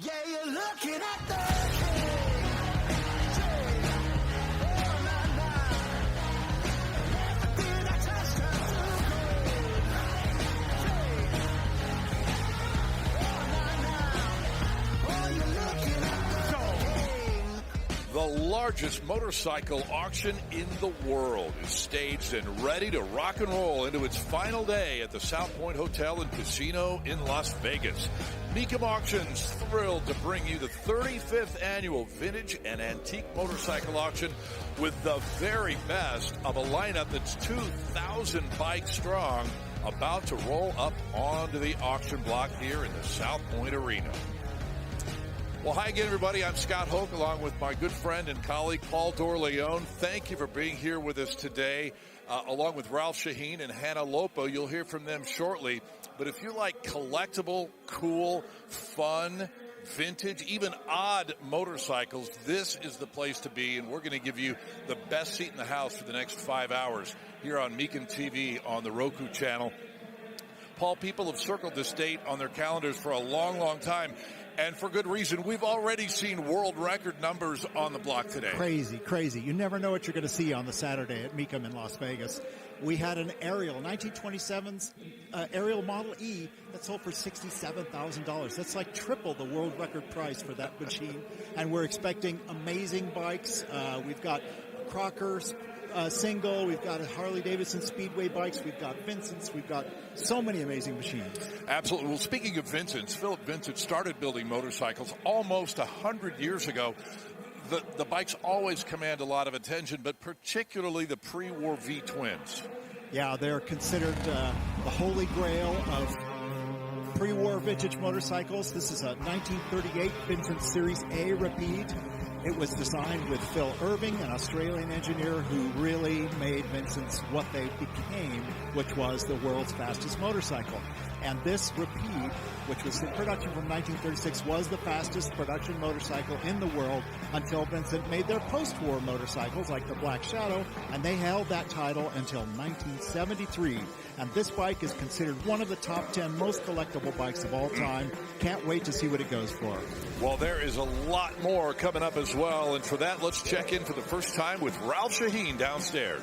Yeah, you're looking at the The largest motorcycle auction in the world is staged and ready to rock and roll into its final day at the South Point Hotel and Casino in Las Vegas. Mecum Auction's thrilled to bring you the 35th annual Vintage and Antique Motorcycle Auction with the very best of a lineup that's 2,000 bikes strong, about to roll up onto the auction block here in the South Point Arena. Well, hi again, everybody. I'm Scott Hoke, along with my good friend and colleague, Paul Dorleone. Thank you for being here with us today, along with Ralph Sheheen and Hannah Lopa. You'll hear from them shortly. But if you like collectible, cool, fun, vintage, even odd motorcycles, this is the place to be. And we're going to give you the best seat in the house for the next 5 hours here on Mecum TV on the Roku channel. Paul, people have circled this date on their calendars for a long, long time. And for good reason. We've already seen world record numbers on the block today. Crazy, crazy. You never know what you're going to see on the Saturday at Mecum in Las Vegas. We had an Ariel, 1927's Ariel Model E that sold for $67,000. That's like triple the world record price for that machine. And we're expecting amazing bikes. We've got Crocker's single. We've got Harley-Davidson Speedway bikes. We've got Vincent's. We've got so many amazing machines. Absolutely. Well, speaking of Vincent's, Philip Vincent started building motorcycles almost 100 years ago. The bikes always command a lot of attention, but particularly the pre-war V-twins. Yeah, they're considered the holy grail of pre-war vintage motorcycles. This is a 1938 Vincent Series A Rapide. It was designed with Phil Irving, an Australian engineer who really made Vincent's what they became, which was the world's fastest motorcycle. And this Rapide, which was in production from 1936, was the fastest production motorcycle in the world until Vincent made their post-war motorcycles like the Black Shadow, and they held that title until 1973. And this bike is considered one of the top 10 most collectible bikes of all time. Can't wait to see what it goes for. Well, there is a lot more coming up as well. And for that, let's check in for the first time with Ralph Sheheen downstairs.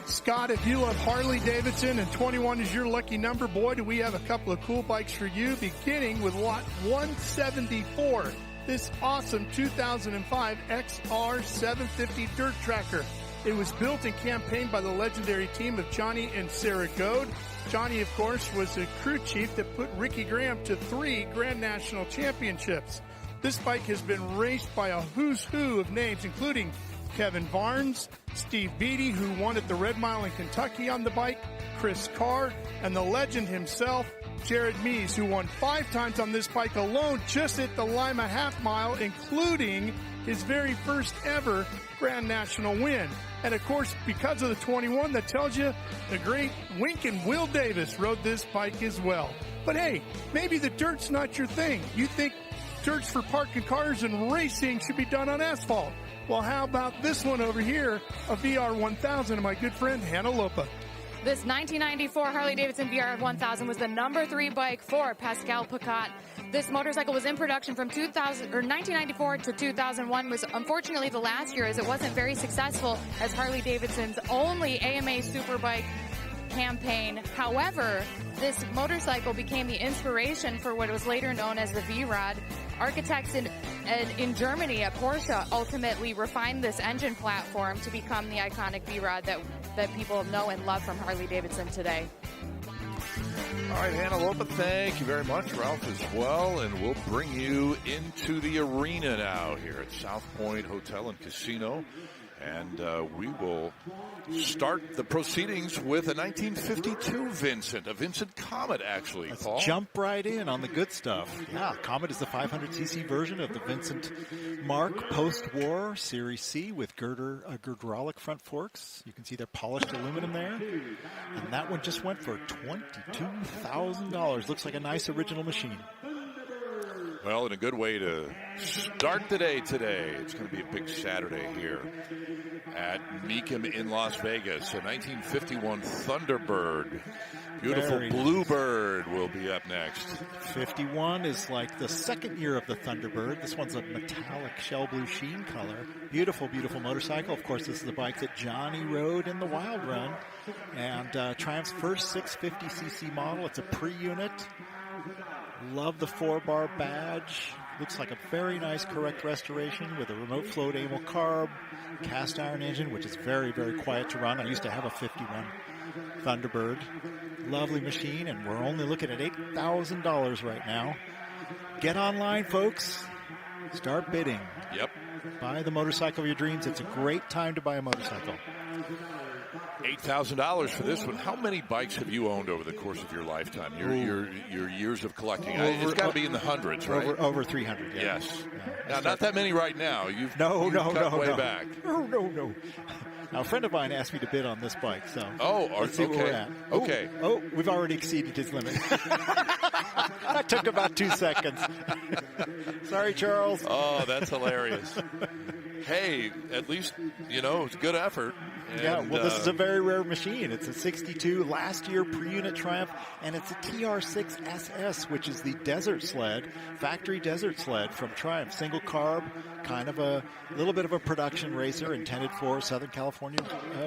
Scott, if you love Harley-Davidson and 21 is your lucky number, boy, do we have a couple of cool bikes for you, beginning with lot 174. This awesome 2005 XR 750 dirt tracker. It was built and campaigned by the legendary team of Johnny and Sarah Goad. Johnny, of course, was the crew chief that put Ricky Graham to 3 Grand National Championships. This bike has been raced by a who's who of names, including Kevin Barnes, Steve Beatty, who won at the Red Mile in Kentucky on the bike, Chris Carr, and the legend himself, Jared Mees, who won 5 times on this bike alone just at the Lima Half Mile, including his very first ever Grand National win. And of course, because of the 21, that tells you the great Wink and Will Davis rode this bike as well. But hey, maybe the dirt's not your thing. You think dirt's for parking cars and racing should be done on asphalt. Well, how about this one over here, a VR1000 of my good friend Hannah Lopa. This 1994 Harley-Davidson VR1000 was the number 3 bike for Pascal Pacat. This motorcycle was in production from 1994 to 2001, was unfortunately the last year, as it wasn't very successful as Harley-Davidson's only AMA Superbike campaign. However, this motorcycle became the inspiration for what was later known as the V-Rod. Architects in Germany at Porsche ultimately refined this engine platform to become the iconic V-Rod that people know and love from Harley-Davidson today. All right, Hannah Lopa, thank you very much. Ralph as well, and we'll bring you into the arena now here at South Point Hotel and Casino. And we will start the proceedings with a 1952 Vincent, a Vincent Comet, actually, Let's Paul. jump right in on the good stuff. Yeah, Comet is the 500cc version of the Vincent Mark post-war Series C with girderic front forks. You can see their polished aluminum there. And that one just went for $22,000. Looks like a nice original machine. Well, and a good way to start the day today. It's going to be a big Saturday here at Mecum in Las Vegas. A 1951 Thunderbird. Beautiful Very Bluebird will be up next. 51 is like the second year of the Thunderbird. This one's a metallic shell blue sheen color. Beautiful, beautiful motorcycle. Of course, this is the bike that Johnny rode in the Wild Run. And Triumph's first 650cc model. It's a pre-unit. Love the 4-bar badge. Looks like a very nice correct restoration with a remote float amyl carb, cast iron engine, which is very, very quiet to run. I used to have a 51 Thunderbird. Lovely machine, and we're only looking at $8,000 right now. Get online, folks. Start bidding. Yep. Buy the motorcycle of your dreams. It's a great time to buy a motorcycle. $8,000 for this one. How many bikes have you owned over the course of your lifetime? Your years of collecting. It's got to be in the hundreds, right? Over 300. Yeah. Yes. Yeah. Now, not that many right now. You've cut way back. No. Now, a friend of mine asked me to bid on this bike, so let's see okay. where we're at. Okay. Oh, we've already exceeded his limit. That took about 2 seconds. Sorry, Charles. Oh, that's hilarious. Hey, at least, it's a good effort. And, this is a very rare machine. It's a 62 last year pre-unit Triumph, and it's a TR6 SS, which is the desert sled, factory desert sled from Triumph. Single carb, kind of a little bit of a production racer intended for Southern California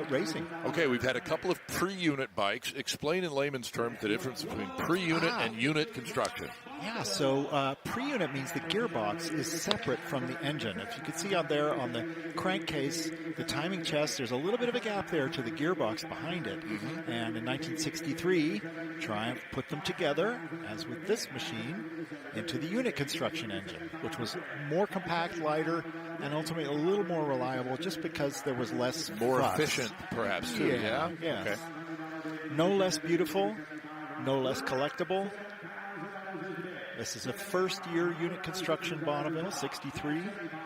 racing. Okay, we've had a couple of pre-unit bikes. Explain in layman's terms the difference between pre-unit and unit construction. Yeah, so pre-unit means the gearbox is separate from the engine. If you can see on there on the crankcase, the timing chest, there's a little bit of a gap there to the gearbox behind it. Mm-hmm. And in 1963, Triumph put them together, as with this machine, into the unit construction engine, which was more compact, lighter, and ultimately a little more reliable just because there was less more fuss. Efficient, perhaps, too. Yeah. Okay. No less beautiful, no less collectible. This is a first-year unit construction Bonneville, 63.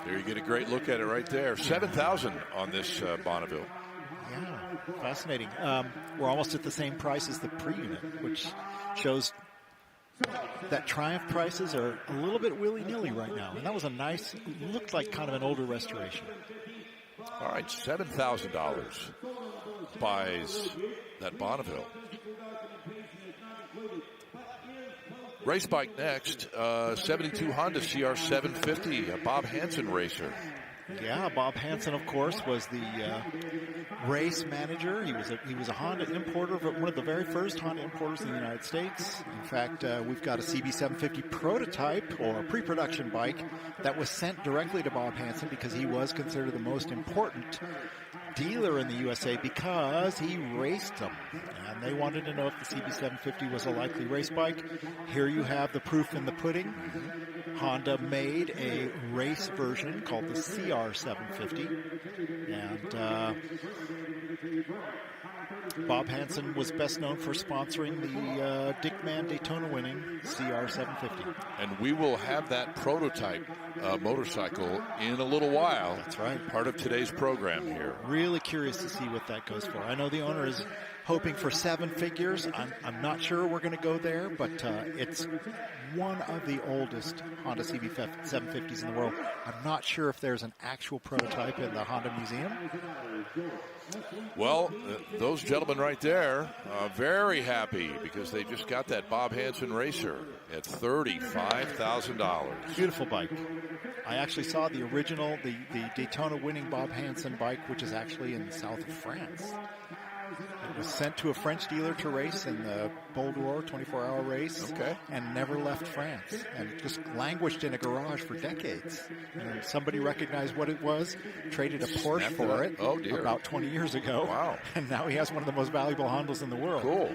There you get a great look at it right there. 7,000 on this Bonneville. Yeah, fascinating. We're almost at the same price as the pre-unit, which shows that Triumph prices are a little bit willy-nilly right now. And that was looked like kind of an older restoration. All right, $7,000 buys that Bonneville. Race bike next, 72 Honda CR750, a Bob Hansen racer. Yeah, Bob Hansen, of course, was the race manager. He was a Honda importer, one of the very first Honda importers in the United States. In fact, we've got a CB750 prototype or a pre-production bike that was sent directly to Bob Hansen because he was considered the most important dealer in the USA because he raced them. And they wanted to know if the CB750 was a likely race bike. Here you have the proof in the pudding. Honda made a race version called the CR750. And Bob Hansen was best known for sponsoring the Dickman Daytona winning CR750. And we will have that prototype motorcycle in a little while. That's right. Part of today's program here. Really curious to see what that goes for. I know the owner is hoping for 7 figures. I'm not sure we're going to go there, but it's one of the oldest Honda CB750s in the world. I'm not sure if there's an actual prototype in the Honda Museum. Well, those gentlemen right there are very happy because they just got that Bob Hansen racer at $35,000. Beautiful bike. I actually saw the original, the Daytona winning Bob Hansen bike, which is actually in the south of France. It was sent to a French dealer to race in the Bol d'Or 24-hour race, and never left France, and just languished in a garage for decades. And somebody recognized what it was, traded a Porsche for it about 20 years ago. Wow. And now he has one of the most valuable Hondas in the world. Cool.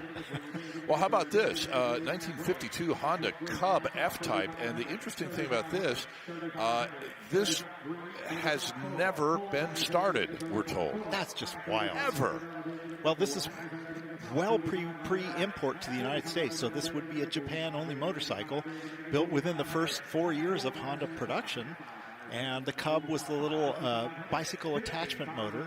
Well, how about this? 1952 Honda Cub F-Type, and the interesting thing about this, this has never been started, we're told. That's just wild. Ever. Well, this is well pre-import to the United States, so this would be a Japan-only motorcycle built within the first 4 years of Honda production. And the Cub was the little bicycle attachment motor.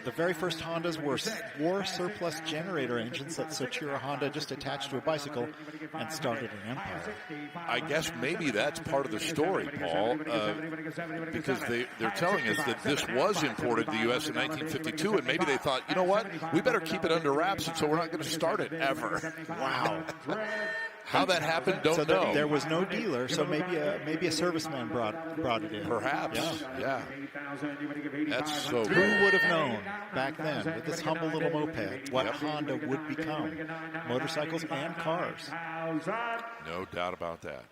the very first Hondas were war surplus generator engines that Soichiro Honda just attached to a bicycle and started an empire. I guess maybe that's part of the story, Paul, because they're telling us that this was imported to the U.S. in 1952, and maybe they thought, you know what, we better keep it under wraps, and so we're not going to start it ever. Wow. How that happened, don't know. There was no dealer, so maybe a serviceman brought it in. Perhaps, yeah. That's so Who cool. would have known back then, with this humble little moped, what Honda would become? Motorcycles and cars. No doubt about that.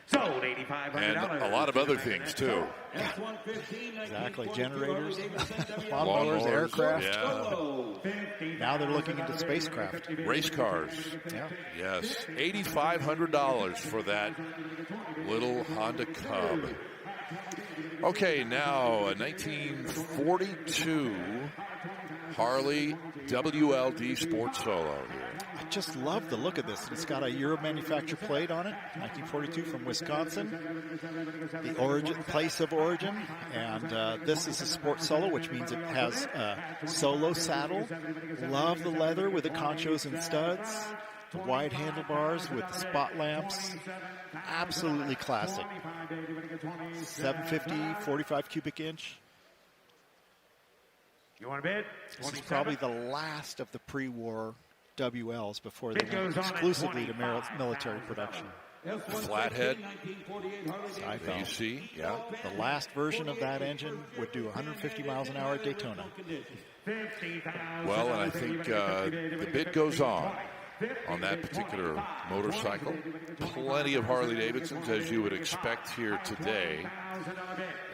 Sold $8,500. And a lot of other things, too. Exactly. Generators, lawnmowers, aircraft. Yeah. Now they're looking into spacecraft. Race cars. Yeah. Yes. $8,500 for that little Honda Cub. Okay, now a 1942 Harley WLD Sport Solo here. I just love the look of this. It's got a Euro manufacture plate on it, 1942 from Wisconsin, the origin, place of origin, and this is a Sport Solo, which means it has a solo saddle. Love the leather with the conchos and studs, the wide handlebars with the spot lamps. Absolutely classic. 750, 45 cubic inch. You want a bid? This is probably the last of the pre-war WLs before they went exclusively to military production. Flathead. That you see, yeah. The last version of that engine would do 150 miles an hour at Daytona. Well, and I think the bid goes on that particular motorcycle. Plenty of Harley-Davidsons, as you would expect here today.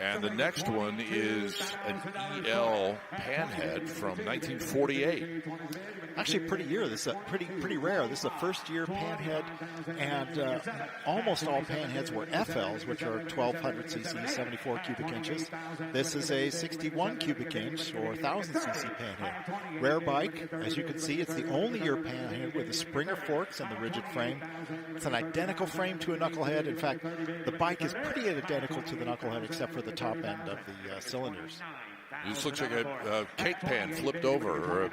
And the next one is an EL Panhead from 1948. Actually, pretty year. This is pretty rare. This is a first-year Panhead, and almost all Panheads were FLs, which are 1,200 cc, 74 cubic inches. This is a 61 cubic inch or 1,000 cc Panhead. Rare bike, as you can see. It's the only year Panhead with the Springer forks and the rigid frame. It's an identical frame to a knucklehead. In fact, the bike is pretty identical to the knucklehead, except for the top end of the cylinders. This looks like a cake pan flipped over, or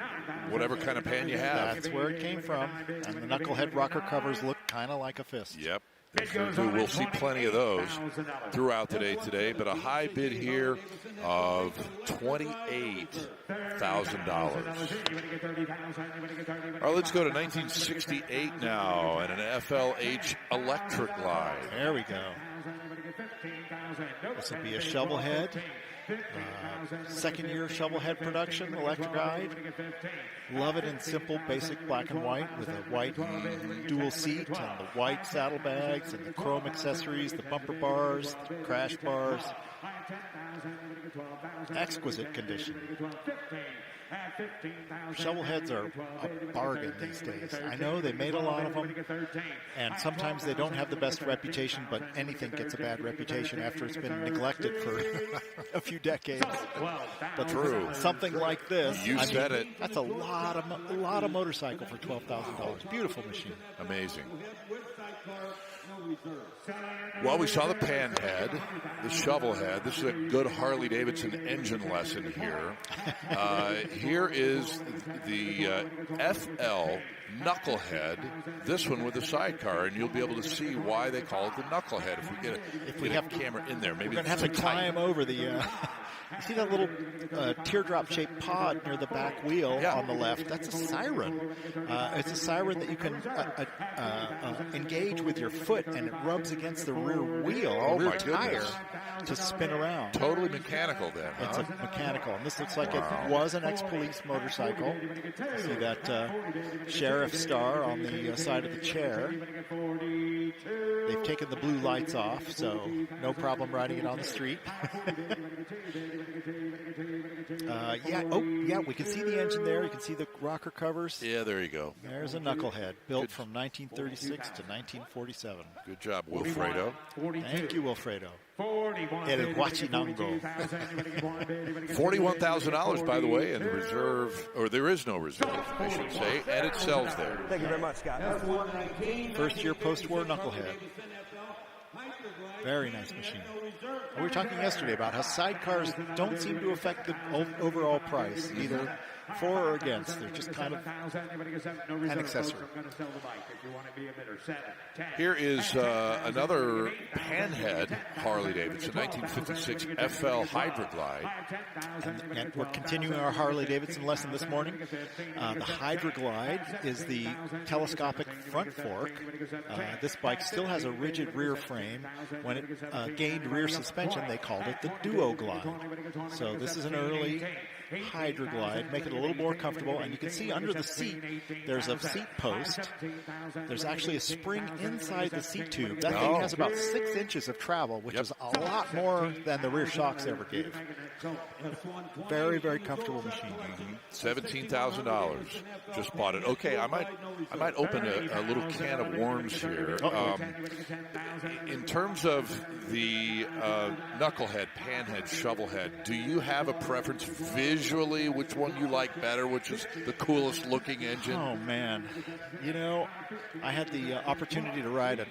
whatever kind of pan you have. That's where it came from. And the knucklehead rocker covers look kind of like a fist. Yep. We'll see plenty of those throughout the day today, but a high bid here of $28,000. All right, let's go to 1968 now and an FLH electric line. There we go. This will be a shovel head. Second year shovel head production, electrified. Love it in simple, basic black and white with a white dual seat and the white saddlebags and the chrome accessories, the bumper bars, the crash bars. Exquisite condition. Shovel heads are a bargain these days. I know they made a lot of them, and sometimes they don't have the best reputation, but anything gets a bad reputation after it's been neglected for a few decades. But True. Something like this, You said it. That's a lot of motorcycle for $12,000. Beautiful machine. Amazing. Well, we saw the pan head, the shovel head. This is a good Harley-Davidson engine lesson here. Here is the FL Knucklehead, this one with a sidecar, and you'll be able to see why they call it the Knucklehead if we have a camera in there. Maybe we're going to have to climb over the... You see that little teardrop-shaped pod near the back wheel on the left? That's a siren. It's a siren that you can engage with your foot, and it rubs against the rear wheel, rear tire, to spin around. Totally mechanical then, It's a mechanical. And this looks like it was an ex-police motorcycle. You see that sheriff star on the side of the chair. They've taken the blue lights off, so no problem riding it on the street. We can see the engine there. You can see the rocker covers. Yeah, there you go. There's a knucklehead built from 1936 to 1947. Good job, Wilfredo. Thank you, Wilfredo. El Huachinango. $41,000, by the way, in the reserve, or there is no reserve, I should say, and it sells there. Thank you very much, Scott. First year post-war knucklehead. Very nice machine. We were talking yesterday about how sidecars don't seem to affect the overall price, either for or against. They're just kind of an accessory. Here is another panhead Harley-Davidson, 1956 FL Hydra Glide. And we're continuing our Harley-Davidson lesson this morning. The Hydra Glide is the telescopic front fork. This bike still has a rigid rear frame. When it gained rear suspension, they called it the Duo Glide. So this is an early Hydra Glide, make it a little more comfortable. And you can see under the seat, there's a seat post. There's actually a spring inside the seat tube. That thing has about 6 inches of travel, which is a lot more than the rear shocks ever gave. Very, very comfortable machine. $17,000. Just bought it. Okay, I might open a little can of worms here. In terms of the knucklehead, panhead, shovelhead, do you have a preference visually, which one you like better, which is the coolest looking engine? Oh, man. You know, I had the opportunity to ride a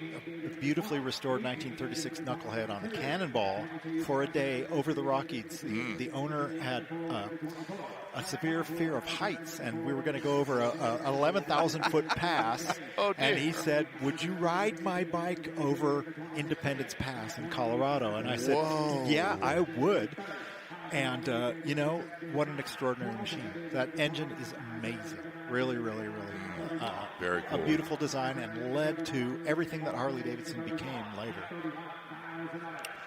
beautifully restored 1936 knucklehead on the Cannonball for a day over the Rockies. The owner had a severe fear of heights, and we were going to go over an 11,000-foot pass. And he said, would you ride my bike over Independence Pass in Colorado? And I said, yeah, I would. And, you know, what an extraordinary machine. That engine is amazing. Really, really, really. Very cool. A beautiful design and led to everything that Harley-Davidson became later.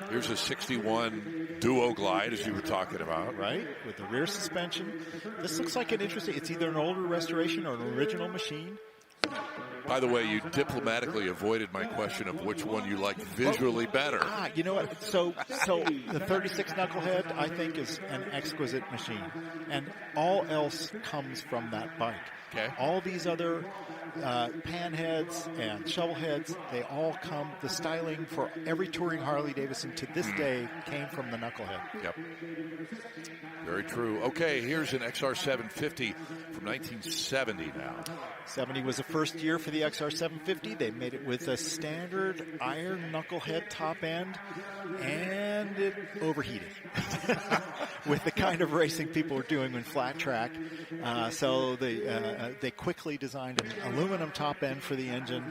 Here's a 61 Duo Glide, as you were talking about. Right, with the rear suspension. This looks like an interesting, it's either an older restoration or an original machine. By the way, you diplomatically avoided my question of which one you like visually better. You know what? So the 36 Knucklehead, I think, is an exquisite machine. And all else comes from that bike. Okay. All these other panheads and shovelheads, they all come, the styling for every touring Harley-Davidson to this day came from the Knucklehead. Yep. Very true. Okay, here's an XR750 from 1970 now. 70 was the first year for the XR750. They made it with a standard iron knucklehead top end, and it overheated with the kind of racing people were doing in flat track. So they quickly designed an aluminum top end for the engine,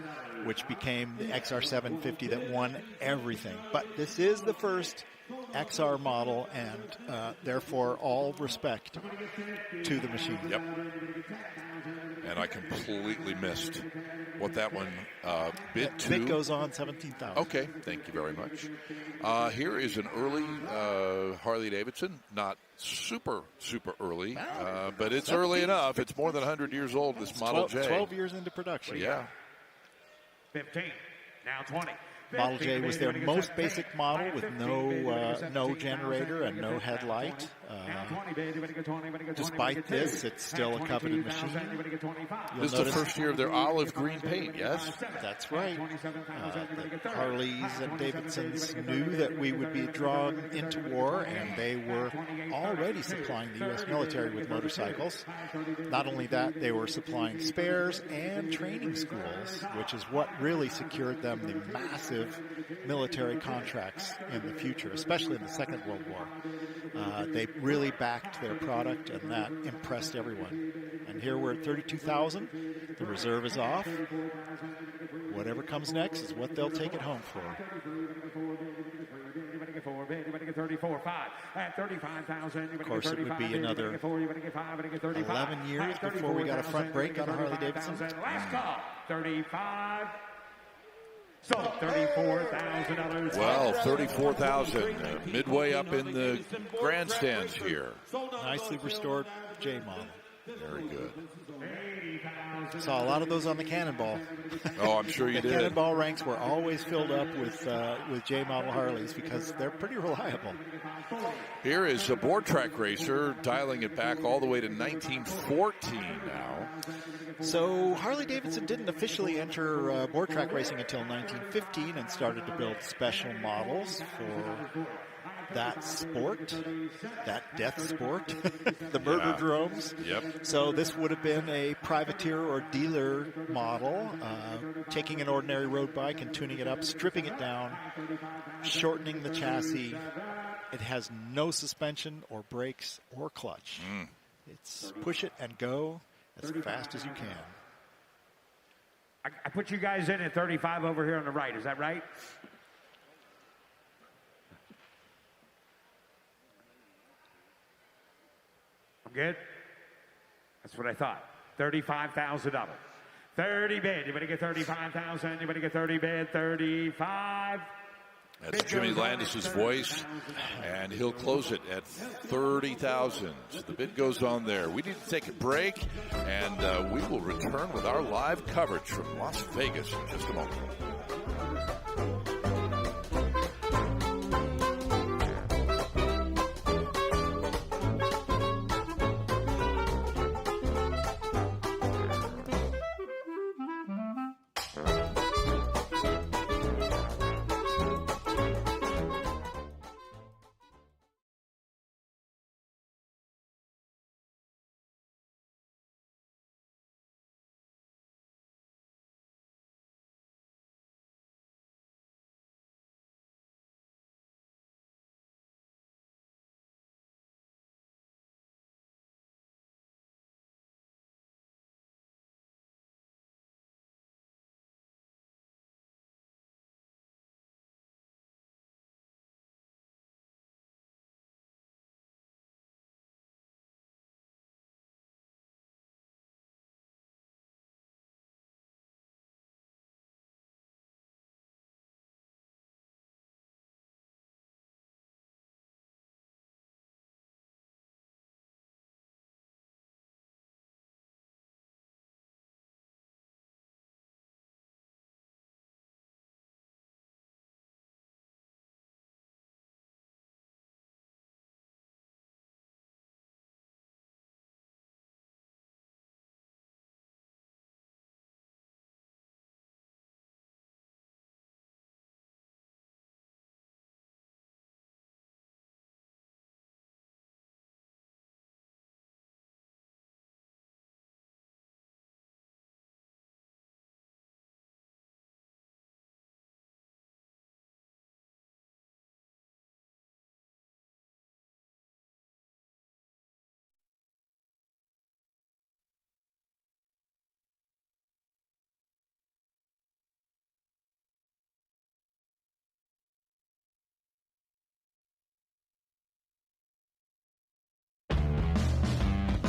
which became the XR750 that won everything. But this is the first XR model, and therefore all respect to the machine. Yep. And I completely missed what that one bid to. Bid goes on $17,000. Okay, thank you very much. Here is an early Harley-Davidson, not super early, but it's early enough. It's more than 100 years old, this Model J. 12 years into production. Yeah. 15, now 20. Model J was their most basic model with no generator and no headlight. Despite this, it's still a coveted machine. This is the first year of their olive green paint, yes? That's right. The Harleys and Davidsons knew that we would be drawn into war, and they were already supplying the U.S. military with motorcycles. Not only that, they were supplying spares and training schools, which is what really secured them the massive military contracts in the future, especially in the Second World War. They really backed their product, and that impressed everyone. And here we're at 32,000. The reserve is off. Whatever comes next is what they'll take it home for. Of course, it would be another 11 years before we got a front brake on a Harley-Davidson. Last call, 35. So $34,000. Well, $34,000, midway up in the grandstands here. Nicely restored J model. Very good. Saw a lot of those on the Cannonball. Oh, I'm sure you the did. Cannonball ranks were always filled up with J model Harleys because they're pretty reliable. Here is a board track racer, dialing it back all the way to 1914 now. So Harley-Davidson didn't officially enter board track racing until 1915 and started to build special models for that sport, that death sport, the murder drones. Yep. So this would have been a privateer or dealer model, taking an ordinary road bike and tuning it up, stripping it down, shortening the chassis. It has no suspension or brakes or clutch. It's push it and go as fast as you can. I put you guys in at 35 over here on the right. Is that right? I'm good? That's what I thought. $35,000. 30 bid. Anybody get 35,000? Anybody get 30 bid? 35. That's Jimmy Landis's voice, and he'll close it at 30,000. So the bid goes on there. We need to take a break, and we will return with our live coverage from Las Vegas in just a moment.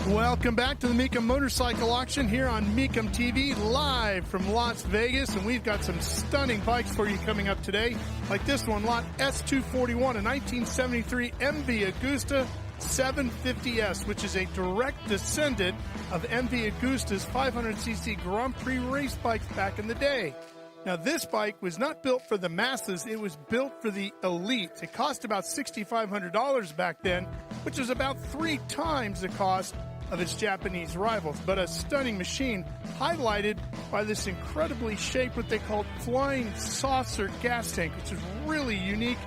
Welcome back to the Mecum Motorcycle Auction here on Mecum TV, live from Las Vegas. And we've got some stunning bikes for you coming up today, like this one, lot S241, a 1973 MV Agusta 750S, which is a direct descendant of MV Agusta's 500cc Grand Prix race bikes back in the day. Now, this bike was not built for the masses. It was built for the elite. It cost about $6,500 back then, which was about 3 times the cost of its Japanese rivals. But a stunning machine, highlighted by this incredibly shaped, what they called flying saucer gas tank, which is really unique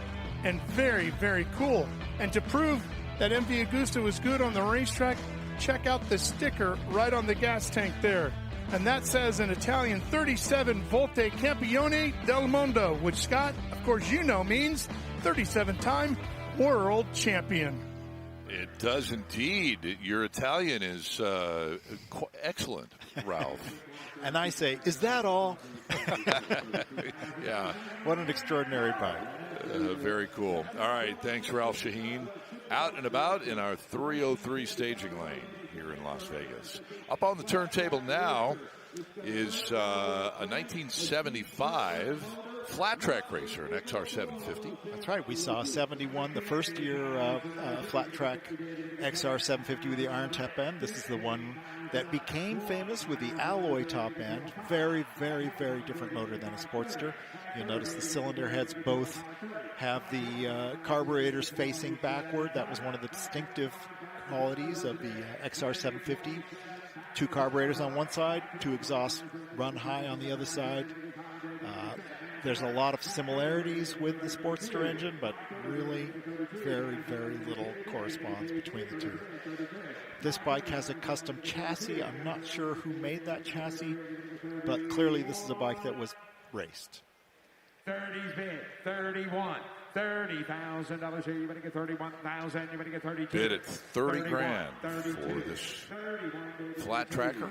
and very, very cool. And to prove that MV Agusta was good on the racetrack, check out the sticker right on the gas tank there. And that says in Italian, 37 Volte Campione del Mondo, which, Scott, of course you know, means 37-time world champion. It does indeed. Your Italian is excellent, Ralph. And I say, is that all? Yeah. What an extraordinary bike. Very cool. All right. Thanks, Ralph Sheheen. Out and about in our 303 staging lane here in Las Vegas. Up on the turntable now is a 1975 flat track racer, an XR 750. That's right. We saw 71, the first year flat track XR 750 with the iron top end. This is the one that became famous with the alloy top end. Very, very, very different motor than a Sportster. You'll notice the cylinder heads both have the carburetors facing backward. That was one of the distinctive qualities of the XR 750. 2 carburetors on one side, 2 exhausts run high on the other side. There's a lot of similarities with the Sportster engine, but really very, very little corresponds between the two. This bike has a custom chassis. I'm not sure who made that chassis, but clearly this is a bike that was raced. 30's bid, 31. $30,000 here. You better get 31,000. You better get 32. Bid at 30 grand for this flat tracker.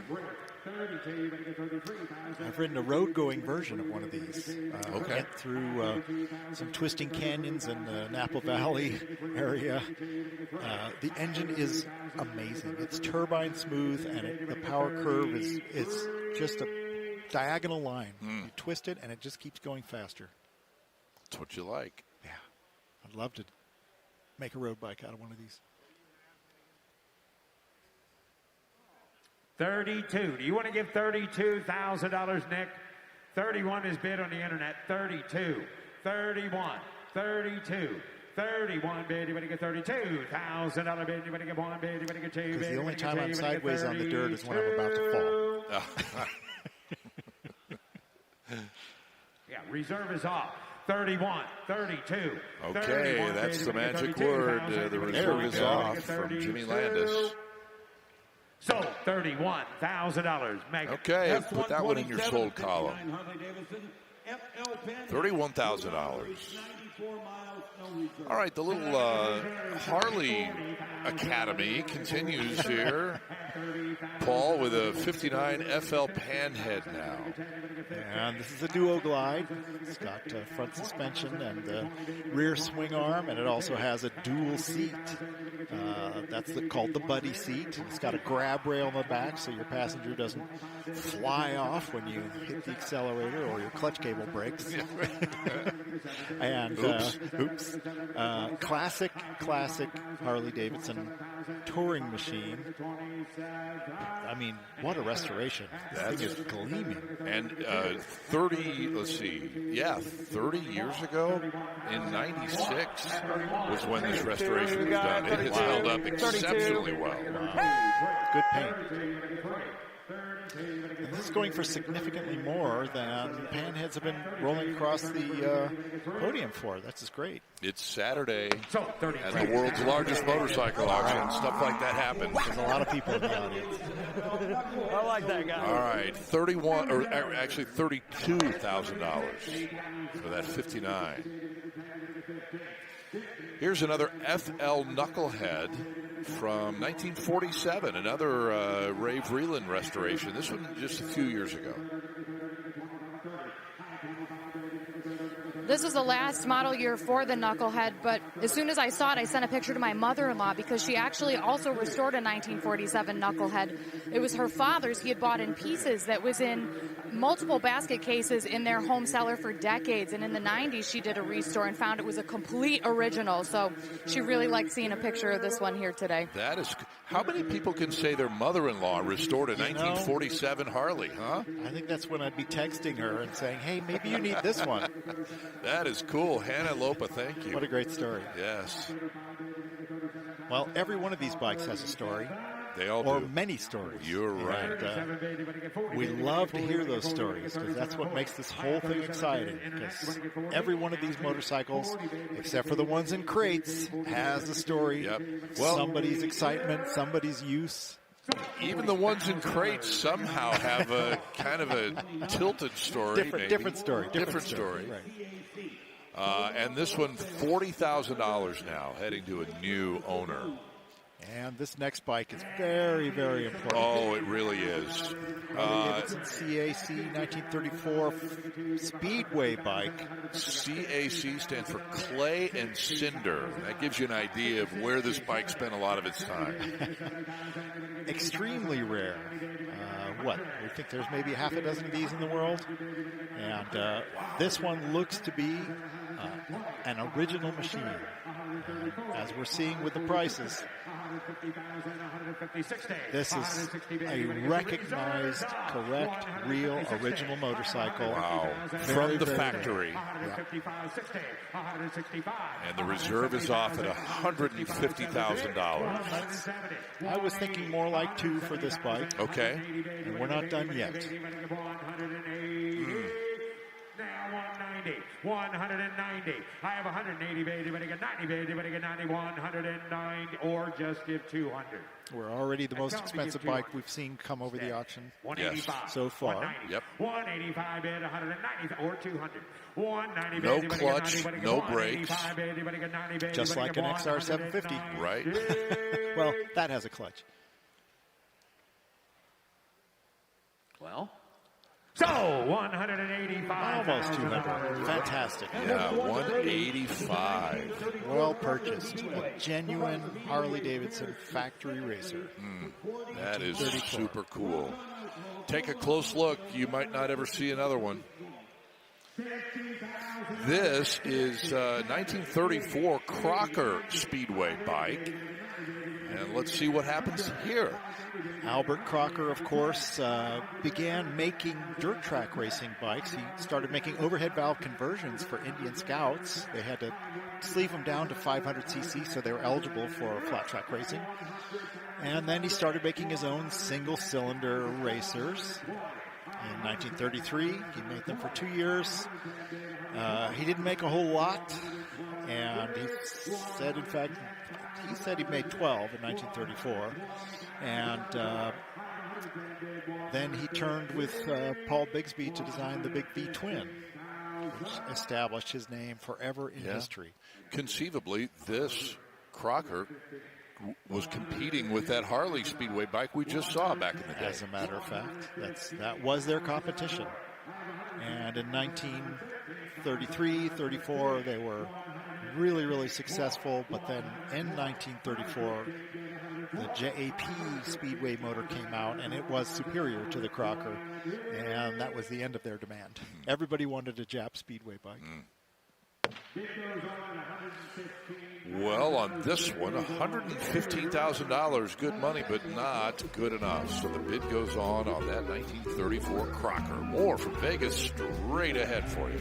32. You better get 33,000. I've ridden a road-going version of one of these. Okay. Went through some twisting canyons in the Napa Valley area. The engine is amazing. It's turbine smooth, and the power curve is just a diagonal line. You twist it, and it just keeps going faster. That's what you like. Yeah, I'd love to make a road bike out of one of these. 32. Do you want to give $32,000, Nick? 31 is bid on the internet. 32. 31. 32. 31 bid, you better get $32,000 bid, you better get one bid, you better get two bid. Because the only time I'm sideways on the dirt is when I'm about to fall. Yeah, reserve is off. 31, 32. Okay, that's the magic word. The reserve is off from Jimmy Landis. So, $31,000. Okay, put that one in your sold column. $31,000. All right, the little Harley Academy continues here. Paul with a 59 FL Panhead now. And this is a duo glide. It's got front suspension and rear swing arm, and it also has a dual seat. That's called the buddy seat. It's got a grab rail on the back so your passenger doesn't fly off when you hit the accelerator or your clutch cable breaks. And classic Harley-Davidson touring machine. I mean, what a restoration. That thing is gleaming. And 30 years ago, in 96, was when this restoration was done. It has held up exceptionally well. Good paint. And this is going for significantly more than Panheads have been rolling across the podium for. That's just great. It's Saturday at the world's largest motorcycle auction. Stuff like that happens. There's a lot of people in the audience. I like that guy. All right, $32,000 for that 59. Here's another FL Knucklehead from 1947, another Ray Vreeland restoration. This one just a few years ago. This was the last model year for the Knucklehead, but as soon as I saw it, I sent a picture to my mother-in-law because she actually also restored a 1947 Knucklehead. It was her father's. He had bought in pieces that was in multiple basket cases in their home cellar for decades, and in the 90s she did a restore and found it was a complete original, so she really liked seeing a picture of this one here today. That is, how many people can say their mother-in-law restored a 1947 Harley, huh? I think that's when I'd be texting her and saying, hey, maybe you need this one. That is cool. Hannah Lopa, thank you. What a great story. Yes. Well, every one of these bikes has a story. They all or do. many stories. You're right. And, we love to hear those stories because that's what makes this whole thing exciting. Because every one of these motorcycles, except for the ones in crates, has a story. Yep. Well, somebody's excitement, somebody's use. Even the ones in crates somehow have a kind of a tilted story. Different story. Right. And this one, $40,000 now, heading to a new owner. And this next bike is very, very important. Oh, it really is. Harley-Davidson CAC 1934 Speedway bike. CAC stands for Clay and Cinder. That gives you an idea of where this bike spent a lot of its time. Extremely rare. We think there's maybe half a dozen of these in the world. And this one looks to be an original machine. As we're seeing with the prices, this is a recognized, correct, real, original motorcycle. Wow. From the factory. Yeah. And the reserve is off at $150,000. I was thinking more like $2 for this bike. Okay. And we're not done yet. 190, 190. I have 180, baby, but I get 90, baby, but I get 90, 190, or just give 200. We're already the most expensive bike we've seen come over the auction so far. Yep. 185 bid, 190 or 200. 190 No bid, clutch, no brakes. Just like an XR 750. Right. Well, that has a clutch. Well, so 185. Almost 200. Fantastic. Yeah, 185. Well purchased. A genuine Harley-Davidson factory racer. That is super cool. Take a close look. You might not ever see another one. This is 1934 Crocker Speedway bike. And let's see what happens here. Albert Crocker, of course, began making dirt track racing bikes. He started making overhead valve conversions for Indian Scouts. They had to sleeve them down to 500cc so they were eligible for flat track racing. And then he started making his own single-cylinder racers. In 1933, he made them for 2 years. He didn't make a whole lot, and he said, in fact, he made 12 in 1934. And then he turned with Paul Bigsby to design the Big V Twin, which established his name forever in history. Conceivably, this Crocker was competing with that Harley Speedway bike we just saw back in the day. As a matter of fact, that was their competition. And in 1933, 34, they were really, really successful. But then in 1934, the JAP Speedway motor came out, and it was superior to the Crocker. And that was the end of their demand. Everybody wanted a Jap Speedway bike. Well, on this one, $115,000, good money, but not good enough. So the bid goes on that 1934 Crocker. More from Vegas straight ahead for you.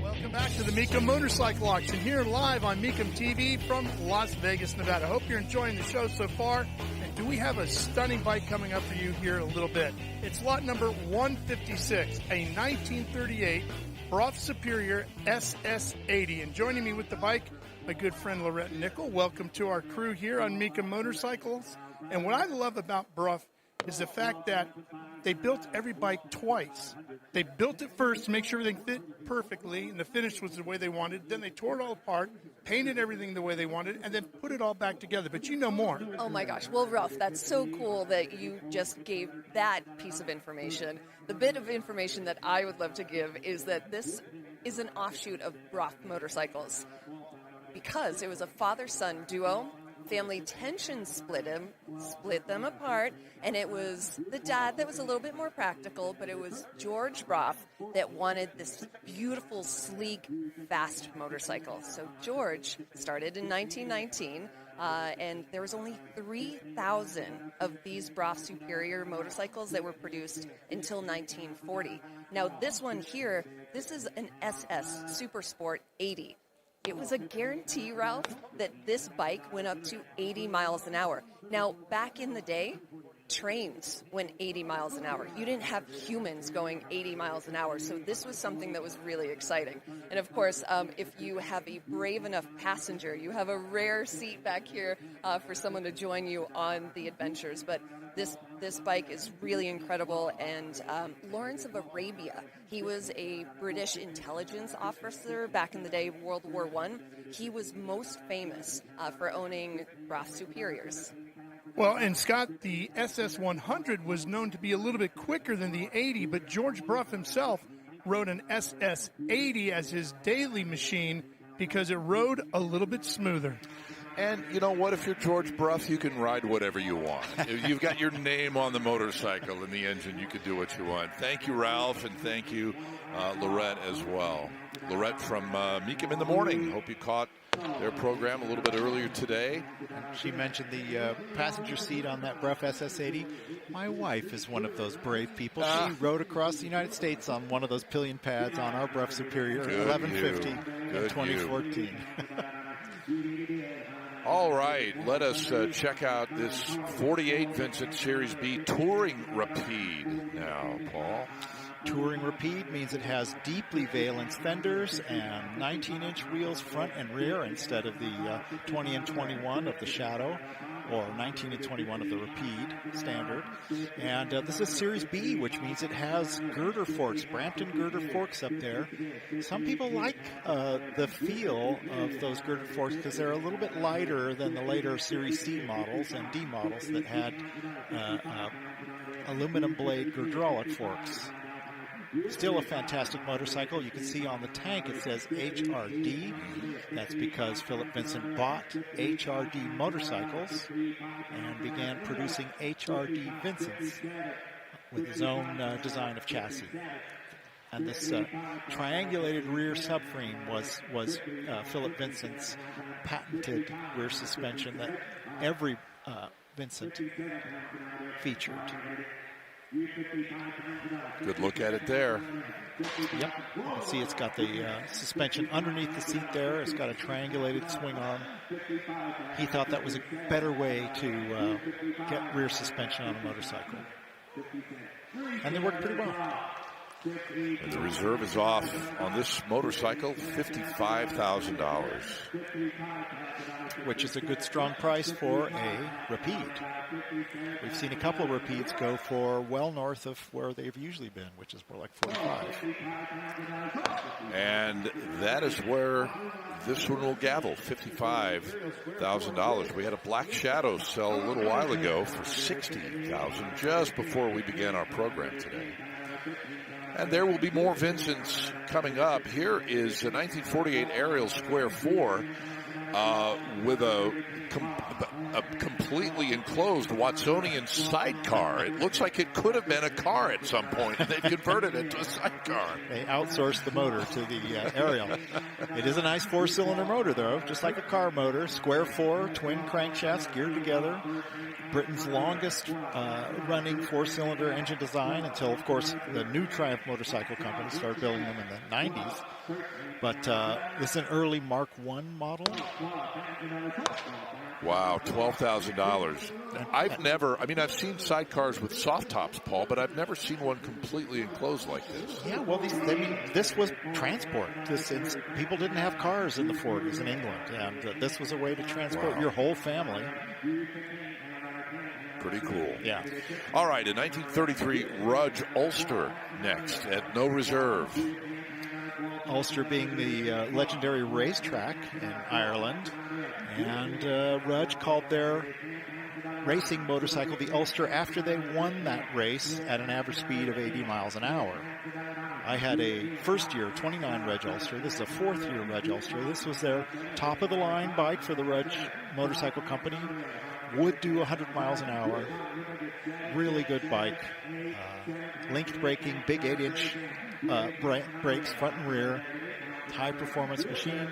Welcome back to the Mecum Motorcycle Auction here live on Mecum TV from Las Vegas, Nevada. Hope you're enjoying the show so far. And do we have a stunning bike coming up for you here in a little bit? It's lot number 156, a 1938 Brough Superior SS80. And joining me with the bike, my good friend Laurette Nicoll. Welcome to our crew here on Mecum Motorcycles. And what I love about Brough is the fact that they built every bike twice. They built it first to make sure everything fit perfectly, and the finish was the way they wanted. Then they tore it all apart, painted everything the way they wanted, and then put it all back together. But you know more. Oh my gosh. Well, Ralph, that's so cool that you just gave that piece of information. The bit of information that I would love to give is that this is an offshoot of Brough Motorcycles, because it was a father-son duo. Family tension split them apart, and it was the dad that was a little bit more practical, but it was George Brough that wanted this beautiful, sleek, fast motorcycle. So George started in 1919, and there was only 3,000 of these Brough Superior motorcycles that were produced until 1940. Now this one here, this is an SS Super Sport 80. It was a guarantee, Ralph, that this bike went up to 80 miles an hour. Now, back in the day, trains went 80 miles an hour. You didn't have humans going 80 miles an hour, so this was something that was really exciting. And of course, if you have a brave enough passenger, you have a rare seat back here for someone to join you on the adventures. But this bike is really incredible. And Lawrence of Arabia, he was a British intelligence officer back in the day, World War I. He was most famous for owning Brough Superiors. Well, and Scott, the SS100 was known to be a little bit quicker than the 80, but George Brough himself rode an SS80 as his daily machine because it rode a little bit smoother. And you know what? If you're George Brough, you can ride whatever you want. You've got your name on the motorcycle and the engine. You can do what you want. Thank you, Ralph, and thank you, Laurette, as well. Laurette from Mecum in the Morning. Hope you caught their program a little bit earlier today. She mentioned the passenger seat on that Brough SS80. My wife is one of those brave people. She rode across the United States on one of those pillion pads on our Brough Superior 1150 in 2014. All right, let us check out this 48 Vincent Series B Touring Rapide now, Paul. Touring Rapide means it has deeply valence fenders and 19-inch wheels front and rear instead of the 20 and 21 of the Shadow, or 19 and 21 of the Rapide standard. And this is Series B, which means it has girder forks, Brampton girder forks up there. Some people like the feel of those girder forks because they're a little bit lighter than the later Series C models and D models that had aluminum blade hydraulic forks. Still a fantastic motorcycle. You can see on the tank it says HRD. That's because Philip Vincent bought HRD motorcycles and began producing HRD Vincents with his own design of chassis. And this triangulated rear subframe was Philip Vincent's patented rear suspension that every Vincent featured. Good look at it there. Yep. You can see it's got the suspension underneath the seat there. It's got a triangulated swing arm. He thought that was a better way to get rear suspension on a motorcycle. And they work pretty well. And the reserve is off on this motorcycle, $55,000. Which is a good, strong price for a Rapide. We've seen a couple of Rapides go for well north of where they've usually been, which is more like 45. And that is where this one will gavel, $55,000. We had a Black Shadow sell a little while ago for $60,000 just before we began our program today. And there will be more Vincents coming up. Here is a 1948 Ariel Square 4 with a completely enclosed Watsonian sidecar. It looks like it could have been a car at some point, and they've converted it to a sidecar. They outsourced the motor to the Ariel. It is a nice four-cylinder motor, though, just like a car motor. Square 4, twin crankshafts geared together. Britain's longest running four-cylinder engine design until, of course, the new Triumph Motorcycle Company started building them in the 90s. But this is an early Mark I model. Wow, $12,000. I've seen sidecars with soft tops, Paul, but I've never seen one completely enclosed like this. Yeah, well, this was transport. People didn't have cars in the 40s in England, and this was a way to transport your whole family. Pretty cool. Yeah. All right, in 1933, Rudge Ulster next at No Reserve. Ulster being the legendary racetrack in Ireland. And Rudge called their racing motorcycle the Ulster after they won that race at an average speed of 80 miles an hour. I had a first year 29 Rudge Ulster. This is a fourth year Rudge Ulster. This was their top of the line bike for the Rudge Motorcycle Company. Would do 100 miles an hour. Really good bike. Linked braking, big 8-inch brakes, front and rear. High performance machine.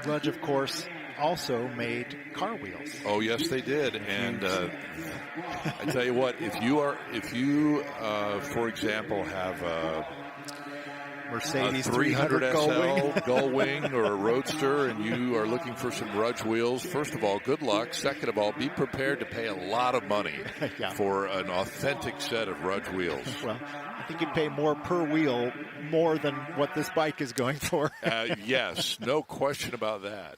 Rudge, of course, also made car wheels. Oh, yes, they did. And I tell you what, if you, for example, have a Mercedes 300 SL Gull Wing or a Roadster, and you are looking for some Rudge wheels, first of all, good luck. Second of all, be prepared to pay a lot of money for an authentic set of Rudge wheels. Well, I think you'd pay more per wheel, more than what this bike is going for. Yes, no question about that.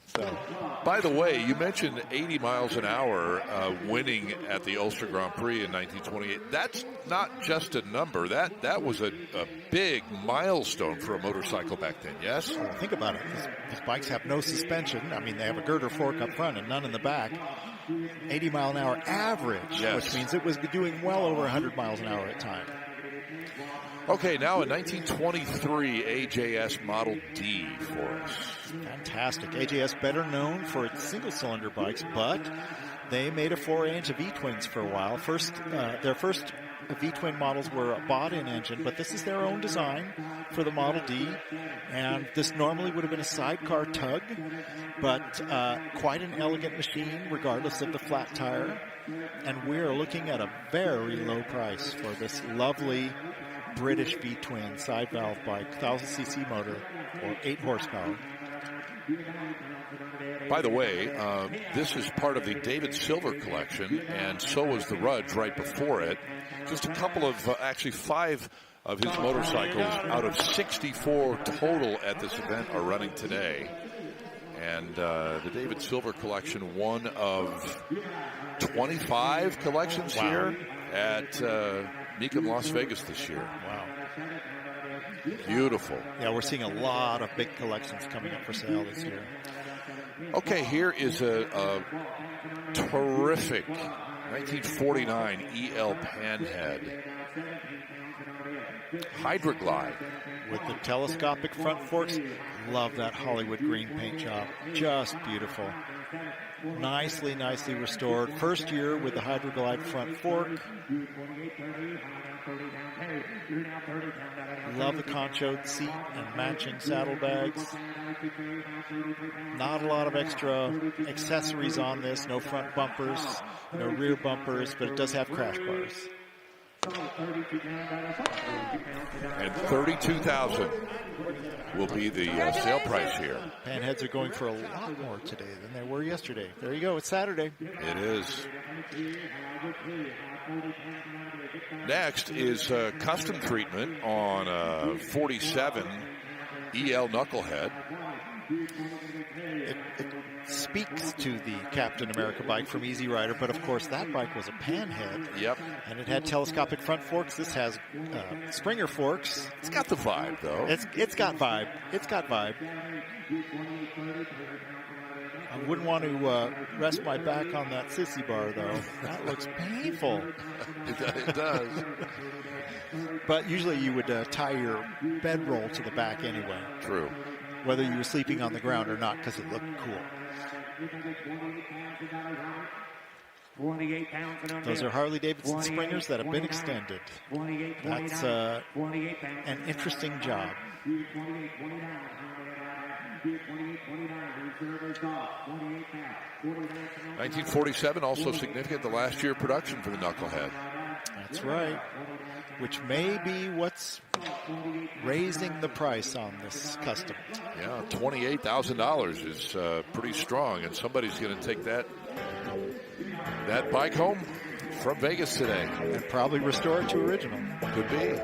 By the way, you mentioned 80 miles an hour winning at the Ulster Grand Prix in 1928. That's not just a number. That was a big milestone for a motorcycle back then, yes? Well, think about it. These bikes have no suspension. I mean, they have a girder fork up front and none in the back. 80 mile an hour average, which means it was doing well over 100 miles an hour at time. Okay, now in 1923, AJS Model D for us. Fantastic. AJS better known for its single-cylinder bikes, but they made a foray into V-twins for a while. Their first V-twin models were a bought-in engine, but this is their own design for the Model D, and this normally would have been a sidecar tug, but quite an elegant machine regardless of the flat tire. And we're looking at a very low price for this lovely British V-twin side valve bike, 1000cc motor or 8 horsepower. By the way, this is part of the David Silver collection, and so was the Rudge right before it. Just a couple of, actually 5 of his motorcycles out of 64 total at this event are running today. And the David Silver collection, one of 25 collections here at Mecum Las Vegas this year. Wow. Beautiful. Yeah, we're seeing a lot of big collections coming up for sale this year. Okay, here is a terrific 1949 EL Panhead. Hydroglide. With the telescopic front forks. Love that Hollywood green paint job. Just beautiful. Nicely restored. First year with the Hydroglide front fork. Love the conchoed seat and matching saddlebags. Not a lot of extra accessories on this. No front bumpers, no rear bumpers, but it does have crash bars. And $32,000 will be the sale price here. Panheads are going for a lot more today than they were yesterday. There you go. It's Saturday. It is. Next is custom treatment on a 47 EL Knucklehead. It speaks to the Captain America bike from Easy Rider, but of course that bike was a panhead. Yep. And it had telescopic front forks. This has Springer forks. It's got the vibe, though. It's got vibe. It's got vibe. I wouldn't want to rest my back on that sissy bar, though. That looks painful. It does. But usually you would tie your bedroll to the back anyway. True. Whether you were sleeping on the ground or not, because it looked cool. Those are Harley-Davidson Springers that have been extended. That's an interesting job. 1947, also significant, the last year of production for the Knucklehead. That's right. Which may be what's raising the price on this custom. Yeah, $28,000 is pretty strong, and somebody's going to take that bike home from Vegas today. And probably restore it to original. Could be.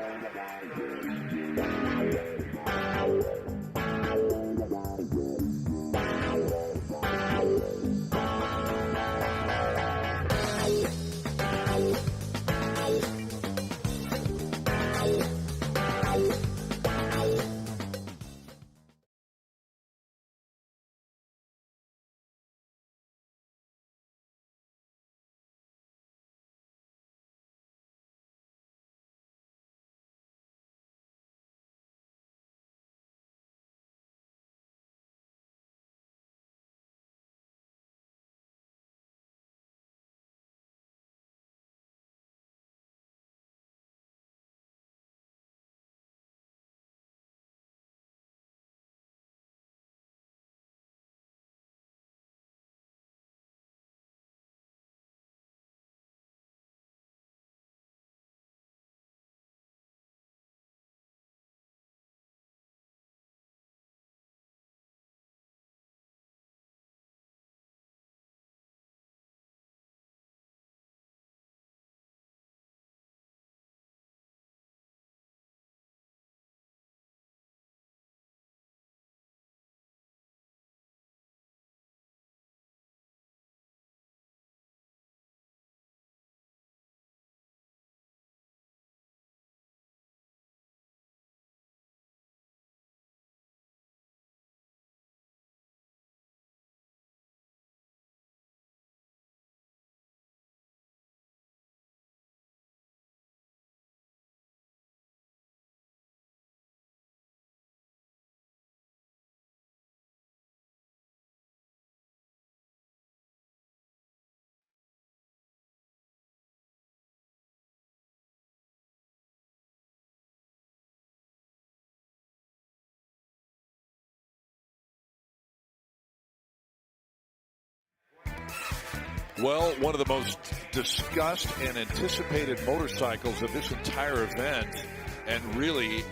Well, one of the most discussed and anticipated motorcycles of this entire event, and really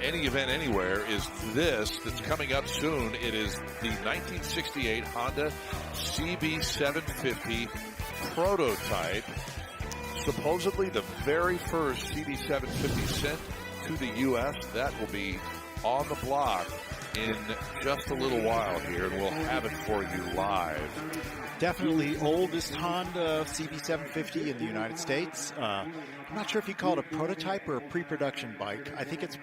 any event anywhere, is this that's coming up soon. It is the 1968 Honda CB750 prototype. Supposedly the very first CB750 sent to the U.S. That will be on the block in just a little while here, and we'll have it for you live. Definitely oldest Honda CB750 in the United States. I'm not sure if you call it a prototype or a pre-production bike. I think it's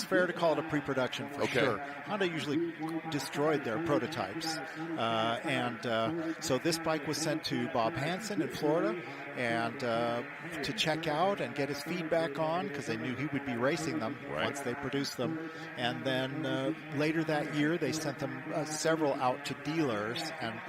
fair to call it a pre-production for sure. Honda usually destroyed their prototypes. So this bike was sent to Bob Hansen in Florida and to check out and get his feedback on, because they knew he would be racing them once they produced them. And then later that year, they sent them several out to dealers, and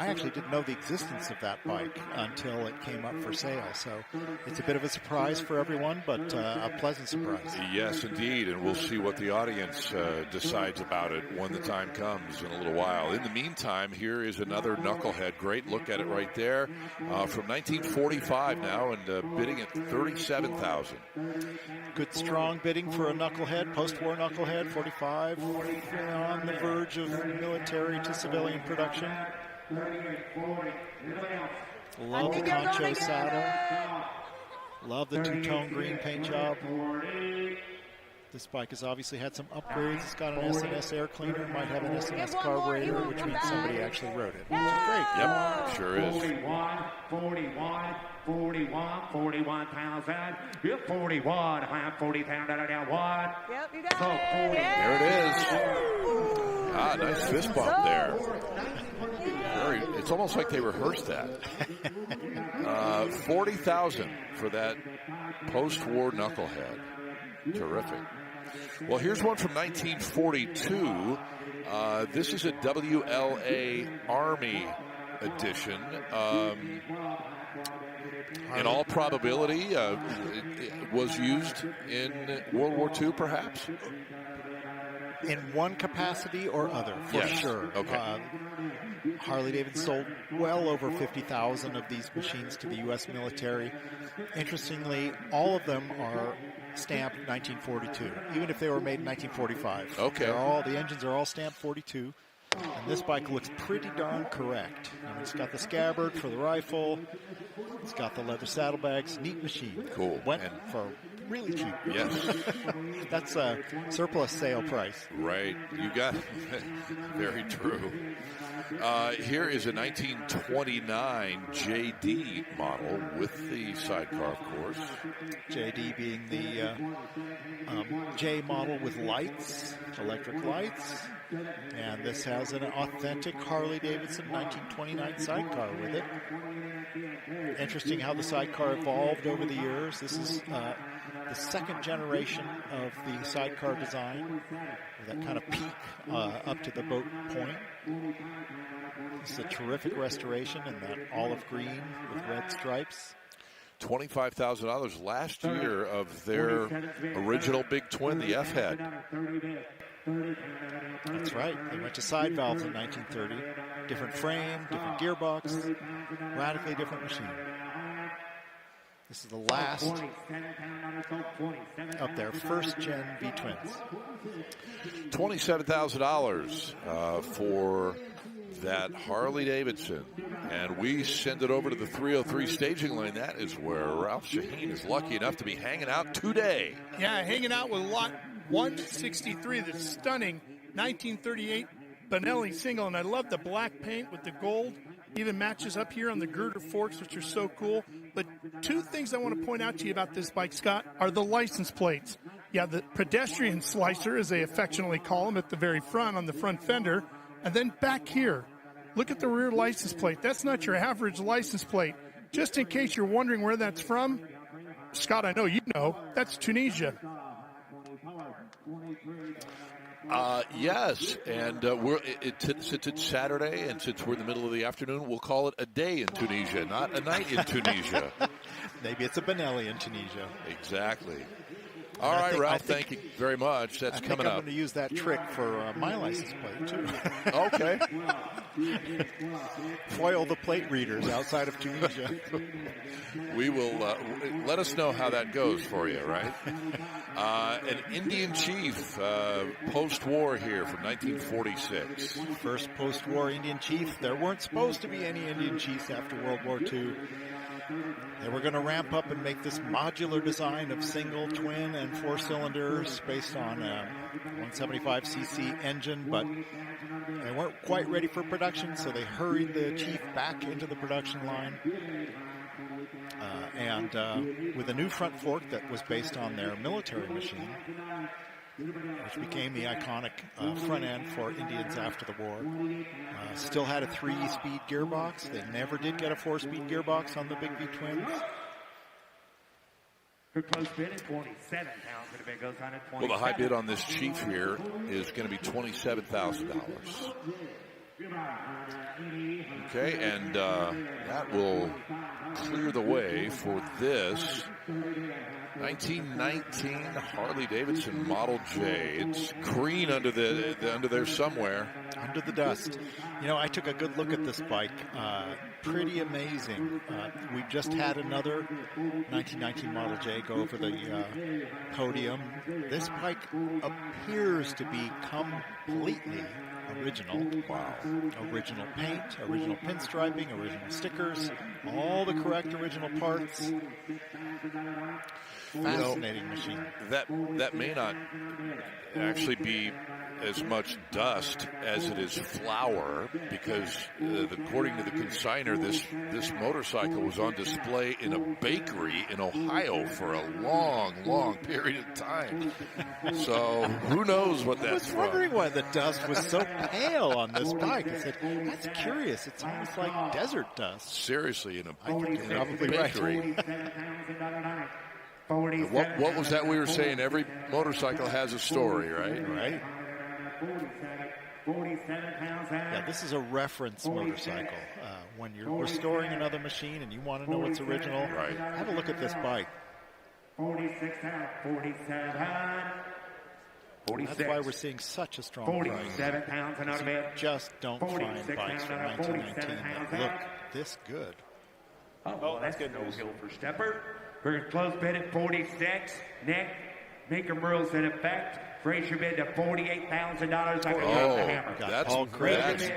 I actually didn't know the existence of that bike until it came up for sale. So it's a bit of a surprise for everyone, but a pleasant surprise. Yes, indeed. And we'll see what the audience decides about it when the time comes in a little while. In the meantime, here is another knucklehead. Great look at it right there. From 1945 now, and bidding at $37,000. Good strong bidding for a knucklehead, post-war knucklehead, 45, on the verge of military to civilian production. Love the Concho saddle. Love the two-tone green paint job. This bike has obviously had some upgrades. It's got an SNS air cleaner. Might have an SNS carburetor, which means somebody actually wrote it. Which is great. Yep, sure is. 41,000. You're 41. I'm 40,000. Yep, you got it. There it is. Ah, nice fist bump there. It's almost like they rehearsed that. 40,000 for that post-war knucklehead. Terrific. Well, here's one from 1942. This is a WLA Army edition. In all probability, it was used in World War II, perhaps? In one capacity or other, for sure. Okay. Harley-Davidson sold well over 50,000 of these machines to the U.S. military. Interestingly, all of them are stamped 1942, even if they were made in 1945. Okay. The engines are all stamped 42. And this bike looks pretty darn correct. It's got the scabbard for the rifle. It's got the leather saddlebags. Neat machine. Cool. Went for really cheap. Yes. That's a surplus sale price. Right. You got it. Very true. Here is a 1929 JD model with the sidecar, of course. JD being the J model with lights, electric lights. And this has an authentic Harley-Davidson 1929 sidecar with it. Interesting how the sidecar evolved over the years. This is the second generation of the sidecar design, with that kind of peak up to the boat point. It's a terrific restoration in that olive green with red stripes. $25,000 last year of their original big twin, the F-head. That's right. They went to side valves in 1930. Different frame, different gearbox, radically different machine. This is the last of their first-gen V-twins. $27,000 for that Harley-Davidson. And we send it over to the 303 staging lane. That is where Ralph Sheheen is lucky enough to be hanging out today. Yeah, hanging out with lot 163, the stunning 1938 Benelli single. And I love the black paint with the gold. Even matches up here on the girder forks, which are so cool. But two things I want to point out to you about this bike, Scott, are the license plates. Yeah, the pedestrian slicer, as they affectionately call them, at the very front on the front fender. And then back here, look at the rear license plate. That's not your average license plate. Just in case you're wondering where that's from, Scott, I know you know, that's Tunisia. Yes, and since it's Saturday and since we're in the middle of the afternoon, we'll call it a day in Tunisia, not a night in Tunisia. Maybe it's a Benelli in Tunisia. Exactly. All right, Ralph, thank you very much. That's coming up. I'm going to use that trick for my license plate, too. Okay. Foil the plate readers outside of Tunisia. We will let us know how that goes for you, right? An Indian chief, post-war here from 1946. First post-war Indian chief. There weren't supposed to be any Indian chiefs after World War II. They were going to ramp up and make this modular design of single, twin, and 4 cylinders based on a 175cc engine, but they weren't quite ready for production, so they hurried the chief back into the production line. And with a new front fork that was based on their military machine, which became the iconic front end for Indians after the war. Still had a 3-speed gearbox. They never did get a 4-speed gearbox on the Big V twins. Well, the high bid on this Chief here is going to be $27,000. Okay, and that will clear the way for this 1919 Harley-Davidson Model J. It's green under there somewhere. Under the dust. You know, I took a good look at this bike. Pretty amazing. We just had another 1919 Model J go over the podium. This bike appears to be completely original. Wow. Original paint, original pinstriping, original stickers, all the correct original parts. Fascinating machine. That may not actually be as much dust as it is flour, because according to the consignor, this motorcycle was on display in a bakery in Ohio for a long period of time. So who knows what that's from. I was wondering why the dust was so pale on this bike. I said, that's curious. It's almost like desert dust. Seriously, in a probably bakery. Right. What was that we were saying? Every motorcycle has a story, right? Right. Yeah, this is a reference motorcycle. When you're restoring another machine and you want to know what's original, right, have a look at this bike. 46. That's why we're seeing such a strong 47 price. pounds and out of it. Just don't find bikes from 1919 that look this good. Oh, that's good. No hill for Stepper. We're close bid at 46. Nick, Mecum rules in effect. Raise your bid to $48,000. I can drop the hammer. That's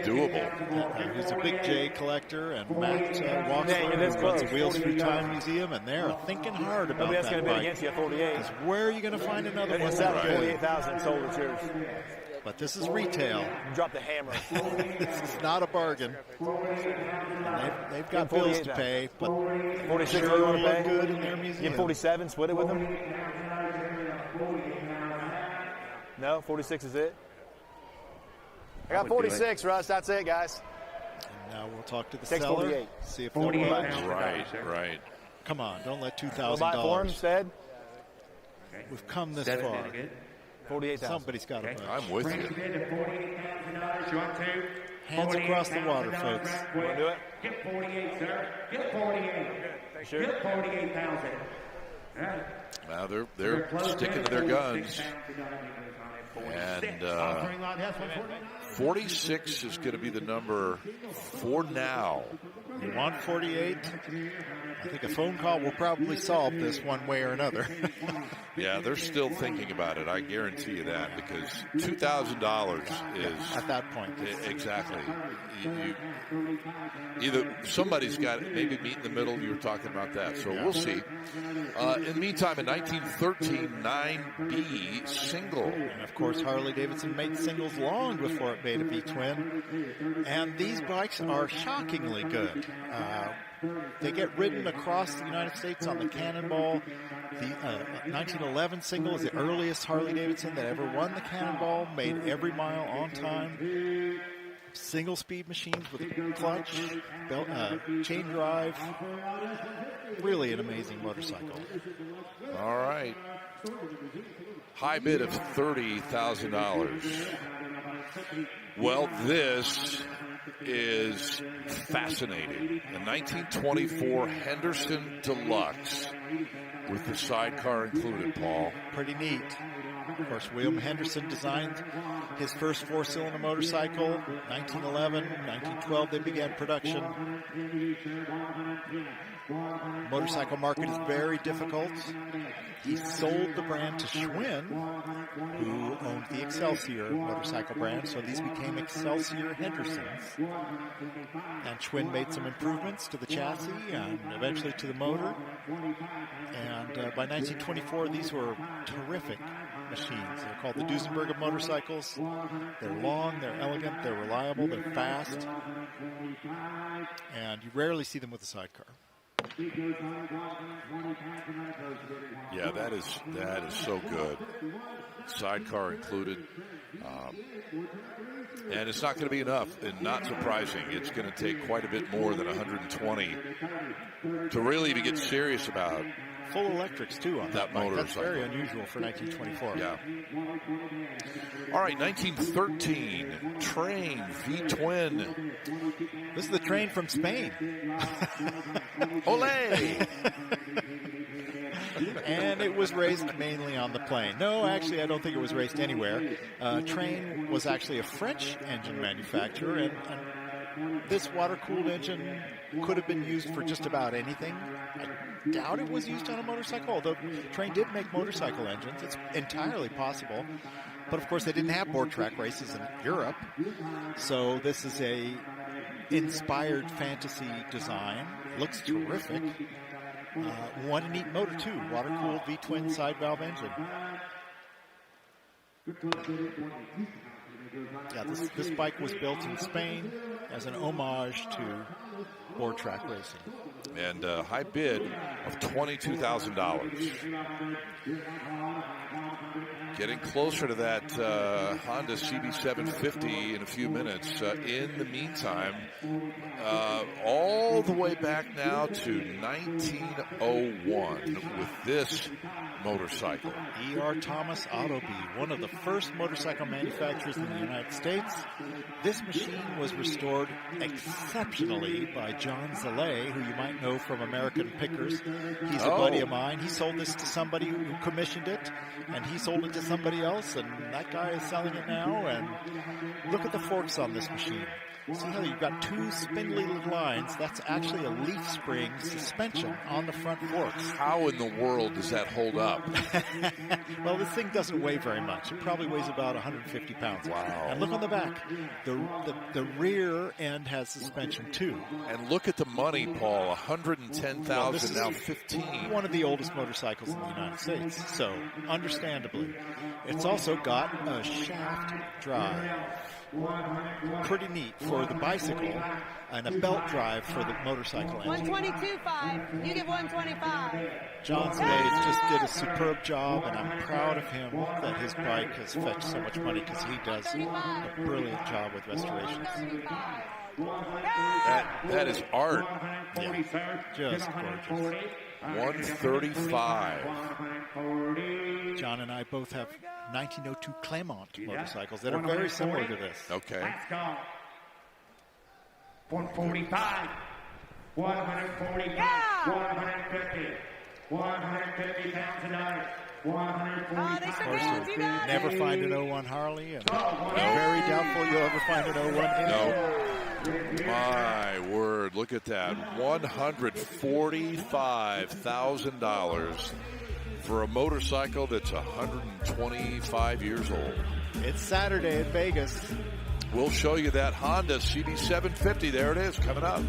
doable. He's a big J collector, and Matt Walksler, who runs the Wheels Through Time Museum, and they're thinking hard about that going to bid against you at 48. Because where are you going to find another one? It's at 48,000 sold. It's yours. But this is retail. Drop the hammer. This is not a bargain. And they've got bills to pay, but 46 sure you want to pay? Good in their museum. Give 47, split it with them. No, 46 is it. I got 46, Russ. That's it, guys. And now we'll talk to the 648. seller. See if they'll buy. Right. Come on, don't let $2,000. Buy it for him instead. We've come this far. 48,000. Somebody's got to buy. I'm with you. Hands across the water, folks. You want to do it? Get 48, sir. Get 48. Sure. Get 48,000. Now they're sticking to their guns. And 46 is going to be the number for now. You want 48? I think a phone call will probably solve this one way or another. Yeah, they're still thinking about it. I guarantee you that, because $2,000 is at that point. Exactly. Either somebody's got it, maybe meet in the middle. You were talking about that, so we'll see. In the meantime, in 1913, 9B single. And of course, Harley-Davidson made singles long before it made a V-twin. And these bikes are shockingly good. They get ridden across the United States on the Cannonball. The 1911 single is the earliest Harley-Davidson that ever won the Cannonball, made every mile on time. Single-speed machines with a clutch, chain drive. Really an amazing motorcycle. All right. High bid of $30,000. Well, this is fascinating. The 1924 Henderson Deluxe with the sidecar included, Paul. Pretty neat. Of course, William Henderson designed his first four-cylinder motorcycle. 1911, 1912, they began production. Motorcycle market is very difficult. He sold the brand to Schwinn, who owned the Excelsior motorcycle brand, so these became Excelsior Hendersons. And Schwinn made some improvements to the chassis and eventually to the motor. And by 1924, these were terrific machines. They're called the Duesenberg of motorcycles. They're long, they're elegant, they're reliable, they're fast. And you rarely see them with a sidecar. Yeah, that is so good. Sidecar included. And it's not going to be enough, and not surprising. It's going to take quite a bit more than 120 to really even get serious about full electrics, too, on that motorcycle. That's very unusual for 1924. Yeah. All right, 1913, Train V-Twin. This is the Train from Spain. Olé! And it was raced mainly on the plane. No, actually, I don't think it was raced anywhere. Train was actually a French engine manufacturer, and this water-cooled engine could have been used for just about anything. I doubt it was used on a motorcycle, although Train did make motorcycle engines. It's entirely possible. But, of course, they didn't have board track races in Europe. So this is a inspired fantasy design. Looks terrific. What a neat motor, too. Water-cooled V-twin side-valve engine. Yeah, this bike was built in Spain as an homage to board track racing. And a high bid of $22,000. Getting closer to that Honda CB750 in a few minutes. In the meantime, all the way back now to 1901 with this motorcycle. E.R. Thomas Autoby, one of the first motorcycle manufacturers in the United States. This machine was restored exceptionally by John Zalay, who you might know from American Pickers. He's a buddy of mine. He sold this to somebody who commissioned it, and he sold it to somebody else, and that guy is selling it now. And look at the forks on this machine. See how you've got two spindly little lines? That's actually a leaf spring suspension on the front forks. How in the world does that hold up? Well, this thing doesn't weigh very much. It probably weighs about 150 pounds. Wow. And look on the back. The rear end has suspension, too. And look at the money, Paul. $110,000, now $15,000. One of the oldest motorcycles in the United States. So, understandably. It's also got a shaft drive. Pretty neat for the bicycle, and a belt drive for the motorcycle engine. 122.5. You give 125. John Zalay just did a superb job, and I'm proud of him that his bike has fetched so much money because he does a brilliant job with restorations. That is art. Yeah, just gorgeous. 135. John and I both have 1902 Clermont motorcycles that are very similar to this. Okay. 145. 145. 150. $150,000. They shook hands, you guys. Never find an 01 Harley, and very doubtful you'll ever find an 01 No. My word, look at that. $145,000 for a motorcycle that's 125 years old. It's Saturday in Vegas. We'll show you that Honda CB750. There it is, coming up.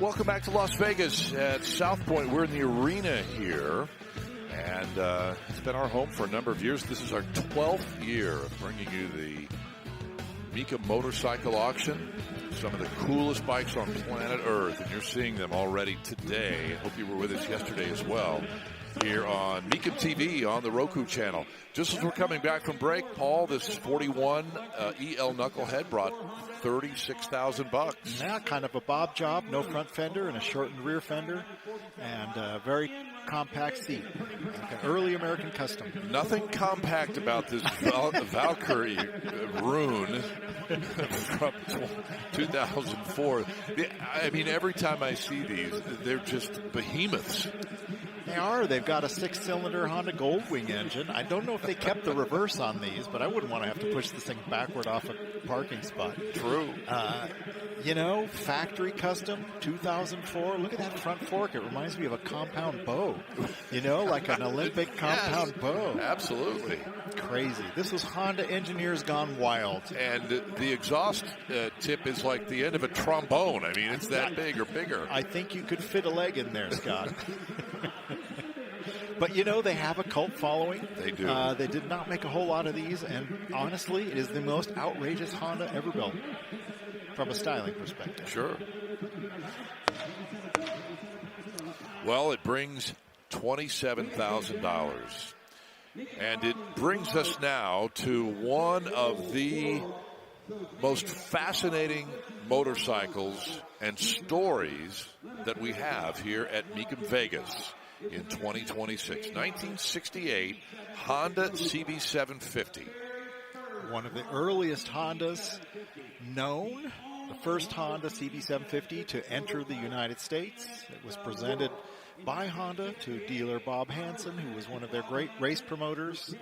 Welcome back to Las Vegas at South Point. We're in the arena here, and it's been our home for a number of years. This is our 12th year of bringing you the Mecum Motorcycle Auction. Some of the coolest bikes on planet Earth, and you're seeing them already today. I hope you were with us yesterday as well here on Mecum TV on the Roku channel. Just as we're coming back from break, Paul, this 41 EL Knucklehead brought $36,000. Yeah, kind of a bob job, no front fender and a shortened rear fender, and a very compact seat, like an early American custom. Nothing compact about this Valkyrie Rune from 2004. I mean, every time I see these, they're just behemoths. They are. They've got a 6-cylinder Honda Goldwing engine. I don't know if they kept the reverse on these, but I wouldn't want to have to push this thing backward off a parking spot. True. You know, factory custom, 2004. Look at that front fork. It reminds me of a compound bow. You know, like an Olympic compound bow. Absolutely. Crazy. This was Honda engineers gone wild. And the exhaust tip is like the end of a trombone. I mean, it's that big or bigger. I think you could fit a leg in there, Scott. But, you know, they have a cult following. They do. They did not make a whole lot of these, and honestly, it is the most outrageous Honda ever built from a styling perspective. Sure. Well, it brings $27,000. And it brings us now to one of the most fascinating motorcycles and stories that we have here at Mecum Vegas in 2026. 1968 Honda CB750. One of the earliest Hondas known, the first Honda CB750 to enter the United States. It was presented by Honda to dealer Bob Hansen, who was one of their great race promoters,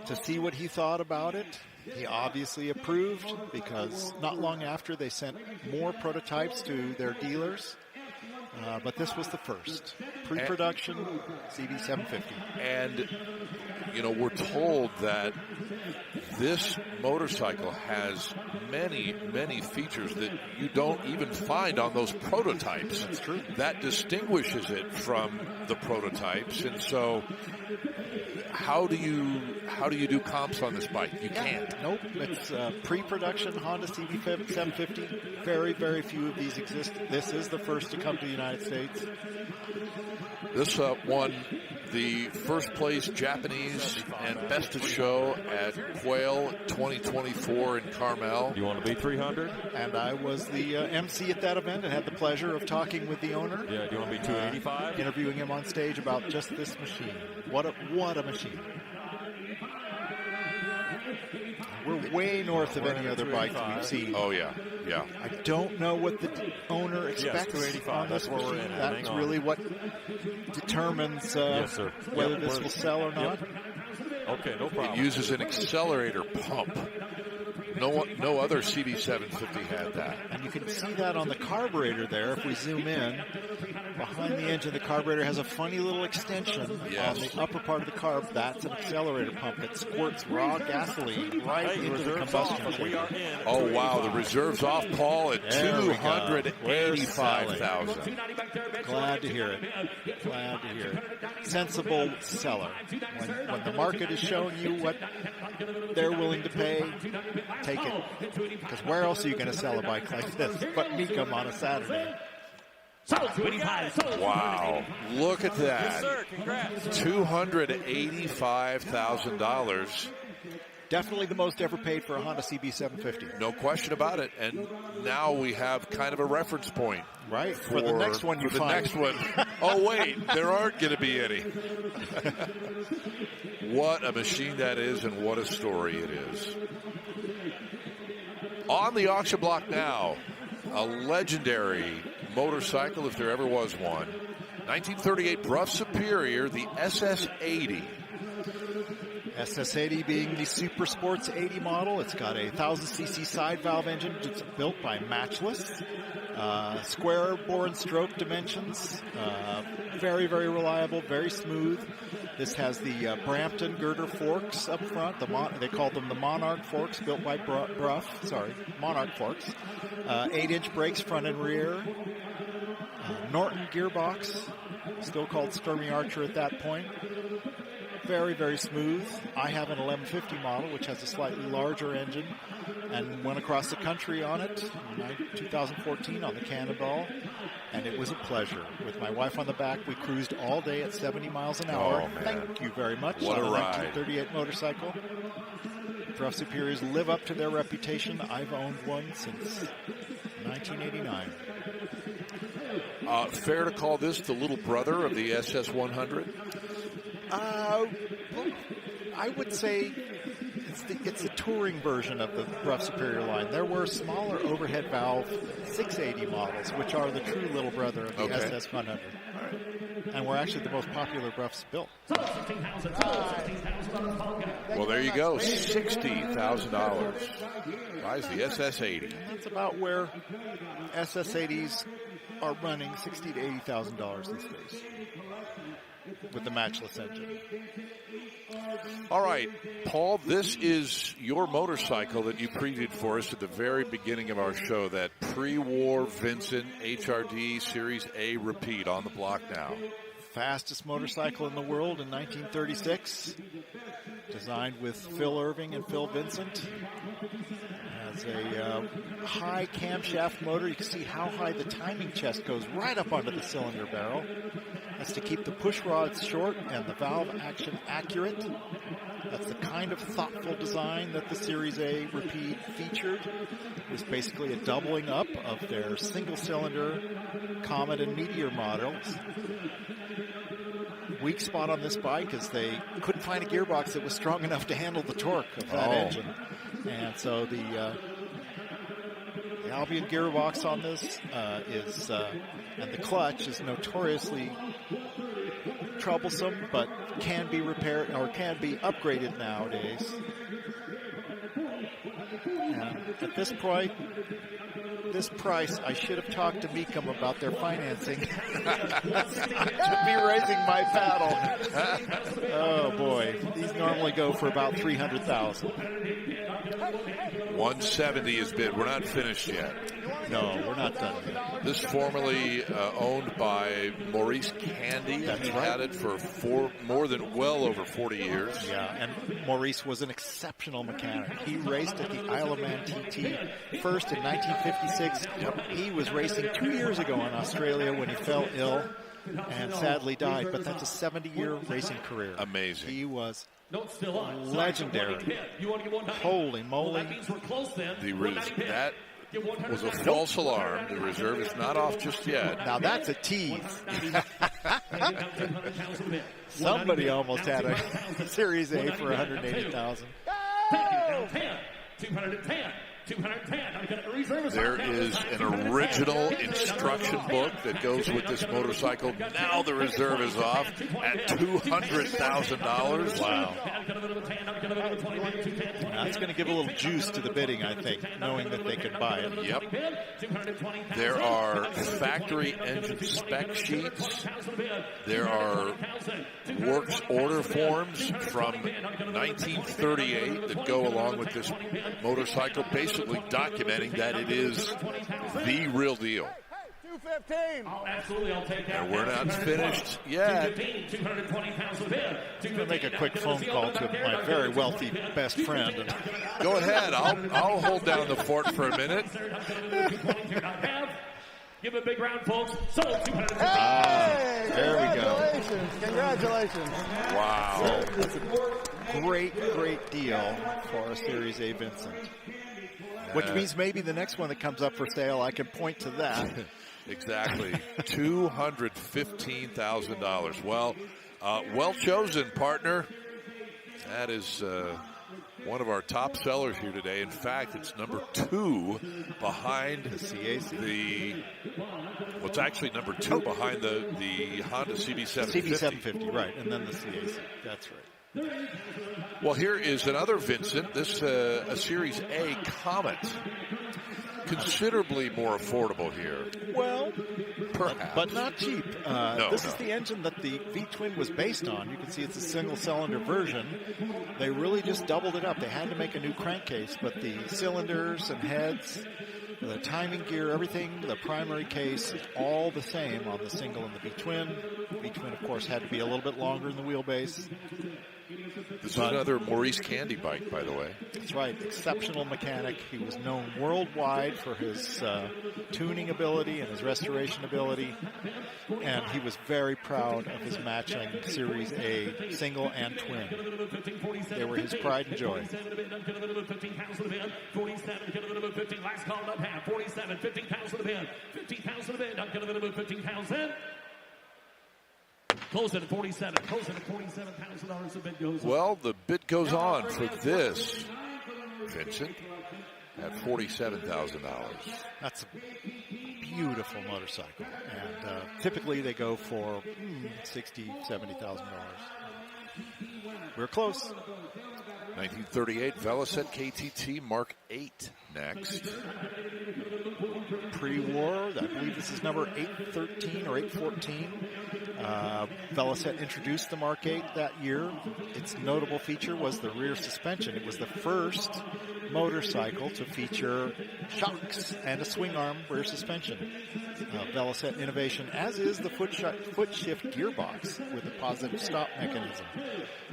to see what he thought about it. He obviously approved, because not long after they sent more prototypes to their dealers. But this was the first pre-production CB750. And, you know, we're told that this motorcycle has many, many features that you don't even find on those prototypes. That's true. That distinguishes it from the prototypes. And so how do you do comps on this bike? You can't. Nope. It's pre-production Honda CB750. Very, very few of these exist. This is the first to come to the United States. This won the first place Japanese and best of show at Quail 2024 in Carmel. You want to be 300? And I was the MC at that event and had the pleasure of talking with the owner. Yeah, do you want to be 285? Interviewing him on stage about just this machine. What a machine. We're way north of any other bike that we've seen. Oh, yeah. Yeah. I don't know what the owner expects on this machine. That's really what determines whether this will sell or not. Okay, no problem. It uses an accelerator pump. No other CB750 had that. And you can see that on the carburetor there. If we zoom in, behind the engine, the carburetor has a funny little extension on the upper part of the carb. That's an accelerator pump that squirts raw gasoline right into the combustion chamber. Oh, wow. The reserve's off, Paul, at $285,000. Glad to hear it. Glad to hear it. Sensible seller. When the market is showing you what they're willing to pay, take it. Because where else are you going to sell a bike like this but Mecum on a Saturday? Wow. Look at that. Yes, sir. Congrats. $285,000. Definitely the most ever paid for a Honda CB750. No question about it. And now we have kind of a reference point. Right. For the next one you find. Next one. Oh, wait. There aren't going to be any. What a machine that is, and what a story it is. On the auction block now, a legendary motorcycle, if there ever was one. 1938 Bruff Superior, the SS80. SS80 being the Super Sports 80 model. It's got a 1000cc side valve engine. It's built by Matchless. Square bore and stroke dimensions. Very, very reliable, very smooth. This has the Brampton girder forks up front. They call them the Monarch forks, built by Monarch forks. 8-inch brakes front and rear. Norton gearbox, still called Stormy Archer at that point. Very, very smooth. I have an 1150 model, which has a slightly larger engine, and went across the country on it in 2014 on the Cannonball, and it was a pleasure. With my wife on the back, we cruised all day at 70 miles an hour. Oh, man. Thank you very much. What a on ride. 1938 motorcycle. Rough Superiors live up to their reputation. I've owned one since 1989. Fair to call this the little brother of the SS100? I would say it's the touring version of the Rough Superior line. There were smaller overhead valve 680 models, which are the true little brother of the SS100. And were actually the most popular Roughs built. Well, there you go, $60,000. Buys the SS80. That's about where SS80s are running, $60,000 to $80,000 these days, with the Matchless engine. All right, Paul, this is your motorcycle that you previewed for us at the very beginning of our show, that pre-war Vincent HRD Series A repeat on the block now. Fastest motorcycle in the world in 1936. Designed with Phil Irving and Phil Vincent. Has a high camshaft motor. You can see how high the timing chest goes right up onto the cylinder barrel. That's to keep the push rods short and the valve action accurate. That's the kind of thoughtful design that the Series A repeat featured. It was basically a doubling up of their single-cylinder Comet and Meteor models. Weak spot on this bike is they couldn't find a gearbox that was strong enough to handle the torque of that engine. And so the Albion gearbox on this and the clutch is notoriously troublesome, but can be repaired or can be upgraded nowadays. And at this price, I should have talked to Mecum about their financing. I should be raising my paddle. Oh boy, these normally go for about $300,000. 170 is bid. We're not finished yet. No, we're not done yet. This formerly owned by Maurice Candy. He had it for well over 40 years. Yeah, and Maurice was an exceptional mechanic. He raced at the Isle of Man TT first in 1956. He was racing 2 years ago in Australia when he fell ill and sadly died, but that's a 70-year racing career. Amazing. He was legendary. Holy moly. That was a false alarm. The reserve is not off just yet. Now that's a tease. Somebody almost had a Series A for $180,000. 210. There is an original instruction book that goes with this motorcycle. Now the reserve is off at $200,000. Wow. That's going to give a little juice to the bidding, I think, knowing that they can buy it. Yep. There are factory engine spec sheets. There are works order forms from 1938 that go along with this motorcycle, basically documenting that it is the real deal. 215. Oh, absolutely, I'll take that. And we're not finished yet. 220,000 bid. I'm going to make a quick phone call to my very wealthy best friend. Go ahead. I'll hold down the fort for a minute. Give it a big round, folks. Sold 200. There we go. Congratulations. Wow. That's a great deal for a Series A Vincent. Which means maybe the next one that comes up for sale, I can point to that. Exactly. $215,000. Well chosen, partner. That is one of our top sellers here today. In fact, it's number 2 behind the CAC. It's actually number 2 behind the Honda CB750. CB750, right, and then the CAC. That's right. Well, here is another Vincent. This a Series A Comet. Considerably more affordable here. Well, perhaps, but not cheap. This is the engine that the V-twin was based on. You can see it's a single-cylinder version. They really just doubled it up. They had to make a new crankcase, but the cylinders and heads, the timing gear, everything, the primary case, is all the same on the single and the V-twin. V-twin, of course, had to be a little bit longer in the wheelbase. This is another Maurice Candy bike, by the way. That's right. Exceptional mechanic. He was known worldwide for his tuning ability and his restoration ability. And he was very proud of his matching Series A single and twin. They were his pride and joy. 47, last call up half. 47, 15 pounds to the bin. 15 pounds to the bin. Not going to move 15 pounds in. Closing at 47. Closing at 47 pounds of dollars. The bid goes on. Well, the bid goes on for this, Vincent, at $47,000. That's a beautiful motorcycle. And typically they go for $60,000, $70,000. We're close. 1938 Velocette KTT Mark 8 next. Pre-war, I believe this is number 813 or 814. Velocette introduced the Mark 8 that year. Its notable feature was the rear suspension. It was the first motorcycle to feature shocks and a swing arm rear suspension. Velocette innovation, as is the foot shift gearbox with a positive stop mechanism.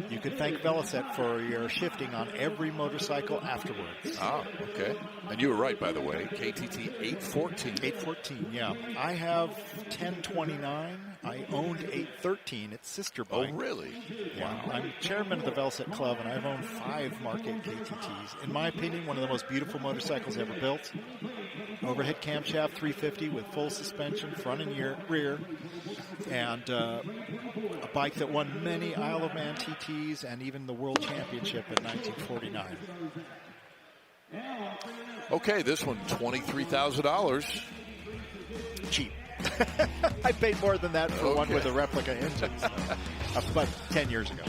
You can thank Velocette for your shifting on every motorcycle afterwards. Ah, okay. And you were right, by the way. KTT 814. 814, yeah. I have 1029. I owned 813, its sister bike. Oh, really? Yeah. Wow. I'm chairman of the Velocette Club, and I've owned 5 Mark 8 KTTs. In my opinion, one of the most beautiful motorcycles ever built. Overhead camshaft 350 with full suspension, front and rear. And a bike that won many Isle of Man TTs and even the World Championship in 1949. Okay, this one, $23,000. Cheap. I paid more than that for one with a replica engine. But 10 years ago.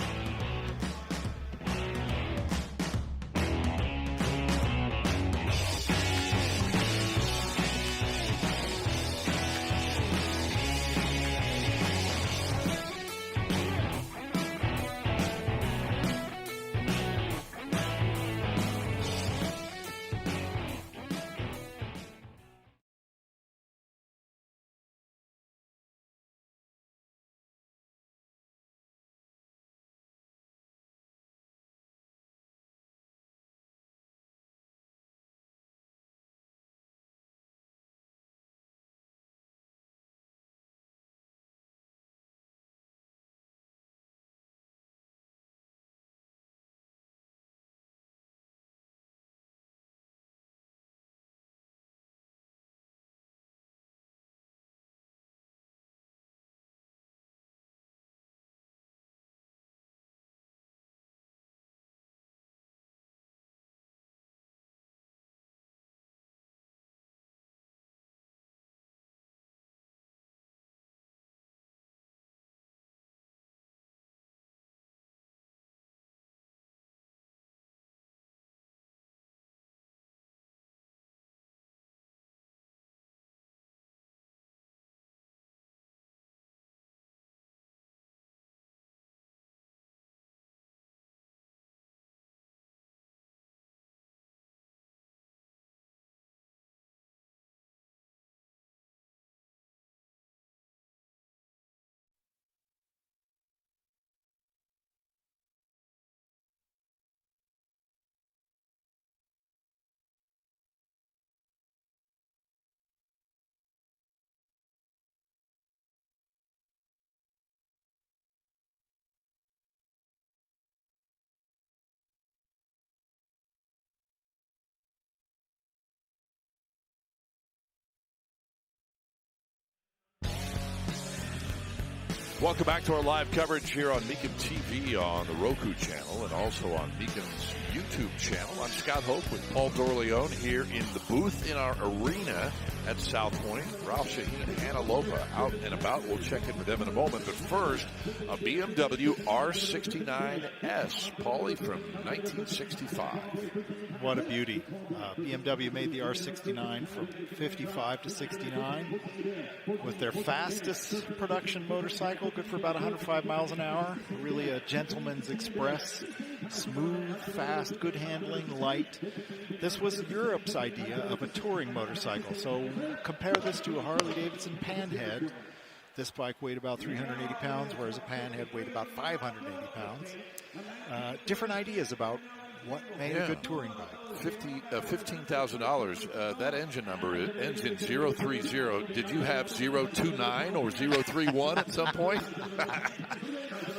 Welcome back to our live coverage here on Mecum TV on the Roku channel and also on Mecum's YouTube channel. I'm Scott Hoke with Paul Dorleone here in the booth in our arena at South Point. Ralph Sheheen and Hannah Lopa out and about. We'll check in with them in a moment. But first, a BMW R69S, Paulie, from 1965. What a beauty. BMW made the R69 from 55 to 69 with their fastest production motorcycle, good for about 105 miles an hour. Really a gentleman's express. Smooth, fast, good handling, light. This was Europe's idea of a touring motorcycle. So compare this to a Harley-Davidson Panhead. This bike weighed about 380 pounds, whereas a Panhead weighed about 580 pounds. Different ideas about what made a good touring bike. $15,000. That engine number ends in 030. Did you have 029 or 031 at some point?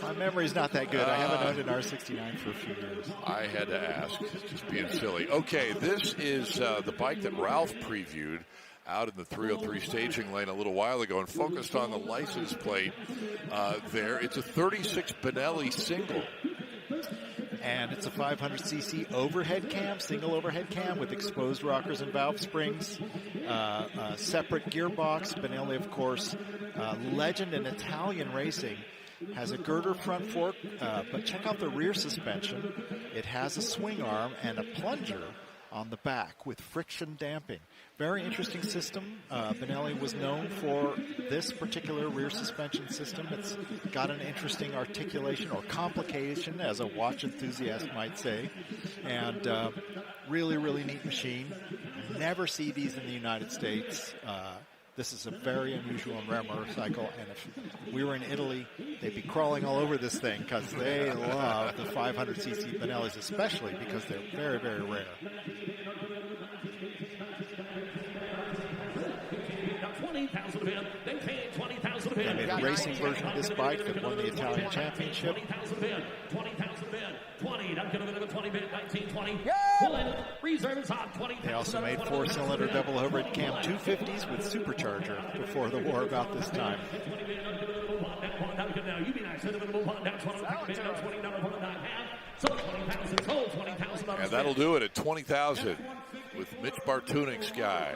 My memory's not that good. I haven't owned an R69 for a few years. I had to ask, just being silly. Okay, this is the bike that Ralph previewed out in the 303 staging lane a little while ago and focused on the license plate there. It's a 36 Benelli single. And it's a 500cc overhead cam, single overhead cam with exposed rockers and valve springs, a separate gearbox. Benelli, of course, legend in Italian racing, has a girder front fork, but check out the rear suspension. It has a swing arm and a plunger on the back with friction damping. Very interesting system. Benelli was known for this particular rear suspension system. It's got an interesting articulation or complication, as a watch enthusiast might say. And really, really neat machine. Never see these in the United States. This is a very unusual and rare motorcycle, and if we were in Italy, they'd be crawling all over this thing because they love the 500cc Benellis, especially because they're very, very rare. They made a racing version of this bike that won the Italian Championship. They also made 4-cylinder double overhead cam 250s with supercharger before the war about this time. And that'll do it at 20,000 with Mitch Bartunik's guy.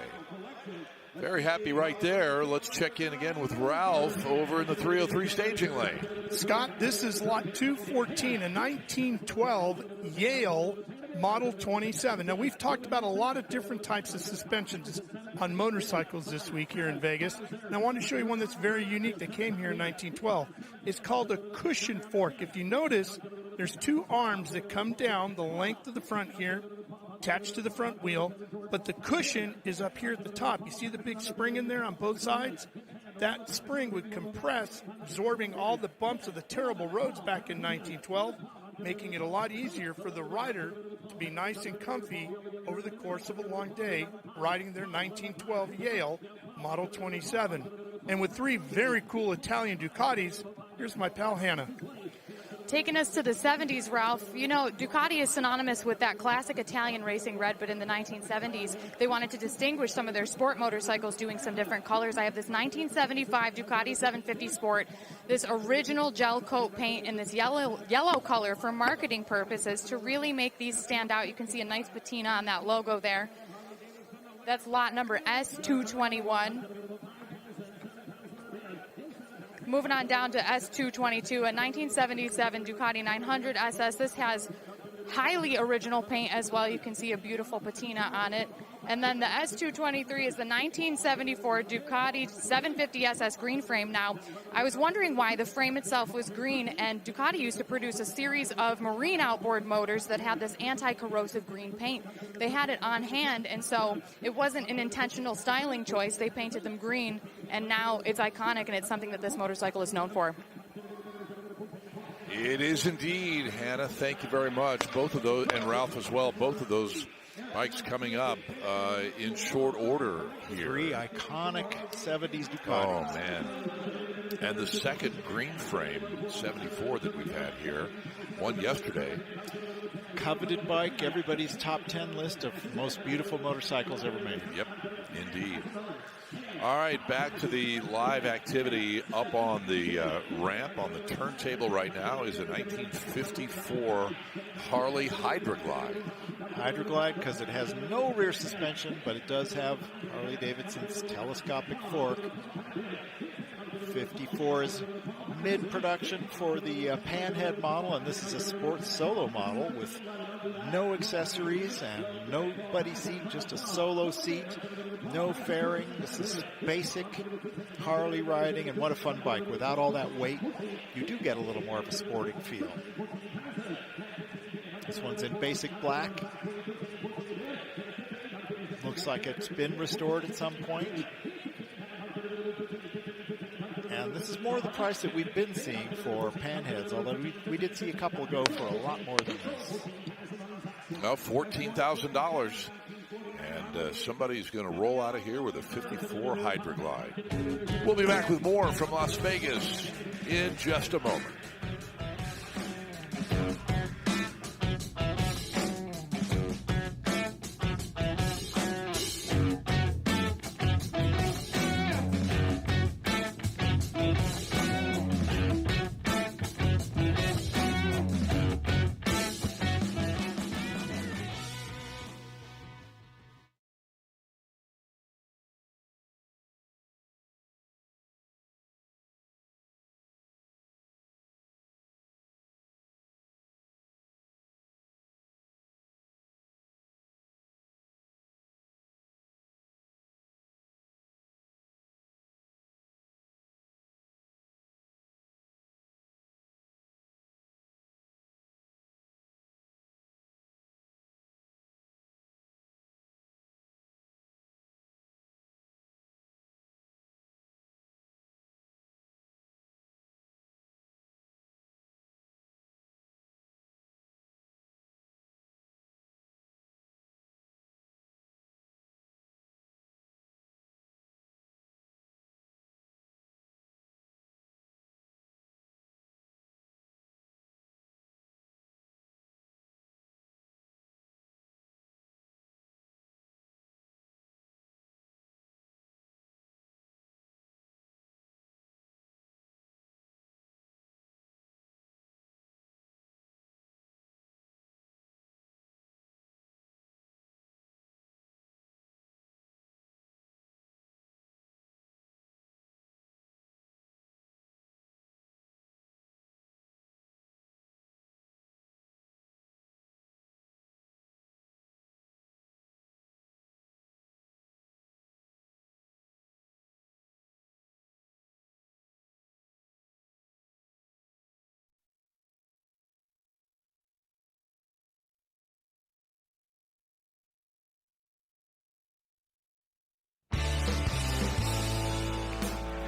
Very happy right there. Let's check in again with Ralph over in the 303 staging lane. Scott, this is lot 214, a 1912 Yale Model 27. Now, we've talked about a lot of different types of suspensions on motorcycles this week here in Vegas. And I want to show you one that's very unique that came here in 1912. It's called a cushion fork. If you notice, there's two arms that come down the length of the front here, attached to the front wheel, but the cushion is up here at the top. You see the big spring in there on both sides? That spring would compress, absorbing all the bumps of the terrible roads back in 1912, making it a lot easier for the rider to be nice and comfy over the course of a long day riding their 1912 Yale Model 27. And with three very cool Italian Ducatis, here's my pal Hannah. Taking us to the 70s, Ralph, you know, Ducati is synonymous with that classic Italian racing red, but in the 1970s, they wanted to distinguish some of their sport motorcycles doing some different colors. I have this 1975 Ducati 750 Sport, this original gel coat paint in this yellow color for marketing purposes to really make these stand out. You can see a nice patina on that logo there. That's lot number S221. Moving on down to S222, a 1977 Ducati 900 SS. This has highly original paint as well. You can see a beautiful patina on it. And then the S223 is the 1974 Ducati 750 SS green frame. Now, I was wondering why the frame itself was green, and Ducati used to produce a series of marine outboard motors that had this anti-corrosive green paint. They had it on hand, and so it wasn't an intentional styling choice. They painted them green, and now it's iconic, and it's something that this motorcycle is known for. It is indeed, Hannah. Thank you very much. Both of those, and Ralph as well, both of those bikes coming up in short order here. 3 iconic 70s Ducatis. Oh, man. And the second green frame 74 that we've had here. One yesterday. Coveted bike, everybody's top 10 list of most beautiful motorcycles ever made. Yep, indeed. All right, back to the live activity up on the ramp. On the turntable right now is a 1954 Harley Hydroglide. Hydroglide because it has no rear suspension, but it does have Harley-Davidson's telescopic fork. 54 is mid-production for the panhead model, and this is a sports solo model with no accessories and no buddy seat, just a solo seat, no fairing. This is basic Harley riding, and what a fun bike. Without all that weight, you do get a little more of a sporting feel. This one's in basic black. Looks like it's been restored at some point. And this is more the price that we've been seeing for panheads, although we did see a couple go for a lot more than this. Well, $14,000. And somebody's going to roll out of here with a 54 Hydroglide. We'll be back with more from Las Vegas in just a moment.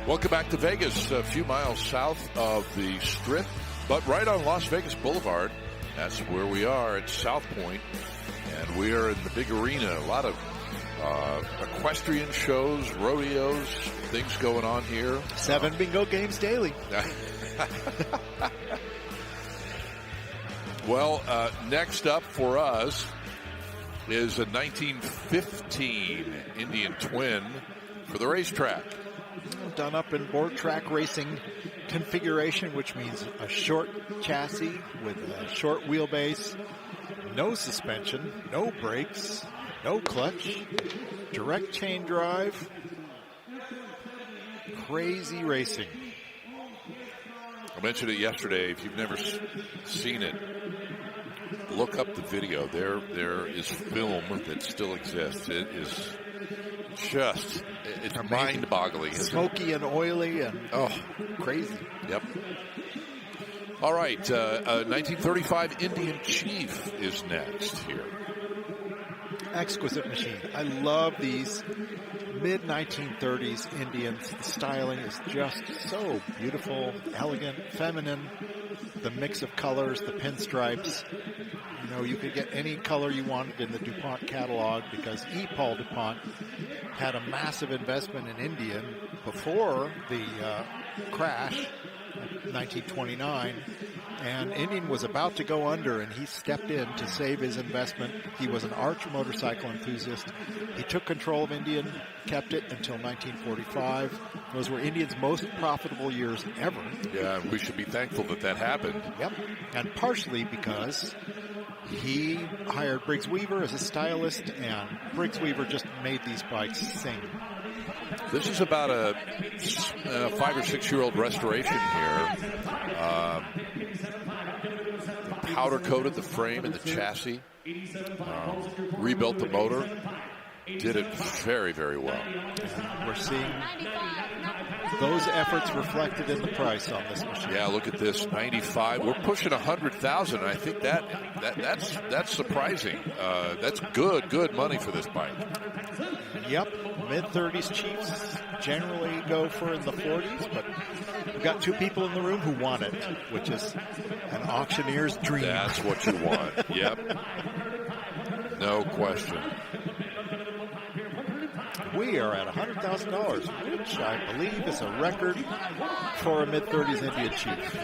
Welcome back to Vegas, a few miles south of the Strip, but right on Las Vegas Boulevard. That's where we are at South Point, and we are in the big arena. A lot of equestrian shows, rodeos, things going on here. 7 bingo games daily. Well, next up for us is a 1915 Indian Twin for the racetrack. Done up in board track racing configuration, which means a short chassis with a short wheelbase, no suspension, no brakes, no clutch, direct chain drive, crazy racing. I mentioned it yesterday. If you've never seen it, look up the video. There is film that still exists. It is just, it's mind-boggling. Smoky and oily and crazy. Yep. All right, 1935 Indian Chief is next here. Exquisite machine. I love these mid-1930s Indians. The styling is just so beautiful, elegant, feminine. The mix of colors, the pinstripes. You know, you could get any color you wanted in the DuPont catalog because E. Paul DuPont had a massive investment in Indian before the crash in 1929. And Indian was about to go under, and he stepped in to save his investment. He was an arch motorcycle enthusiast. He took control of Indian, kept it until 1945. Those were Indian's most profitable years ever. Yeah, we should be thankful that that happened. Yep, and partially because he hired Briggs Weaver as a stylist, and Briggs Weaver just made these bikes sing. This is about a 5 or 6 year old restoration here. Powder coated the frame and the chassis. Rebuilt the motor. Did it very, very well. And we're seeing those efforts reflected in the price on this machine. Yeah, look at this, 95. We're pushing 100,000. I think that's surprising. That's good money for this bike. Yep, mid-30s Chiefs generally go for in the 40s, but we've got two people in the room who want it, which is an auctioneer's dream. That's what you want. Yep. No question. We are at $100,000, which I believe is a record for a mid-30s Indian Chief.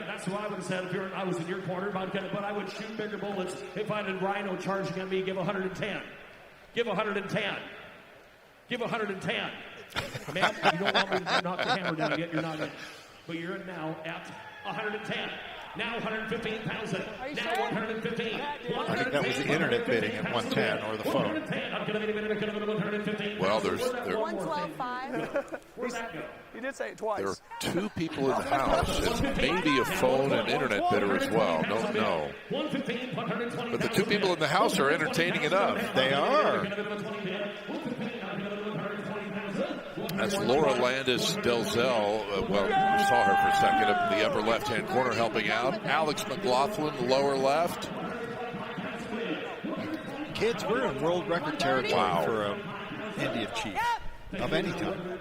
That's what I would have said if I was in your corner. But I would shoot bigger bullets if I had a rhino charging at me. Give 110. Give 110. Give 110. Man, you don't want me to knock the hammer down yet. You're not in. But you're in now at 110. Now 115,000. Now 115. I think that was the internet bidding at 110 or the phone. Well, there 112.5. He did say it twice. There are two people in the house, and maybe a phone and internet bidder as well. Don't know. But the two people in the house are entertaining enough. They are. That's Laura Landis Delzell. Well, we saw her for a second up in the upper left-hand corner helping out. Alex McLaughlin, the lower left. Kids, we're in world record territory for an Indian Chief of any time.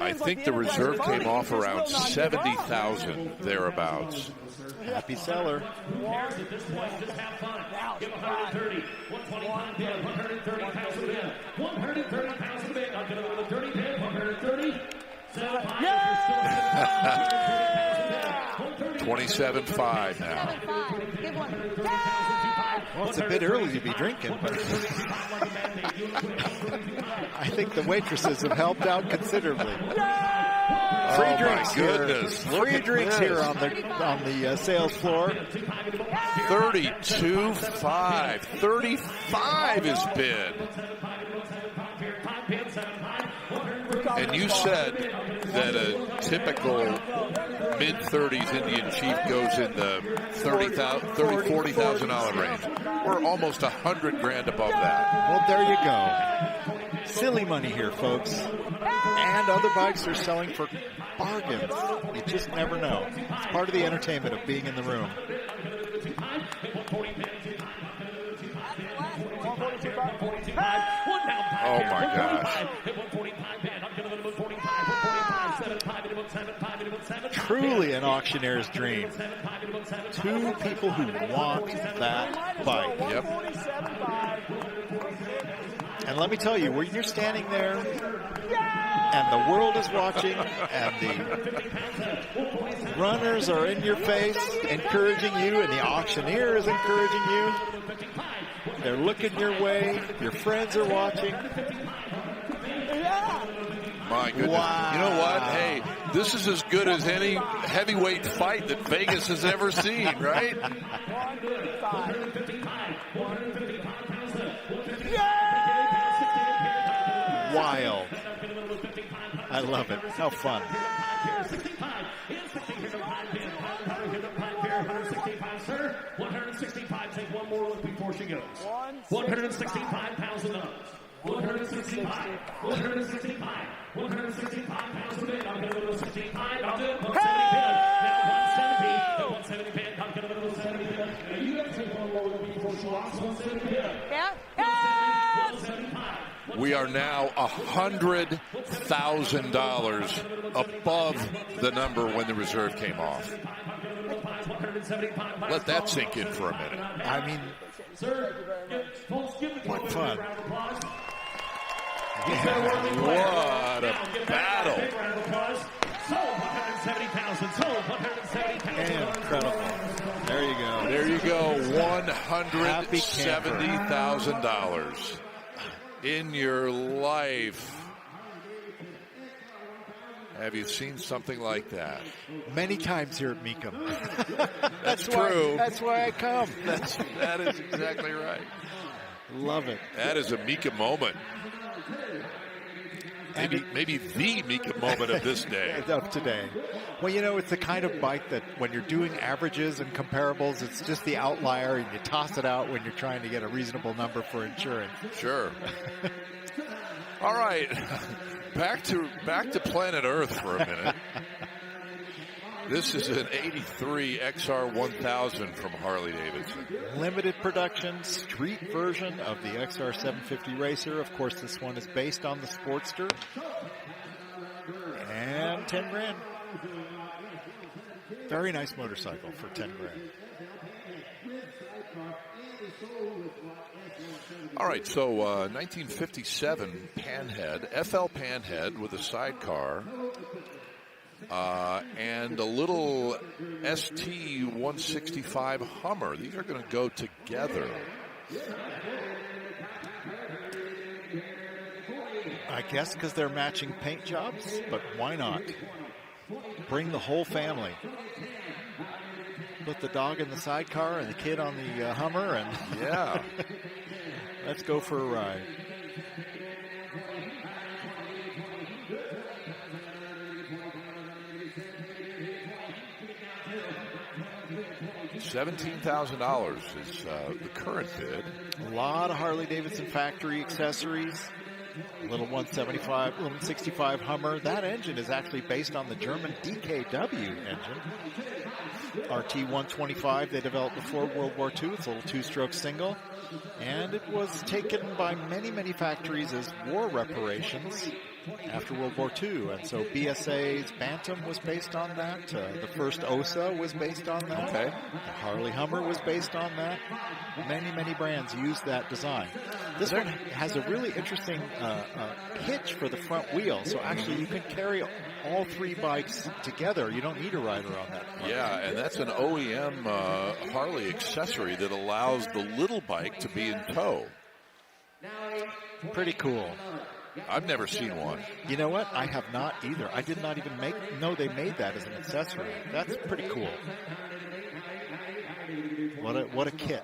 I think the reserve came off around 70,000 thereabouts. Happy seller. Give 130, 125 bid, 130,000 bid, 130,000 bid. I'll get another 30 bid, 130. 27.5 now. Well, it's a bit early to be drinking, but I think the waitresses have helped out considerably. Free drinks here. Free drinks here on the sales floor. 32.5. 35 is bid. And you said that a typical mid-30s Indian Chief goes in the $40,000 range. We're almost $100,000 above that. Well, there you go. Silly money here, folks. And other bikes are selling for bargains. You just never know. It's part of the entertainment of being in the room. Oh my gosh. Truly an auctioneer's dream. Two people who want that bike. Yep. And let me tell you, when you're standing there and the world is watching and the runners are in your face encouraging you and the auctioneer is encouraging you, they're looking your way, your friends are watching. My goodness. Wow. You know what? Hey, this is as good as any heavyweight fight that Vegas has ever seen, right? Wild. I love it. How fun. 165. Take one more look before she goes. $165,000. 165. 165. 165 pounds of it. I'm going to go to 65. I'll do it. 170 bid. Now Yeah. We are now $100,000 above the number when the reserve came off. Let that sink in for a minute. I mean, what fun. What a battle. Incredible. There you go. There you go. $170,000 in your life. Have you seen something like that? Many times here at Mecum. That's true. That's why I come. That is exactly right. Love it. That is a Mecum moment. Maybe the Mecum moment of this day. Of today. Well, you know, it's the kind of bike that when you're doing averages and comparables, it's just the outlier, and you toss it out when you're trying to get a reasonable number for insurance. Sure. All right. Back to planet Earth for a minute. This is an 83 XR 1000 from Harley-Davidson. Limited production street version of the XR 750 Racer. Of course, this one is based on the Sportster. And 10 grand. Very nice motorcycle for 10 grand. All right, so 1957 Panhead, FL Panhead with a sidecar. And a little ST-165 Hummer. These are going to go together. I guess because they're matching paint jobs, but why not? Bring the whole family. Put the dog in the sidecar and the kid on the Hummer, and yeah, let's go for a ride. $17,000 is the current bid. A lot of Harley-Davidson factory accessories. A little 165 Hummer. That engine is actually based on the German DKW engine. RT-125 they developed before World War II. It's a little two-stroke single. And it was taken by many, many factories as war reparations after World War II. And so BSA's Bantam was based on that. The first OSA was based on that. Okay. The Harley Hummer was based on that. Many, many brands used that design. This one has a really interesting hitch for the front wheel. So actually you can carry all three bikes together. You don't need a rider on that. Yeah, and that's an OEM Harley accessory that allows the little bike to be in tow. Pretty cool. I've never seen one. You know what? I have not either. I did not even know they made that as an accessory. That's pretty cool. What a kit.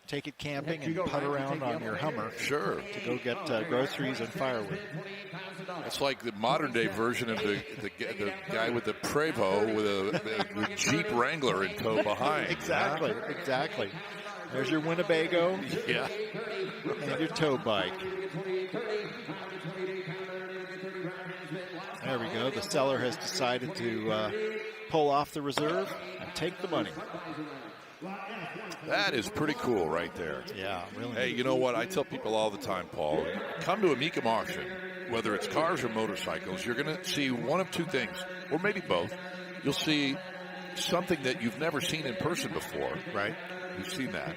Take it camping and putt around on your Hummer. Sure. To go get groceries and firewood. It's like the modern day version of the guy with the Prevost with a Jeep Wrangler in tow behind. Exactly. There's your Winnebago. Yeah. And your tow bike. There we go. The seller has decided to pull off the reserve and take the money. That is pretty cool right there. Yeah, really. Hey, you know what? I tell people all the time, Paul, come to a Mecum auction, whether it's cars or motorcycles, you're going to see one of two things, or maybe both. You'll see something that you've never seen in person before. Right. You've seen that.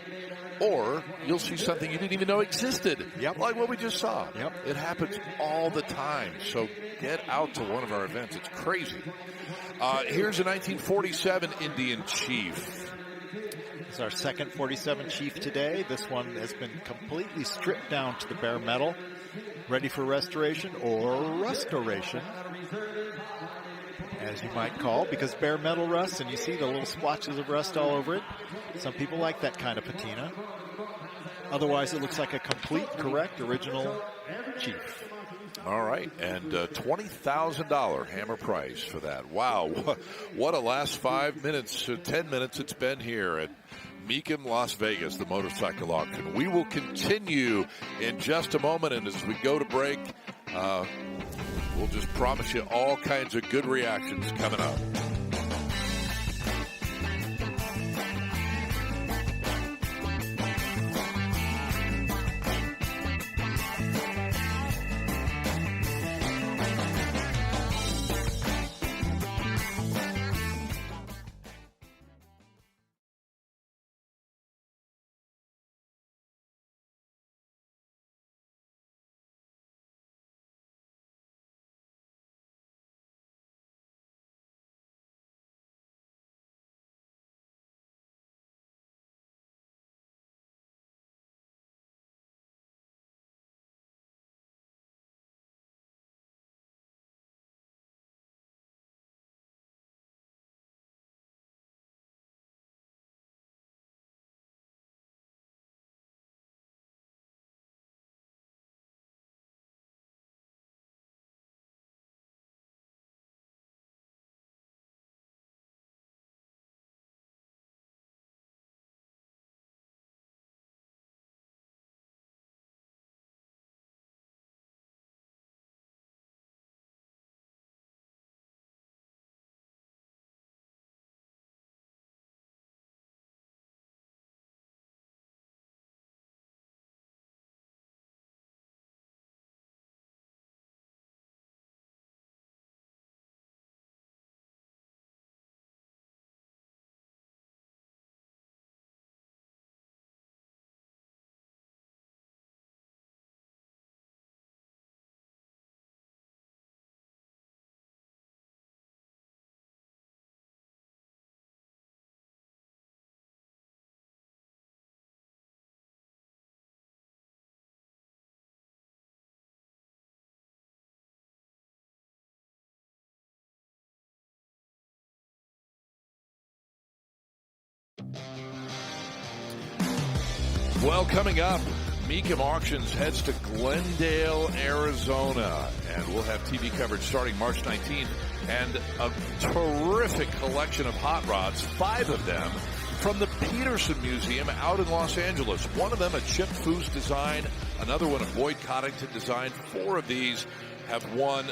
Or you'll see something you didn't even know existed. Yep. Like what we just saw. Yep. It happens all the time. So get out to one of our events. It's crazy. Here's a 1947 Indian Chief. It's our second 47 Chief today. This one has been completely stripped down to the bare metal, ready for restoration or restoration, as you might call, because bare metal rust, and you see the little splotches of rust all over it. Some people like that kind of patina. Otherwise, it looks like a complete, correct, original Chief. All right, and $20,000 hammer price for that. Wow, what a last 5 minutes, 10 minutes it's been here at Mecum, Las Vegas, the motorcycle auction. We will continue in just a moment, and as we go to break, we'll just promise you all kinds of good reactions coming up. Well, coming up, Mecum Auctions heads to Glendale, Arizona, and we'll have TV coverage starting March 19th, and a terrific collection of hot rods, 5 of them, from the Peterson Museum out in Los Angeles. One of them a Chip Foose design, another one a Boyd Coddington design. 4 of these have won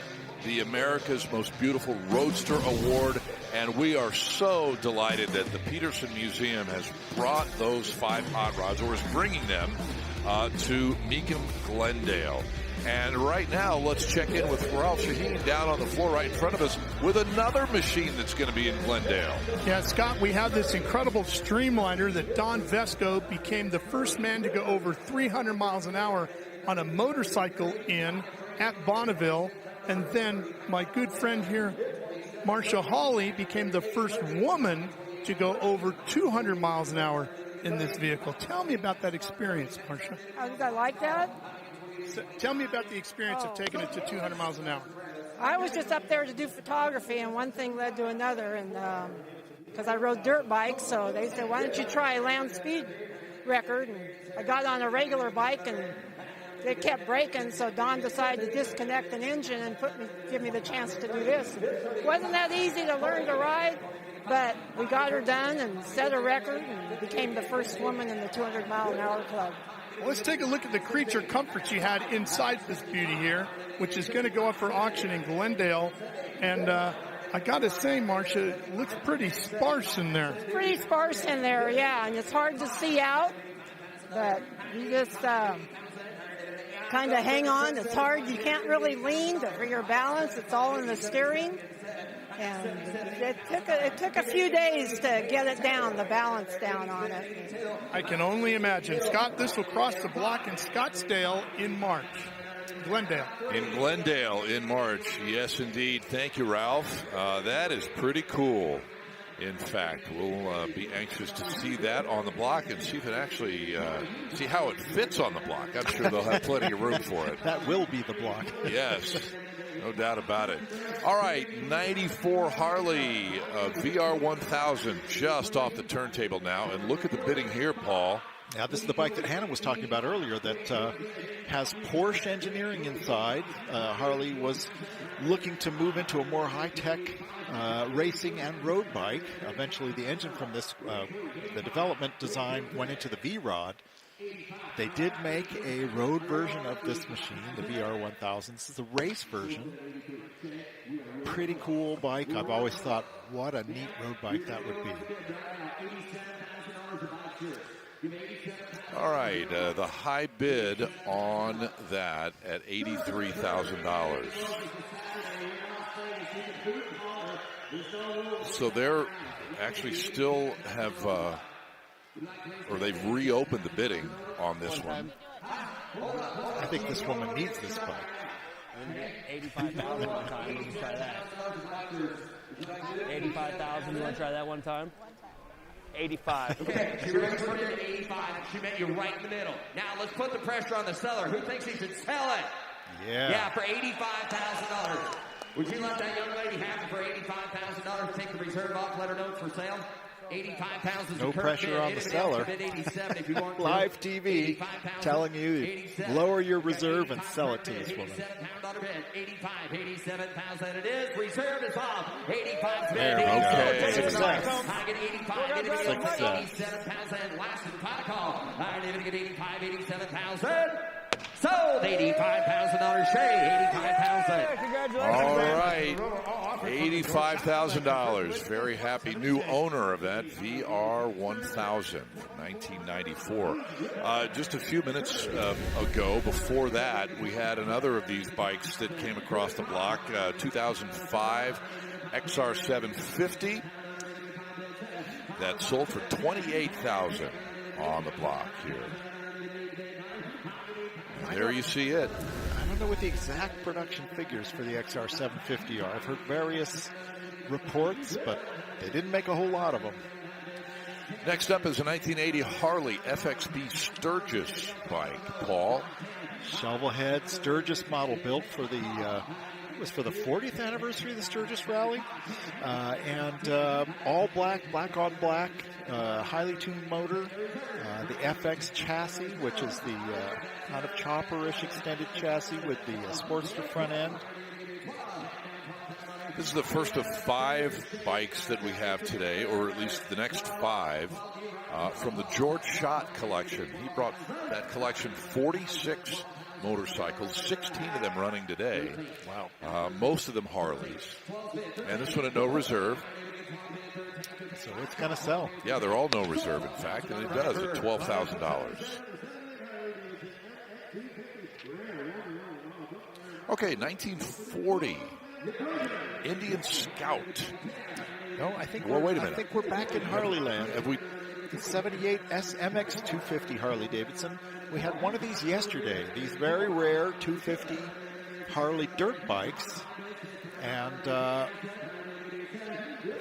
the America's Most Beautiful Roadster Award, and we are so delighted that the Peterson Museum has brought those 5 hot rods, or is bringing them to Mecum Glendale. And right now, let's check in with Ralph Sheheen down on the floor right in front of us with another machine that's going to be in Glendale. Yeah, Scott, we have this incredible streamliner that Don Vesco became the first man to go over 300 miles an hour on a motorcycle at Bonneville. And then my good friend here, Marcia Hawley, became the first woman to go over 200 miles an hour in this vehicle. Tell me about that experience, Marcia. How did I like that? So, tell me about the experience of taking it to 200 miles an hour. I was just up there to do photography, and one thing led to another. And because I rode dirt bikes, so they said, why don't you try a land speed record? And I got on a regular bike, and it kept breaking, so Don decided to disconnect an engine and give me the chance to do this. It wasn't that easy to learn to ride, but we got her done and set a record and became the first woman in the 200-mile-an-hour club. Well, let's take a look at the creature comforts you had inside this beauty here, which is going to go up for auction in Glendale. And I got to say, Marcia, it looks pretty sparse in there. It's pretty sparse in there, yeah, and it's hard to see out, but you just kind of hang on. It's hard. You can't really lean for your balance. It's all in the steering. And it took a few days to get it down, the balance down on it. I can only imagine. Scott, this will cross the block in Scottsdale in March. Glendale. In Glendale in March. Yes, indeed. Thank you, Ralph. That is pretty cool. In fact, we'll be anxious to see that on the block and see if it actually, see how it fits on the block. I'm sure they'll have plenty of room for it. That will be the block. Yes, no doubt about it. All right, 94 Harley VR 1000 just off the turntable now. And look at the bidding here, Paul. Yeah, this is the bike that Hannah was talking about earlier that has Porsche engineering inside. Harley was looking to move into a more high-tech racing and road bike. Eventually, the engine from this, the development design went into the V-Rod. They did make a road version of this machine, the VR 1000. This is the race version. Pretty cool bike. I've always thought, what a neat road bike that would be. All right, the high bid on that at $83,000. So they're actually still have, or they've reopened the bidding on this one. I think this woman needs this bike. 85,000 one time. You can try that. 85,000. You want to try that one time? 85. Okay, she ready for you at 85. She met you right in the middle. Now let's put the pressure on the seller. Who thinks he should sell it? Yeah, for $85,000. Would you let that young lady have it for $85,000? Take the reserve off, let her know it's for sale. 85 pounds is no pressure on the seller. Live TV telling you lower your reserve and sell it to this woman. 87,000 it is. Reserve is off. 85. Okay. Success. I get 85. 87,000. Last protocol. I didn't get 85. 87,000. Sold. $85,000. Shay. 85,000. Congratulations. All right. $85,000. Very happy new owner of that VR 1000 from 1994. Just a few minutes ago, before that, we had another of these bikes that came across the block. 2005 XR 750 that sold for $28,000 on the block here. And there you see it. I don't know what the exact production figures for the XR 750 are. I've heard various reports, but they didn't make a whole lot of them. Next up is a 1980 Harley FXB Sturgis bike. Paul? Shovel head Sturgis model built for the it was for the 40th anniversary of the Sturgis Rally. And all black, black on black, highly tuned motor, the FX chassis, which is the kind of chopperish extended chassis with the Sportster front end. This is the first of 5 bikes that we have today, or at least the next 5, from the George Schott collection. He brought that collection 46 motorcycles, 16 of them running today. Wow. Most of them Harleys. And this one at no reserve. So it's going to sell. Yeah, they're all no reserve, in fact, and it does at $12,000. Okay, 1940. Indian Scout. No, I think well, wait a minute. I think we're back in Harley land. Have we? The 78 SMX 250 Harley Davidson. We had one of these yesterday. These very rare 250 Harley dirt bikes, and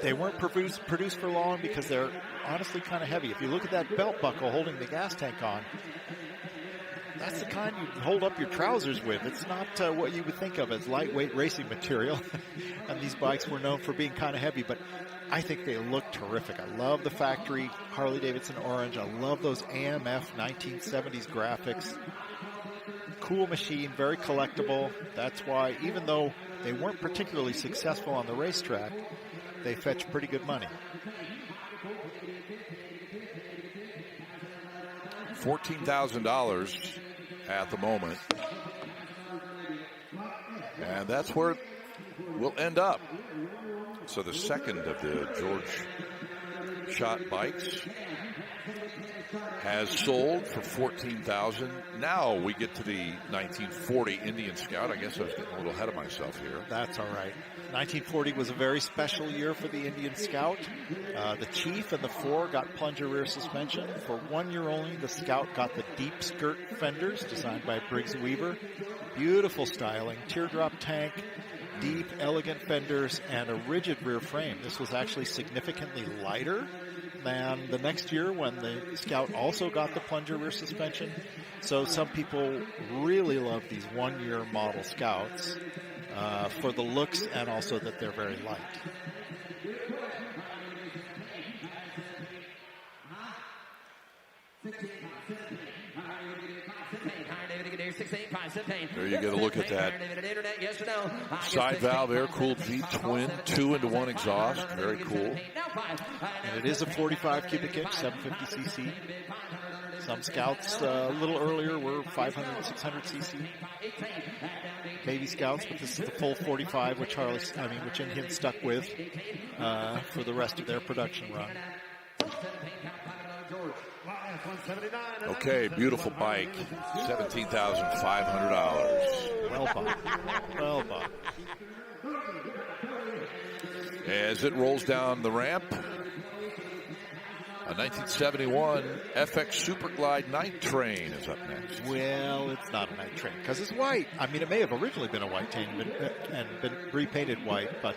they weren't produced for long because they're honestly kind of heavy. If you look at that belt buckle holding the gas tank on, that's the kind you hold up your trousers with. It's not what you would think of as lightweight racing material. And these bikes were known for being kind of heavy, but I think they look terrific. I love the factory Harley-Davidson orange. I love those AMF 1970s graphics. Cool machine, very collectible. That's why, even though they weren't particularly successful on the racetrack, they fetch pretty good money. $14,000 at the moment. And that's where it will end up. So the second of the George Schott bikes has sold for $14,000. Now we get to the 1940 Indian Scout. I guess I was getting a little ahead of myself here. That's all right. 1940 was a very special year for the Indian Scout. The Chief and the 4 got plunger rear suspension. For 1 year only, the Scout got the deep skirt fenders designed by Briggs Weaver. Beautiful styling, teardrop tank, deep, elegant fenders, and a rigid rear frame. This was actually significantly lighter than the next year when the Scout also got the plunger rear suspension. So some people really love these 1 year model Scouts for the looks and also that they're very light. There you get a look at that side valve air-cooled V-twin 2-into-1 exhaust. Very cool. And it is a 45 cubic inch, 750 cc. Some Scouts a little earlier were 500, 600 cc. Baby Scouts, but this is the full 45, which Indian stuck with for the rest of their production run. Okay, beautiful bike, $17,500. Well bought. Well bought. As it rolls down the ramp, a 1971 FX Super Glide Night Train is up next. Well, it's not a night train because it's white. I mean, it may have originally been a white train and been repainted white, but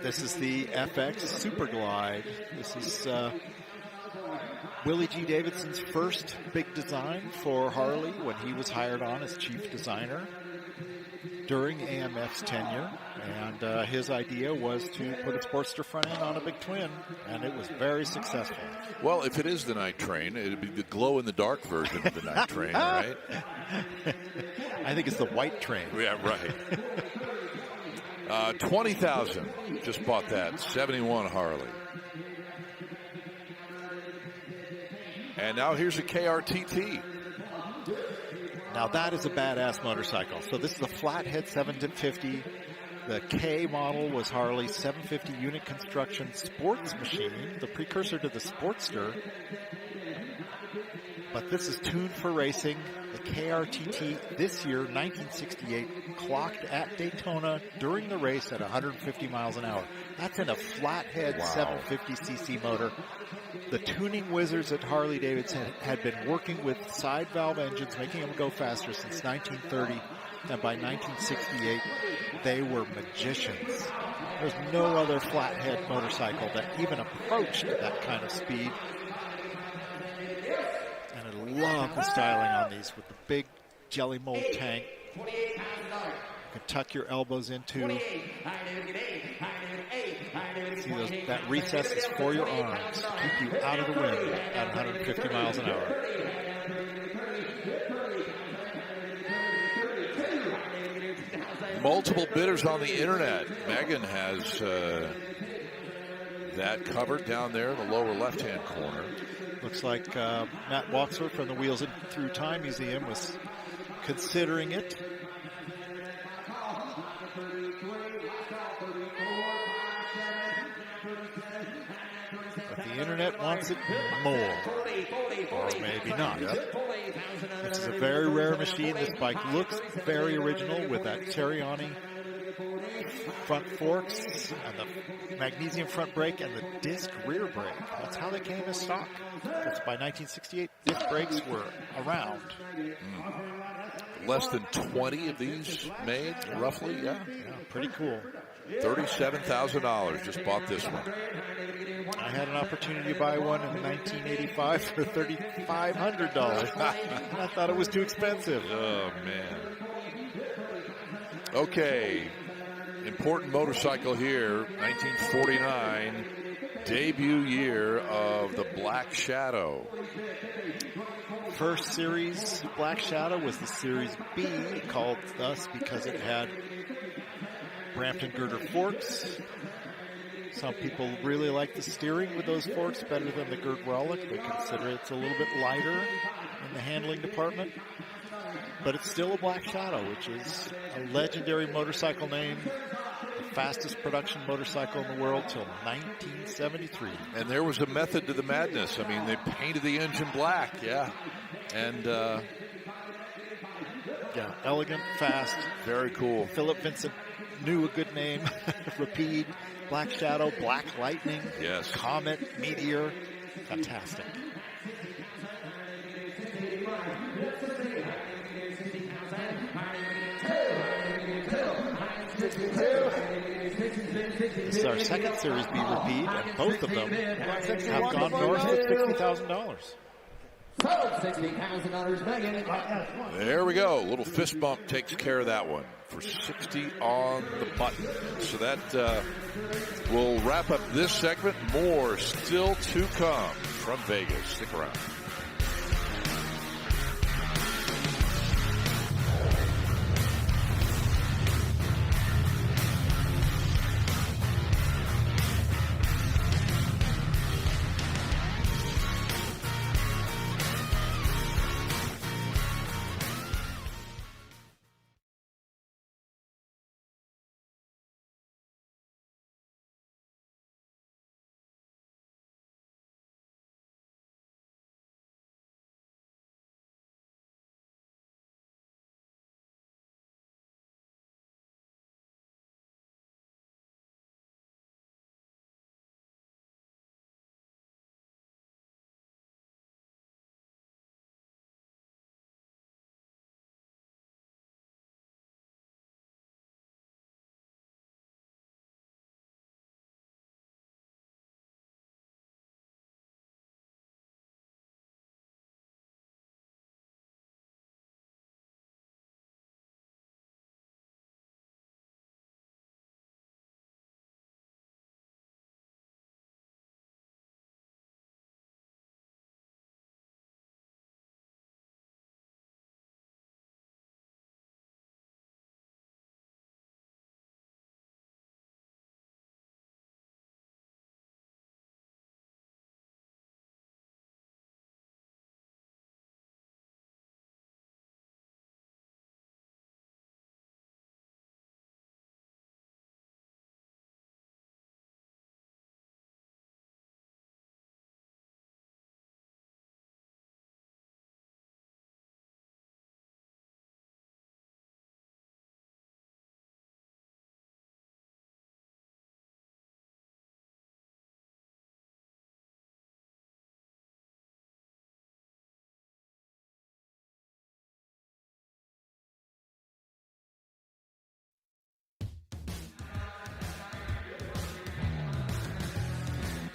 this is the FX Super Glide. This is Willie G. Davidson's first big design for Harley when he was hired on as chief designer during AMF's tenure. And his idea was to put a Sportster front end on a big twin, and it was very successful. Well, if it is the night train, it'd be the glow-in-the-dark version of the night train, right? I think it's the white train. Yeah, right. $20,000. Just bought that. 71 Harley. And now here's a KRTT. Now that is a badass motorcycle. So this is a flathead 750. The K model was Harley's 750 unit construction sports machine, the precursor to the Sportster. But this is tuned for racing. The KRTT this year, 1968, clocked at Daytona during the race at 150 miles an hour. That's in a flathead 750cc motor. The tuning wizards at Harley-Davidson had been working with side valve engines, making them go faster since 1930. And by 1968, they were magicians. There's no other flathead motorcycle that even approached that kind of speed. And I love the styling on these with the big jelly mold tank. can tuck your elbows into. See that recess is for your arms to keep you out of the wind at 150 miles an hour. Multiple bidders on the internet. Megan has that covered down there in the lower left-hand corner. Looks like Matt Walksworth from the Wheels and Through Time Museum was considering it. But the internet wants it more, or maybe not. This is a very rare machine. This bike looks very original with that Terriani front forks and the magnesium front brake and the disc rear brake. That's how they came as stock. Because by 1968, disc brakes were around. Less than 20 of these made, roughly, yeah. Pretty cool. $37,000. Just bought this one. I had an opportunity to buy one in 1985 for $3,500. I thought it was too expensive. Oh, man. Okay. Important motorcycle here, 1949, debut year of the Black Shadow. First series Black Shadow was the Series B, called thus because it had Brampton girder forks. Some people really like the steering with those forks better than the gird Rollick. They consider it's a little bit lighter in the handling department. But it's still a Black Shadow, which is a legendary motorcycle name. The fastest production motorcycle in the world till 1973. And there was a method to the madness. I mean, they painted the engine black, yeah. And, yeah, elegant, fast. Very cool. Philip Vincent knew a good name. Rapide, Black Shadow, Black Lightning, yes. Comet, Meteor. Fantastic. This is our second Series B repeat, and both of them have gone north of $60,000. There we go. A little fist bump takes care of that one for 60 on the button. So that will wrap up this segment. More still to come from Vegas. Stick around.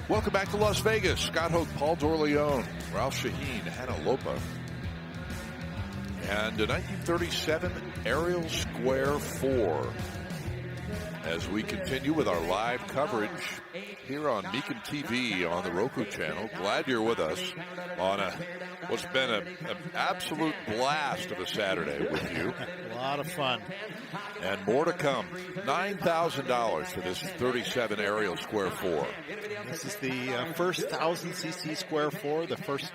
Welcome back to Las Vegas. Scott Hoke, Paul Dorleone, Ralph Sheheen, Hannah Lopa. And a 1937 Ariel Square 4. As we continue with our live coverage here on Mecum TV on the Roku channel. Glad you're with us on what's been an absolute blast of a Saturday with you. A lot of fun. And more to come. $9,000 for this 37 Ariel Square 4. This is the first 1000cc Square 4. The first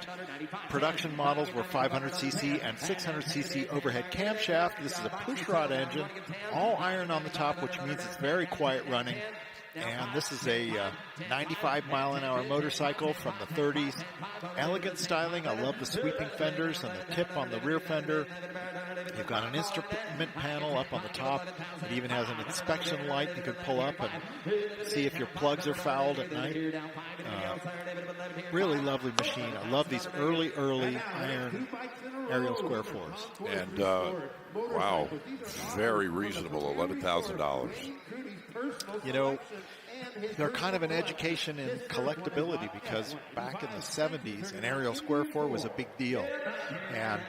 production models were 500cc and 600cc overhead camshaft. This is a pushrod engine, all iron on the top, which means it's very quiet running. And this is a 95-mile-an-hour motorcycle from the 30s. Elegant styling. I love the sweeping fenders and the tip on the rear fender. You've got an instrument panel up on the top. It even has an inspection light you can pull up and see if your plugs are fouled at night. Really lovely machine. I love these early iron Ariel Square 4s. And, wow, very reasonable, $11,000. You know, they're kind of an education in collectability because back in the 70s, an Ariel Square 4 was a big deal. And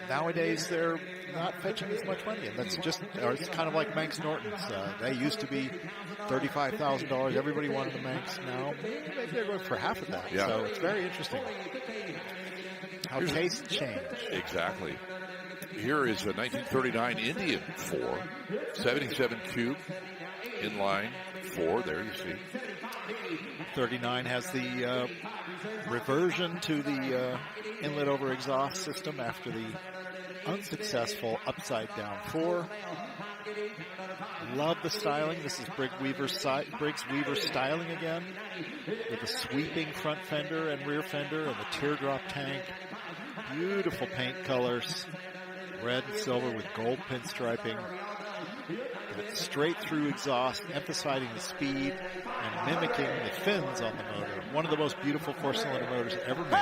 nowadays, they're not fetching as much money. And that's just, or it's kind of like Manx Nortons. They used to be $35,000. Everybody wanted a Manx. Now, maybe they're going for half of that. Yeah. So it's very interesting how tastes change. Exactly. Here is a 1939 Indian 4, 77 cube, inline 4, there you see. 39 has the reversion to the inlet over exhaust system after the unsuccessful upside down 4. Love the styling. This is Briggs Weaver styling again, with a sweeping front fender and rear fender and the teardrop tank. Beautiful paint colors, red and silver with gold pinstriping. Straight through exhaust, emphasizing the speed and mimicking the fins on the motor. One of the most beautiful four-cylinder motors ever made.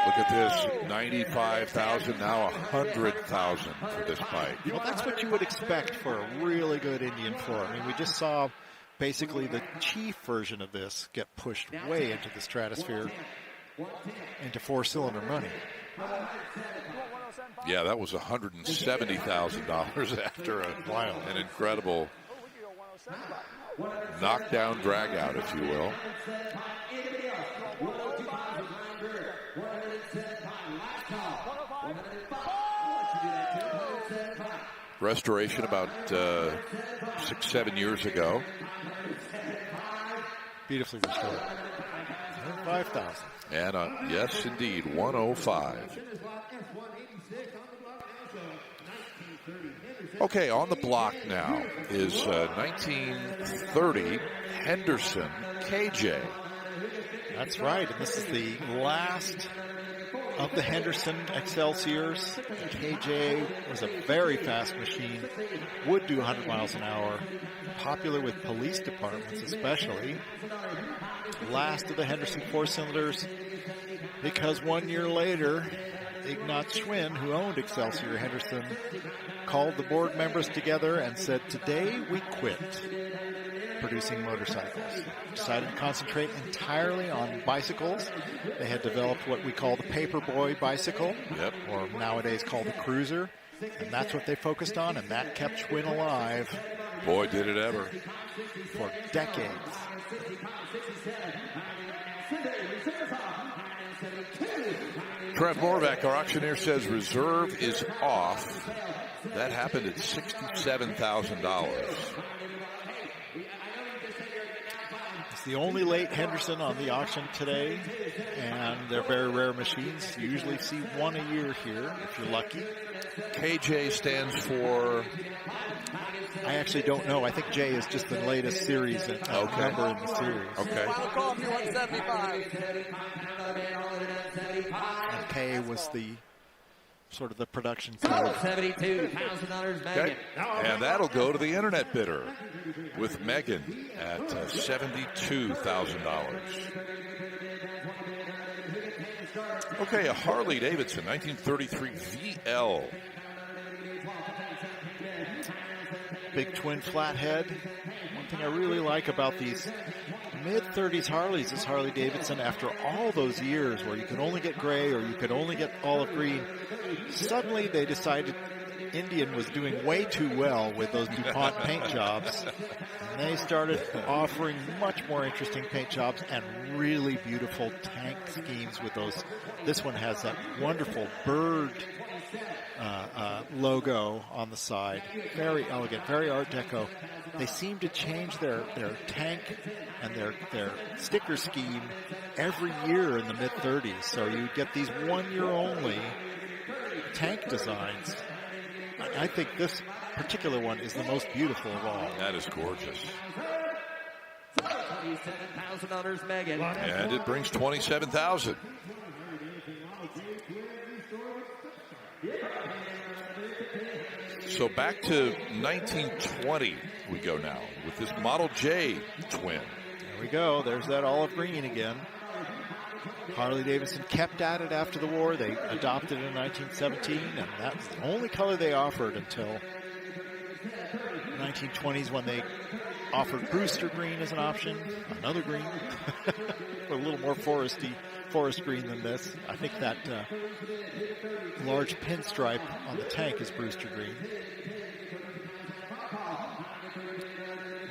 Look at this, $95,000, now $100,000 for this bike. Well, that's what you would expect for a really good Indian 4. I mean, we just saw basically the chief version of this get pushed way into the stratosphere, into four-cylinder money. Yeah, that was $170,000 after an incredible knockdown drag out, if you will. Restoration about 6-7 years ago. Beautifully restored. 5,000. And yes, indeed, 105. Okay, on the block now is 1930 Henderson KJ. That's right, and this is the last of the Henderson Excelsiors. The KJ was a very fast machine, would do 100 miles an hour, popular with police departments especially. Last of the Henderson four-cylinders, because 1 year later, Ignaz Schwinn, who owned Excelsior Henderson, called the board members together and said, "Today we quit producing motorcycles." Decided to concentrate entirely on bicycles. They had developed what we call the Paperboy bicycle, or nowadays called the Cruiser, and that's what they focused on, and that kept Schwinn alive. Boy, did it ever. For decades. Trev Morvac, our auctioneer, says reserve is off. That happened at $67,000. It's the only late Henderson on the auction today, and they're very rare machines. You usually see one a year here, if you're lucky. KJ stands for... I actually don't know. I think J is just the latest series, number in the series. Okay. Wild Coffee 175. And K was the sort of the production code. $72,000 Megan. Okay. And that'll go to the internet bidder with Megan at $72,000. Okay, a Harley-Davidson 1933 VL. Big twin flathead. One thing I really like about these mid-30s Harleys is Harley-Davidson, after all those years where you could only get gray or you could only get olive green, suddenly they decided Indian was doing way too well with those DuPont paint jobs. And they started offering much more interesting paint jobs and really beautiful tank schemes with those. This one has that wonderful bird logo on the side. Very elegant, very Art Deco. They seem to change their tank and their sticker scheme every year in the mid-30s. So you get these one-year-only tank designs. I think this particular one is the most beautiful of all. That is gorgeous. $27,000, Megan. And it brings $27,000. So back to 1920 we go now with this Model J twin. There we go. There's that olive green again. Harley-Davidson kept at it after the war. They adopted it in 1917, and that's the only color they offered until the 1920s when they offered Brewster green as an option, another green, a little more forest green than this. I think that large pinstripe on the tank is Brewster green.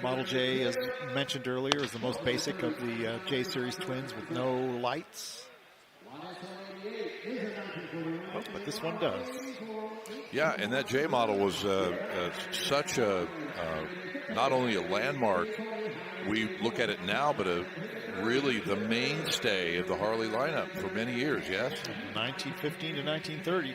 Model J, as mentioned earlier, is the most basic of the J Series twins with no lights. Oh, but this one does. Yeah, and that J model was such a, not only a landmark, we look at it now, but really the mainstay of the Harley lineup for many years, yes? 1915 to 1930.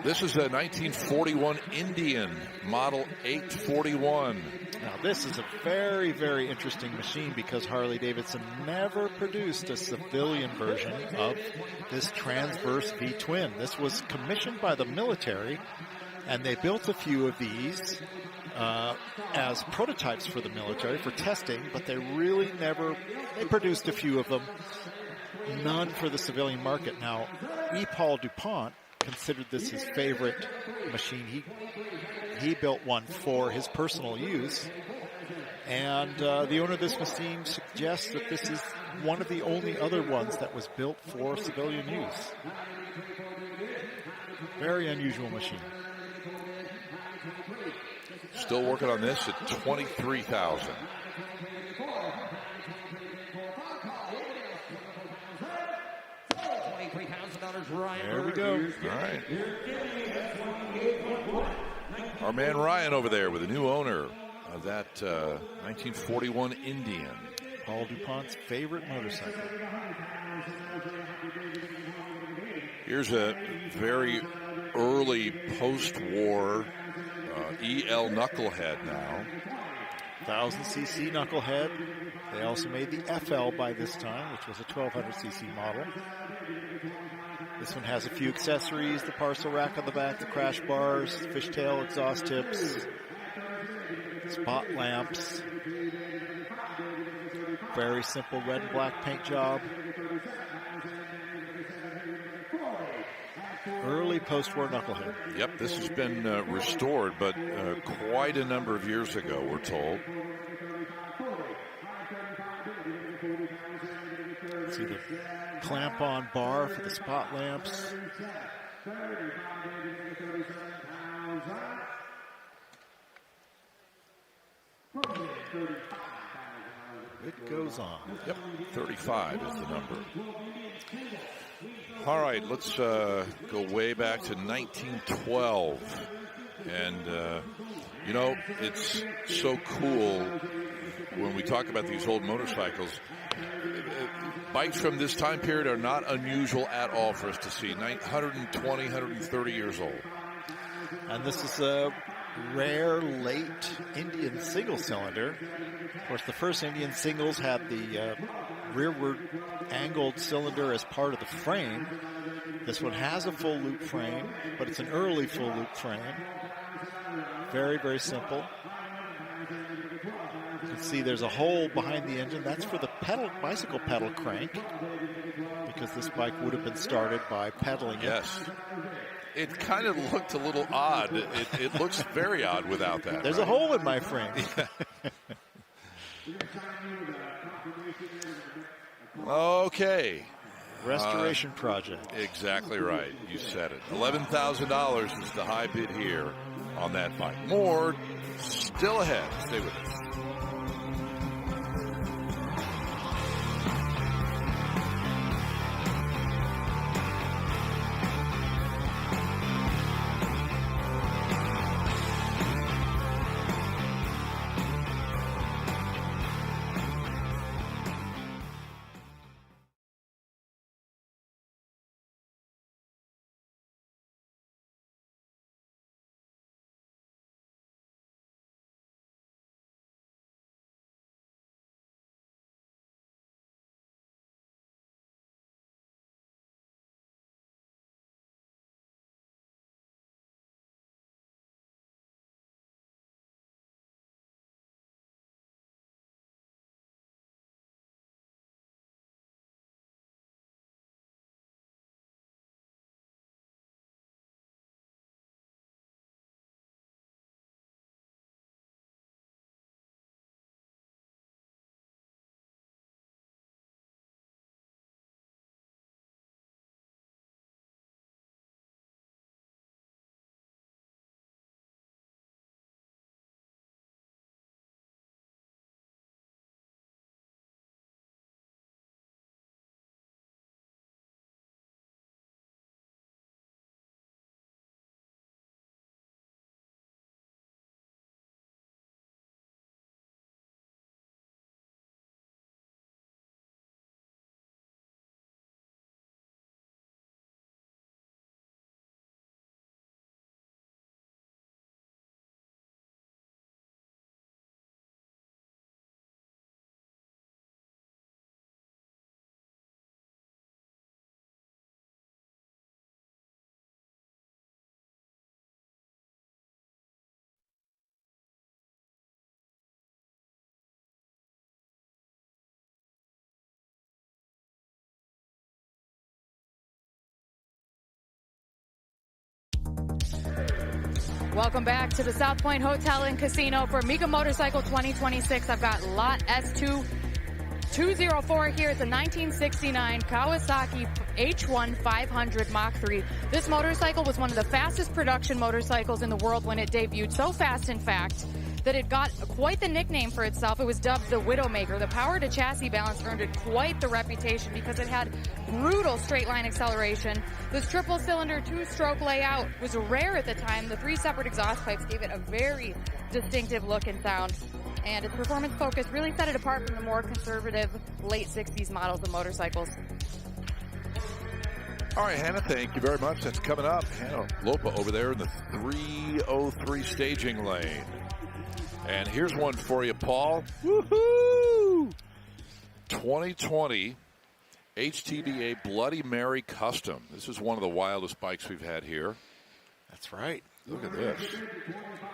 This is a 1941 Indian, Model 841. Now, this is a very, very interesting machine because Harley-Davidson never produced a civilian version of this transverse V-twin. This was commissioned by the military, and they built a few of these as prototypes for the military for testing, but they really never, they produced a few of them, none for the civilian market. Now, E. Paul DuPont considered this his favorite machine. He built one for his personal use, and the owner of this machine suggests that this is one of the only other ones that was built for civilian use. Very unusual machine. Still working on this at $23,000. There we go. All right. Our man Ryan over there with a new owner of that 1941 Indian. Paul DuPont's favorite motorcycle. Here's a very early post-war EL Knucklehead now. 1000cc Knucklehead. They also made the FL by this time, which was a 1200cc model. This one has a few accessories, the parcel rack on the back, the crash bars, fishtail exhaust tips, spot lamps. Very simple red and black paint job. Early post-war Knucklehead. Yep, this has been restored, but quite a number of years ago, we're told. See the clamp-on bar for the spot lamps. It goes on. Yep, 35 is the number. All right, let's go way back to 1912. And, you know, it's so cool when we talk about these old motorcycles. Bikes from this time period are not unusual at all for us to see. 120, 130 years old. And this is a rare late Indian single cylinder. Of course, the first Indian singles had the rearward angled cylinder as part of the frame. This one has a full loop frame, but it's an early full loop frame. Very, very simple. You can see there's a hole behind the engine. That's for the bicycle pedal crank, because this bike would have been started by pedaling it. Yes. It kind of looked a little odd. It looks very odd without that. There's a hole in my frame. Okay. Restoration project. Exactly right. You said it. $11,000 is the high bid here on that bike. More still ahead. Stay with us. Welcome back to the South Point Hotel and Casino for Mecum Motorcycle 2026. I've got lot S2 204 here. It's a 1969 Kawasaki H1 500 Mach 3. This motorcycle was one of the fastest production motorcycles in the world when it debuted. So fast, in fact, that it got quite the nickname for itself. It was dubbed the Widowmaker. The power to chassis balance earned it quite the reputation because it had brutal straight line acceleration. This triple cylinder 2-stroke layout was rare at the time. The 3 separate exhaust pipes gave it a very distinctive look and sound. And its performance focus really set it apart from the more conservative late 60s models of motorcycles. All right, Hannah, thank you very much. That's coming up. Hannah Lopa over there in the 303 staging lane. And here's one for you, Paul. Woohoo! 2020 HTBA Bloody Mary Custom. This is one of the wildest bikes we've had here. That's right. Look at this.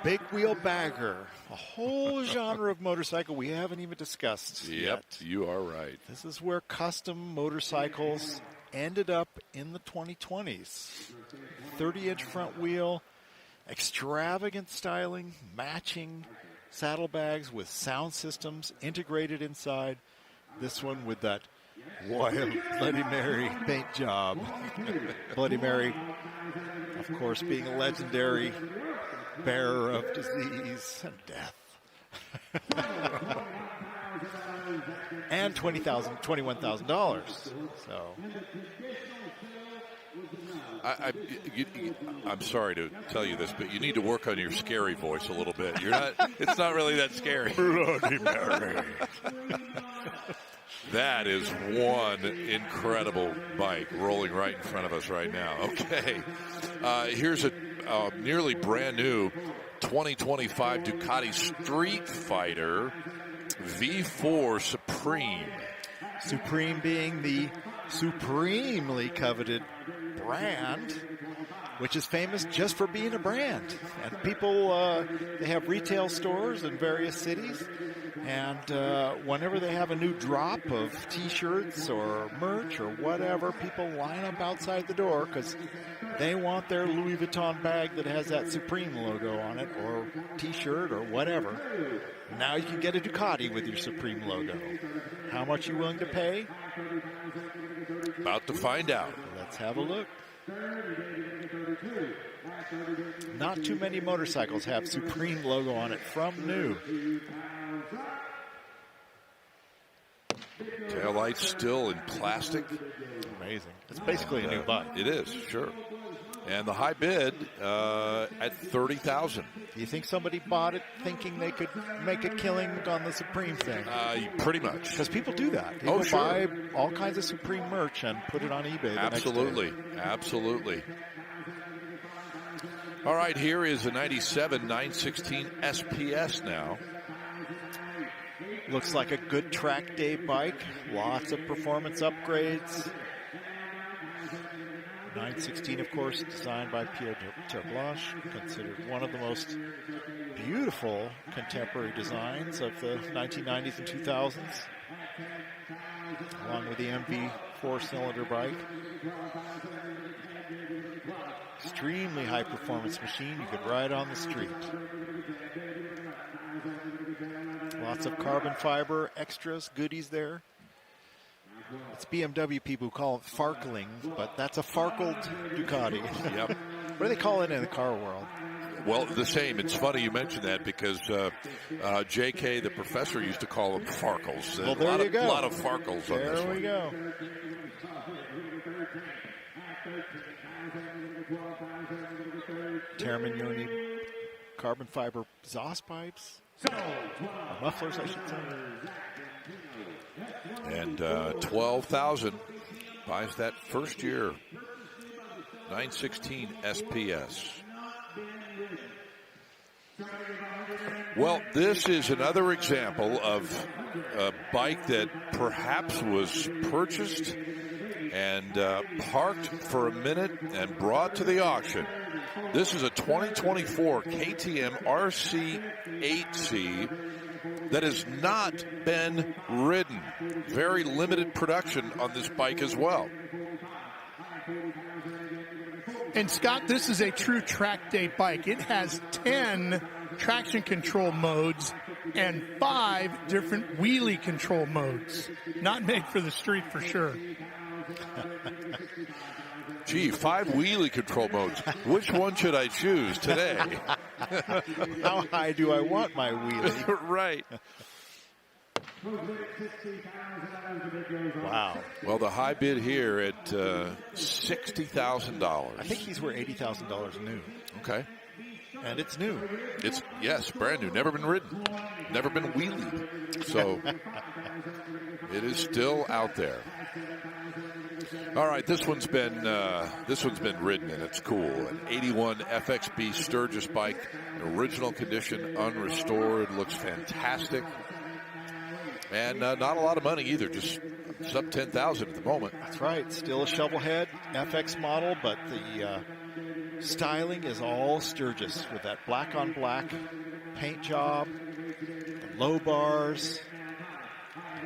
Big wheel bagger. A whole genre of motorcycle we haven't even discussed yet. You are right. This is where custom motorcycles ended up in the 2020s. 30-inch front wheel, extravagant styling, matching saddlebags with sound systems integrated inside. This one with that wild Bloody Mary paint job. Bloody Mary, of course, being a legendary bearer of disease and death. And $21,000. So I'm sorry to tell you this, but you need to work on your scary voice a little bit. You're not. It's not really that scary. Bloody Mary. That is one incredible bike rolling right in front of us right now. Okay, here's a nearly brand new 2025 Ducati Street Fighter V4 Supreme. Supreme being the supremely coveted brand, which is famous just for being a brand. And people, they have retail stores in various cities, and whenever they have a new drop of T-shirts or merch or whatever, people line up outside the door because They want their Louis Vuitton bag that has that Supreme logo on it, or T-shirt, or whatever. Now you can get a Ducati with your Supreme logo. How much are you willing to pay? About to find out. Let's have a look. Not too many motorcycles have Supreme logo on it from new. Taillights still in plastic. Amazing. It's basically a new bike. It is, sure. And the high bid at $30,000. Do you think somebody bought it thinking they could make a killing on the Supreme thing? Pretty much. Because people do that. People buy all kinds of Supreme merch and put it on eBay. Absolutely. All right, here is a 97 916 SPS now. Looks like a good track day bike. Lots of performance upgrades. 916, of course, designed by Pierre Terblanche, considered one of the most beautiful contemporary designs of the 1990s and 2000s, along with the MV four-cylinder bike. Extremely high-performance machine you could ride on the street. Lots of carbon fiber extras, goodies there. It's BMW people who call it farkling, but that's a farkled Ducati. Yep. What do they call it in the car world? Well, the same. It's funny you mentioned that because J.K., the professor, used to call them farkles. Well, there you go. A lot of farkles on this one. There we go. Termignoni carbon fiber exhaust pipes. Mufflers, I should say. And $12,000 buys that first year 916 SPS. Well, this is another example of a bike that perhaps was purchased and parked for a minute and brought to the auction. This is a 2024 KTM RC8C that has not been ridden. Very limited production on this bike as well. And Scott, this is a true track day bike. It has 10 traction control modes and 5 different wheelie control modes. Not made for the street for sure. Gee, 5 wheelie control modes. Which one should I choose today? How high do I want my wheelie? Right. Wow. Well, the high bid here at $60,000. I think these were $80,000 new. Okay. And it's new. It's, yes, brand new. Never been ridden. Never been wheelied. So it is still out there. All right, this one's been ridden and it's cool. An 81 FXB Sturgis bike, original condition, unrestored, looks fantastic, and not a lot of money either. Just sub $10,000 at the moment. That's right. Still a shovel head FX model, but the styling is all Sturgis with that black on black paint job, the low bars,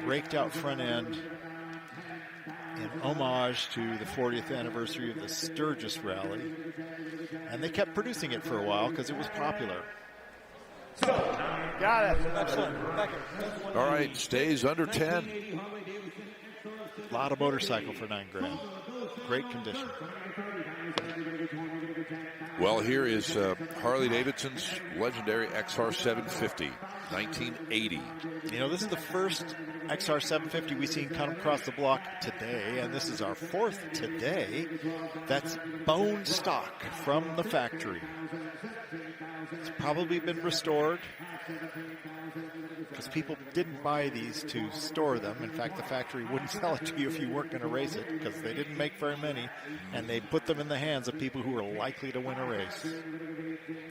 raked out front end. In homage to the 40th anniversary of the Sturgis Rally. And they kept producing it for a while because it was popular. Got it. Excellent. All right, stays under 10. A lot of motorcycle for $9,000. Great condition. Well, here is Harley-Davidson's legendary XR750, 1980. You know, this is the first XR750 we've seen come across the block today, and this is our 4th today. That's bone stock from the factory. It's probably been restored because people didn't buy these to store them. In fact, the factory wouldn't sell it to you if you weren't going to race it because they didn't make very many, and they put them in the hands of people who were likely to win a race,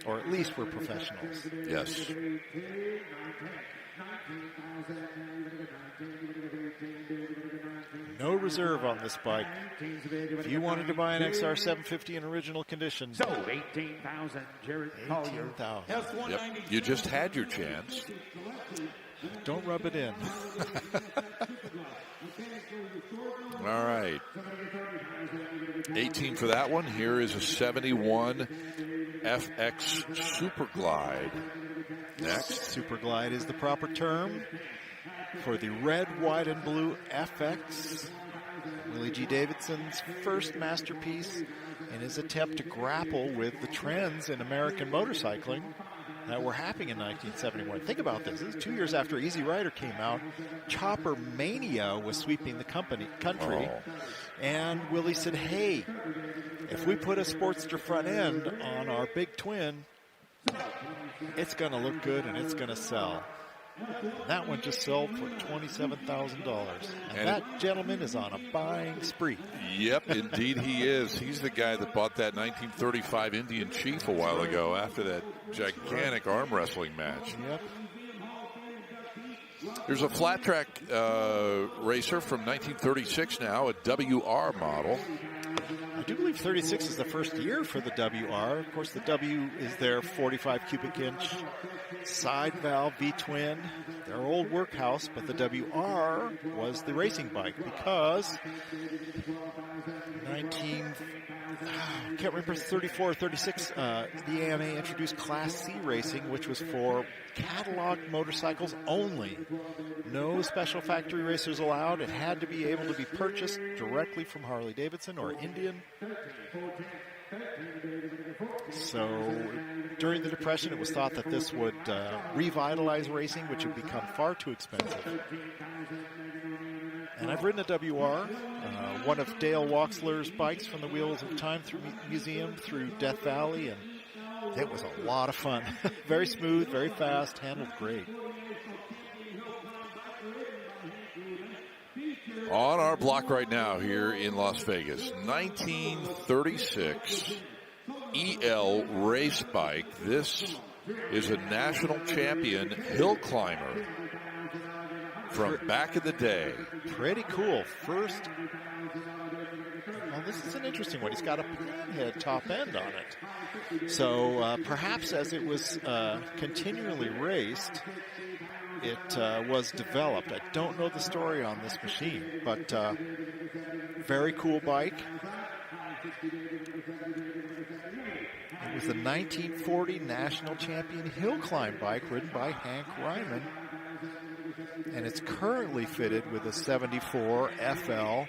or at least were professionals. Yes. No reserve on this bike. If you wanted to buy an XR750 in original condition, so $18,000, Jared Collier. Yep. You just had your chance. Don't rub it in. All right. 18 for that one. Here is a 71 FX Super Glide. Next. Super Glide is the proper term for the red, white, and blue FX. Willie G. Davidson's first masterpiece in his attempt to grapple with the trends in American motorcycling that were happening in 1971. Think about this. This is 2 years after Easy Rider came out. Chopper Mania was sweeping the country. And Willie said, hey, if we put a Sportster front end on our big twin, it's going to look good and it's going to sell. That one just sold for $27,000. And that gentleman is on a buying spree. Yep, indeed he is. He's the guy that bought that 1935 Indian Chief a while ago after that gigantic arm wrestling match. Yep. There's a flat track racer from 1936 now, a WR model. I do believe 36 is the first year for the WR. Of course, the W is their 45 cubic inch side valve V-twin. Their old workhouse, but the WR was the racing bike because I can't remember, 34 or 36, the AMA introduced Class C racing, which was for catalog motorcycles only. No special factory racers allowed. It had to be able to be purchased directly from Harley-Davidson or Indian. So during the Depression, it was thought that this would revitalize racing, which would become far too expensive. And I've ridden a WR, one of Dale Waxler's bikes from the Wheels of Time Museum through Death Valley, and it was a lot of fun. Very smooth, very fast, handled great. On our block right now here in Las Vegas, 1936 EL race bike. This is a national champion hill climber from back in the day. Pretty cool. First, well, this is an interesting one. He's got a panhead top end on it. So perhaps as it was continually raced, it was developed. I don't know the story on this machine, but very cool bike. It was the 1940 national champion hill climb bike ridden by Hank Ryman. And it's currently fitted with a 74 FL.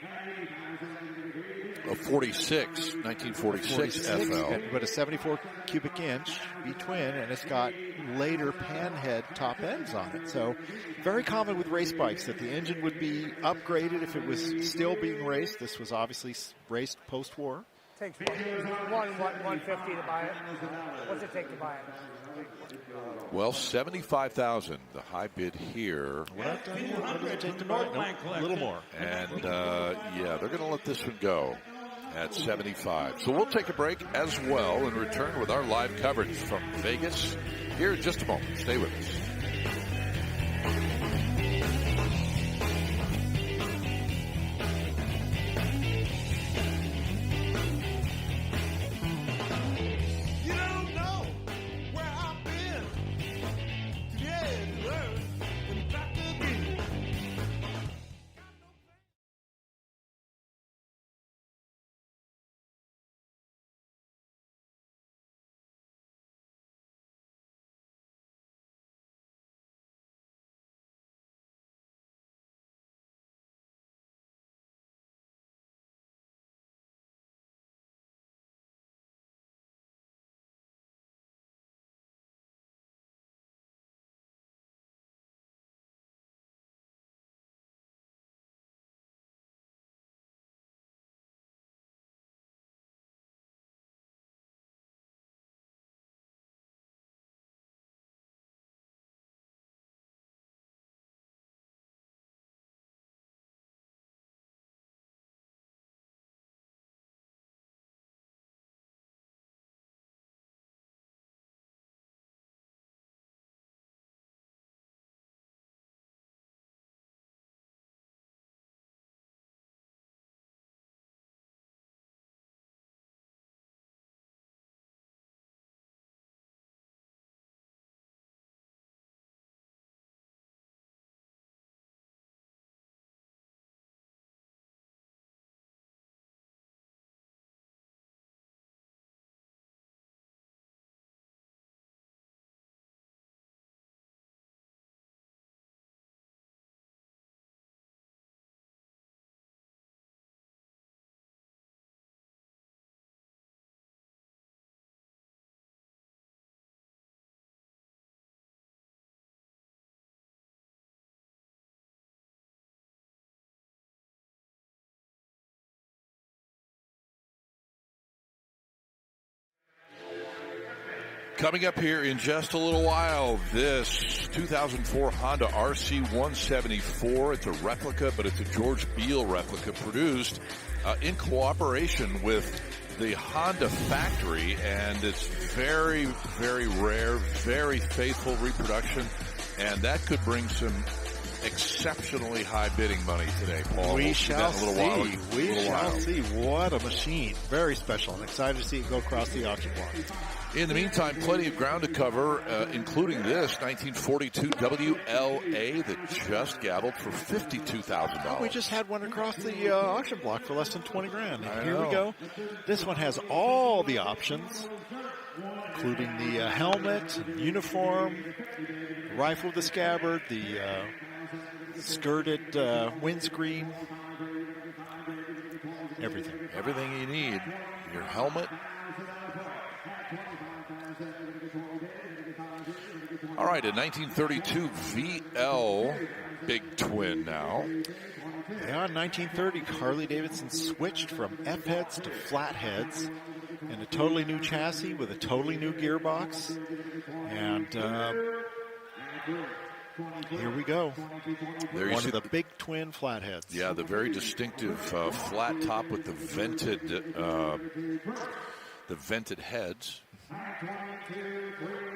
A 1946 FL. But a 74 cubic inch V-twin, and it's got later panhead top ends on it. So very common with race bikes that the engine would be upgraded if it was still being raced. This was obviously raced post-war. Takes $150 to buy it. What's it take to buy it? Well, $75,000, the high bid here. What does it take to buy it? No, a little more. And yeah, they're going to let this one go at $75,000. So we'll take a break as well and return with our live coverage from Vegas here in just a moment. Stay with us. Coming up here in just a little while, this 2004 Honda RC 174. It's a replica, but it's a George Beale replica produced in cooperation with the Honda factory, and it's very, very rare, very faithful reproduction, and that could bring some exceptionally high bidding money today, Paul. We We'll shall see. We shall see. What a machine. Very special. I'm excited to see it go across the auction block. In the meantime, plenty of ground to cover, including this 1942 WLA that just gabbled for $52,000. We just had one across the auction block for less than 20 grand. Here we go. This one has all the options, including the helmet, uniform, rifle with the scabbard, the skirted windscreen, everything. Everything you need. Your helmet. All right, a 1932 VL Big Twin now. Yeah, in 1930, Harley-Davidson switched from F-heads to flat heads in a totally new chassis with a totally new gearbox. And here we go. There One of the big twin flatheads. Yeah, the very distinctive flat top with the vented heads.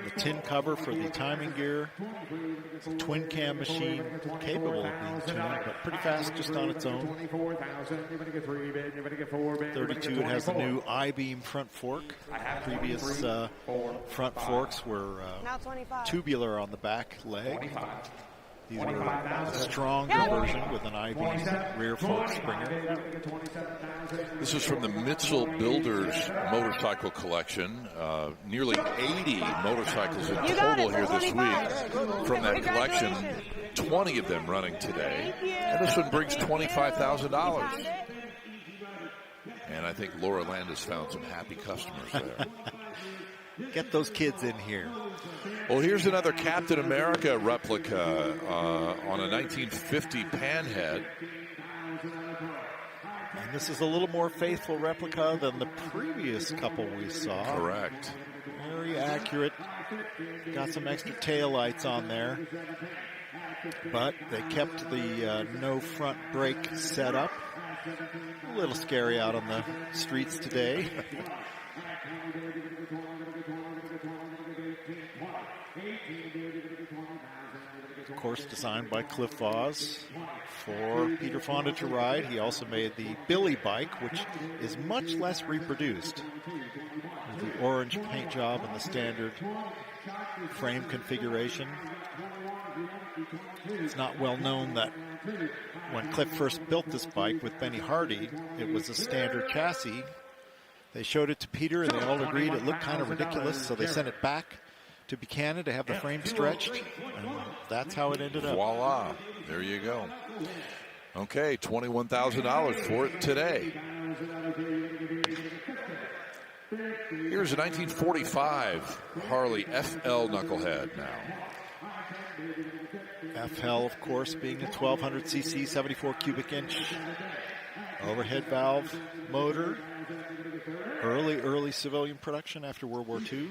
The tin cover for the timing gear. It's a twin cam machine capable of being tuned, but pretty fast just on its own. 32, it has the new I-beam front fork. Previous front forks were tubular on the back leg. These were a stronger version with an I-beam rear fork springer. This is from the Mitchell Builders motorcycle collection. Nearly 80 motorcycles in total here this week from that collection. 20 of them running today. And this one brings $25,000. And I think Laura Landis found some happy customers there. Get those kids in here. Well, here's another Captain America replica on a 1950 panhead. And this is a little more faithful replica than the previous couple we saw. Correct. Very accurate. Got some extra tail lights on there. But they kept the no front brake setup. A little scary out on the streets today. Of course, designed by Cliff Voss for Peter Fonda to ride. He also made the Billy bike, which is much less reproduced, with the orange paint job and the standard frame configuration. It's not well known that when Cliff first built this bike with Benny Hardy, it was a standard chassis. They showed it to Peter and they all agreed it looked kind of ridiculous, so they sent it back to Buchanan to have the frame stretched, and that's how it ended up. Voila. There you go. Okay, $21,000 for it today. Here's a 1945 Harley FL Knucklehead now. FL, of course, being a 1200cc, 74 cubic inch overhead valve motor. Early civilian production after World War II.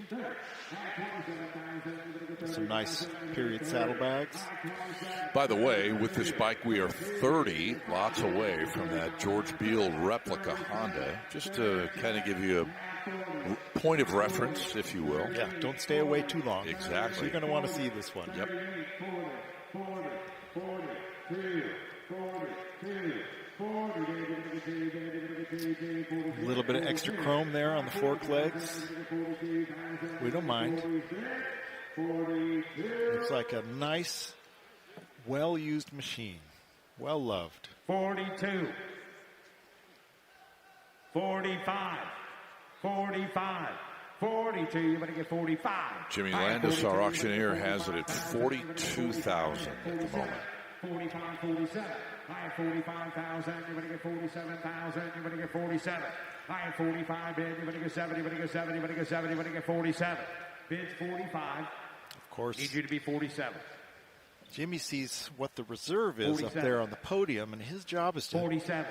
Some nice period saddlebags. By the way, with this bike, we are 30 lots away from that George Beale replica Honda. Just to kind of give you a point of reference, if you will. Yeah, don't stay away too long. Exactly. So you're going to want to see this one. Yep. 40. A little bit of extra chrome there on the fork legs. We don't mind. Looks like a nice, well-used machine. Well-loved. 42. 45. 45. 42. You better get 45. Jimmy Landis, our auctioneer, has it at $42,000 at the moment. 45, 47. I have 45,000. You're going to get 47,000. You're going to get 47. I have 45 bid. You're going to get 70. You're going to get 70. You're going to get 70. You're going to get 47. Bid's 45. Of course. Need you to be 47. Jimmy sees what the reserve is 47. Up there on the podium, and his job is to 47.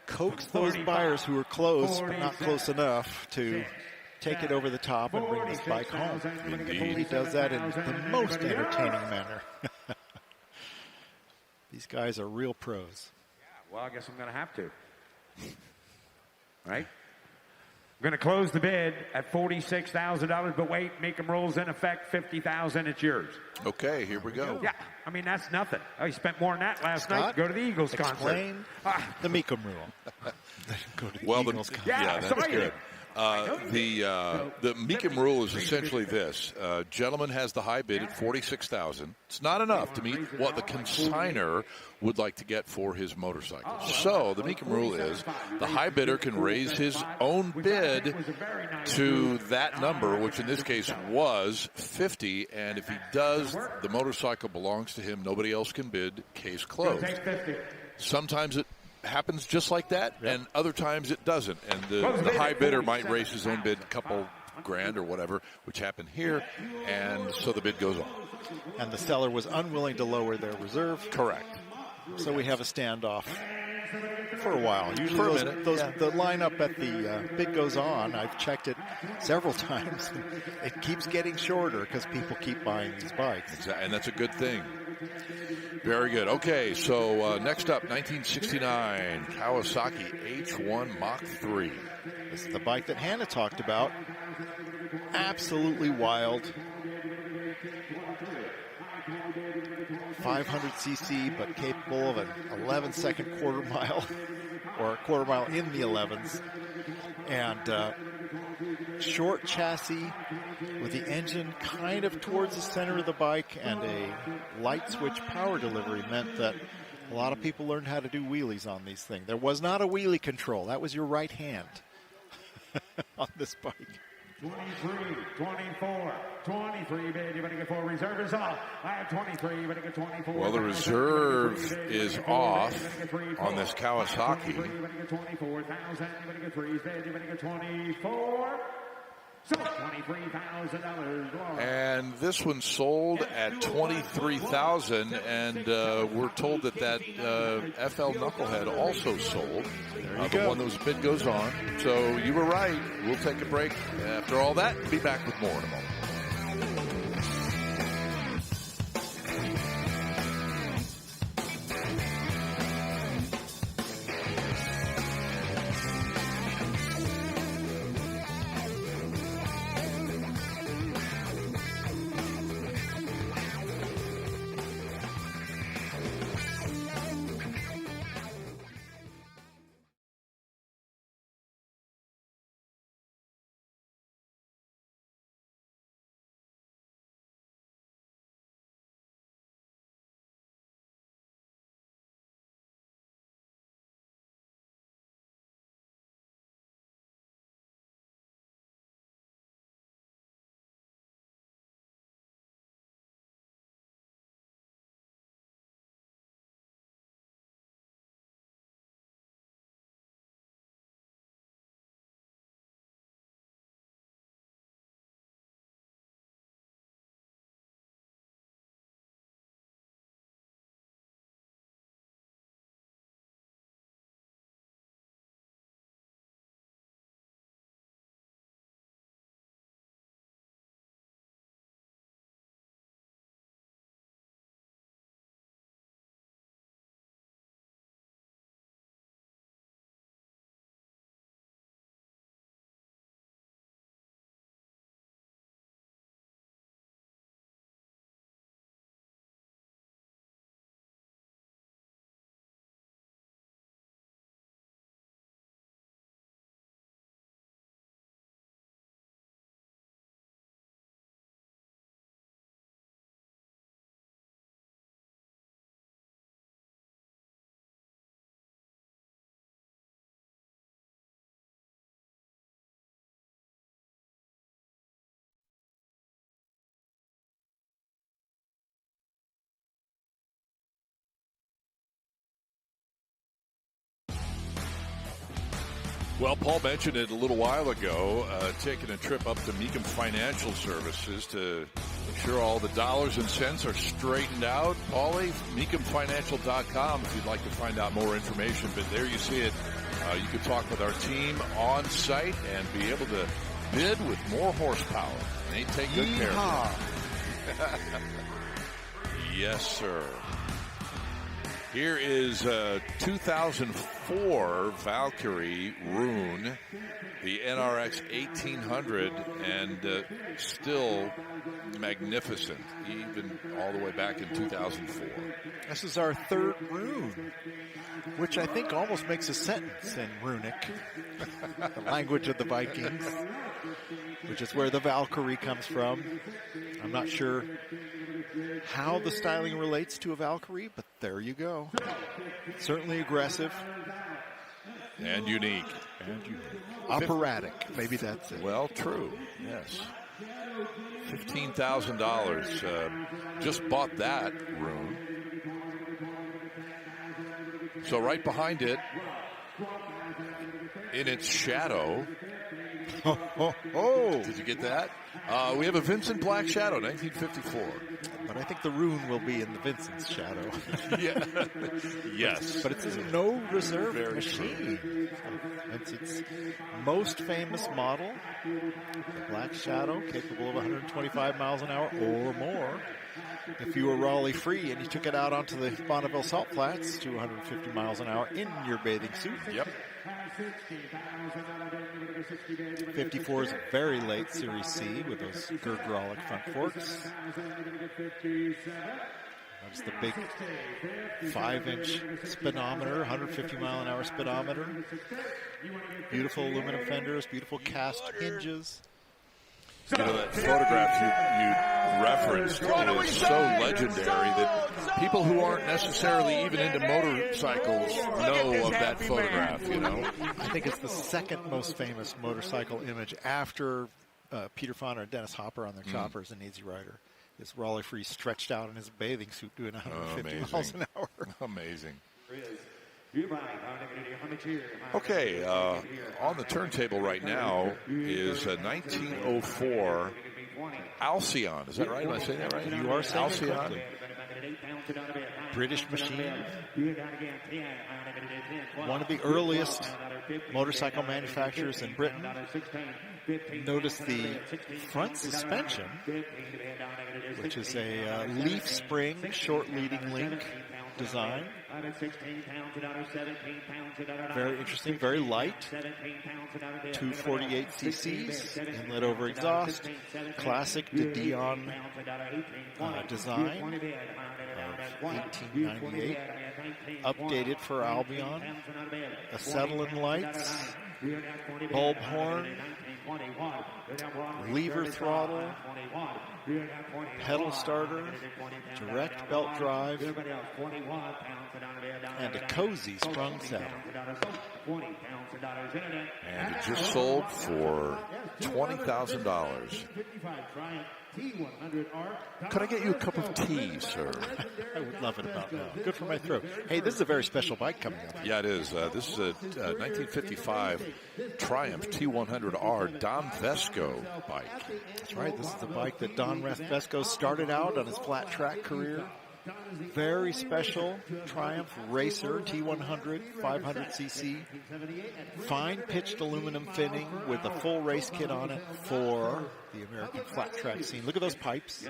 coax those buyers who are close, but not close enough to take it over the top and bring this bike home. Indeed. He does that in the most entertaining manner. These guys are real pros. Yeah, well, I guess I'm going to have to. Right? I'm going to close the bid at $46,000, but wait, Mecum rules in effect, $50,000. It's yours. Okay, here we go. Yeah, I mean, that's nothing. Oh, you spent more than that last night. Go to the Eagles concert. Explain the Mecum rule. Go to the Eagles concert. Yeah, that's good. The Mecum rule is essentially this. Gentleman has the high bid at $46,000. It's not enough to meet what the consignor would like to get for his motorcycle. So the Mecum rule is the high bidder can raise his own bid to that number, which in this case was $50,000. And if he does, the motorcycle belongs to him. Nobody else can bid. Case closed. Sometimes it happens just like that, and other times it doesn't. And the high bidder might raise his own bid a couple grand or whatever, which happened here, and so the bid goes on. And the seller was unwilling to lower their reserve. Correct. So we have a standoff for a while. Usually for a minute. The lineup at the bid goes on. I've checked it several times. It keeps getting shorter because people keep buying these bikes. And that's a good thing. Very good. Okay, so next up, 1969 Kawasaki H1 Mach 3. This is the bike that Hannah talked about. Absolutely wild. 500cc, but capable of an 11-second quarter mile, or a quarter mile in the 11s. And short chassis with the engine kind of towards the center of the bike, and a light switch power delivery meant that a lot of people learned how to do wheelies on these things. There was not a wheelie control. That was your right hand on this bike. 23, 24, 23, bid. You better get 4. Reserve is off. I have 23. You better get 24. Well, the reserve is off on this Kawasaki. You better get 24,000. You better get 3. Bid. You better get 24. So $23,000. And this one sold at $23,000, and we're told that FL Knucklehead also sold. The one that was bid goes on. So you were right. We'll take a break. After all that, be back with more in a moment. Well, Paul mentioned it a little while ago, taking a trip up to Mecum Financial Services to make sure all the dollars and cents are straightened out. Paulie, MecumFinancial.com if you'd like to find out more information. But there you see it. You can talk with our team on site and be able to bid with more horsepower. They take good care of it. Yes, sir. Here is 2004 Valkyrie Rune, the NRX 1800, and still magnificent, even all the way back in 2004. This is our third Rune, which I think almost makes a sentence in Runic, the language of the Vikings, which is where the Valkyrie comes from. I'm not sure how the styling relates to a Valkyrie, but there you go. Certainly aggressive. And unique. Operatic. Maybe that's it. Well, true. Yes. $15,000. Just bought that Rune. So right behind it, in its shadow. Did you get that? We have a Vincent Black Shadow, 1954. But I think the Rune will be in the Vincent's shadow. Yeah. Yes. But it's no reserve machine. It's its most famous model, the Black Shadow, capable of 125 miles an hour or more. If you were Raleigh free and you took it out onto the Bonneville Salt Flats, 250 miles an hour in your bathing suit. Yep. 54 is a very late Series C with those Gergrolic front forks. That's the big 5-inch speedometer, 150 mile an hour speedometer. Beautiful aluminum fenders, beautiful cast hinges. You know, that photograph you referenced is so legendary that people who aren't necessarily even into motorcycles know of that photograph, you know. I think it's the second most famous motorcycle image after Peter Fonda and Dennis Hopper on their choppers in Easy Rider. Is Raleigh Free stretched out in his bathing suit doing 150 miles an hour. Amazing. Okay, on the turntable right now is a 1904 Alcyon. Is that right? Am I saying that right? You are saying Alcyon. British machine. One of the earliest motorcycle manufacturers in Britain. Notice the front suspension, which is a leaf spring short leading link design. Very interesting, very light. 248 cc's, inlet over exhaust. Classic de Dion design of 1898. Updated for Albion. Acetylene lights. Bulb horn. Lever throttle. Pedal starter. Direct belt drive. And a cozy sprung saddle. And it just sold for $20,000. Could I get you a cup of tea, sir? I would love it about now. Good for my throat. Hey, this is a very special bike coming up. Yeah, it is. This is a 1955 Triumph T100R Don Vesco bike. That's right. This is the bike that Don Vesco started out on his flat track career. Very special Triumph Racer T100 500cc. Fine pitched aluminum finning with a full race kit on it for the American flat track scene. Look at those pipes.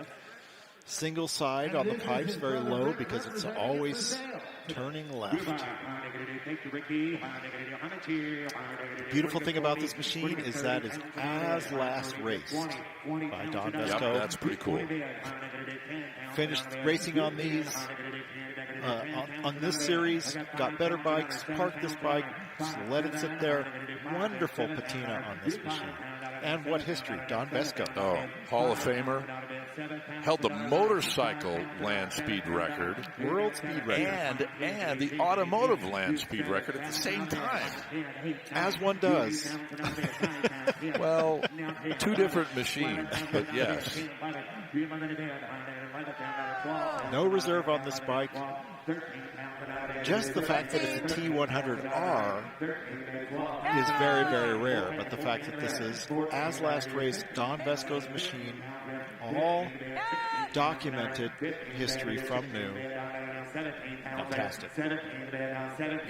Single side on the pipes, very low because it's always turning left. The beautiful thing about this machine is that it's as last raced by Don Vesco. Yep, that's pretty cool. Finished racing on these, on this series, got better bikes, parked this bike, just let it sit there. Wonderful patina on this machine. And what history? Don Vesco. Oh, Hall of Famer. Held the motorcycle land speed record. World speed record. And the automotive land speed record at the same time. As one does. Well, two different machines, but yes. No reserve on this bike. Just the fact that it's a T100R is very, very rare. But the fact that this is, as last race, Don Vesco's machine, all documented history from new. Fantastic.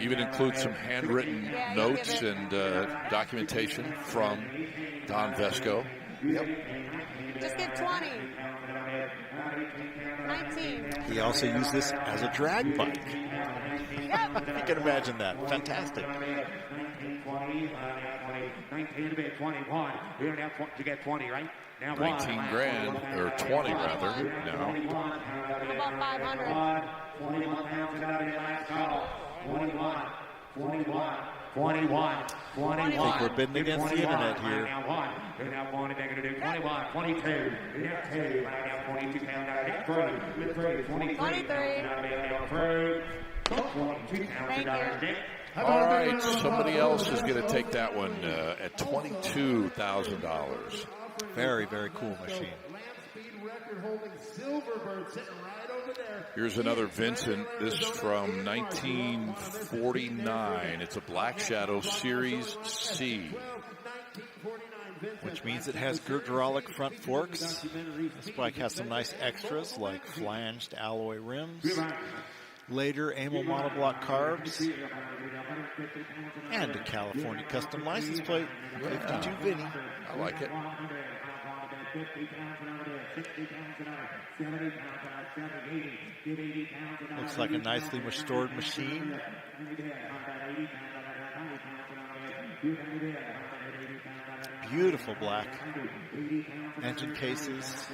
Even includes some handwritten notes and documentation from Don Vesco. Yep. Just get 20. 19. He also used this as a drag bike. Yep. You can imagine that. Fantastic. 19 to bid, 21. We don't have to get 20, right? Now 19 grand, or 20 rather, now. About 500. 21. I think we're bidding against the internet here. 23. All right, somebody else is going to take that one at $22,000. Very, very cool machine. Here's another Vincent. This is from 1949. It's a Black Shadow Series C. Which means it has hydraulic front forks. This bike has some nice extras like flanged alloy rims, later Amel monoblock carbs, and a California custom license plate. 52 Vinny. I like it. Looks like a nicely restored machine. Beautiful black engine cases,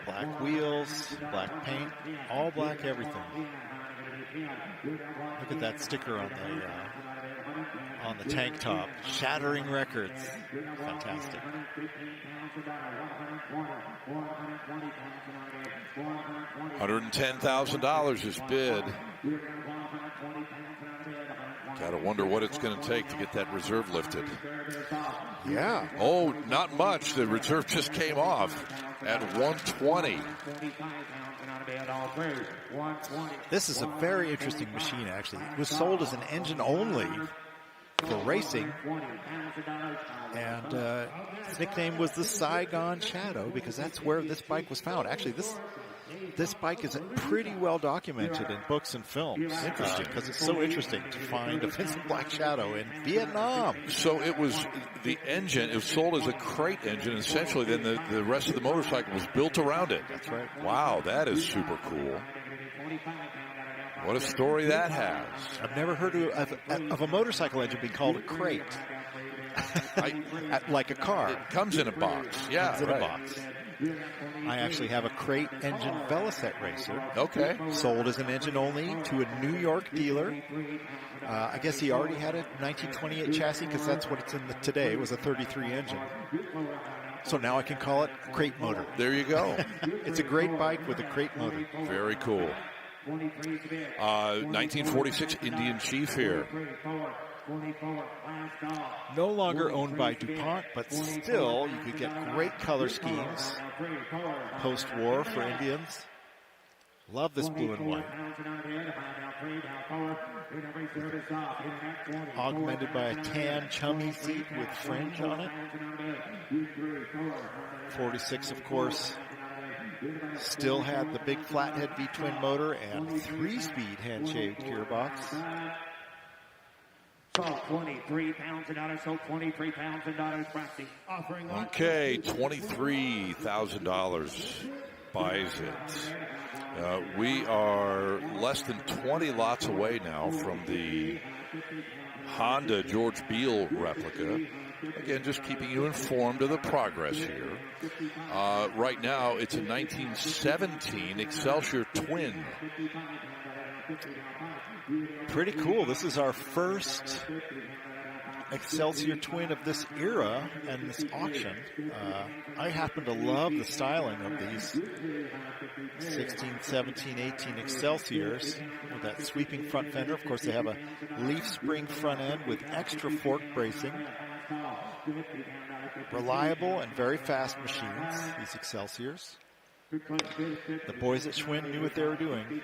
black wheels, black paint, all black everything. Look at that sticker on the tank top. Shattering Records. Fantastic. $110,000 is bid. Gotta wonder what it's going to take to get that reserve lifted. Yeah. Oh, not much. The reserve just came off at 120. This is a very interesting machine, actually. It was sold as an engine only for racing, and its nickname was the Saigon Shadow because that's where this bike was found. Actually, this bike is pretty well documented in books and films. Interesting, because it's so interesting to find a Vincent Black Shadow in Vietnam. So it was the engine, it was sold as a crate engine, and essentially then the rest of the motorcycle was built around it. That's right. Wow, that is super cool. What a story that has. I've never heard of a motorcycle engine being called a crate. Like a car. It comes in a box. Yeah, comes in a box. I actually have a crate engine Velocet racer. Okay. Sold as an engine only to a New York dealer. I guess he already had a 1928 chassis because that's what it's in today. It was a 33 engine. So now I can call it crate motor. There you go. It's a great bike with a crate motor. Very cool. 1946 Indian Chief here. No longer owned by DuPont, but still you could get great color schemes post-war for Indians. Love this blue and white. Augmented by a tan chummy seat with fringe on it. 46, of course, still had the big flathead V-twin motor and 3-speed hand-shaved gearbox. So 23,000 dollars. So 23,000 dollars. Offering. Okay, $23,000 buys it. We are less than 20 lots away now from the Honda George Beale replica. Again, just keeping you informed of the progress here. Right now, it's a 1917 Excelsior Twin. Pretty cool. This is our first Excelsior Twin of this era and this auction. I happen to love the styling of these 16, 17, 18 Excelsiors with that sweeping front fender. Of course, they have a leaf spring front end with extra fork bracing. Reliable and very fast machines, these Excelsiors. The boys at Schwinn knew what they were doing.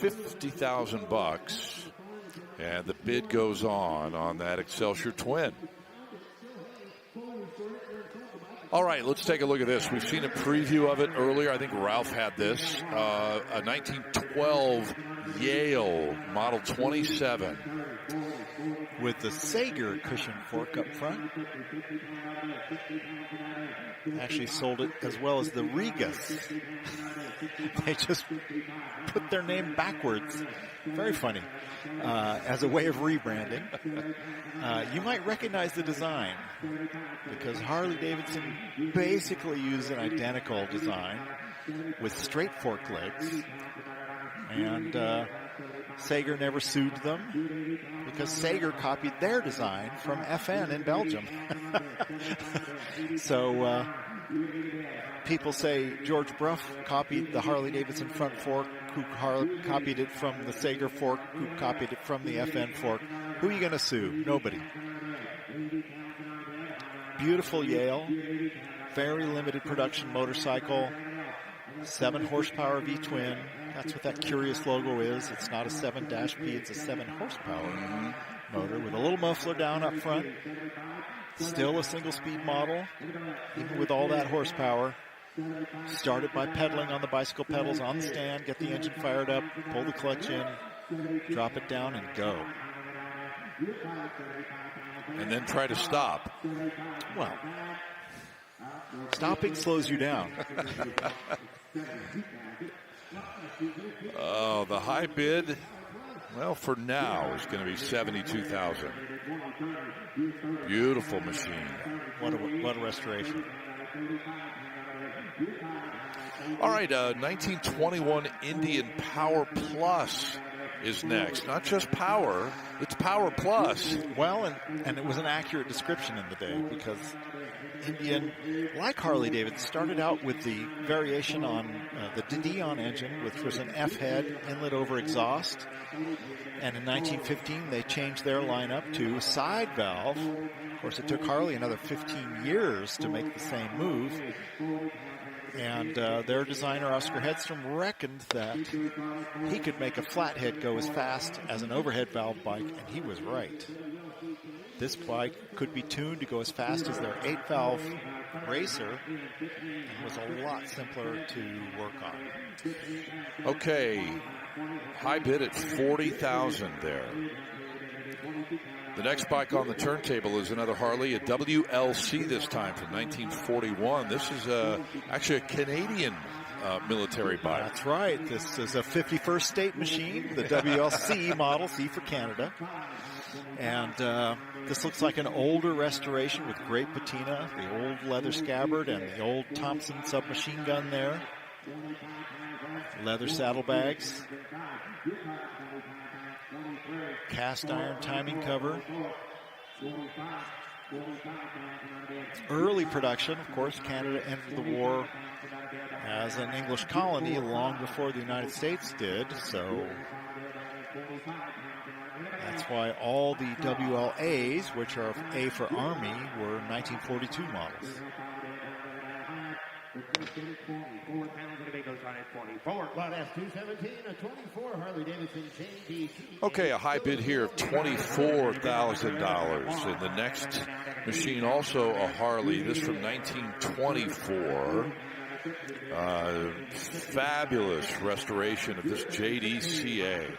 $50,000, and the bid goes on that Excelsior Twin. All right, let's take a look at this. We've seen a preview of it earlier. I think Ralph had this. A 1912 Yale Model 27. With the Sager cushion fork up front. Actually sold it as well as the Regus. They just put their name backwards. Very funny. As a way of rebranding. You might recognize the design because Harley-Davidson basically used an identical design with straight fork legs. And Sager never sued them because Sager copied their design from FN in Belgium. So people say George Brough copied the Harley-Davidson front fork, who copied it from the Sager fork, who copied it from the FN fork. Who are you going to sue? Nobody. Beautiful Yale, very limited production motorcycle, 7 horsepower V-twin. That's what that curious logo is. It's not a 7-P, it's a 7 horsepower motor with a little muffler down up front. Still a single speed model, even with all that horsepower. Started by pedaling on the bicycle pedals on the stand, get the engine fired up, pull the clutch in, drop it down and go. And then try to stop. Well, stopping slows you down. Oh, the high bid, well, for now, is going to be $72,000. Beautiful machine. What a restoration. All right, 1921 Indian Power Plus is next. Not just Power, it's Power Plus. Well, and it was an accurate description in the day because Indian, like Harley-Davidson, started out with the variation on the Dion engine, which was an F-head inlet over exhaust. And in 1915, they changed their lineup to a side valve. Of course, it took Harley another 15 years to make the same move. And their designer, Oscar Hedstrom, reckoned that he could make a flathead go as fast as an overhead valve bike, and he was right. This bike could be tuned to go as fast as their 8-valve racer and was a lot simpler to work on. Okay, high bid at $40,000 there. The next bike on the turntable is another Harley, a WLC this time from 1941. This is actually a Canadian military bike. That's right. This is a 51st state machine, the WLC model, C for Canada. And this looks like an older restoration with great patina, the old leather scabbard and the old Thompson submachine gun there. Leather saddlebags. Cast iron timing cover. Early production, of course, Canada entered the war as an English colony long before the United States did, so that's why all the WLAs, which are A for Army, were 1942 models. Okay, a high bid here of $24,000. And the next machine, also a Harley, this from 1924. Fabulous restoration of this JDCA.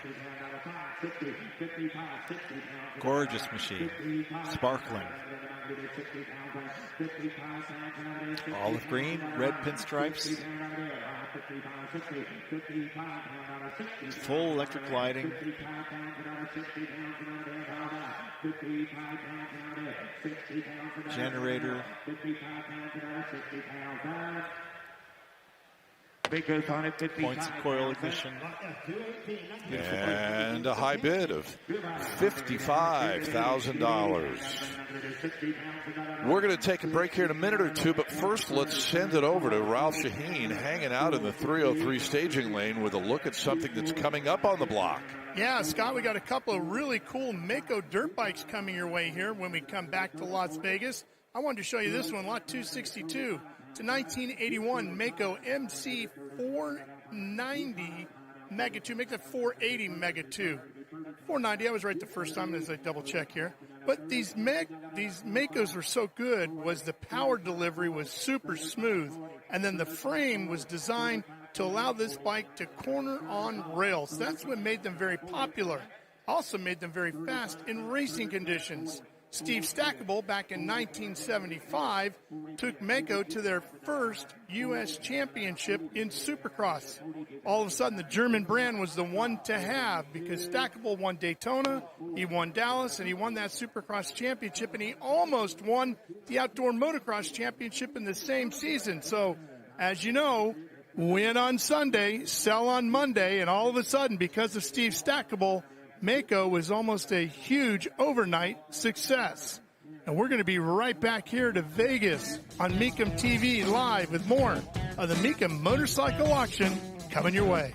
Gorgeous machine. Sparkling. Olive green, red pinstripes. Full electric lighting. Generator. Points of coil ignition. And a high bid of $55,000. We're going to take a break here in a minute or two, but first let's send it over to Ralph Sheheen, hanging out in the 303 staging lane with a look at something that's coming up on the block. Yeah, Scott, we got a couple of really cool Mecum dirt bikes coming your way here when we come back to Las Vegas. I wanted to show you this one, lot 262. It's a 1981 Mecum MC 490 Mega 2. Make that 480 Mega 2. 490, I was right the first time as I double check here. But these Mecos were so good was the power delivery was super smooth, and then the frame was designed to allow this bike to corner on rails. That's what made them very popular. Also made them very fast in racing conditions. Steve Stackable, back in 1975, took Mecum to their first U.S. championship in Supercross. All of a sudden, the German brand was the one to have because Stackable won Daytona, he won Dallas, and he won that Supercross championship, and he almost won the Outdoor Motocross championship in the same season. So, as you know, win on Sunday, sell on Monday, and all of a sudden, because of Steve Stackable, Mecum was almost a huge overnight success. And we're going to be right back here to Vegas on Mecum TV live with more of the Mecum Motorcycle Auction coming your way.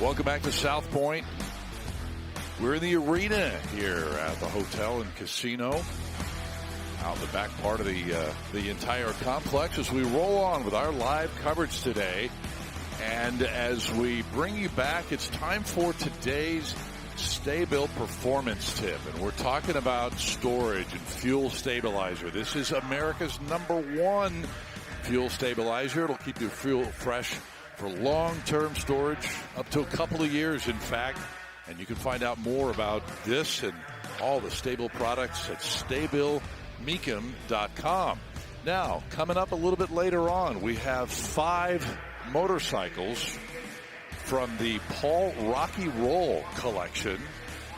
Welcome back to South Point. We're in the arena here at the hotel and casino, out in the back part of the entire complex as we roll on with our live coverage today. And as we bring you back, it's time for today's Stay Built Performance Tip. And we're talking about storage and fuel stabilizer. This is America's #1 fuel stabilizer. It'll keep your fuel fresh for long-term storage, up to a couple of years, in fact. And you can find out more about this and all the Stable products at StableMecum.com. Now, coming up a little bit later on, we have 5 motorcycles from the Paul Rocky Roll collection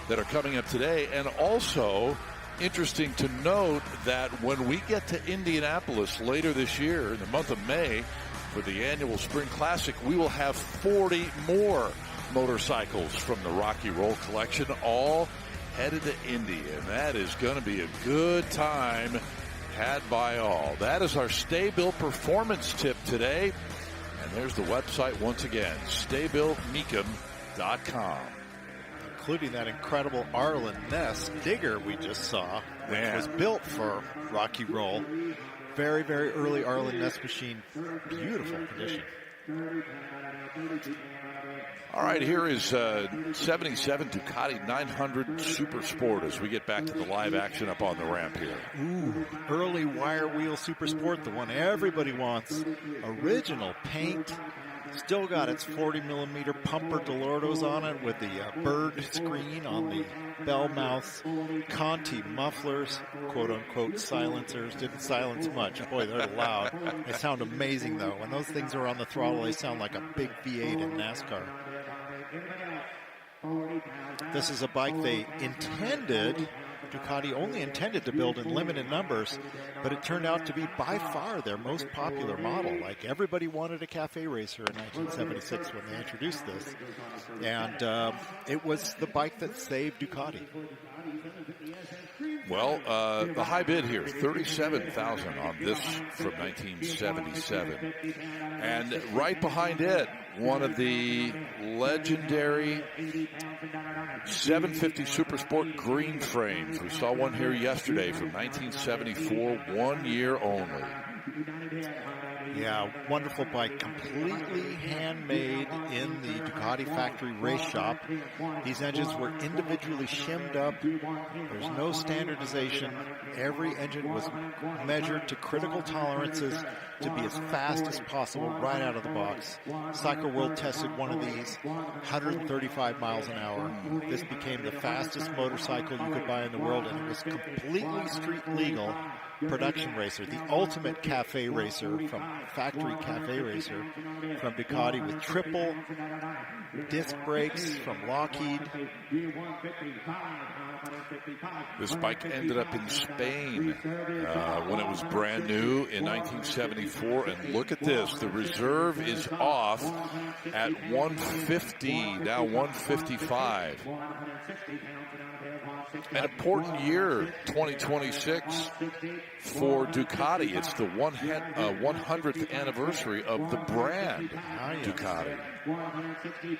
that are coming up today. And also, interesting to note that when we get to Indianapolis later this year, in the month of May, for the annual Spring Classic, we will have 40 more motorcycles from the Rocky Roll collection, all headed to Indy. And that is going to be a good time had by all. That is our Stay Built Performance Tip today. And there's the website once again, StableMecum.com. Including that incredible Arlen Ness digger we just saw, which was built for Rocky Roll. Very, very early Arlen Ness machine. Beautiful condition. All right, here is 77 Ducati 900 Super Sport as we get back to the live action up on the ramp here. Ooh, early wire wheel Super Sport, the one everybody wants. Original paint. Still got its 40 millimeter Pumper Delortos on it with the bird screen on the bell mouths, Conti mufflers, quote-unquote silencers. Didn't silence much. Boy, they're loud. They sound amazing, though. When those things are on the throttle, they sound like a big V8 in NASCAR. This is a bike Ducati only intended to build in limited numbers, but it turned out to be by far their most popular model. Like, everybody wanted a cafe racer in 1976 when they introduced this, and it was the bike that saved Ducati. Well, the high bid here, $37,000 on this from 1977. And right behind it, one of the legendary 750 Super Sport green frames. We saw one here yesterday from 1974, 1 year only. Yeah, wonderful bike, completely handmade in the Ducati factory race shop. These engines were individually shimmed up. There's no standardization. Every engine was measured to critical tolerances to be as fast as possible right out of the box. Cycle World tested one of these, 135 miles an hour. This became the fastest motorcycle you could buy in the world, and it was completely street legal production racer, the ultimate cafe racer from factory cafe racer from Ducati, with triple disc brakes from Lockheed. This bike ended up in Spain when it was brand new in 1974. And look at this. The reserve is off at 150, now 155. An important year, 2026, for Ducati. It's the 100th anniversary of the brand Ducati.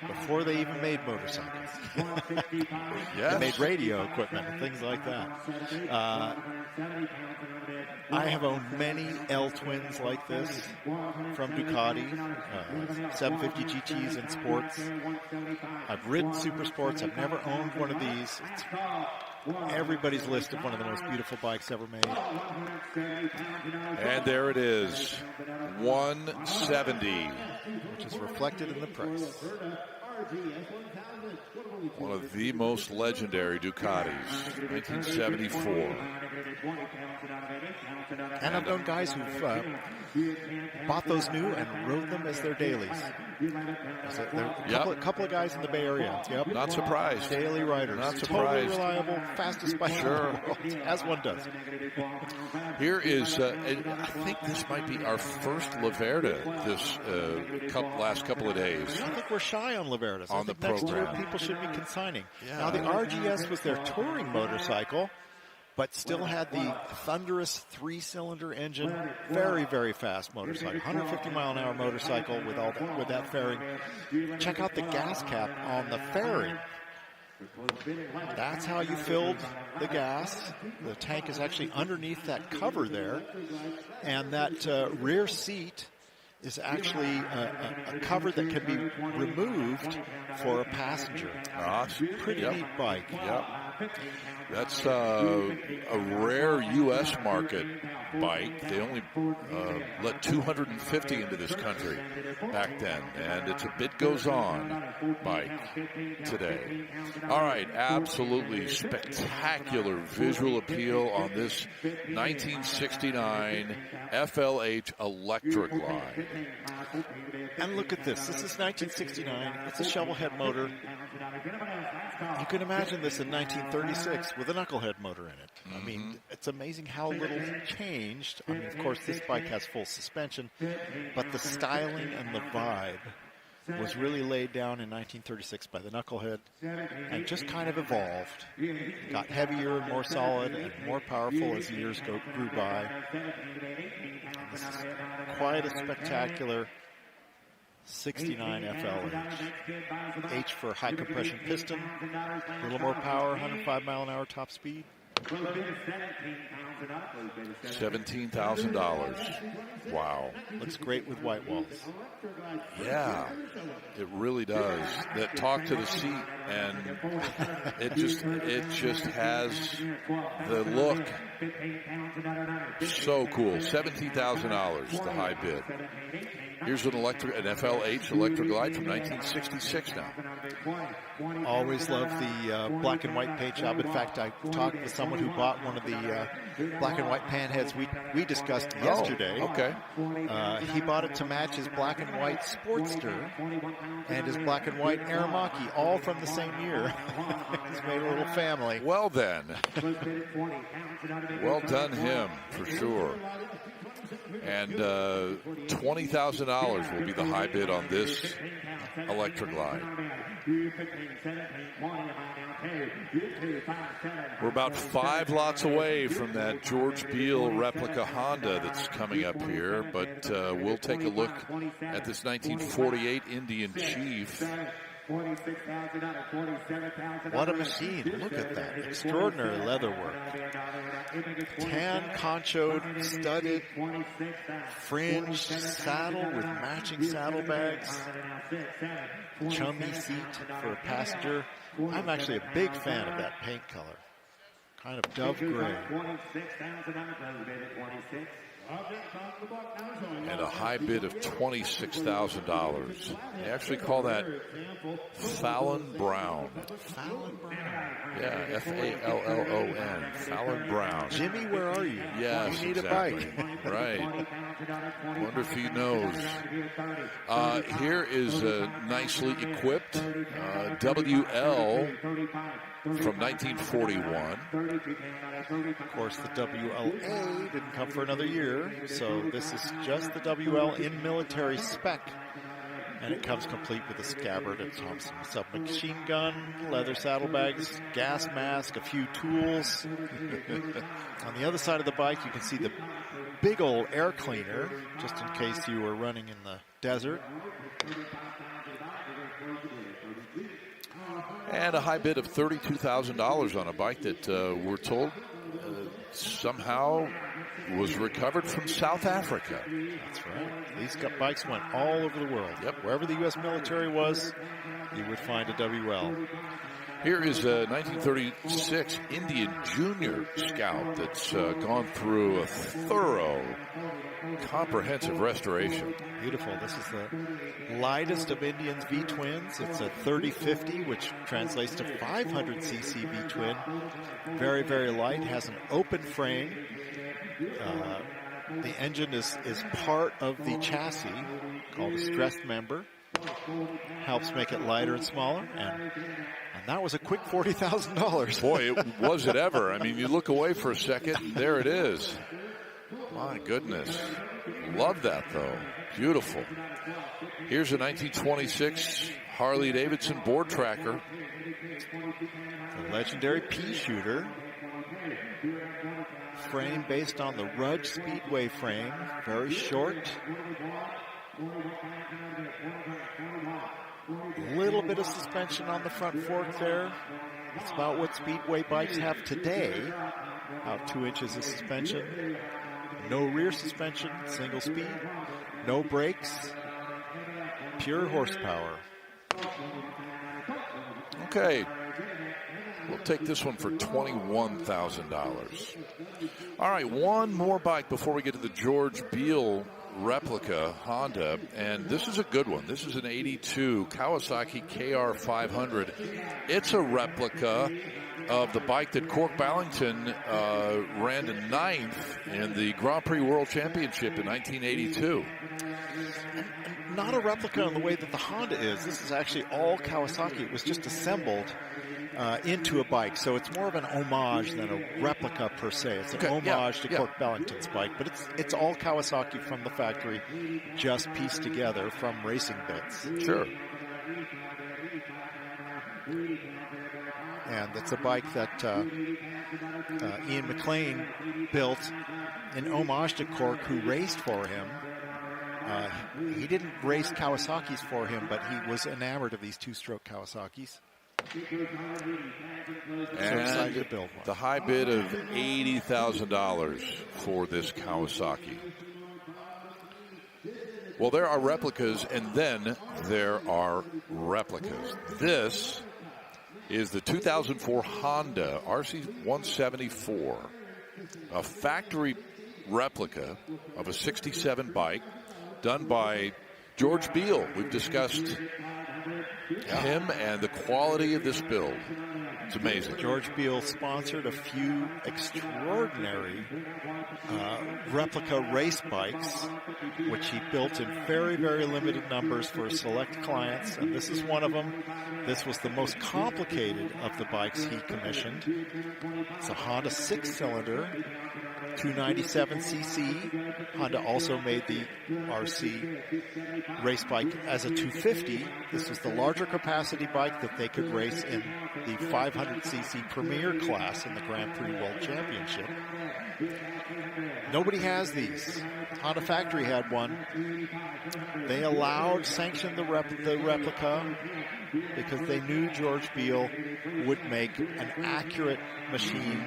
Before they even made motorcycles. Yes. They made radio equipment and things like that. I have owned many L-twins like this from Ducati, 750 GTs in sports. I've ridden super sports. I've never owned one of these. It's everybody's list of one of the most beautiful bikes ever made. And there it is, 170, which is reflected in the price. One of the most legendary Ducatis, 1974. And I've known guys who've bought those new and rode them as their dailies. A couple of guys in the Bay Area. Yep. Not surprised. Daily riders. Not Totally surprised. reliable, fastest bike in the world, as one does. Here is, I think this might be our first Laverda this last couple of days. I think we're shy on Laverdas. On the program. People should be consigning. Yeah. Now, the RGS was their touring motorcycle, but still had the thunderous 3-cylinder engine. Very, very fast motorcycle. 150-mile-an-hour motorcycle with that fairing. Check out the gas cap on the fairing. That's how you filled the gas. The tank is actually underneath that cover there. And that rear seat is actually a cover that can be removed for a passenger. Pretty neat bike. Yep. That's a rare U.S. market bike. They only let 250 into this country back then, and it's a bit goes on bike today. All right, absolutely spectacular visual appeal on this 1969 FLH electric line. And look at this. This is 1969. It's a shovel head motor. You can imagine this in 1936 with a knucklehead motor in it. I mean, it's amazing how little changed. I mean, of course, this bike has full suspension, but the styling and the vibe was really laid down in 1936 by the knucklehead and just kind of evolved. Got heavier and more solid and more powerful as the years grew by. And this is quite a spectacular 69 FLH. H for high compression piston, a little more power, 105 mile an hour top speed. $17,000. Wow. Looks great with white walls. Yeah, it really does. That talk to the seat, and it just has the look. So cool. $17,000, the high bid. Here's an FLH Electra Glide from 1966 now. Always love the black and white paint job. In fact, I talked with someone who bought one of the black and white panheads we discussed yesterday. Okay. He bought it to match his black and white Sportster and his black and white Aramaki, all from the same year. He's made a little family. Well then. Well done him, for sure. And $20,000 will be the high bid on this Electra Glide. We're about 5 lots away from that George Beale replica Honda that's coming up here, but we'll take a look at this 1948 Indian Chief. What a machine. Look at that. Extraordinary leather work. Tan, conchoed, studded, fringed saddle with matching saddlebags. Chummy seat for a passenger. I'm actually a big fan of that paint color. Kind of dove gray. And a high bid of $26,000. They actually call that Fallon Brown. Fallon Brown. Yeah, F-A-L-L-O-N. Fallon Brown. Jimmy, where are you? Yes, we need exactly. a bike. Right. Wonder if he knows. Here is a nicely equipped WL from 1941. Of course, the WLA didn't come for another year, so this is just the WL in military spec. And it comes complete with a scabbard, a Thompson submachine gun, leather saddlebags, gas mask, a few tools. On the other side of the bike, you can see the big old air cleaner, just in case you were running in the desert. And a high bid of $32,000 on a bike that we're told somehow was recovered from South Africa. That's right. These bikes went all over the world. Yep. Wherever the U.S. military was, you would find a WL. Here is a 1936 Indian Junior Scout that's gone through a thorough, comprehensive restoration. Beautiful. This is the lightest of Indian's V-twins. It's a 3050, which translates to 500cc V-twin. Very, very light. Has an open frame. The engine is part of the chassis, called a stressed member. Helps make it lighter and smaller, and that was a quick $40,000. Boy, was it ever. I mean, you look away for a second, and there it is. My goodness. Love that, though. Beautiful. Here's a 1926 Harley-Davidson board tracker. The legendary pea shooter. Frame based on the Rudge Speedway frame. Very short. A little bit of suspension on the front fork there. It's about what Speedway bikes have today. About 2 inches of suspension. No rear suspension, single speed. No brakes. Pure horsepower. Okay. We'll take this one for $21,000. All right, one more bike before we get to the George Beale replica Honda, and this is a good one. This is an 82 Kawasaki KR500. It's a replica of the bike that Cork Ballington ran to 9th in the Grand Prix World Championship in 1982. Not a replica in the way that the Honda is. This is actually all Kawasaki. It was just assembled into a bike, so it's more of an homage than a replica per se. It's an homage to Cork Ballington's bike, but it's all Kawasaki from the factory, just pieced together from racing bits. Sure. And it's a bike that Ian McLean built in homage to Cork, who raced for him. He didn't race Kawasaki's for him, but he was enamored of these two-stroke Kawasaki's. And to build one. The high bid of $80,000 for this Kawasaki. Well, there are replicas, and then there are replicas. This is the 2004 Honda RC174, a factory replica of a 67 bike done by George Beale, we've discussed him and the quality of this build. It's amazing. George Beale sponsored a few extraordinary replica race bikes, which he built in very, very limited numbers for select clients, and this is one of them. This was the most complicated of the bikes he commissioned. It's a Honda 6-cylinder, 297cc. Honda also made the RC race bike as a 250. This was the larger capacity bike that they could race in the 500cc Premier class in the Grand Prix World Championship. Nobody has these. Honda Factory had one. They sanctioned the replica because they knew George Beale would make an accurate machine.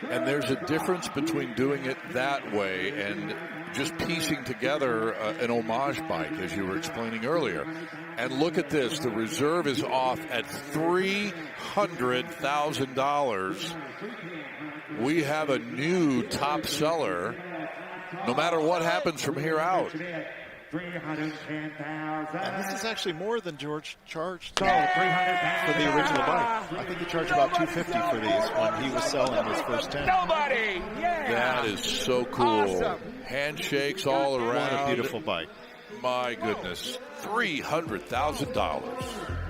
And there's a difference between doing it that way and just piecing together an homage bike, as you were explaining earlier. And look at this. The reserve is off at $300,000. We have a new top seller, no matter what happens from here out. And this is actually more than George charged for the original bike. I think he charged about $250 for these when he was selling his first 10. Nobody! Yeah! That is so cool. Awesome. Handshakes all around. What a beautiful bike. My goodness. $300,000.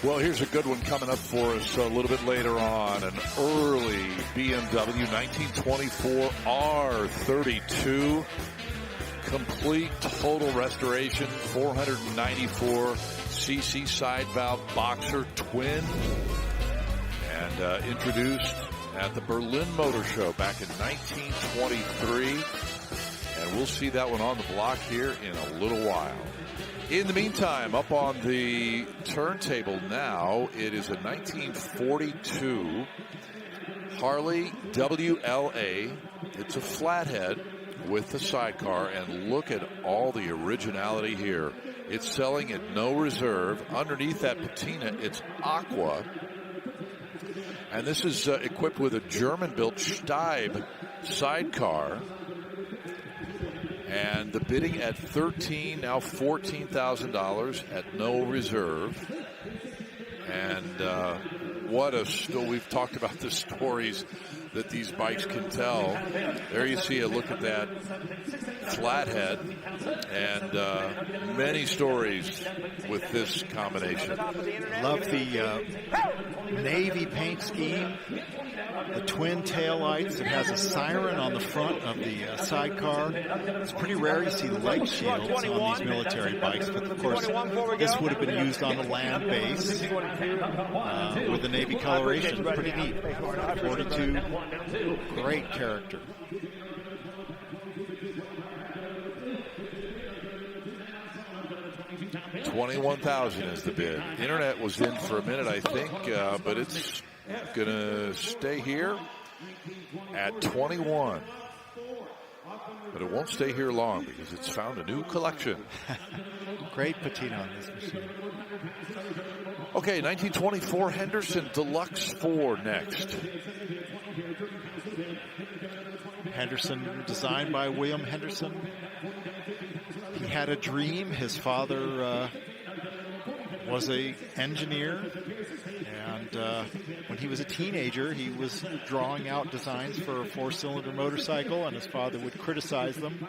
Well, here's a good one coming up for us a little bit later on. An early BMW 1924 R32. Complete total restoration. 494cc side valve boxer twin. And introduced at the Berlin Motor Show back in 1923. And we'll see that one on the block here in a little while. In the meantime, up on the turntable now, it is a 1942 Harley WLA. It's a flathead with the sidecar, and look at all the originality here. It's selling at no reserve. Underneath that patina, it's aqua. And this is equipped with a German-built Steib sidecar. And the bidding at now $14,000 at no reserve. And we've talked about the stories that these bikes can tell. There you see a look at that flathead, and many stories with this combination. Love the navy paint scheme, the twin taillights. It has a siren on the front of the sidecar. It's pretty rare you see leg shields on these military bikes, but of course this would have been used on the land base with the navy coloration. Pretty neat. 42, great character. $21,000 is the bid. Internet was in for a minute, I think, but it's going to stay here at 21. But it won't stay here long because it's found a new collection. Great patina on this machine. Okay, 1924 Henderson Deluxe 4 next. Henderson, designed by William Henderson. He had a dream. His father was an engineer, and when he was a teenager, he was drawing out designs for a four-cylinder motorcycle, and his father would criticize them,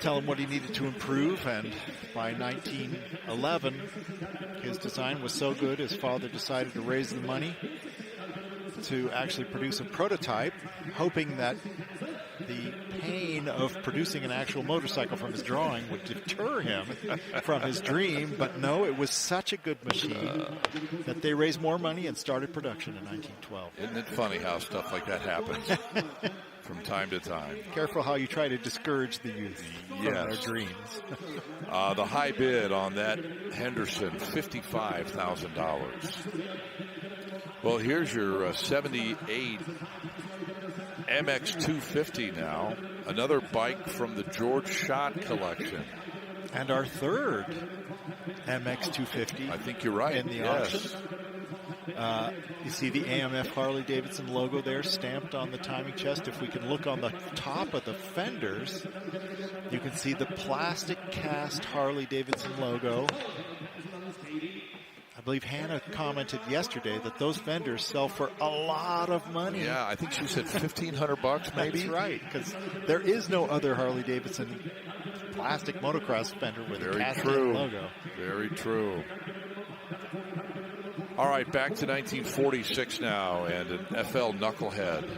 tell him what he needed to improve, and by 1911, his design was so good, his father decided to raise the money to actually produce a prototype, hoping that the pain of producing an actual motorcycle from his drawing would deter him from his dream. But no, it was such a good machine that they raised more money and started production in 1912. Isn't it funny how stuff like that happens from time to time? Careful how you try to discourage the youth from their dreams. The high bid on that Henderson, $55,000. Well, here's your 78 MX250 now. Another bike from the George Schott collection. And our third MX250. I think you're right. In the auction. You see the AMF Harley-Davidson logo there stamped on the timing chest. If we can look on the top of the fenders, you can see the plastic cast Harley-Davidson logo. I believe Hannah commented yesterday that those fenders sell for a lot of money. Yeah, I think she said $1,500 maybe. That's right, because there is no other Harley-Davidson plastic motocross fender with a cast logo. Very true. All right, back to 1946 now, and an FL Knucklehead.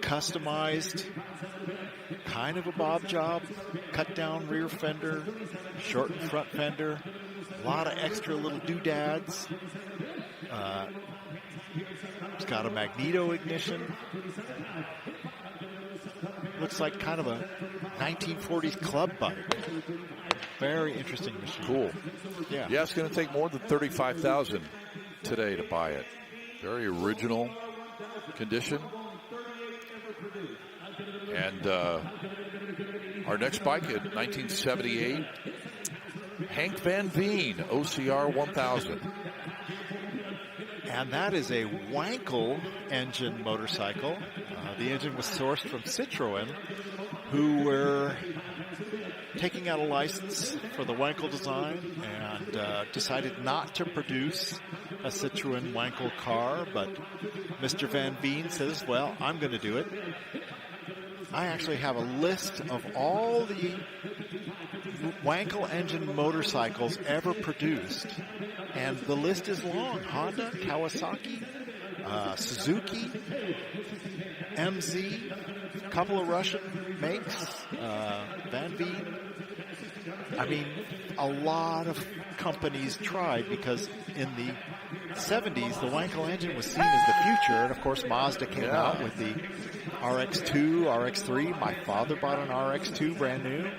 Customized, kind of a bob job, cut down rear fender, shortened front fender, a lot of extra little doodads. It's got a magneto ignition. Looks like kind of a 1940s club bike. Very interesting machine. Cool. Yeah. Yeah, it's going to take more than $35,000 today to buy it. Very original condition. And our next bike in 1978, Hank Van Veen, OCR 1000. And that is a Wankel engine motorcycle. The engine was sourced from Citroën, who were taking out a license for the Wankel design and decided not to produce a Citroën Wankel car. But Mr. Van Veen says, well, I'm going to do it. I actually have a list of all the Wankel engine motorcycles ever produced. And the list is long. Honda, Kawasaki, Suzuki, MZ, a couple of Russian makes, Van Veen. I mean, a lot of companies tried because in the 70s, the Wankel engine was seen as the future. And, of course, Mazda came out with the RX-2, RX-3. My father bought an RX-2 brand new.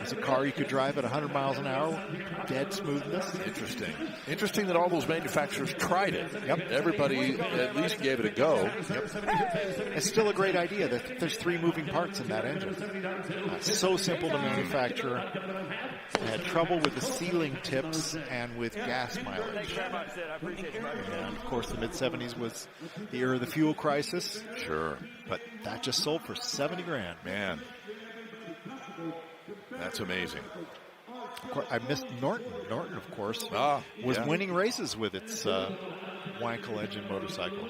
It's a car you could drive at 100 miles an hour, dead smoothness. Interesting. Interesting that all those manufacturers tried it. Yep. Everybody at least gave it a go. Yep. It's still a great idea. There's 3 moving parts in that engine. So simple to manufacture. I had trouble with the sealing tips and with gas mileage. And, of course, the mid-70s was the era of the fuel crisis. Sure. But that just sold for $70,000. Man. That's amazing. Of course, I missed Norton. Norton, of course, was winning races with its Wankel engine motorcycle.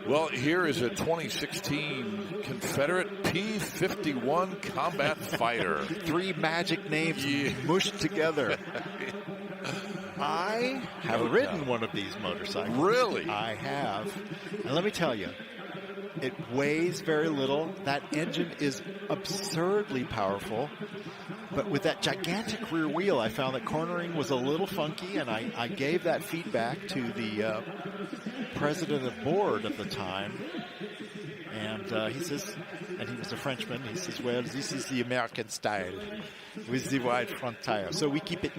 Well, here is a 2016 Confederate P-51 Combat Fighter. 3 magic names mushed together. I have ridden one of these motorcycles. Really? I have. And let me tell you, it weighs very little. That engine is absurdly powerful. But with that gigantic rear wheel, I found that cornering was a little funky, and I gave that feedback to the president of board at the time. And he says, and he was a Frenchman, he says, well, this is the American style with the wide front tire. So we keep it.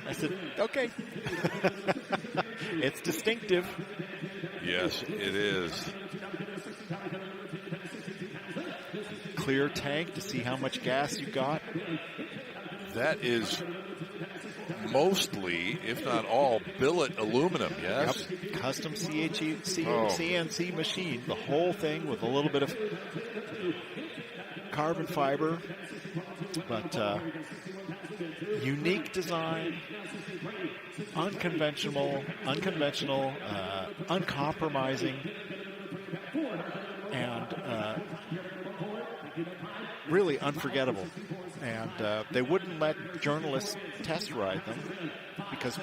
I said, okay. It's distinctive. Yes, it is. Clear tank to see how much gas you got. That is mostly, if not all, billet aluminum, yes? Yep. Custom CNC machine. The whole thing with a little bit of carbon fiber. But unique design, unconventional, uncompromising, and really unforgettable. And they wouldn't let journalists test ride them because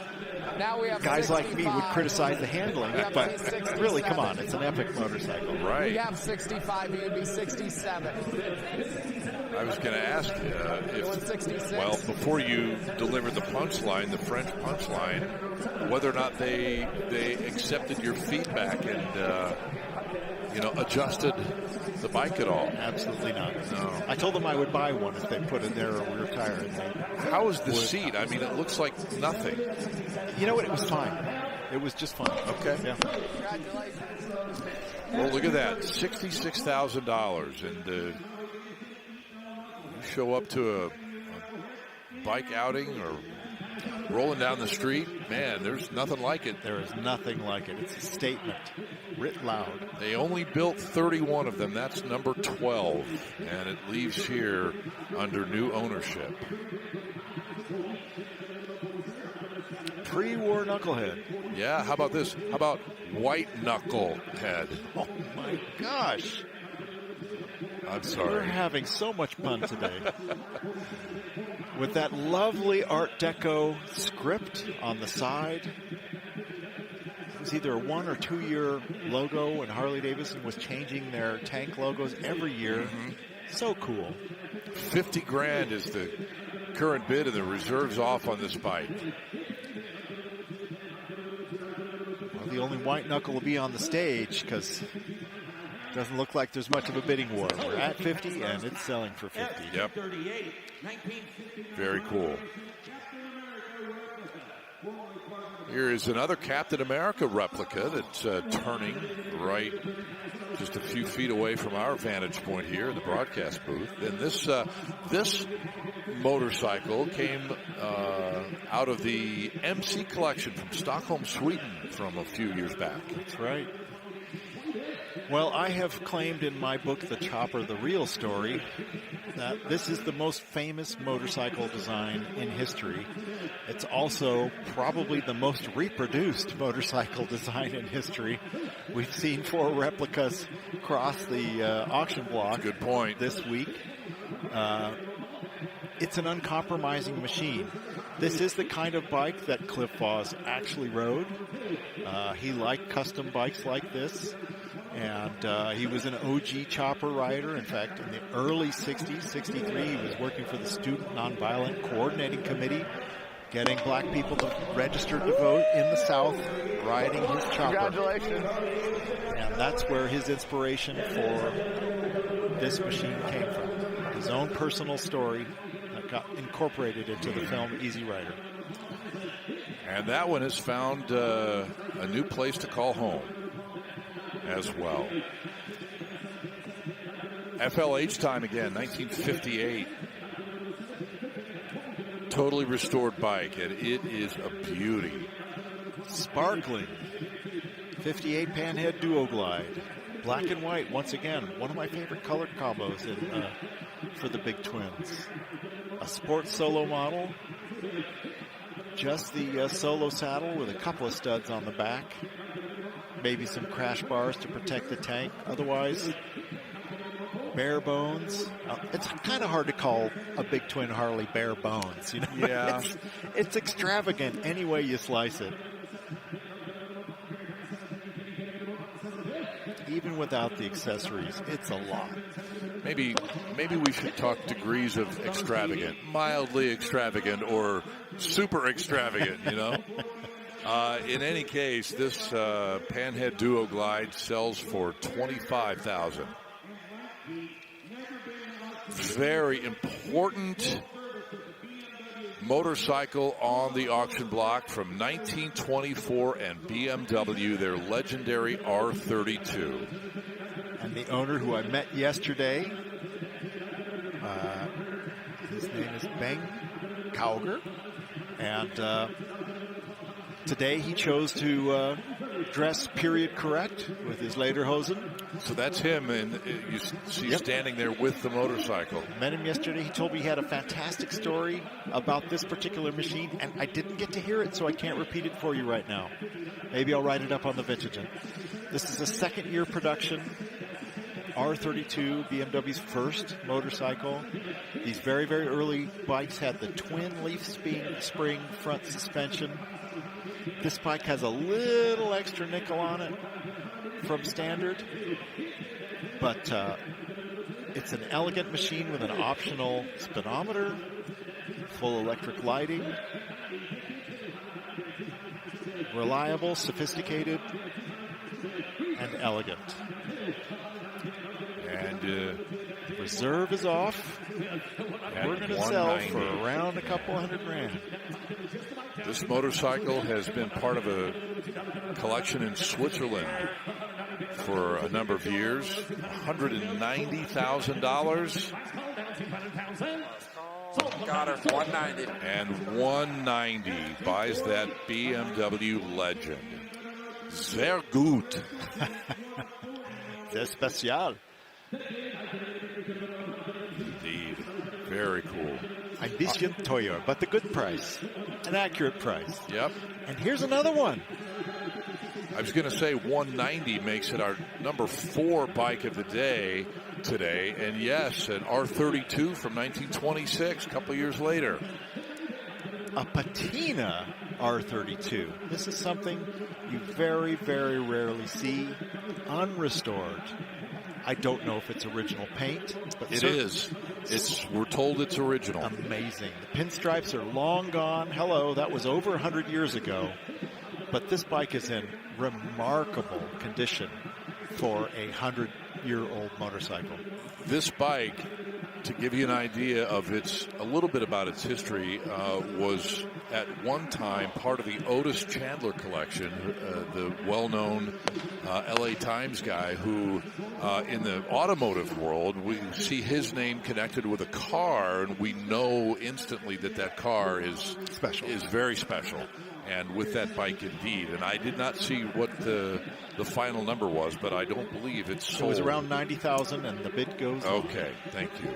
now we have guys 65. like me would criticize the handling. But really, come on, it's an epic motorcycle. Right. We have 65, it would be 67. I was going to ask if, 66. well, before you delivered the punchline, the French punchline, whether or not they accepted your feedback and adjusted the bike at all. Absolutely not. No. I told them I would buy one if they put in their rear tire. How is the seat? I mean, it looks like nothing. You know what? It was fine. It was just fine. Okay. Yeah. Congratulations. Well, look at that. $66,000. And you show up to a bike outing or rolling down the street, man, there's nothing like it. There is nothing like it. It's a statement, writ loud. They only built 31 of them. That's number 12, and it leaves here under new ownership. Pre-war knucklehead. Yeah, how about this? How about white knucklehead? Oh, my gosh. I'm sorry. We're having so much fun today. With that lovely Art Deco script on the side. It was either a 1 or 2 year logo, and Harley-Davidson was changing their tank logos every year. Mm-hmm. So cool. $50,000 is the current bid, and the reserve's off on this bike. Well, the only white knuckle will be on the stage because doesn't look like there's much of a bidding war. We're at 50, and it's selling for 50. Yep. Very cool. Here is another Captain America replica that's turning right just a few feet away from our vantage point here in the broadcast booth. And this motorcycle came out of the MC collection from Stockholm, Sweden from a few years back. That's right. Well, I have claimed in my book, The Chopper, The Real Story, that this is the most famous motorcycle design in history. It's also probably the most reproduced motorcycle design in history. We've seen 4 replicas cross the auction block. Good point. This week. It's an uncompromising machine. This is the kind of bike that Cliff Voss actually rode. He liked custom bikes like this. And he was an OG chopper rider. In fact, in the early 60s, 63, he was working for the Student Nonviolent Coordinating Committee, getting black people to register to vote in the South, riding his chopper. Congratulations. And that's where his inspiration for this machine came from. His own personal story that got incorporated into the film Easy Rider. And that one has found a new place to call home as well. FLH time again, 1958. Totally restored bike, and it is a beauty. Sparkling. 58 Panhead Duo Glide. Black and white, once again, one of my favorite colored combos for the Big Twins. A sports solo model. just the solo saddle with a couple of studs on the back. Maybe some crash bars to protect the tank. Otherwise, bare bones. It's kind of hard to call a big twin Harley bare bones. You know? Yeah. It's extravagant any way you slice it. Even without the accessories, it's a lot. Maybe we should talk degrees of extravagant, mildly extravagant, or super extravagant, you know? In any case, this Panhead Duo Glide sells for $25,000. Very important motorcycle on the auction block from 1924 and BMW, their legendary R32. And the owner who I met yesterday, his name is Ben Kauger, and today he chose to dress period correct with his lederhosen. So that's him, and you see standing there with the motorcycle. Met him yesterday. He told me he had a fantastic story about this particular machine, and I didn't get to hear it, so I can't repeat it for you right now. Maybe I'll write it up on the Vintage. This is a second-year production. R32, BMW's first motorcycle. These very, very early bikes had the twin leaf spring front suspension. This bike has a little extra nickel on it from standard, but it's an elegant machine with an optional speedometer, full electric lighting, reliable, sophisticated, and elegant. And reserve is off. And we're going to sell for around a couple $100,000. This motorcycle has been part of a collection in Switzerland for a number of years. $190,000. Got her, 190. And 190 buys that BMW Legend. Sehr gut. Sehr special. Indeed. Very cool. Ein bisschen teuer, but the good price. An accurate price. Yep. And here's another one. I was going to say 190 makes it our number 4 bike of the day today. And yes, an R32 from 1926, a couple years later. A patina R32. This is something you very, very rarely see unrestored. I don't know if it's original paint, but it is. We're told it's original. Amazing. The pinstripes are long gone. Hello, that was over 100 years ago. But this bike is in remarkable condition for a 100-year-old motorcycle. This bike, to give you an idea of a little bit about its history, was at one time part of the Otis Chandler collection, the well-known LA Times guy who, in the automotive world, we see his name connected with a car, and we know instantly that car is special, is very special. And with that bike, indeed. And I did not see what the final number was, but I don't believe it's sold. It was around 90,000, and the bid goes on. Okay, thank you.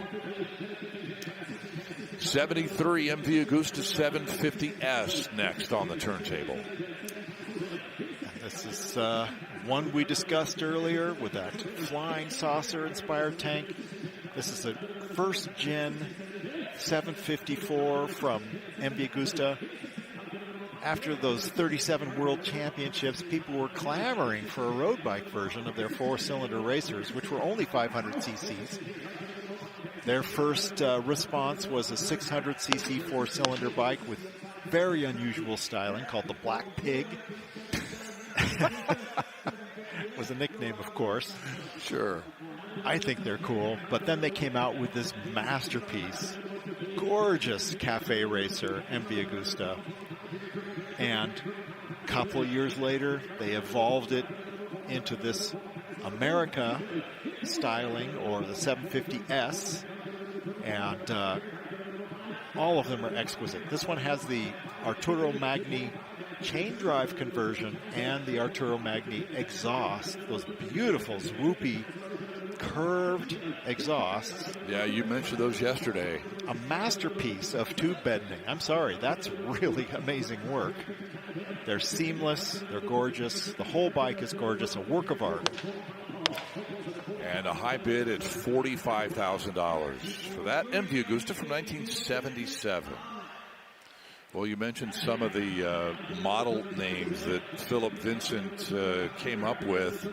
73 MV Agusta 750S next on the turntable. And this is one we discussed earlier with that flying saucer-inspired tank. This is a first-gen 754 from MV Agusta. After those 37 World Championships, people were clamoring for a road bike version of their 4-cylinder racers, which were only 500 cc's. Their first response was a 600cc 4-cylinder bike with very unusual styling called the Black Pig. Was a nickname, of course. Sure. I think they're cool. But then they came out with this masterpiece, gorgeous cafe racer, MV Agusta. And a couple of years later, they evolved it into this America styling, or the 750S. And all of them are exquisite. This one has the Arturo Magni chain drive conversion and the Arturo Magni exhaust, those beautiful swoopy curved exhausts. Yeah, you mentioned those yesterday. A masterpiece of tube bending. I'm sorry, that's really amazing work. They're seamless, they're gorgeous. The whole bike is gorgeous, a work of art. And a high bid at $45,000 for that MV Augusta from 1977. Well, you mentioned some of the model names that Philip Vincent came up with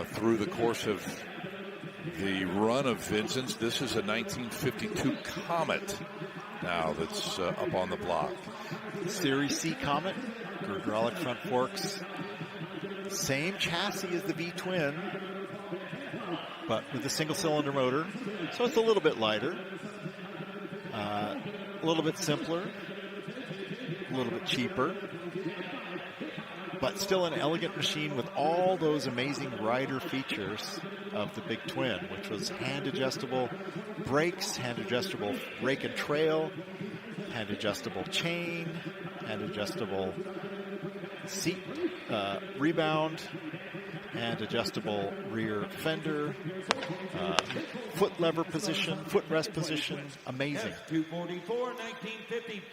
through the course of the run of Vincent's. This is a 1952 Comet now that's up on the block. Series C Comet, hydraulic front forks. Same chassis as the V-twin, but with a single-cylinder motor. So it's a little bit lighter, a little bit simpler, a little bit cheaper, but still an elegant machine with all those amazing rider features of the big twin, which was hand-adjustable brakes, hand-adjustable rake and trail, hand-adjustable chain, hand-adjustable seat rebound, and adjustable rear fender, foot lever position, footrest position, amazing.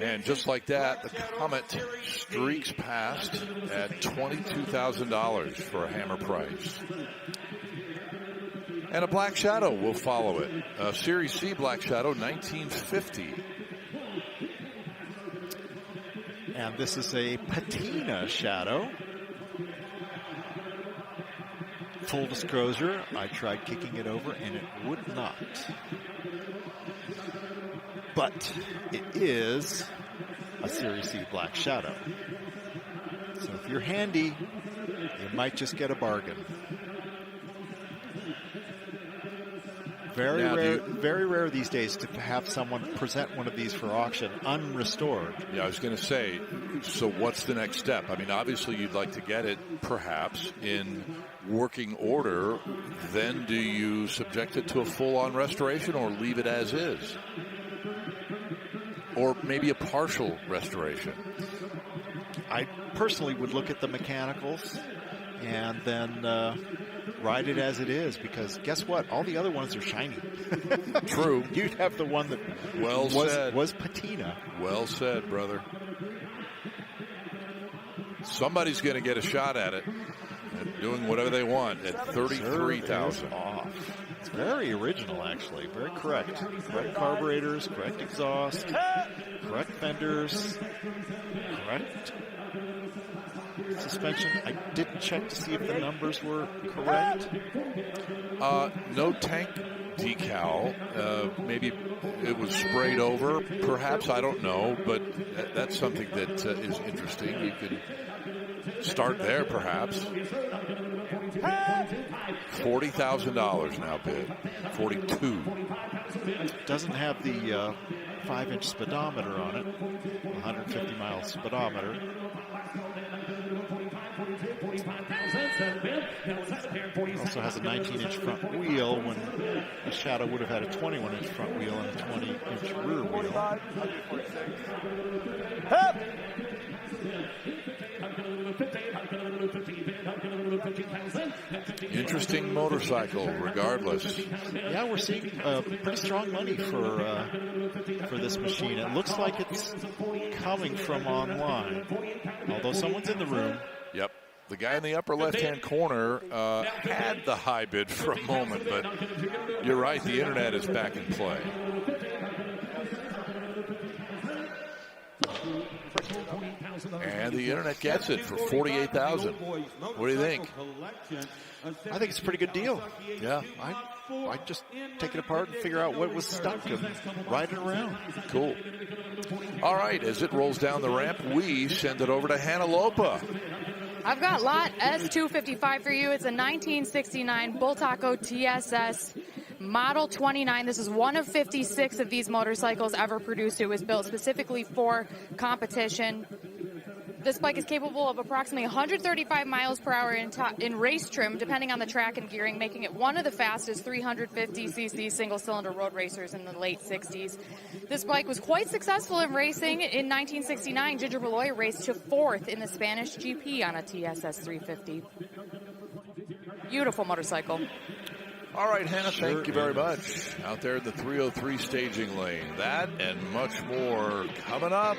And just like that, the Comet streaks past at $22,000 for a hammer price. And a Black Shadow will follow it. Series C Black Shadow, 1950. And this is a patina Shadow. Full disclosure, I tried kicking it over and it would not. But it is a Series C Black Shadow. So if you're handy, you might just get a bargain. Very rare these days to have someone present one of these for auction unrestored. Yeah, I was going to say, so what's the next step? I mean, obviously you'd like to get it perhaps in working order. Then do you subject it to a full-on restoration or leave it as is? Or maybe a partial restoration? I personally would look at the mechanicals and then ride it as it is, because guess what? All the other ones are shiny. True. You'd have the one that was patina. Well said, brother. Somebody's going to get a shot at it, at doing whatever they want at $33,000 off. It's very original, actually. Very correct. Correct carburetors, correct exhaust, correct fenders, correct suspension. I didn't check to see if the numbers were correct. No tank decal. Maybe it was sprayed over. Perhaps, I don't know. But that's something that is interesting. You could start there, perhaps. $40,000 now bid. 42. Doesn't have the 5-inch speedometer on it. 150 mile speedometer. Also has a 19-inch front wheel when the Shadow would have had a 21-inch front wheel and a 20-inch rear wheel. Interesting motorcycle, regardless. Yeah, we're seeing pretty strong money for this machine. It looks like it's coming from online, although someone's in the room. Yep. The guy in the upper left-hand corner had the high bid for a moment, but you're right, the internet is back in play. And the internet gets it for $48,000. What do you think? I think it's a pretty good deal. Yeah. I'd just take it apart and figure out what was stuck and ride it around. Cool. All right, as it rolls down the ramp, we send it over to Hannah Lopa. I've got lot S255 for you. It's a 1969 Bull Taco TSS Model 29. This is one of 56 of these motorcycles ever produced. It was built specifically for competition. This bike is capable of approximately 135 miles per hour in race trim, depending on the track and gearing, making it one of the fastest 350cc single-cylinder road racers in the late 60s. This bike was quite successful in racing. In 1969, Ginger Beloy raced to 4th in the Spanish GP on a TSS 350. Beautiful motorcycle. All right, Hannah, thank you very much. Out there in the 303 staging lane. That and much more coming up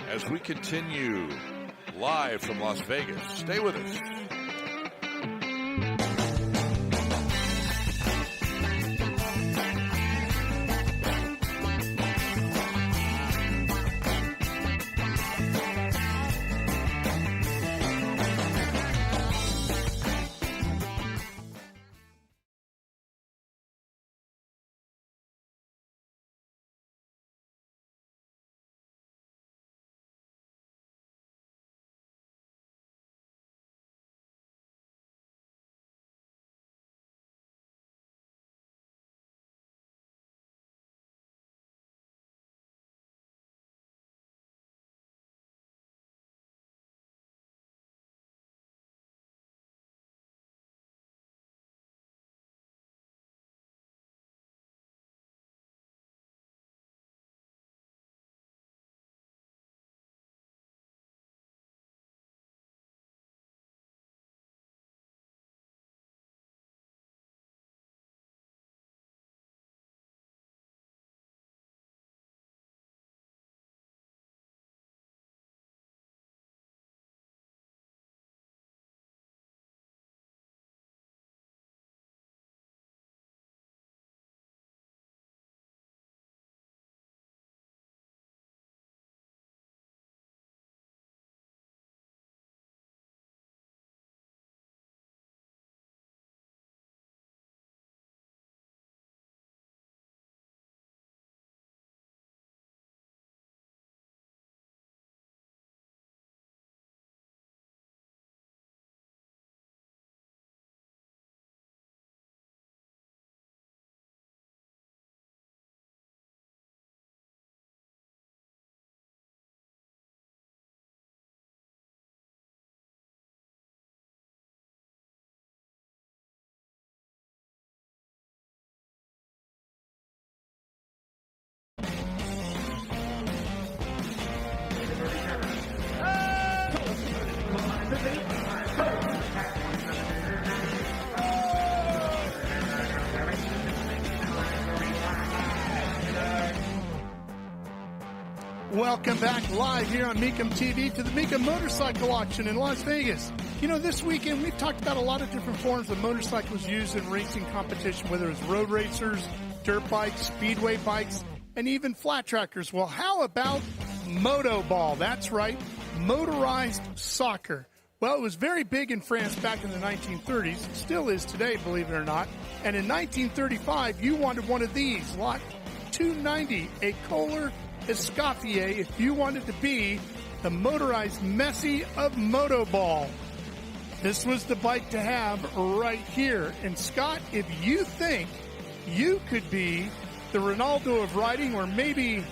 as we continue live from Las Vegas. Stay with us. Welcome back live here on Mecum TV to the Mecum Motorcycle Auction in Las Vegas. You know, this weekend we've talked about a lot of different forms of motorcycles used in racing competition, whether it's road racers, dirt bikes, speedway bikes, and even flat trackers. Well, how about Moto Ball? That's right, motorized soccer. Well, it was very big in France back in the 1930s. It still is today, believe it or not. And in 1935, you wanted one of these, lot 290, a Kohler Escoffier, if you wanted to be the motorized Messi of Moto Ball. This was the bike to have right here. And Scott, if you think you could be the Ronaldo of riding, or maybe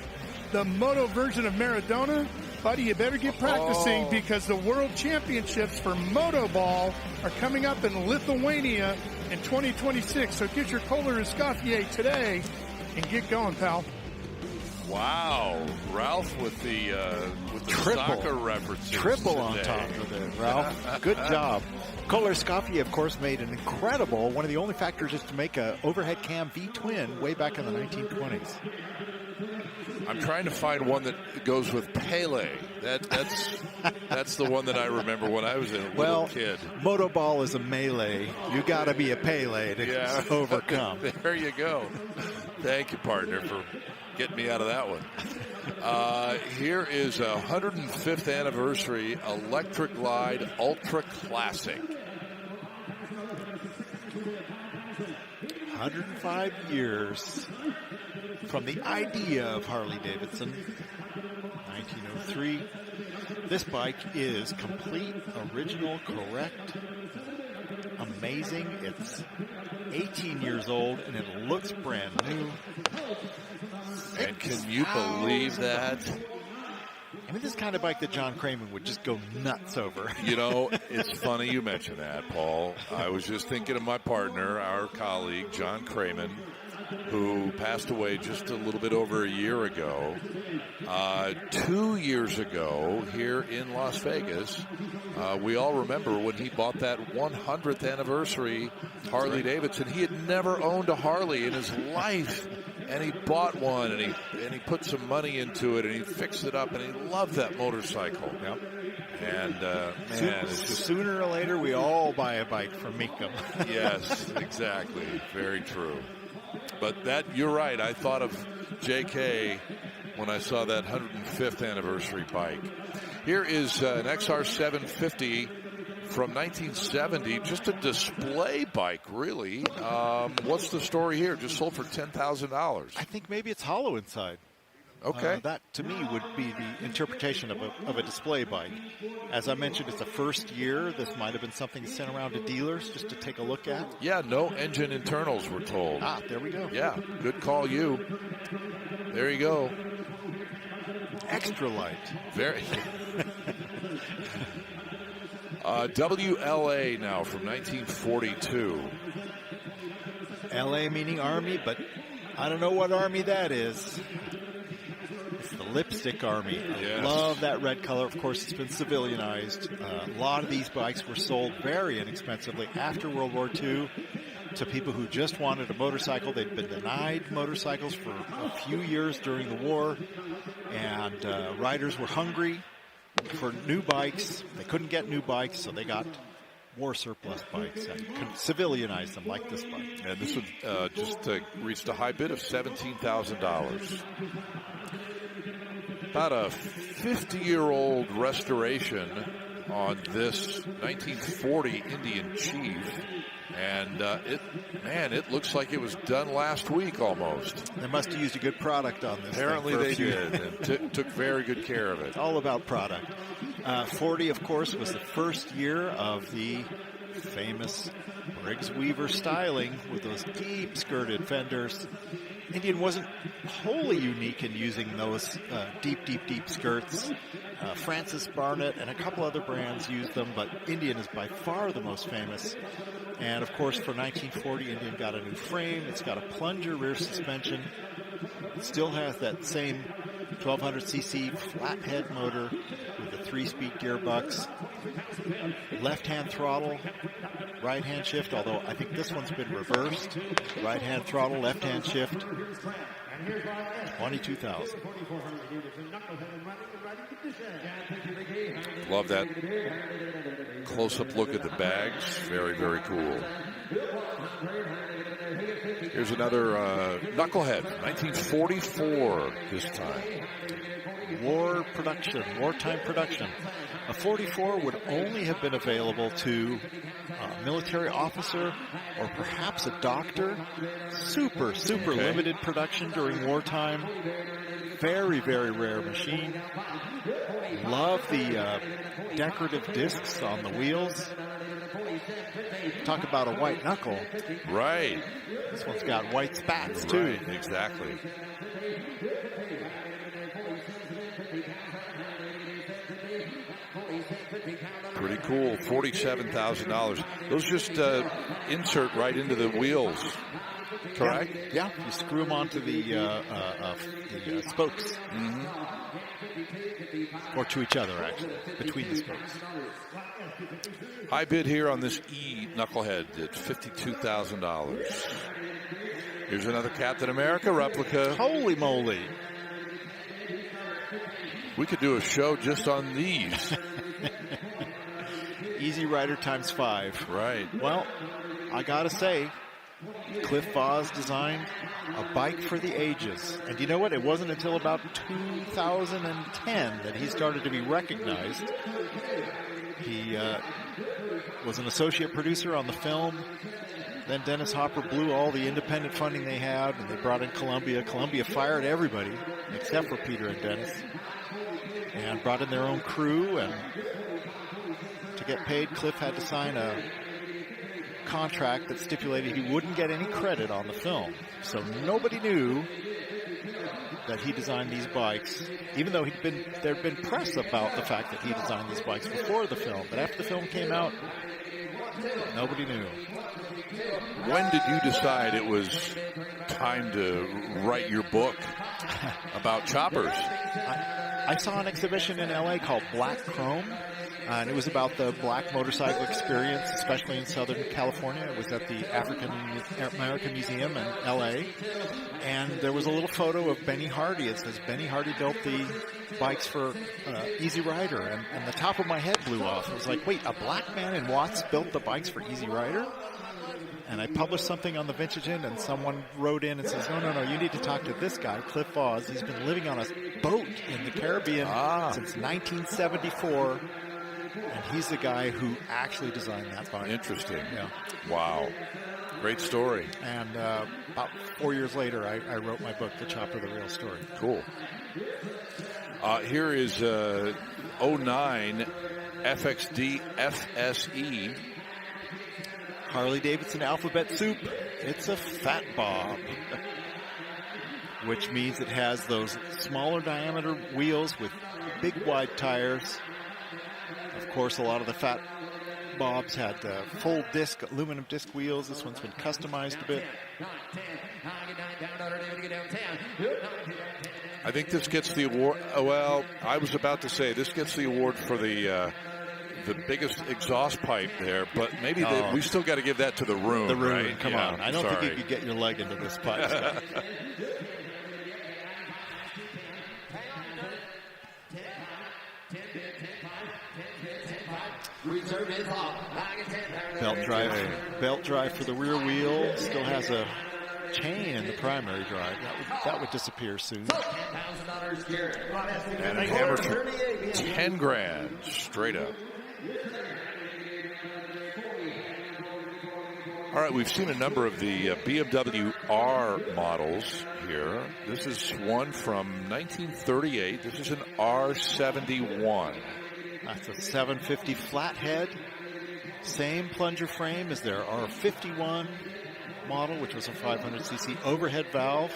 the moto version of Maradona, buddy, you better get practicing because the World Championships for Moto Ball are coming up in Lithuania in 2026. So get your Kohler Escoffier today and get going, pal. Wow, Ralph with the soccer references. Triple on today. top of it, Ralph. Good job. Kohler Escoffier, of course, made an incredible, one of the only factories to make a overhead cam V-twin way back in the 1920s. I'm trying to find one that goes with Pele. That's the one that I remember when I was a little kid. Moto Ball is a melee. You got to be a Pele to overcome. There you go. Thank you, partner, for getting me out of that one. Here is a 105th anniversary Electric Glide Ultra Classic. 105 years from the idea of Harley-Davidson, 1903. This bike is complete, original, correct, amazing. It's 18 years old and it looks brand new. And can you believe that? I mean, this is the kind of bike that John Cramen would just go nuts over. You know, it's funny you mention that, Paul. I was just thinking of my partner, our colleague, John Cramen, who passed away just a little bit over a year ago. 2 years ago, here in Las Vegas, we all remember when he bought that 100th anniversary Harley-Davidson. He had never owned a Harley in his life. And he bought one, and he put some money into it, and he fixed it up, and he loved that motorcycle. Yep. And man, it's just, sooner or later we all buy a bike from Mecum. Yes, exactly, very true. But that, you're right. I thought of JK when I saw that 105th anniversary bike. Here is an XR 750. From 1970, just a display bike, really. What's the story here? Just sold for $10,000. I think maybe it's hollow inside. Okay. That, to me, would be the interpretation of a display bike. As I mentioned, it's the first year. This might have been something sent around to dealers just to take a look at. Yeah, no engine internals, we're told. Ah, there we go. Yeah, good call, you. There you go. Extra light. Very. WLA now from 1942. LA meaning Army, but I don't know what Army that is. It's the Lipstick Army. Yes. I love that red color. Of course, it's been civilianized. A lot of these bikes were sold very inexpensively after World War II to people who just wanted a motorcycle. They'd been denied motorcycles for a few years during the war, and riders were hungry for new bikes. They couldn't get new bikes, so they got war surplus bikes and could civilianize them like this bike. And this one just reached a high bid of $17,000. About a 50-year-old restoration on this 1940 Indian Chief. And it looks like it was done last week almost. They must have used a good product on this. Apparently they did, and took very good care of it. All about product. 40, of course, was the first year of the famous Briggs Weaver styling with those deep skirted fenders. Indian wasn't wholly unique in using those deep skirts. Francis Barnett and a couple other brands used them, but Indian is by far the most famous. And, of course, for 1940, Indian got a new frame. It's got a plunger rear suspension. It still has that same 1200cc flathead motor with a 3-speed gearbox. Left-hand throttle, right-hand shift, although I think this one's been reversed. Right-hand throttle, left-hand shift. 22,000. Love that close-up look at the bags. Very, very cool. Here's another Knucklehead, 1944 this time. Wartime production. A 44 would only have been available to a military officer or perhaps a doctor. Super limited production during wartime. Very, very rare machine. Love the decorative discs on the wheels. Talk about a white knuckle. Right. This one's got white spats, too. Right, exactly. Pretty cool. $47,000. Those just insert right into the wheels, correct? Yeah. You screw them onto the spokes. Mm-hmm. Or to each other, actually, between the spokes. High bid here on this Knucklehead at $52,000. Here's another Captain America replica. Holy moly. We could do a show just on these. Easy Rider times 5. Right. Well, I gotta say, Cliff Voss designed a bike for the ages. And you know what? It wasn't until about 2010 that he started to be recognized. He was an associate producer on the film. Then Dennis Hopper blew all the independent funding they had, and they brought in Columbia. Columbia fired everybody except for Peter and Dennis, and brought in their own crew. And to get paid, Cliff had to sign a contract that stipulated he wouldn't get any credit on the film. So nobody knew that he designed these bikes, even though there'd been press about the fact that he designed these bikes before the film. But after the film came out, nobody knew. When did you decide it was time to write your book about choppers? I saw an exhibition in LA called Black Chrome, and it was about the black motorcycle experience, especially in Southern California. It was at the African American Museum in LA, and there was a little photo of Benny Hardy. It says Benny Hardy built the bikes for Easy Rider, and the top of my head blew off. It was like, wait, a black man in Watts built the bikes for Easy Rider? And I published something on the Vintage Inn, and someone wrote in and says, no, you need to talk to this guy, Cliff Oz. He's been living on a boat in the Caribbean since 1974, and he's the guy who actually designed that bike. Interesting. Yeah. Wow. Great story. And about 4 years later, I wrote my book, The Chopper, The Real Story. Cool. Here is 09 FXD FSE. Harley-Davidson Alphabet Soup. It's a Fat Bob, which means it has those smaller diameter wheels with big wide tires. Of course, a lot of the Fat Bobs had full disc, aluminum disc wheels. This one's been customized a bit. I think this gets the award. Well, I was about to say this gets the award for the biggest exhaust pipe there, but maybe we still got to give that to the Roon. The Roon, right? come on. I don't think you could get your leg into this pipe stuff. Belt drive for the rear wheel. Still has a chain in the primary drive. That would disappear soon. And a hammer for 10 grand straight up. All right, we've seen a number of the BMW R models here. This is one from 1938. This is an R71. That's a 750 flathead. Same plunger frame as their R51 model, which was a 500cc overhead valve.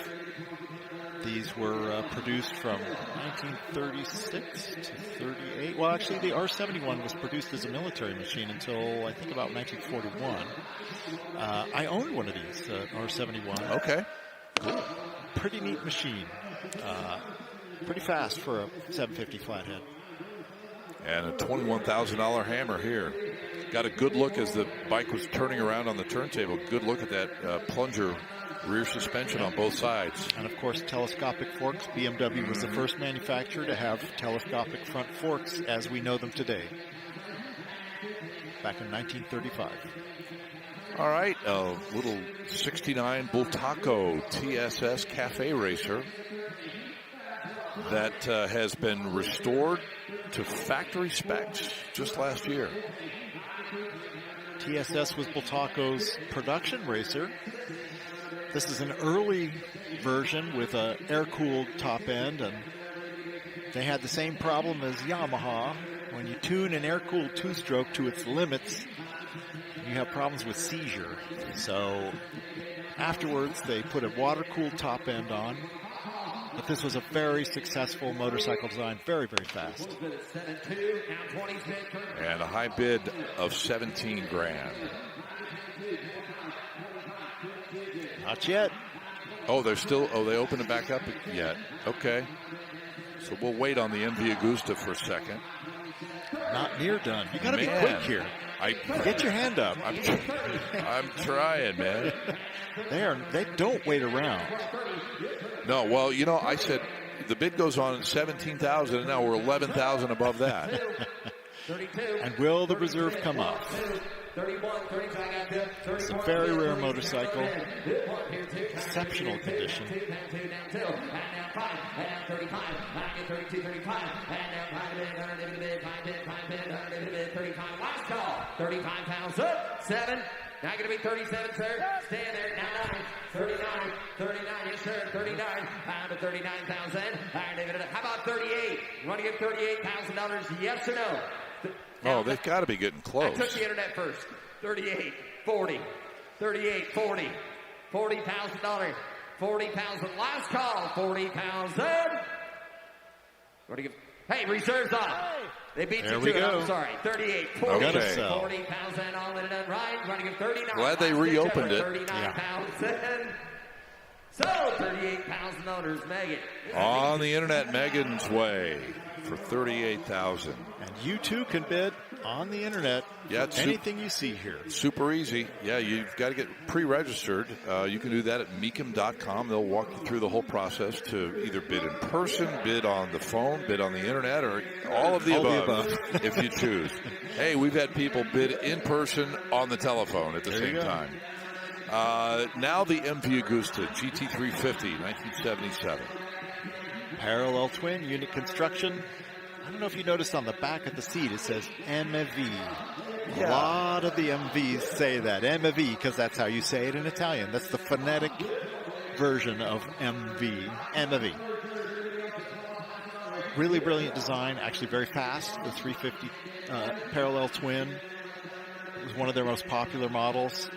These were produced from 1936 to 38. Well, actually, the R71 was produced as a military machine until, I think, about 1941. I owned one of these, R71. Okay. Cool. Pretty neat machine. Pretty fast for a 750 flathead. And a $21,000 hammer here. Got a good look as the bike was turning around on the turntable. Good look at that plunger rear suspension on both sides. And of course, telescopic forks. BMW was the first manufacturer to have telescopic front forks as we know them today. Back in 1935. All right, a little 69 Bultaco TSS Cafe Racer that has been restored to factory specs just last year. TSS was Bultaco's production racer. This is an early version with an air-cooled top end, and they had the same problem as Yamaha. When you tune an air-cooled two-stroke to its limits, you have problems with seizure. So afterwards, they put a water-cooled top end on. But this was a very successful motorcycle design, very, very fast. And a high bid of 17 grand. Not yet. Oh, they opened it back up yet. Okay. So we'll wait on the MV Agusta for a second. Not near done. You got to be quick here. Get your hand up. I'm trying, man. They don't wait around. No, well, you know, I said the bid goes on at 17,000, and now we're 11,000 above that. And will the reserve come up? It's a very rare motorcycle. Exceptional condition. Now going to be 37, sir. Stand there. Now 39, 39, yes, sir. 39, down to 39,000. How about 38? You want to get $38,000? Yes or no? Oh, they've got to be getting close. I took the internet first. 38. 40, 38, 40, $40,000, 40,000. Last call, 40,000. Hey, reserves on. They beat There you we to it. go. I'm sorry. 38, 40, Okay. 40,000. All in it done right. Trying to give 39. Glad they reopened it. 39,000. So, $38,000, Megan. On the internet, Megan's way for $38,000. And you too can bid on the internet. Yeah, for anything you see here. Super easy. Yeah, you've got to get pre-registered. You can do that at Mecum.com. They'll walk you through the whole process to either bid in person, bid on the phone, bid on the internet, or all of the above if you choose. Hey, we've had people bid in person on the telephone at the same time. Now the MV Agusta GT350, 1977. Parallel twin, unit construction. I don't know if you noticed on the back of the seat it says MV. A lot of the MVs say that, MV, because that's how you say it in Italian. That's the phonetic version of MV. MV. Really brilliant design, actually very fast. The 350 parallel twin. It was one of their most popular models.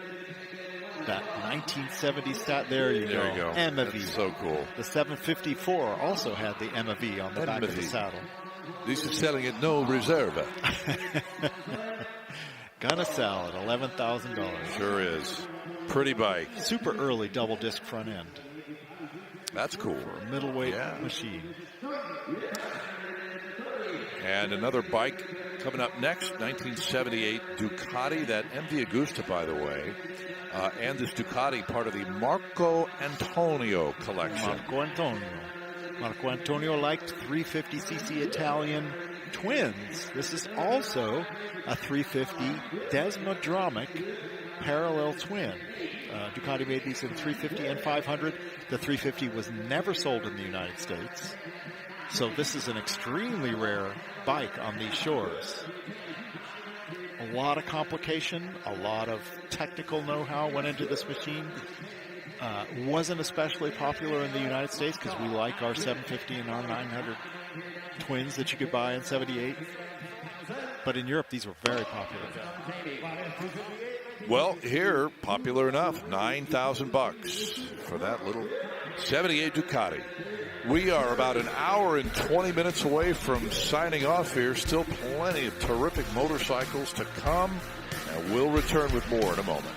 That 1970 stat there you There you go. MV. That's so cool. The 754 also had the MV on the back of the saddle. This is selling at no reserve. Gonna sell at $11,000. Sure is. Pretty bike. Super early double disc front end. That's cool. For a middleweight machine. And another bike coming up next, 1978 Ducati. That MV Agusta, by the way. And this Ducati, part of the Marco Antonio collection. Marco Antonio liked 350cc Italian twins. This is also a 350 Desmodromic parallel twin. Ducati made these in 350 and 500. The 350 was never sold in the United States. So this is an extremely rare bike on these shores. A lot of complication, a lot of technical know-how went into this machine. Wasn't especially popular in the United States because we like our 750 and our 900 twins that you could buy in 78. But in Europe, these were very popular. Well, here, popular enough, $9,000 for that little 78 Ducati. We are about an hour and 20 minutes away from signing off here. Still plenty of terrific motorcycles to come, and we'll return with more in a moment.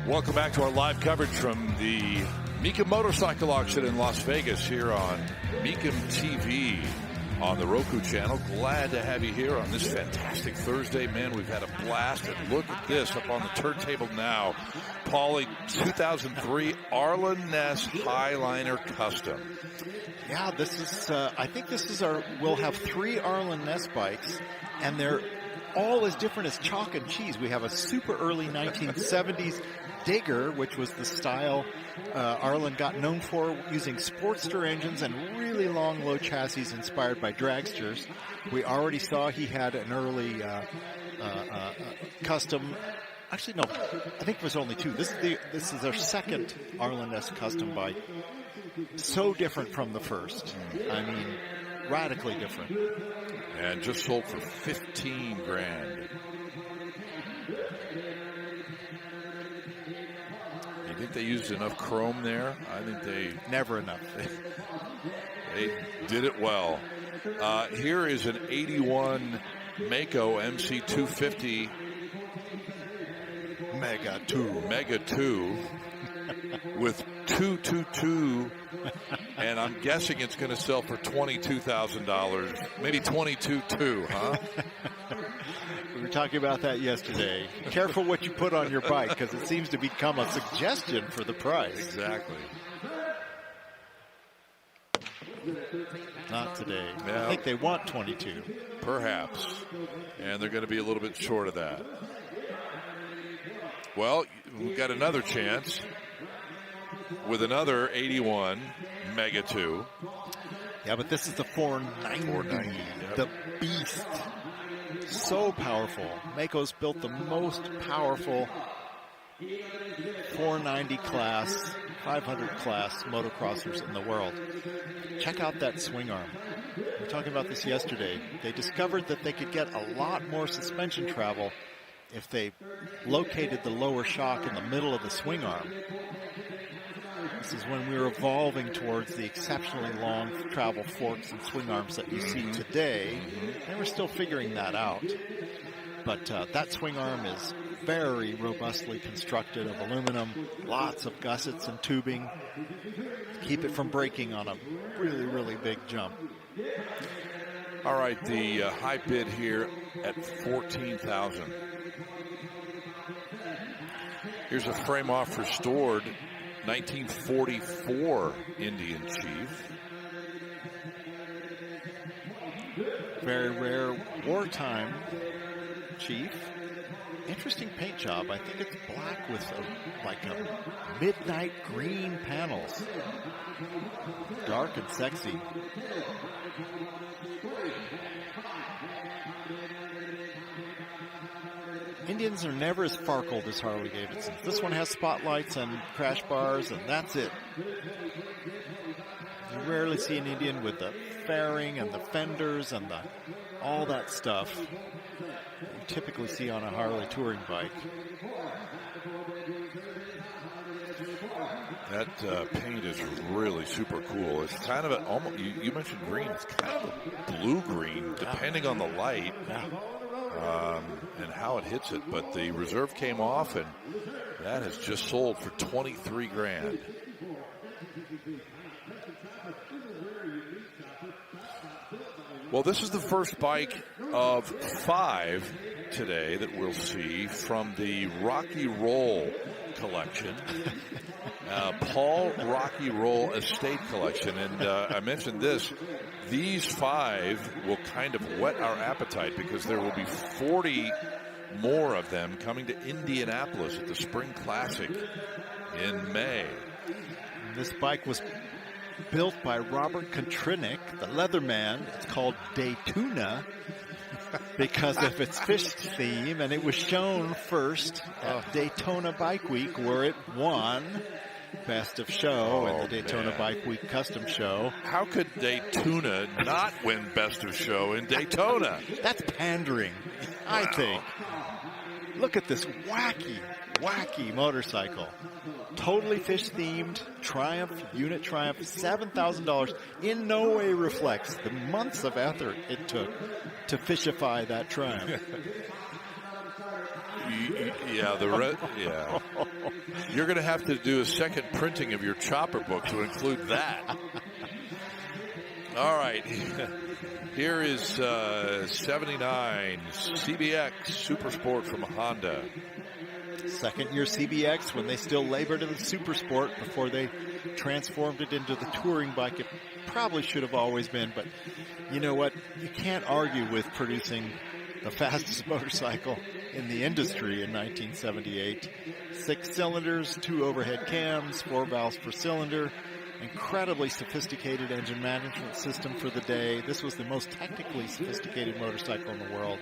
Welcome back to our live coverage from the Mecum Motorcycle Auction in Las Vegas here on Mecum TV on the Roku channel. Glad to have you here on this fantastic Thursday. Man, we've had a blast. And look at this up on the turntable now. Paulie, 2003 Arlen Ness Highliner Custom. Yeah, this is, I think this is we'll have 3 Arlen Ness bikes, and they're all as different as chalk and cheese. We have a super early 1970s Digger, which was the style Arlen got known for, using Sportster engines and really long, low chassis inspired by dragsters. We already saw he had an early custom. Actually, no, I think it was only 2. This is our second Arlen Ness custom bike. So different from the first. I mean, radically different. And just sold for $15,000. You think they used enough chrome there? I think they... Never enough. They did it well. Here is an 81 Mako MC250 Mega 2 with 222, and I'm guessing it's going to sell for $22,000, maybe $22,200, huh? We were talking about that yesterday. Careful what you put on your bike, because it seems to become a suggestion for the price. Exactly. Not today. Yeah. I think they want 22. Perhaps. And they're going to be a little bit short of that. Well, we've got another chance with another 81 Mega 2. Yeah, but this is the 490. Yep. The beast. So powerful. Mako's built the most powerful 490 class, 500 class motocrossers in the world. Check out that swing arm. We were talking about this yesterday. They discovered that they could get a lot more suspension travel if they located the lower shock in the middle of the swing arm. This is when we were evolving towards the exceptionally long travel forks and swing arms that you see today. And we're still figuring that out. But that swing arm is very robustly constructed of aluminum, lots of gussets and tubing. Keep it from breaking on a really, really big jump. All right, the high bid here at $14,000. Here's a frame off restored 1944 Indian Chief. Very rare wartime Chief. Interesting paint job. I think it's black with a midnight green panels. Dark and sexy. Indians are never as sparkled as Harley-Davidson. This one has spotlights and crash bars, and that's it. You rarely see an Indian with the fairing and the fenders and all that stuff you typically see on a Harley touring bike. That paint is really super cool. It's kind of almost, you mentioned green, it's kind of a blue-green, depending on the light. And how it hits it, but the reserve came off, and that has just sold for $23,000. Well, this is the first bike of 5 today that we'll see from the Rocky Roll collection. Paul Rocky Roll Estate Collection. And I mentioned this. These 5 will kind of whet our appetite because there will be 40 more of them coming to Indianapolis at the Spring Classic in May. This bike was built by Robert Kontrinik, the Leatherman. It's called Daytona because of its fish theme, and it was shown first at Daytona Bike Week, where it won Best of Show in the Daytona Bike Week Custom Show. How could Daytona not win Best of Show in Daytona? That's pandering, I think. Look at this wacky motorcycle. Totally fish-themed, Triumph, unit Triumph, $7,000. In no way reflects the months of effort it took to fishify that Triumph. Yeah, yeah. You're going to have to do a second printing of your chopper book to include that. All right. Here is 79 CBX Super Sport from Honda. Second year CBX when they still labored in the Super Sport before they transformed it into the touring bike it probably should have always been. But you know what? You can't argue with producing the fastest motorcycle in the industry in 1978. 6 cylinders, 2 overhead cams, 4 valves per cylinder. Incredibly sophisticated engine management system for the day. This was the most technically sophisticated motorcycle in the world.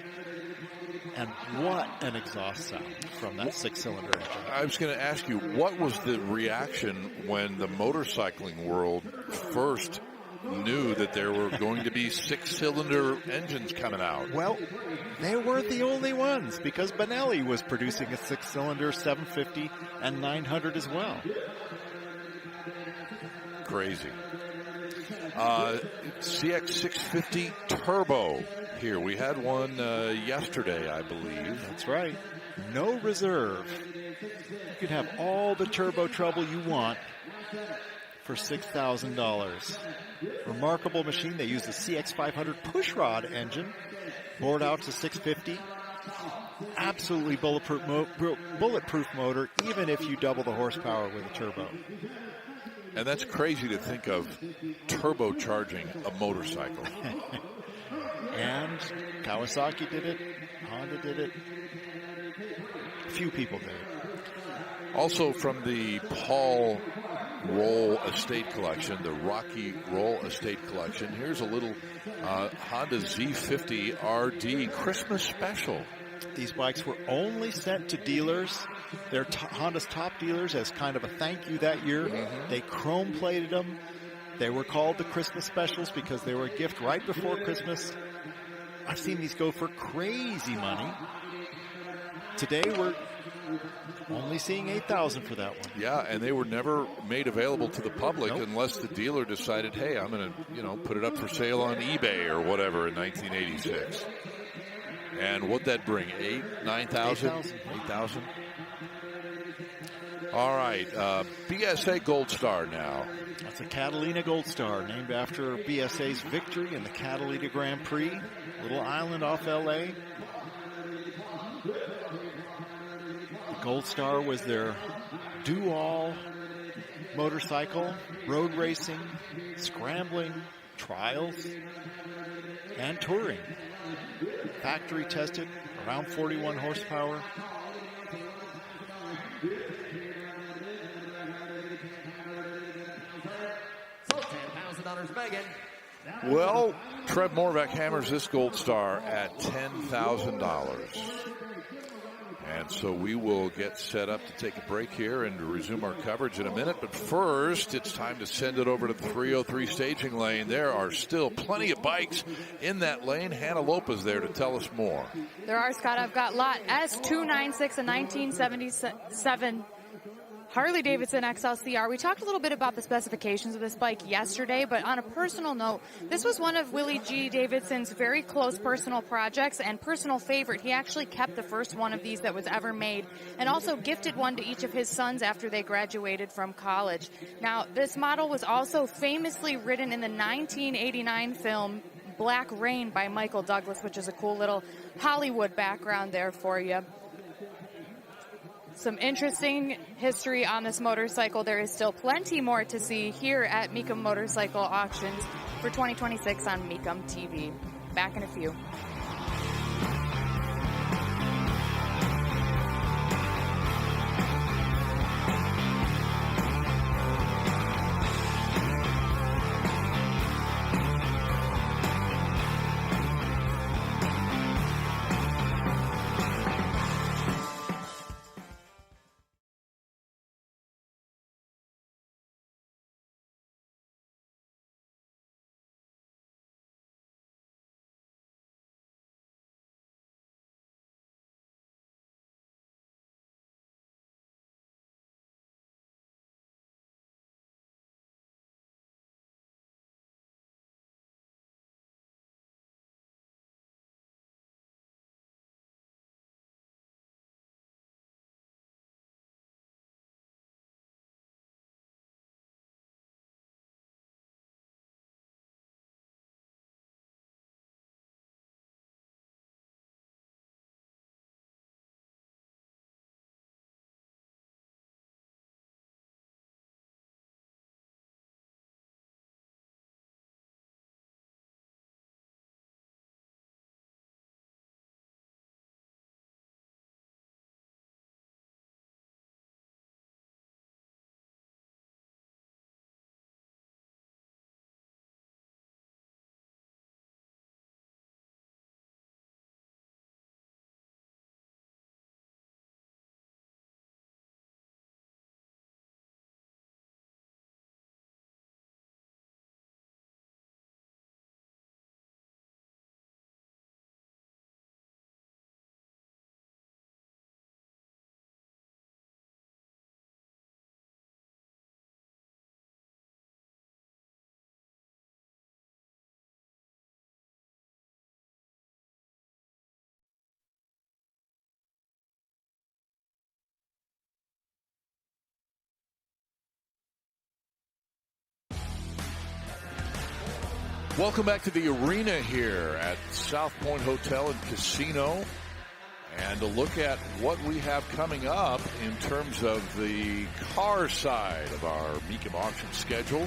And what an exhaust sound from that 6-cylinder engine. I was going to ask you, what was the reaction when the motorcycling world first knew that there were going to be 6-cylinder engines coming out? Well, they weren't the only ones, because Benelli was producing a 6-cylinder 750 and 900 as well. Crazy. CX650 Turbo. Here, we had one yesterday, I believe. That's right. No reserve. You could have all the turbo trouble you want for $6,000. Remarkable machine. They use the CX500 pushrod engine, bored out to 650. Absolutely bulletproof motor, even if you double the horsepower with a turbo. And that's crazy to think of, turbocharging a motorcycle. And Kawasaki did it. Honda did it. A few people did it. Also from the Paul Roll Estate Collection, the Rocky Roll Estate Collection, here's a little Honda Z50 RD Christmas Special. These bikes were only sent to dealers. They're Honda's top dealers as kind of a thank you that year. Mm-hmm. They chrome plated them. They were called the Christmas Specials because they were a gift right before Christmas. I've seen these go for crazy money. Today we're only seeing $8,000 for that one. Yeah, and they were never made available to the public unless the dealer decided, hey, I'm going to, put it up for sale on eBay or whatever in 1986. And what'd that bring? 9,000? 8,000? All right. BSA Gold Star now. That's a Catalina Gold Star, named after BSA's victory in the Catalina Grand Prix. Little island off L.A. The Gold Star was their do-all motorcycle, road racing, scrambling, trials, and touring. Factory tested, around 41 horsepower. So $10,000, Megan. Well, Trev Morvac hammers this Gold Star at $10,000. And so we will get set up to take a break here and resume our coverage in a minute. But first, it's time to send it over to the 303 staging lane. There are still plenty of bikes in that lane. Hannah Lopa's there to tell us more. There are, Scott. I've got lot S296, a 1977 Harley-Davidson XLCR. We talked a little bit about the specifications of this bike yesterday, but on a personal note, this was one of Willie G. Davidson's very close personal projects and personal favorite. He actually kept the first one of these that was ever made and also gifted one to each of his sons after they graduated from college. Now, this model was also famously ridden in the 1989 film Black Rain by Michael Douglas, which is a cool little Hollywood background there for you. Some interesting history on this motorcycle. There is still plenty more to see here at Mecum Motorcycle Auctions for 2026 on Mecum TV. Back in a few. Welcome back to the arena here at South Point Hotel and Casino. And to look at what we have coming up in terms of the car side of our Mecum auction schedule.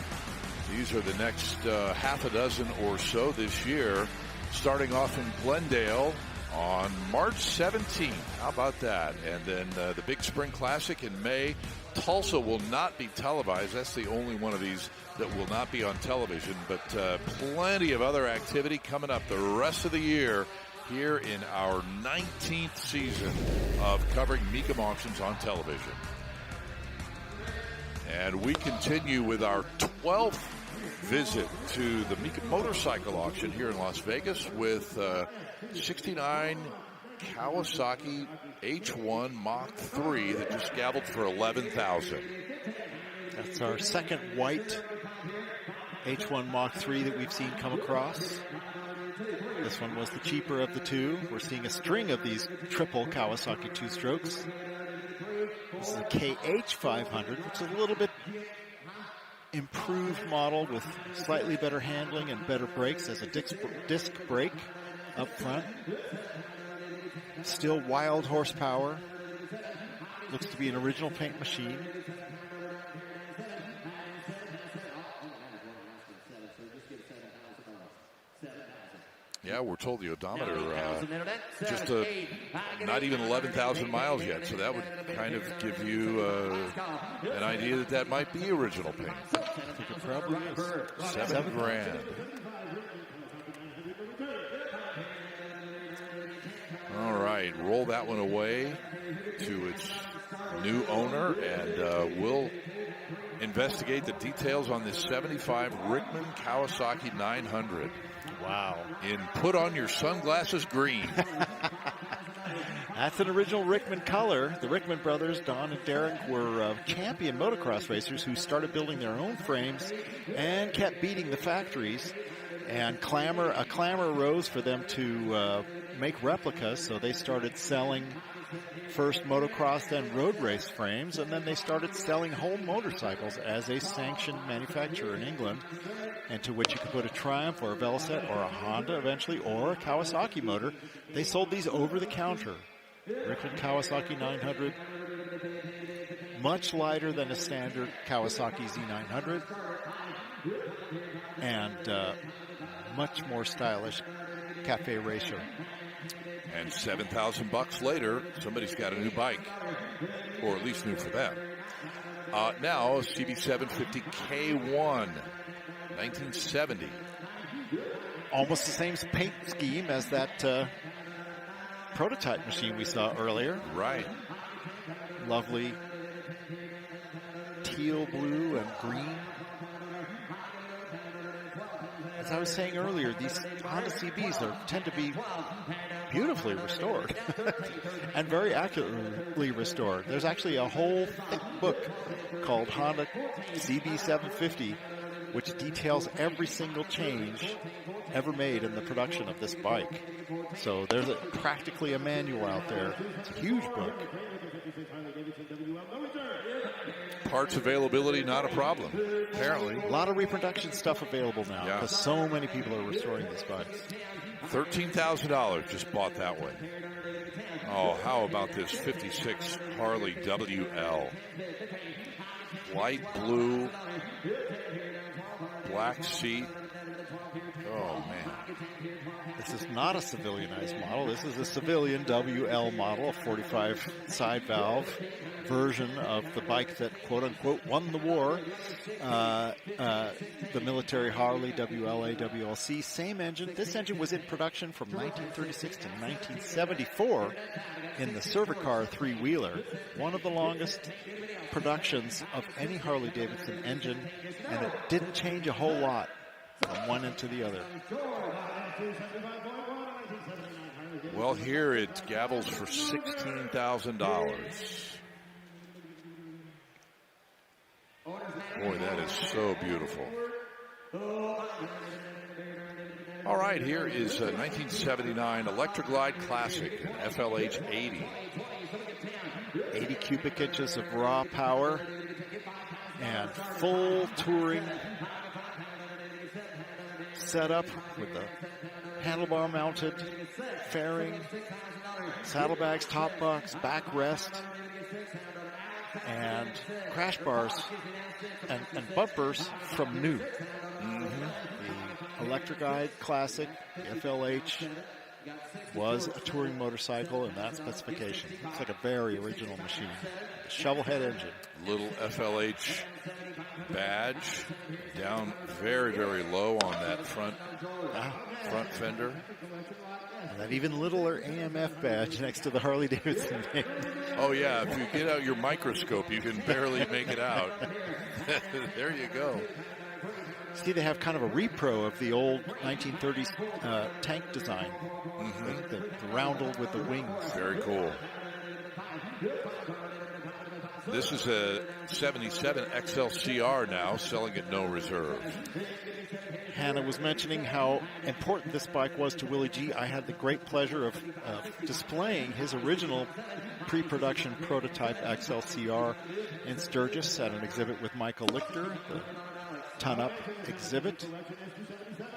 These are the next half a dozen or so this year, starting off in Glendale on March 17th. How about that? And then the Big Spring Classic in May. Tulsa will not be televised. That's the only one of these that will not be on television, but plenty of other activity coming up the rest of the year here in our 19th season of covering Mecum auctions on television. And we continue with our 12th visit to the Mecum Motorcycle Auction here in Las Vegas with 69 Kawasaki H1 Mach 3 that just gabbled for $11,000. That's our second white H1 Mach 3 that we've seen come across. This one was the cheaper of the two. We're seeing a string of these triple Kawasaki two-strokes. This is a KH500, which is a little bit improved model with slightly better handling and better brakes as a disc brake up front. Still wild horsepower. Looks to be an original paint machine. Yeah, we're told the odometer just not even 11,000 miles yet, so that would kind of give you an idea that that might be original paint. I think it probably is. $7,000. All right, roll that one away to its new owner, and we'll investigate the details on this 75 Rickman Kawasaki 900. Wow. In Put On Your Sunglasses Green. That's an original Rickman color. The Rickman brothers, Don and Derek, were champion motocross racers who started building their own frames and kept beating the factories. And a clamor arose for them to make replicas, so they started selling first motocross, then road race frames, and then they started selling whole motorcycles as a sanctioned manufacturer in England, and to which you could put a Triumph or a Velocette or a Honda eventually, or a Kawasaki motor. They sold these over the counter. Rickman Kawasaki 900, much lighter than a standard Kawasaki Z900, and much more stylish cafe racer. And $7,000 later, somebody's got a new bike, or at least new for them. Now, CB750 K1, 1970. Almost the same paint scheme as that prototype machine we saw earlier. Right. Lovely teal blue and green. As I was saying earlier, these Honda CBs tend to be beautifully restored and very accurately restored. There's actually a whole thick book called Honda CB750, which details every single change ever made in the production of this bike. So there's practically a manual out there. It's a huge book. Parts availability, not a problem, apparently. A lot of reproduction stuff available now because so many people are restoring these bikes. $13,000 just bought that one. Oh, how about this 56 Harley WL? Light blue, black seat. Oh, man. This is not a civilianized model. This is a civilian WL model, a 45 side valve version of the bike that, quote-unquote, won the war. The military Harley, WLA, WLC, same engine. This engine was in production from 1936 to 1974 in the Cervicar three-wheeler, one of the longest productions of any Harley-Davidson engine, and it didn't change a whole lot from one end to the other. Well, here it gavels for $16,000. Boy, that is so beautiful. All right, here is a 1979 Electra Glide Classic, an FLH 80. 80 cubic inches of raw power and full touring setup with the handlebar mounted fairing, saddlebags, top box, backrest, and crash bars and bumpers from new. The Electric-eyed Classic, the FLH, was a touring motorcycle in that specification. It's like a very original machine. A shovel head engine. Little FLH badge down very, very low on that front fender. And that even littler AMF badge next to the Harley-Davidson name. Oh, yeah. If you get out your microscope, you can barely make it out. There you go. See, they have kind of a repro of the old 1930s tank design. The roundel with the wings. Very cool. This is a 77 XLCR now, selling at no reserve. Hannah was mentioning how important this bike was to Willie G. I had the great pleasure of displaying his original pre-production prototype XLCR in Sturgis at an exhibit with Michael Lichter, the ton-up exhibit.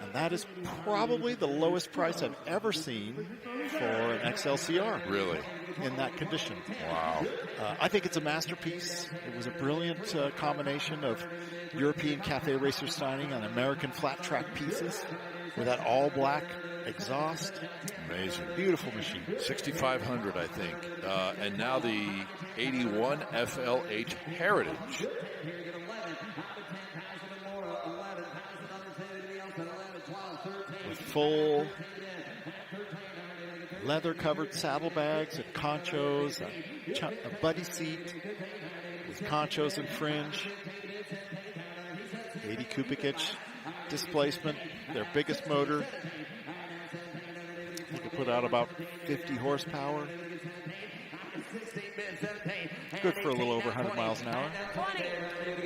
And that is probably the lowest price I've ever seen for an XLCR. Really? In that condition. Wow. I think it's a masterpiece. It was a brilliant combination of European cafe racer styling on American flat track pieces with that all black exhaust. Amazing. Beautiful machine. 6,500, I think. And now the 81 FLH Heritage. With full leather-covered saddlebags and conchos, a buddy seat with conchos and fringe, 80 cubic inch displacement, their biggest motor. You can put out about 50 horsepower. Good for a little over 100 miles an hour.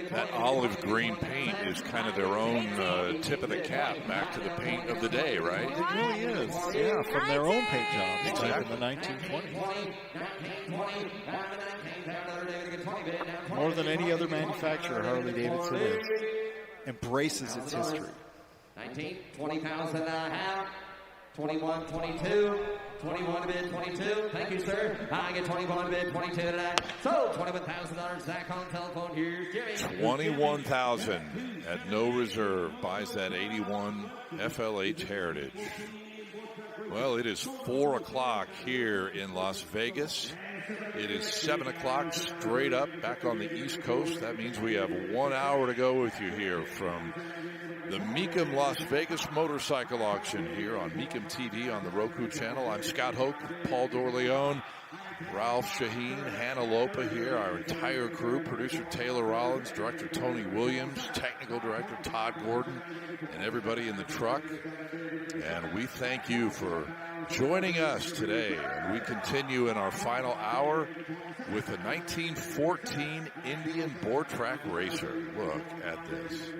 That olive green paint is kind of their own tip of the cap back to the paint of the day, right? It really is. Yeah, from their own paint jobs back in the 1920s. More than any other manufacturer, Harley-Davidson embraces its history. 19, 20 pounds and a half, 21, 22, 21 bid, 22. Thank you, sir. I get 21 bid, 22 today. So $21,000. Zach on telephone. Here's Jimmy. 21,000 at no reserve buys that 81 FLH Heritage. Well, it is 4 o'clock here in Las Vegas. It is 7 o'clock straight up back on the East Coast. That means we have 1 hour to go with you here from the Mecum Las Vegas Motorcycle Auction here on Mecum TV on the Roku channel. I'm Scott Hoke, Paul Dorleone, Ralph Sheheen, Hannah Lopa here, our entire crew, producer Taylor Rollins, director Tony Williams, technical director Todd Gordon, and everybody in the truck. And we thank you for joining us today. And we continue in our final hour with a 1914 Indian board track racer. Look at this.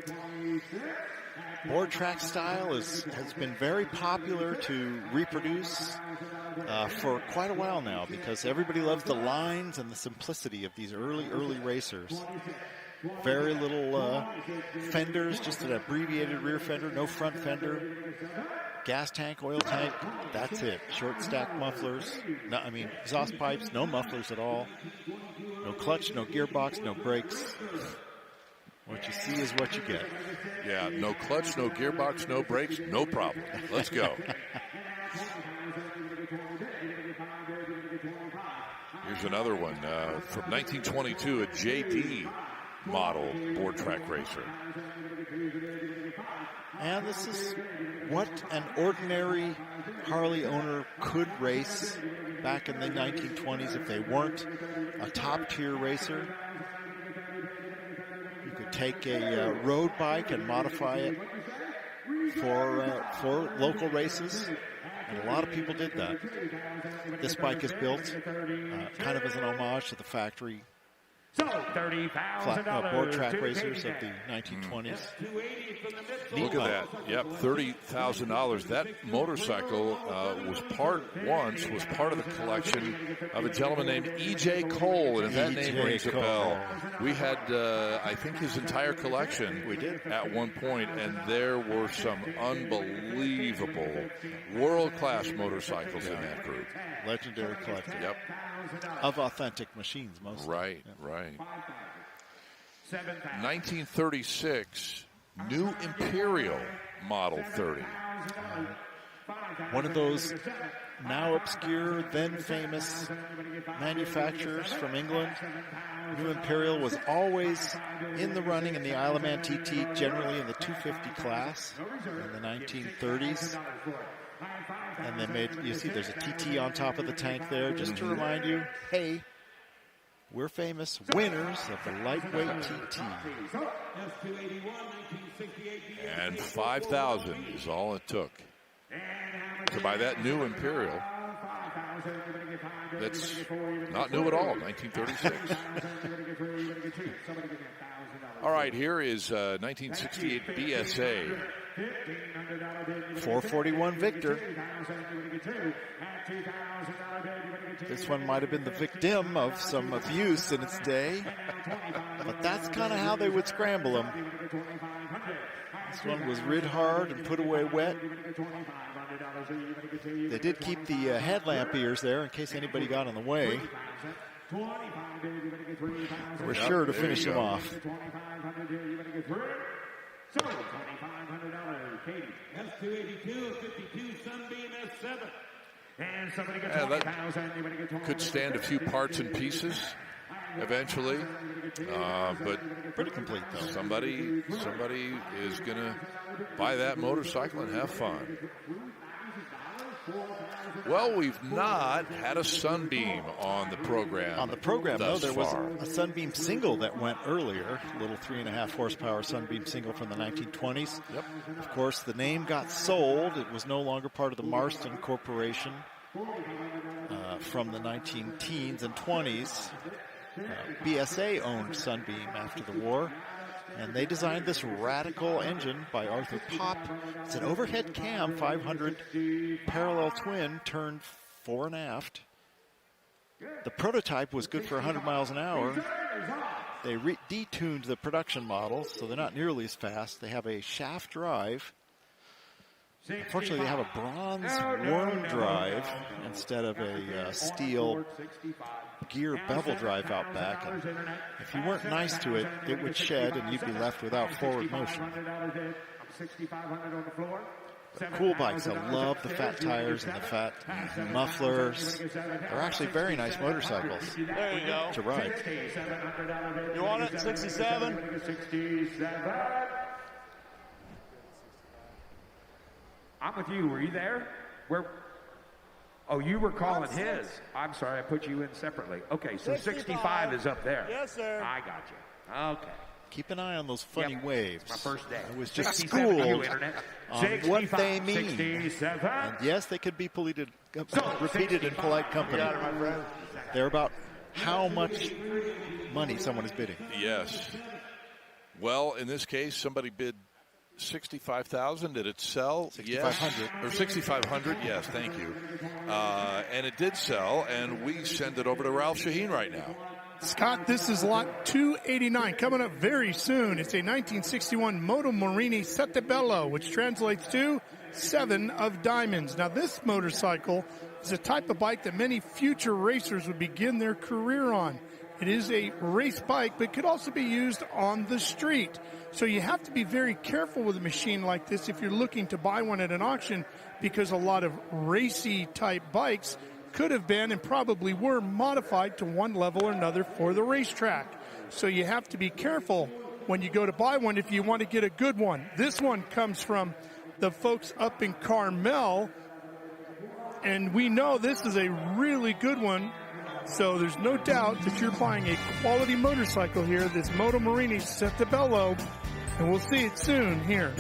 Board track style has been very popular to reproduce for quite a while now because everybody loves the lines and the simplicity of these early racers. Very little fenders, just an abbreviated rear fender, no front fender. Gas tank, oil tank, that's it. Short stack mufflers, exhaust pipes, no mufflers at all. No clutch, no gearbox, no brakes. What you see is what you get. Yeah, no clutch, no gearbox, no brakes, no problem. Let's go. Here's another one from 1922, a JD model board track racer. And this is what an ordinary Harley owner could race back in the 1920s if they weren't a top-tier racer. You could take a road bike and modify it for local races, and a lot of people did that. This bike is built kind of as an homage to the factory So $30,000. Board track racers of the 1920s. Look at that. Yep, $30,000. That motorcycle was part of the collection of a gentleman named E.J. Cole, and if that name rings a bell. We had, I think, his entire collection. We did at one point, and there were some unbelievable world-class motorcycles in that group. Legendary collector. Yep. Of authentic machines, mostly. Right, right. 1936, new Imperial Model 30. One of those now obscure, then famous manufacturers from England. New Imperial was always in the running in the Isle of Man TT, generally in the 250 class in the 1930s. And they made, you see there's a TT on top of the tank there, just to remind you, hey, we're famous winners of the lightweight TT. And $5,000 is all it took to buy that new Imperial. That's not new at all, 1936. All right, here is 1968 BSA. 441 Victor. This one might have been the victim of some abuse in its day, but that's kind of how they would scramble them. This one was rid hard and put away wet. They did keep the headlamp ears there in case anybody got in the way. We're sure to finish them off. So $2,500, Katie. S282, 52, Sunbeam S7. And somebody gets $20,000. Could stand a few parts and pieces eventually, but pretty complete though. Somebody is gonna buy that motorcycle and have fun. Well, we've not had a Sunbeam on the program. On the program, though, there was a Sunbeam single that went earlier, a little 3.5 horsepower Sunbeam single from the 1920s. Yep. Of course, the name got sold. It was no longer part of the Marston Corporation from the 19-teens and 20s. BSA owned Sunbeam after the war. And they designed this radical engine by Arthur Popp. It's an overhead cam, 500 parallel twin, turned fore and aft. The prototype was good for 100 miles an hour. They detuned the production models, so they're not nearly as fast. They have a shaft drive. Unfortunately, they have a bronze worm drive instead of a steel gear bevel drive out back. And if you weren't nice to it, it would shed and you'd be left without forward motion. Cool bikes. I love the fat tires and the fat mufflers. They're actually very nice motorcycles. There you go. To ride. You want it? 67? I'm with you. Were you there? Oh, you were calling his. I'm sorry, I put you in separately. Okay, so 65 is up there. Yes, sir. I got you. Okay. Keep an eye on those funny waves. My first day. I was just 67 schooled on what they mean. 67. And yes, they could be repeated in polite company. They're about how much money someone is bidding. Yes. Well, in this case, somebody bid $65,000. Did it sell? Yes. Or $6,500. Yes, thank you. And it did sell, and we send it over to Ralph Sheheen right now. Scott, this is lot 289 coming up very soon. It's a 1961 Moto Morini Settebello, which translates to 7 of diamonds. Now, this motorcycle is a type of bike that many future racers would begin their career on. It is a race bike, but could also be used on the street. So you have to be very careful with a machine like this if you're looking to buy one at an auction, because a lot of racy type bikes could have been and probably were modified to one level or another for the racetrack. So you have to be careful when you go to buy one if you want to get a good one. This one comes from the folks up in Carmel, and we know this is a really good one. So there's no doubt that you're buying a quality motorcycle here, this Moto Morini Settebello, and we'll see it soon here.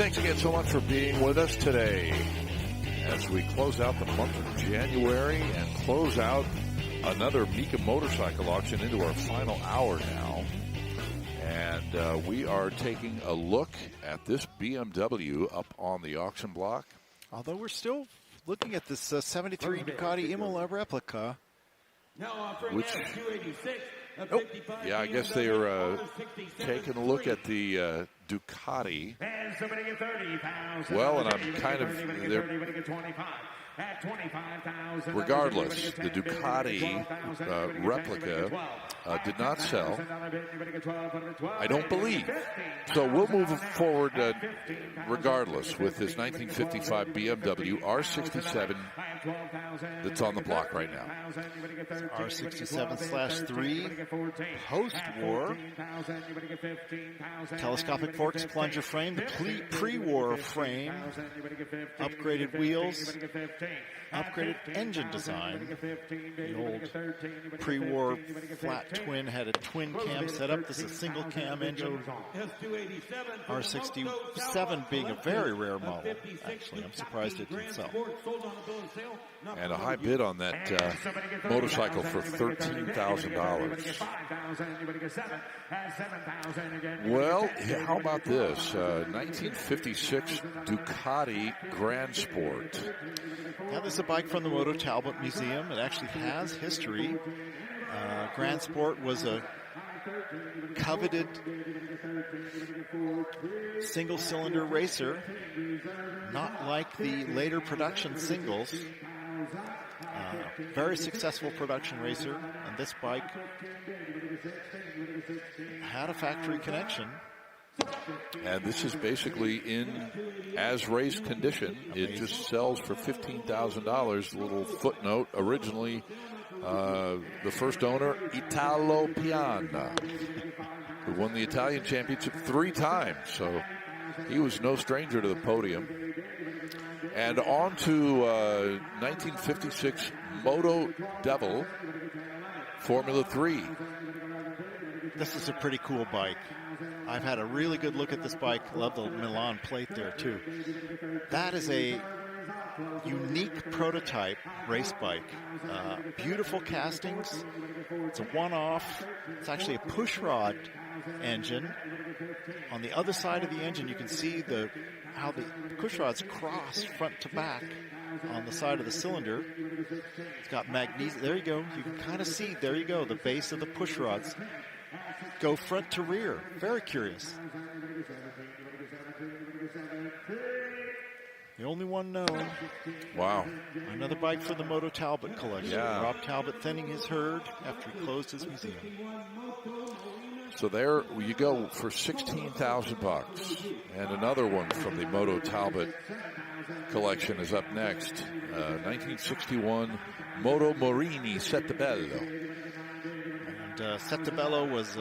thanks again so much for being with us today as we close out the month of January and close out another Mecum Motorcycle Auction into our final hour now. And we are taking a look at this BMW up on the auction block. Although we're still looking at this 73 Ducati Imola replica. Which, yeah, I guess they are taking a look at the Ducati. Well, and I'm kind of regardless, the Ducati replica did not sell. I don't believe. So we'll move forward regardless with this 1955 BMW R67 that's on the block right now. R67/3 post-war telescopic forks, plunger frame, the pre-war frame, upgraded wheels, upgraded engine design. The old pre-war flat twin had a twin cam setup. This is a single cam engine. R67 being a very rare model. Actually, I'm surprised it didn't sell. And a high bid on that motorcycle for $13,000. Well, how about this? 1956 Ducati Grand Sport. Now, this is a bike from the Moto Talbot Museum. It actually has history. Grand Sport was a coveted single-cylinder racer, not like the later production singles. Very successful production racer, and this bike had a factory connection. And this is basically in as race condition. It just sells for $15,000. Little footnote, originally the first owner, Italo Piana, who won the Italian championship 3 times. So he was no stranger to the podium. And on to 1956 Moto Devil Formula 3. This is a pretty cool bike. I've had a really good look at this bike. Love the Milan plate there, too. That is a unique prototype race bike. Beautiful castings. It's a one-off. It's actually a pushrod engine. On the other side of the engine, you can see how the pushrods cross front to back on the side of the cylinder. It's got magnesium. There you go. You can kind of see, there you go, the base of the pushrods go front to rear. Very curious. The only one known. Wow. Another bike for the Moto Talbot collection. Yeah. Rob Talbot thinning his herd after he closed his museum. So there you go for $16,000. And another one from the Moto Talbot collection is up next. 1961 Moto Morini Settebello. And Settebello was,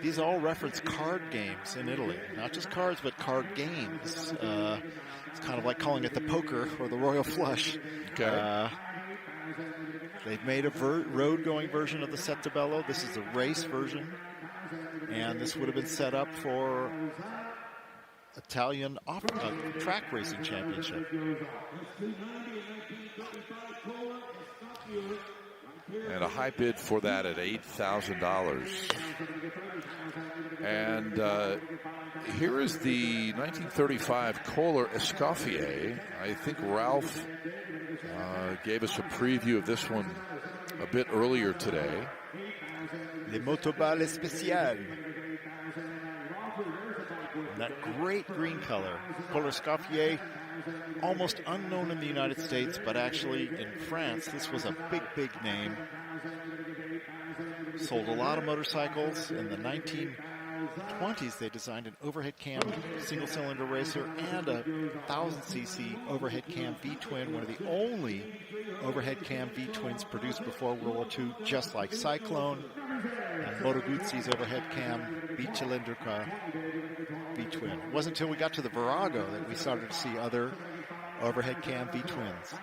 these all reference card games in Italy. Not just cards, but card games. It's kind of like calling it the poker or the royal flush. Okay. They've made a road-going version of the Settebello. This is a race version. And this would have been set up for Italian track racing championship. And a high bid for that at $8,000. And here is the 1935 Kohler Escoffier. I think Ralph gave us a preview of this one a bit earlier today. Le Motobale Special. That great green color. Kohler Escoffier, almost unknown in the United States, but actually in France, this was a big, big name. Sold a lot of motorcycles. In the 1920s, they designed an overhead cam single-cylinder racer and a 1,000cc overhead cam V-twin, one of the only overhead cam V-twins produced before World War II, just like Cyclone and Moto Guzzi's overhead cam V-cylindrica V-twin. It wasn't until we got to the Virago that we started to see other overhead cam V-twins.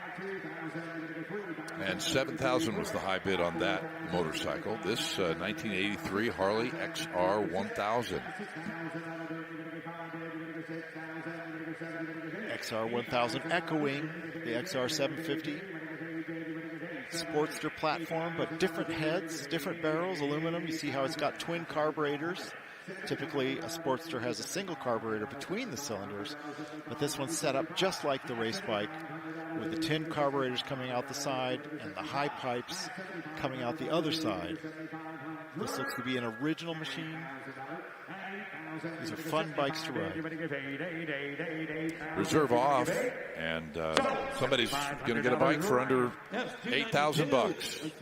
And $7,000 was the high bid on that motorcycle. This 1983 Harley XR 1000. XR 1000 echoing the XR 750. Sportster platform, but different heads, different barrels, aluminum. You see how it's got twin carburetors. Typically, a Sportster has a single carburetor between the cylinders, but this one's set up just like the race bike, with the tin carburetors coming out the side and the high pipes coming out the other side. This looks to be an original machine. These are fun bikes to ride. Reserve off, and somebody's going to get a bike for under $8,000.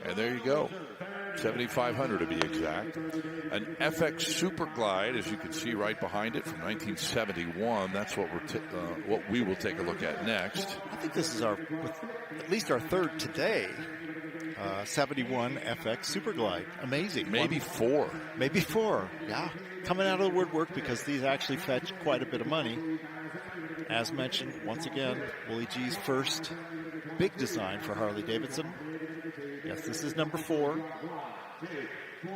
And there you go, $7,500 to be exact. An FX Super Glide, as you can see right behind it, from 1971. That's what what we will take a look at next. I think this is at least our third today. 71 FX Super Glide. Amazing. Maybe four. Maybe four, yeah. Coming out of the woodwork, because these actually fetch quite a bit of money. As mentioned, once again, Willie G's first big design for Harley-Davidson. Yes, this is number 4.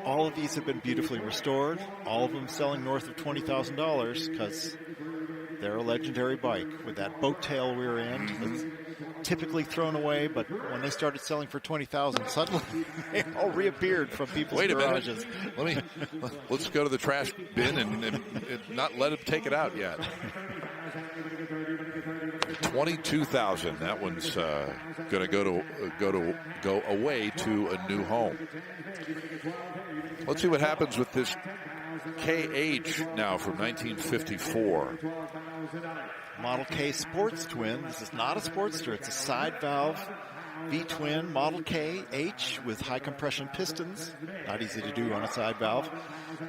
All of these have been beautifully restored. All of them selling north of $20,000 because they're a legendary bike with that boat tail rear end that's typically thrown away, but when they started selling for $20,000, suddenly they all reappeared from people's garages. Let's go to the trash bin and not let them take it out yet. $22,000. That one's going to go away to a new home. Let's see what happens with this KH now from 1954. Model K Sports Twin. This is not a Sportster. It's a side valve V-twin Model K H with high compression pistons. Not easy to do on a side valve.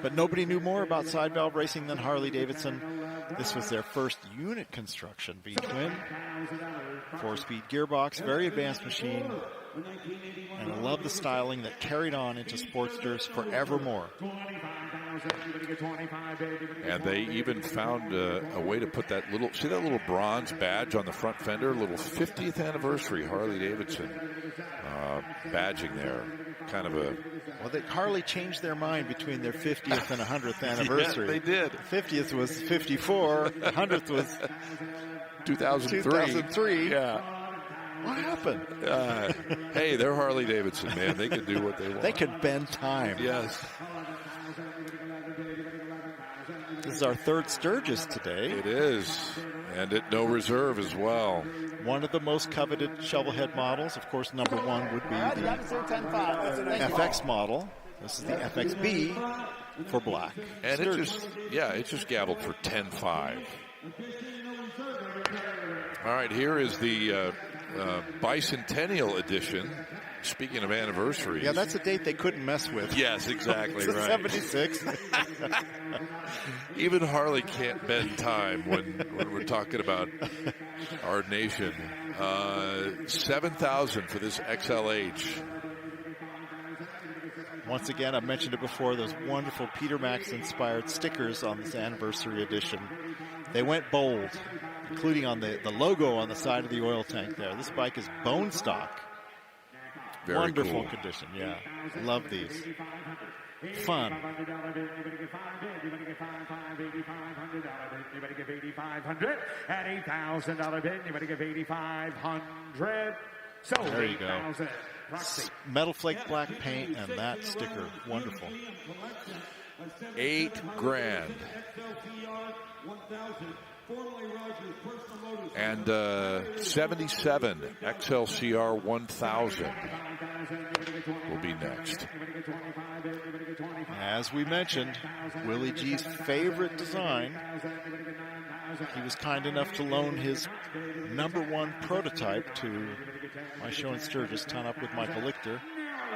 But nobody knew more about side valve racing than Harley-Davidson. This was their first unit construction V-twin. 4-speed gearbox, very advanced machine. And I love the styling that carried on into Sportsters forevermore. And they even found a way to put that little bronze badge on the front fender, little 50th anniversary Harley-Davidson badging there. Kind of a... Well, Harley changed their mind between their 50th and 100th anniversary. Yeah, they did. 50th was 54, 100th was 2003. Yeah. What happened? Hey, they're Harley-Davidson, man. They can do what they want. They can bend time. Yes. This is our third Sturgis today. It is. And at no reserve as well. One of the most coveted shovelhead models. Of course, number 1 would be the FX model. This is the FXB for black. And it just gabbled for 10.5. All right, here is the bicentennial edition. Speaking of anniversaries. Yeah, that's a date they couldn't mess with. Yes, exactly right. 76. Even Harley can't bend time when we're talking about our nation. 7,000 for this XLH. Once again, I've mentioned it before, those wonderful Peter Max-inspired stickers on this anniversary edition. They went bold, including on the logo on the side of the oil tank there. This bike is bone stock. Very wonderful cool. condition, yeah. Love these. Fun. At $8,000 bid, anybody give $8,500. So there you go. Metal flake black paint and that sticker, wonderful. $8,000. And 77 XLCR 1000 will be next. As we mentioned, Willie G's favorite design. He was kind enough to loan his number 1 prototype to my show in Sturgis, Ton Up with Michael Lichter.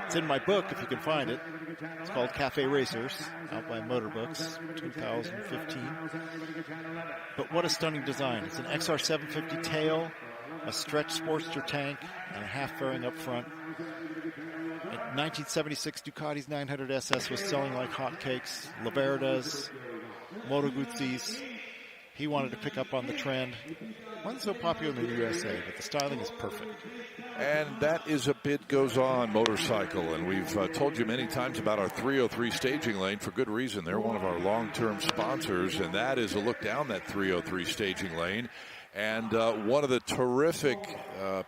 It's in my book, if you can find it. It's called Cafe Racers, out by Motor Books, 2015. But what a stunning design. It's an XR 750 tail, a stretch Sportster tank, and a half fairing up front. In 1976, Ducati's 900 SS was selling like hotcakes. Laverdas, Moto Guzzi's, he wanted to pick up on the trend. Wasn't so popular in the USA, but the styling is perfect. And that is a Bid Goes On motorcycle, and we've told you many times about our 303 staging lane for good reason. They're one of our long-term sponsors, and that is a look down that 303 staging lane. And one of the terrific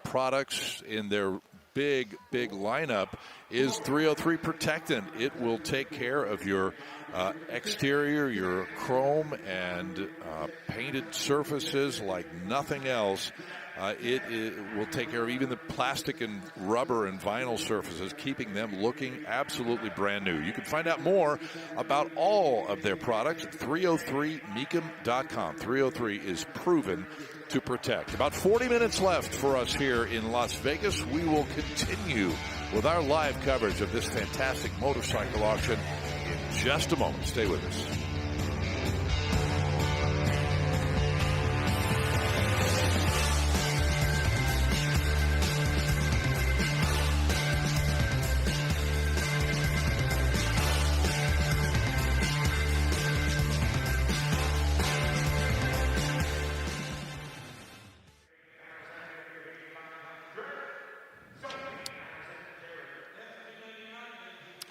products in their big lineup is 303 Protectant. It will take care of your exterior, your chrome and painted surfaces like nothing else. It will take care of even the plastic and rubber and vinyl surfaces, keeping them looking absolutely brand new. You can find out more about all of their products at 303mecum.com. 303 is proven to protect. About 40 minutes left for us here in Las Vegas. We will continue with our live coverage of this fantastic motorcycle auction in just a moment. Stay with us.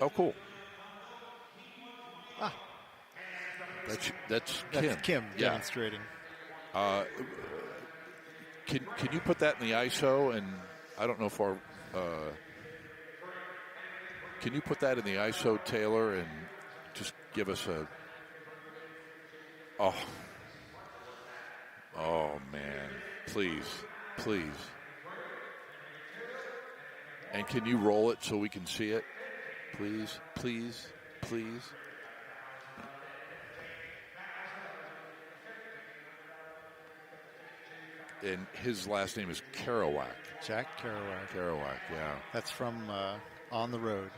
Oh, cool. Ah. That's Kim. That's Kim demonstrating. Can you put that in the ISO? And I don't know if our can you put that in the ISO, Taylor, and just give us a oh man, please. And can you roll it so we can see it? Please. And his last name is Kerouac. Jack Kerouac. Kerouac, yeah. That's from On the Road.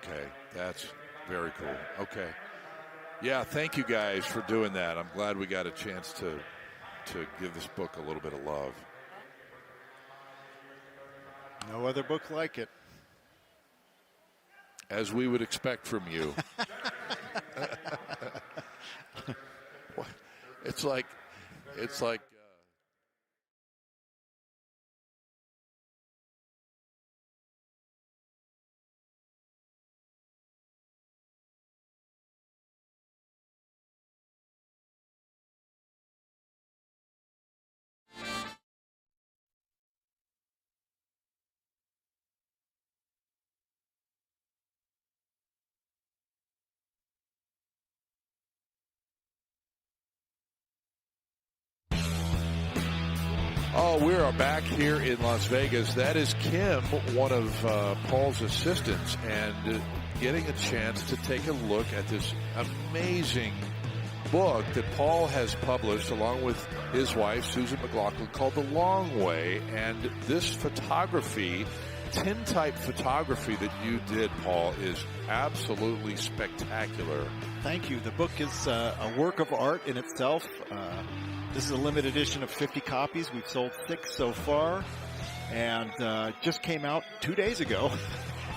Okay, that's very cool. Okay. Yeah, thank you guys for doing that. I'm glad we got a chance to give this book a little bit of love. No other book like it. As we would expect from you. It's like we are back here in Las Vegas. That is Kim, one of Paul's assistants, and getting a chance to take a look at this amazing book that Paul has published along with his wife, Susan McLaughlin, called The Long Way. And this photography, tintype photography that you did, Paul, is absolutely spectacular. Thank you. The book is a work of art in itself. This is a limited edition of 50 copies. We've sold 6 so far, and just came out 2 days ago.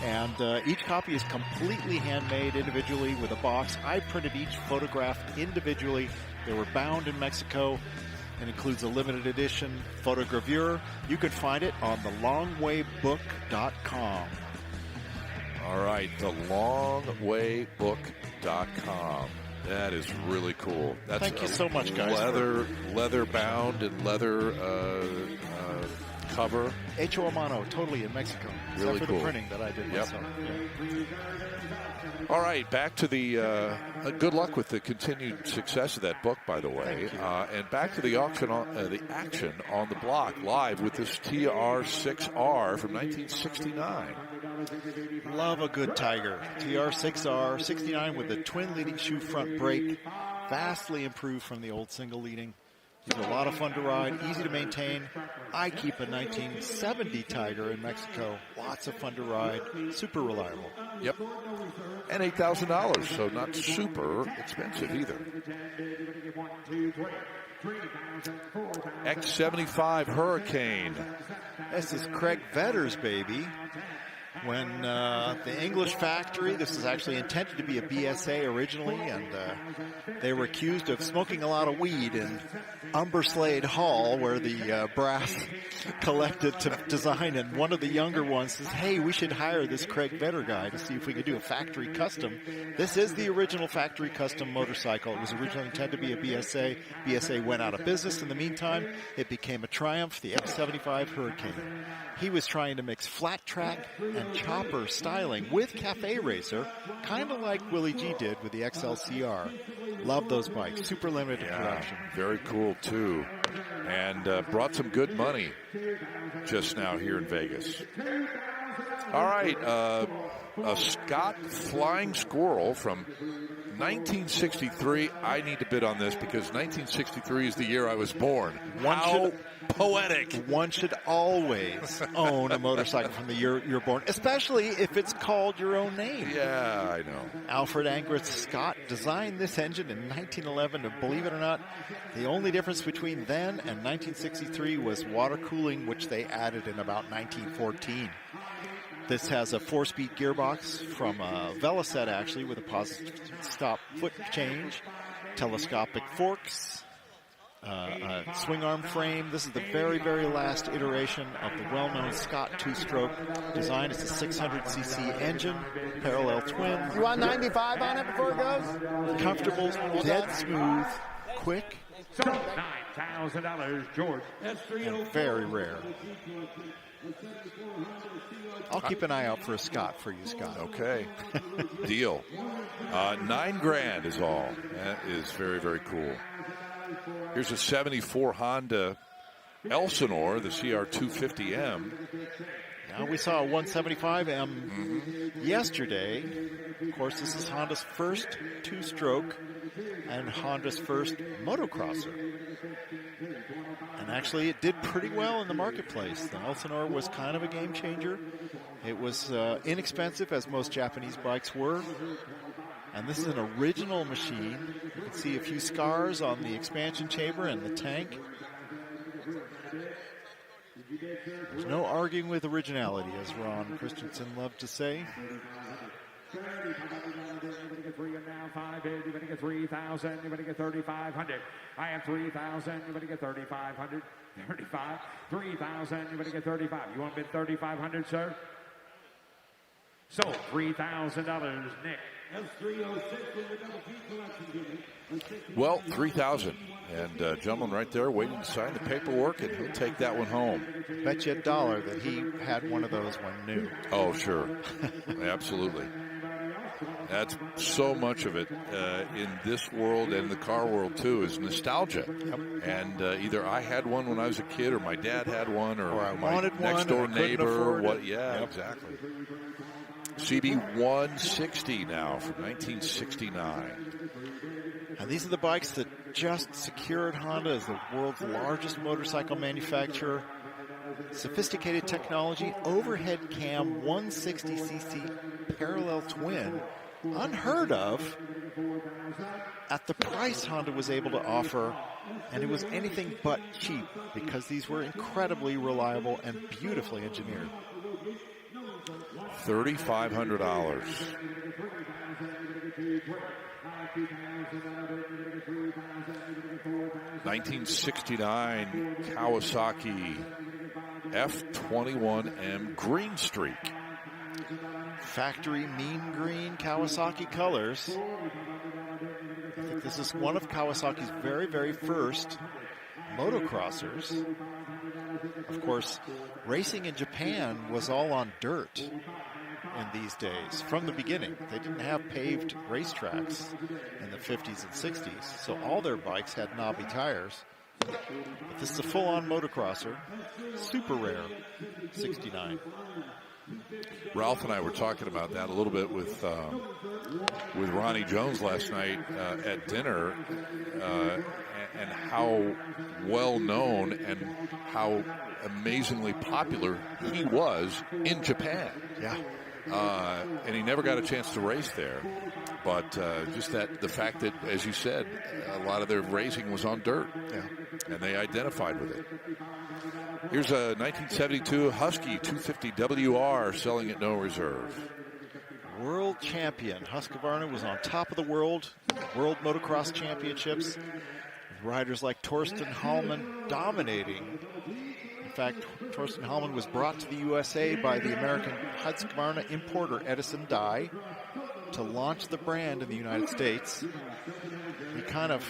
And each copy is completely handmade individually with a box. I printed each photograph individually. They were bound in Mexico and includes a limited edition photogravure. You can find it on thelongwaybook.com. All right, thelongwaybook.com. That is really cool. That's Thank you so much, guys. Leather bound and leather cover. Hecho a mano, totally in Mexico. Really except for cool. the printing that I did myself. Yeah. All right, back to the good luck with the continued success of that book, by the way. And back to the auction, the action on the block live with this TR6R from 1969. Love a good Tiger. TR6R 69 with the twin leading shoe front brake, vastly improved from the old single leading. These are a lot of fun to ride, easy to maintain. I keep a 1970 Tiger in Mexico. Lots of fun to ride, super reliable. Yep. And $8,000, so not super expensive either. X75 Hurricane. This is Craig Vedder's baby. when the English factory, this is actually intended to be a BSA originally, and they were accused of smoking a lot of weed in Umberslade Hall, where the brass collected to design, and one of the younger ones says, hey, we should hire this Craig Vetter guy to see if we could do a factory custom. This is the original factory custom motorcycle. It was originally intended to be a BSA. BSA went out of business in the meantime. It became a Triumph, the X75 Hurricane. He was trying to mix flat track and chopper styling with cafe racer, kind of like Willie G did with the XLCR. Love those bikes. Super limited production. Very cool, too. And brought some good money just now here in Vegas. All right. A Scott Flying Squirrel from 1963. I need to bid on this because 1963 is the year I was born. How poetic. One should always own a motorcycle from the year you're born, especially if it's called your own name. Yeah, I know. Alfred Angrith Scott designed this engine in 1911, and believe it or not, the only difference between then and 1963 was water cooling, which they added in about 1914. This has a 4-speed gearbox from Velocet, actually, with a positive stop foot change, telescopic forks, swing arm frame. This is the very, very last iteration of the well-known Scott two-stroke design. It's a 600cc engine, parallel twin. You want 95 on it before it goes? Comfortable, dead smooth, quick. $9,000, George. And very rare. I'll keep an eye out for a Scott for you, Scott. Okay. Deal. $9,000 is all. That is very, very cool. Here's a 74 Honda Elsinore, the CR250M. Now we saw a 175M yesterday. Of course, this is Honda's first two-stroke and Honda's first motocrosser. And actually, it did pretty well in the marketplace. The Elsinore was kind of a game changer. It was inexpensive, as most Japanese bikes were. And this is an original machine. You can see a few scars on the expansion chamber and the tank. There's no arguing with originality, as Ron Christensen loved to say. Anybody get 3 and now 5 bid. Anybody get 3,000. Anybody get 3,500. I have 3,000. Anybody get 3,500. 35. 3,000. Anybody get 35. You want to bid 3,500, sir? So $3,000, Nick. Well, 3,000, and gentleman right there waiting to sign the paperwork, and he'll take that one home. Bet you $1 that he had one of those when new. Oh, sure, absolutely. That's so much of it in this world and the car world too is nostalgia. Yep. And either I had one when I was a kid, or my dad had one, or I my wanted next door neighbor. What? Yeah, yep. Exactly. CB 160 now from 1969. And these are the bikes that just secured Honda as the world's largest motorcycle manufacturer. Sophisticated technology, overhead cam, 160cc parallel twin, unheard of at the price Honda was able to offer, and it was anything but cheap because these were incredibly reliable and beautifully engineered. $3,500. 1969 Kawasaki F21M Green Streak. Factory mean green Kawasaki colors. I think this is one of Kawasaki's very, very first motocrossers. Of course, racing in Japan was all on dirt in these days from the beginning. They didn't have paved racetracks in the 50s and 60s, so all their bikes had knobby tires. But this is a full-on motocrosser, super rare, 69. Ralph and I were talking about that a little bit with Ronnie Jones last night at dinner, and how well known and how amazingly popular he was in Japan. Yeah. and he never got a chance to race there. But just the fact that, as you said, a lot of their racing was on dirt, and they identified with it. Here's a 1972 Husky 250 WR selling at no reserve. World champion. Husqvarna was on top of the world motocross championships, with riders like Torsten Hallman dominating. In fact, Torsten Hallman was brought to the USA by the American Husqvarna importer Edison Dye to launch the brand in the United States. He kind of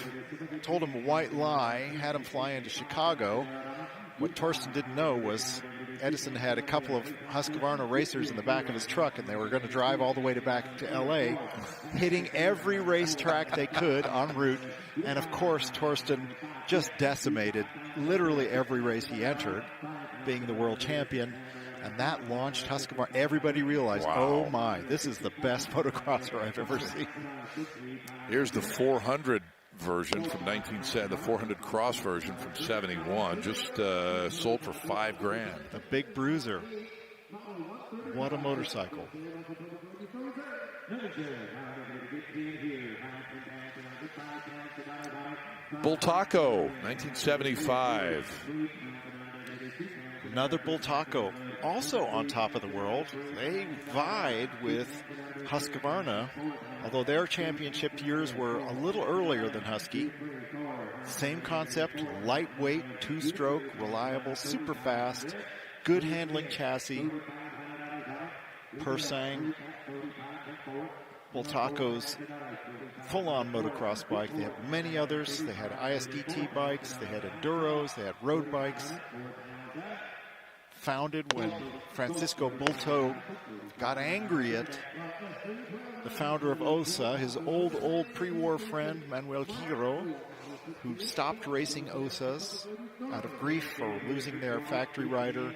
told him a white lie, had him fly into Chicago. What Torsten didn't know was Edison had a couple of Husqvarna racers in the back of his truck, and they were going to drive all the way back to L.A., hitting every racetrack they could en route. And, of course, Torsten just decimated literally every race he entered, being the world champion. And that launched Husqvarna. Everybody realized, oh, my, this is the best motocrosser I've ever seen. Here's the 400 version from 1970, the 400 cross version from 71, just sold for $5,000. The big bruiser. What a motorcycle. Bull Taco, 1975. Another Bull Taco, also on top of the world. They vied with Husqvarna, although their championship years were a little earlier than Husky. Same concept, lightweight, two-stroke, reliable, super fast, good handling chassis. Persang, Bull Taco's full-on motocross bike. They have many others. They had ISDT bikes, they had enduros, they had road bikes. Founded when Francisco Bulto got angry at the founder of OSA, his old pre-war friend Manuel Quiro, who stopped racing OSAs out of grief for losing their factory rider.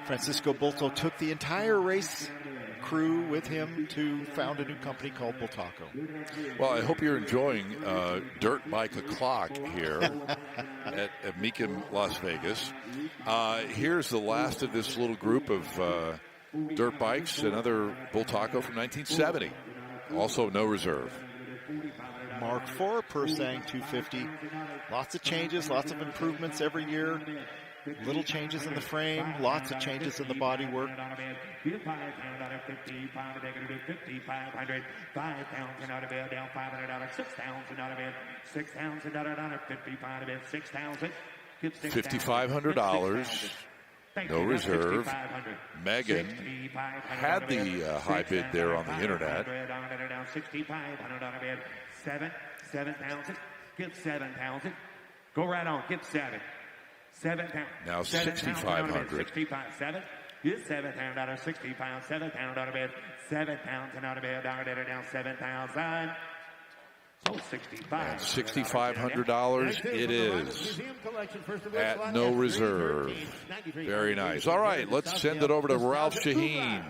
Francisco Bulto took the entire race crew with him to found a new company called Bull Taco. Well, I hope you're enjoying Dirt Bike O'Clock here at Mecum, Las Vegas. Here's the last of this little group of dirt bikes, another Bull Taco from 1970, also no reserve. Mark IV Persang 250. Lots of changes, lots of improvements every year. Little changes in the frame, lots of changes in the bodywork. $5,500, no reserve. Megan had the high bid there on the internet. 7,000. Get 7,000. Go right on. Get 7. 7,000. Now 6,500. 7. Get 7,000. 65. 7,000 out of bed. 7,000 out of bed. Down 7,000. So $6,500 it is at no reserve. Very nice. All right, let's send it over to Ralph Sheheen.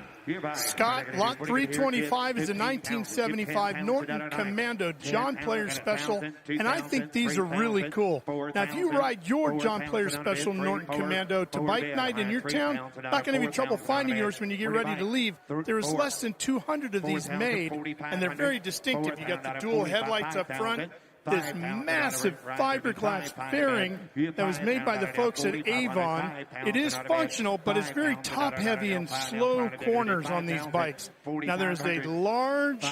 Scott, lot 325 is a 1975 Norton Commando John Player Special, and I think these are really cool. Now, if you ride your John Player Special Norton Commando to bike night in your town, not going to be trouble finding yours when you get ready to leave. There is less than 200 of these made, and they're very distinctive. You got the dual headlights up front, this massive fiberglass fairing that was made by the folks at Avon. It is functional, but it's very top-heavy and slow corners on these bikes. Now, there's a large,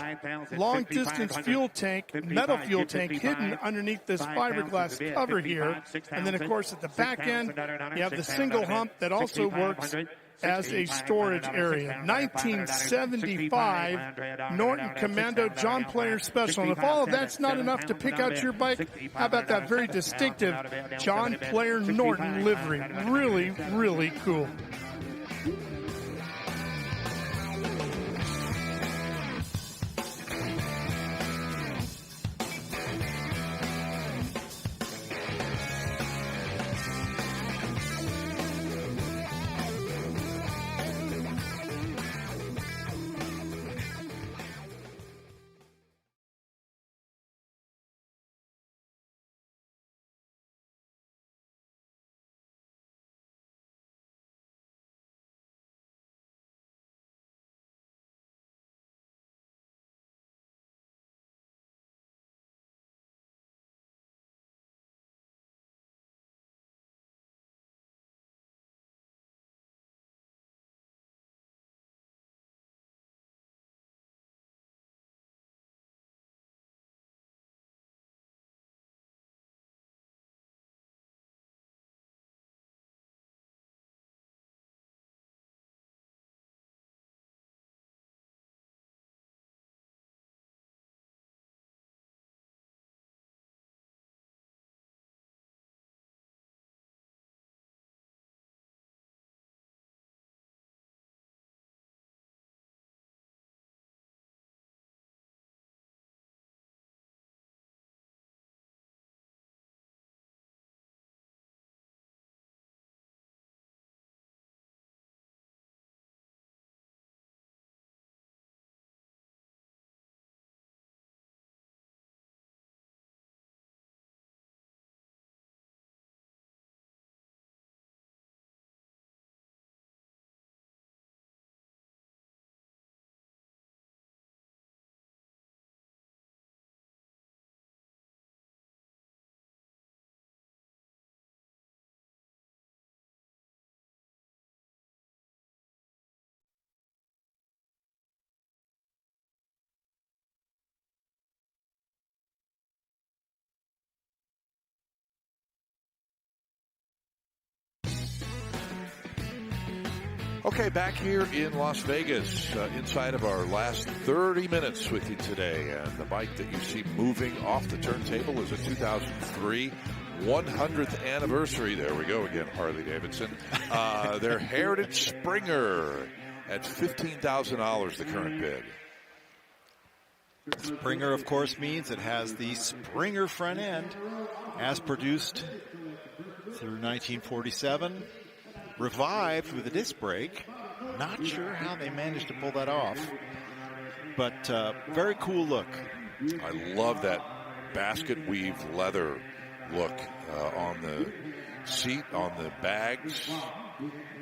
long-distance fuel tank, metal fuel tank, hidden underneath this fiberglass cover here. And then, of course, at the back end, you have the single hump that also works as a storage area. 1975 Norton Commando John Player Special. And if all of that's not enough to pick out your bike, how about that very distinctive John Player Norton livery? Really, really cool. Okay, back here in Las Vegas, inside of our last 30 minutes with you today. And the bike that you see moving off the turntable is a 2003 100th anniversary. There we go again, Harley-Davidson. Their Heritage Springer at $15,000, the current bid. Springer, of course, means it has the Springer front end as produced through 1947. Revived with a disc brake. Not sure how they managed to pull that off, but very cool look. I love that basket weave leather look on the seat, on the bags.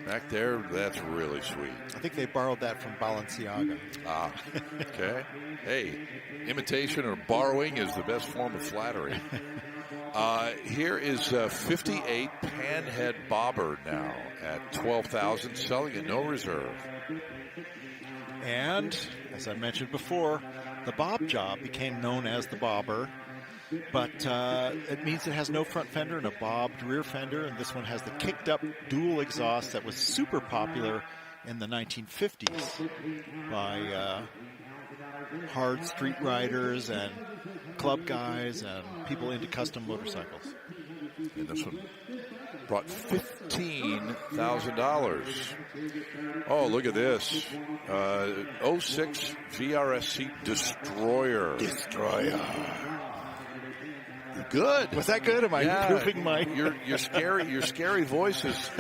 Back there, that's really sweet. I think they borrowed that from Balenciaga. Ah, okay. Hey, imitation or borrowing is the best form of flattery. Here is 58 Panhead Bobber now at $12,000, selling at no reserve. And, as I mentioned before, the Bob job became known as the Bobber, but it means it has no front fender and a bobbed rear fender, and this one has the kicked-up dual exhaust that was super popular in the 1950s by hard street riders and club guys and people into custom motorcycles. And this one brought $15,000. Oh, look at this. 06 VRSC Destroyer. Good. Was that good? Am I improving my... Your scary voice is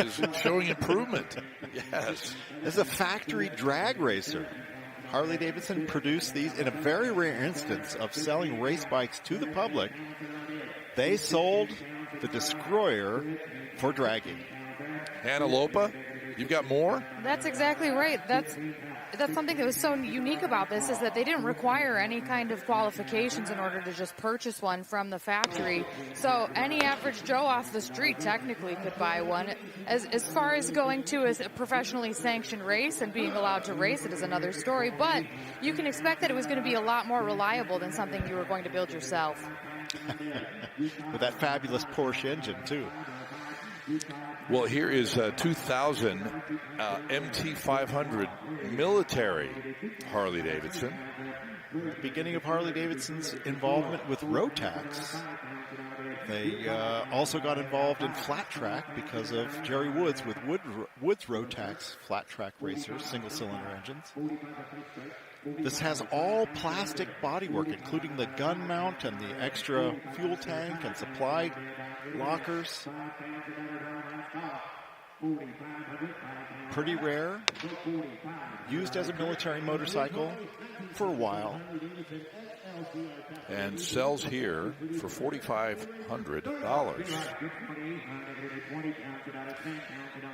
showing improvement. Yes. This is a factory drag racer. Harley-Davidson produced these in a very rare instance of selling race bikes to the public. They sold the Destroyer for dragging. Hannah Lopa, you've got more? That's exactly right. That's something that was so unique about this, is that they didn't require any kind of qualifications in order to just purchase one from the factory. So any average Joe off the street technically could buy one. As far as going to a professionally sanctioned race and being allowed to race it is another story, but you can expect that it was going to be a lot more reliable than something you were going to build yourself. With that fabulous Porsche engine, too. Well, here is 2000 MT500 military Harley-Davidson. The beginning of Harley-Davidson's involvement with Rotax. They also got involved in flat track because of Jerry Woods with Woods Rotax flat track racers, single-cylinder engines. This has all plastic bodywork, including the gun mount and the extra fuel tank and supply lockers. Pretty rare. Used as a military motorcycle for a while. And sells here for $4,500.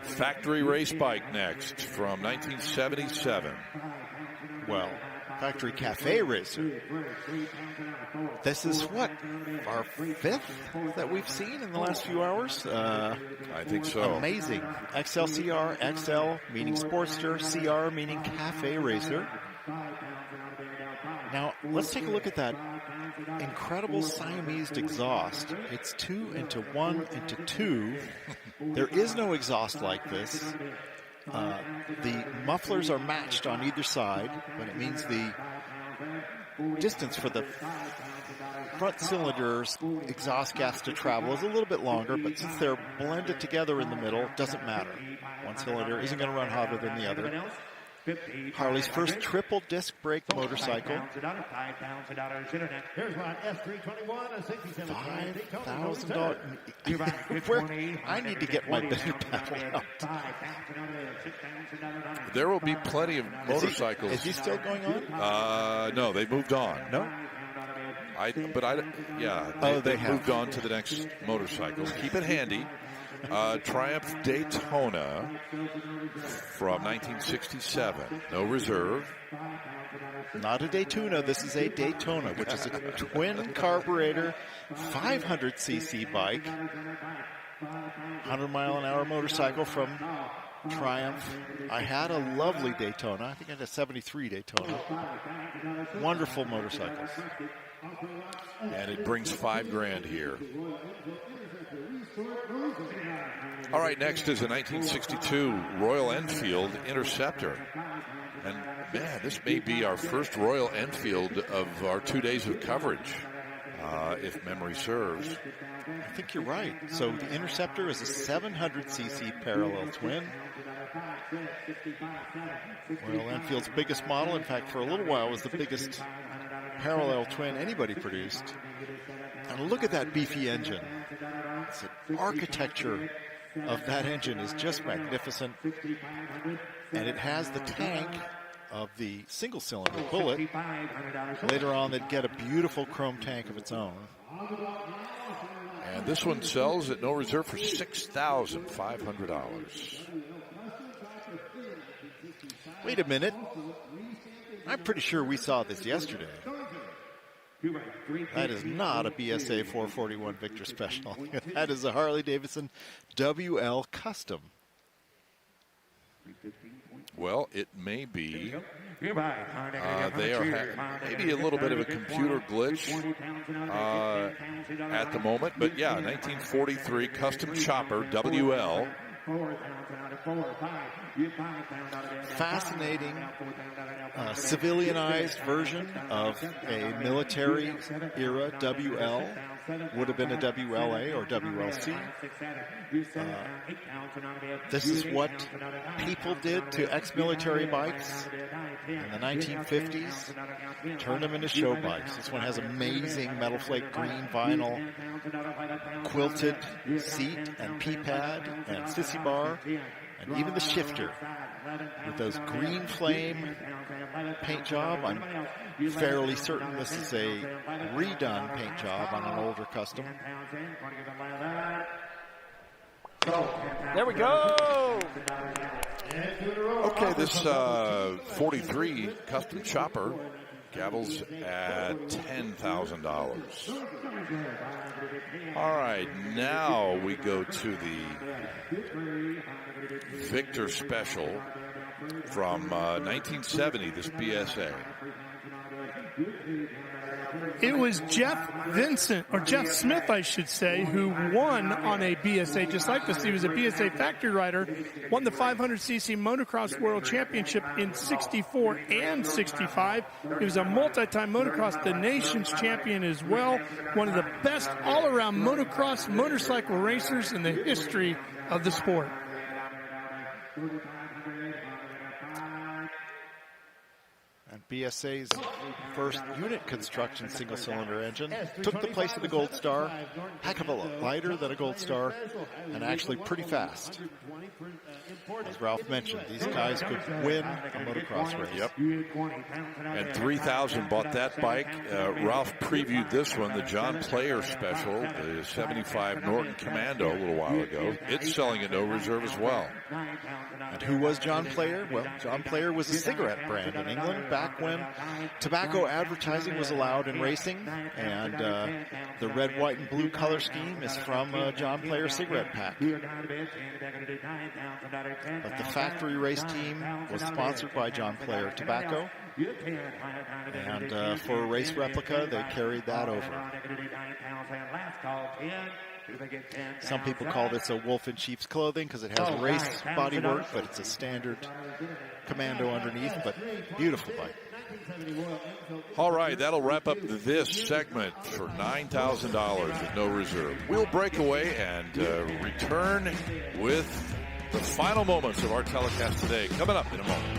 Factory race bike next from 1977. Well, factory cafe racer. This is what, our fifth that we've seen in the last few hours? I think so. Amazing. XLCR, XL meaning Sportster, CR meaning cafe racer. Now, let's take a look at that incredible Siamese exhaust. It's 2 into 1 into 2. There is no exhaust like this. The mufflers are matched on either side, but it means the distance for the front cylinder's exhaust gas to travel is a little bit longer, but since they're blended together in the middle, it doesn't matter. One cylinder isn't going to run hotter than the other. Harley's first triple disc brake motorcycle. $5,000. I need to get my bigger paddle out. There will be plenty of motorcycles. Is he still going on? No, they moved on. No? They moved on to the next motorcycle. Keep it handy. Triumph Daytona from 1967. No reserve. Not a Daytona. This is a Daytona, which is a twin carburetor, 500cc bike. 100-mile-an-hour motorcycle from Triumph. I had a lovely Daytona. I think I had a 73 Daytona. Wonderful motorcycles. And it brings $5,000 here. All right, next is a 1962 Royal Enfield Interceptor. And, man, this may be our first Royal Enfield of our 2 days of coverage, if memory serves. I think you're right. So the Interceptor is a 700cc parallel twin. Royal Enfield's biggest model, in fact, for a little while, was the biggest parallel twin anybody produced. And look at that beefy engine. The architecture of that engine is just magnificent. And it has the tank of the single-cylinder Bullet. Later on, they'd get a beautiful chrome tank of its own. And this one sells at no reserve for $6,500. Wait a minute. I'm pretty sure we saw this yesterday. That is not a BSA 441 Victor Special. That is a Harley-Davidson WL Custom. Well, it may be. They are maybe a little bit of a computer glitch at the moment. But, yeah, 1943 Custom Chopper WL. Fascinating civilianized version of a military era WL. Would have been a WLA or WLC. This is what people did to ex-military bikes in the 1950s. Turned them into show bikes. This one has amazing metal flake green vinyl, quilted seat and P-pad and sissy bar, and even the shifter with those green flame paint job. I'm fairly certain this is a redone paint job on an older custom. There we go. Okay, this 43 Custom Chopper gavels at $10,000. All right, now we go to the Victor Special from 1970, this BSA. It was Jeff Smith, I should say, who won on a BSA just like this. He was a BSA factory rider, won the 500cc motocross world championship in 64 and 65. He was a multi-time motocross, the nation's champion as well. One of the best all-around motocross motorcycle racers in the history of the sport. And BSA's first unit construction single-cylinder engine took the place of the Gold Star. Heck of a lot lighter than a Gold Star, and actually pretty fast. As Ralph mentioned, these guys could win a motocross race. Yep. And 3,000 bought that bike. Ralph previewed this one, the John Player Special, the 75 Norton Commando, a little while ago. It's selling at no reserve as well. And who was John Player? Well, John Player was a cigarette brand in England back when tobacco advertising was allowed in racing, and the red, white, and blue color scheme is from a John Player cigarette pack. But the factory race team was sponsored by John Player Tobacco, and for a race replica, they carried that over. Some people call this a wolf in sheep's clothing because it has race bodywork, but it's a standard Commando underneath, but beautiful bike. All right, that'll wrap up this segment for $9,000 with no reserve. We'll break away and return with the final moments of our telecast today, coming up in a moment.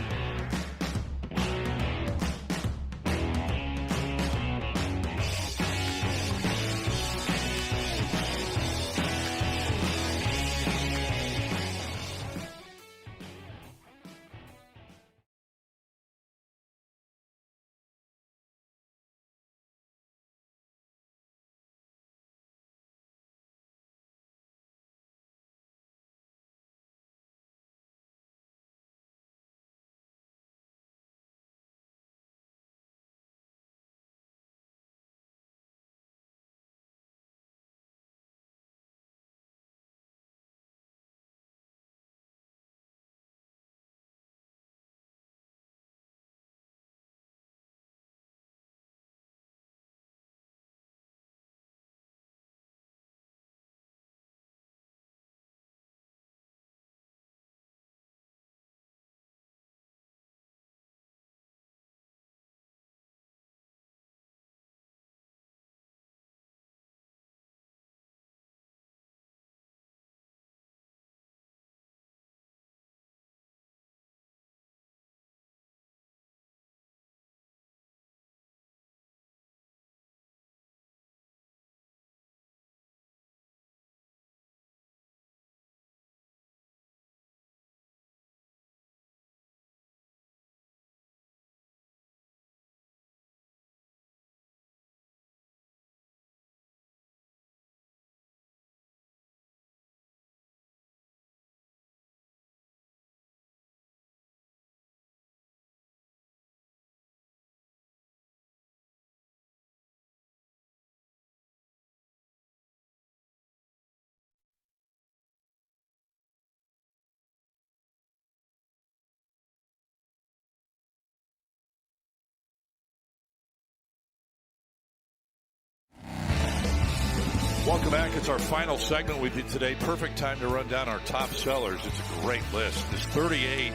Welcome back. It's our final segment we did today. Perfect time to run down our top sellers. It's a great list. This 38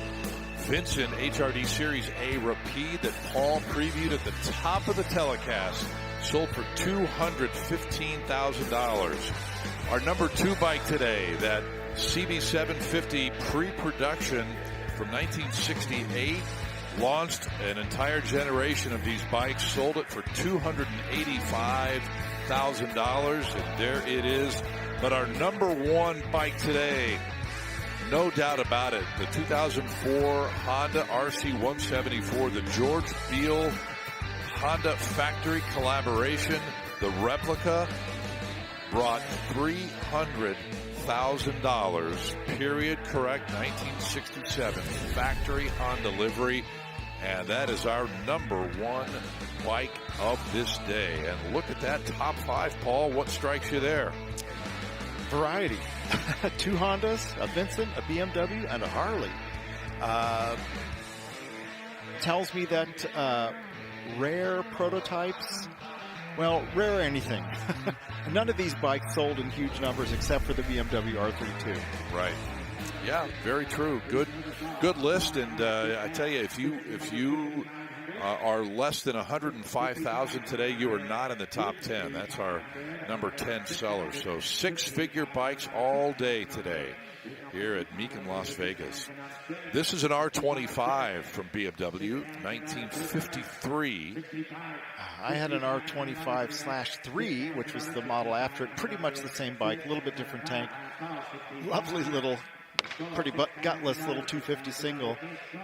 Vincent HRD Series A Rapide that Paul previewed at the top of the telecast sold for $215,000. Our number 2 bike today, that CB750 pre-production from 1968, launched an entire generation of these bikes, sold it for $285,000, and there it is. But our number 1 bike today, no doubt about it, the 2004 Honda RC174, the George Beale Honda factory collaboration, the replica, brought $300,000, period correct, 1967 factory Honda livery. And that is our number 1 bike of this day. And look at that top 5, Paul. What strikes you there? Variety. 2 Hondas, a Vincent, a BMW, and a Harley. Tells me that rare prototypes, well, rare anything. None of these bikes sold in huge numbers except for the BMW R32. Right. Yeah, very true. Good list. And I tell you, if you are less than 105,000 today, you are not in the top 10. That's our number 10 seller. So 6-figure bikes all day today here at Mecum, Las Vegas. This is an R25 from BMW, 1953. I had an R25/3, which was the model after it. Pretty much the same bike, a little bit different tank. Lovely little, pretty gutless little 250 single.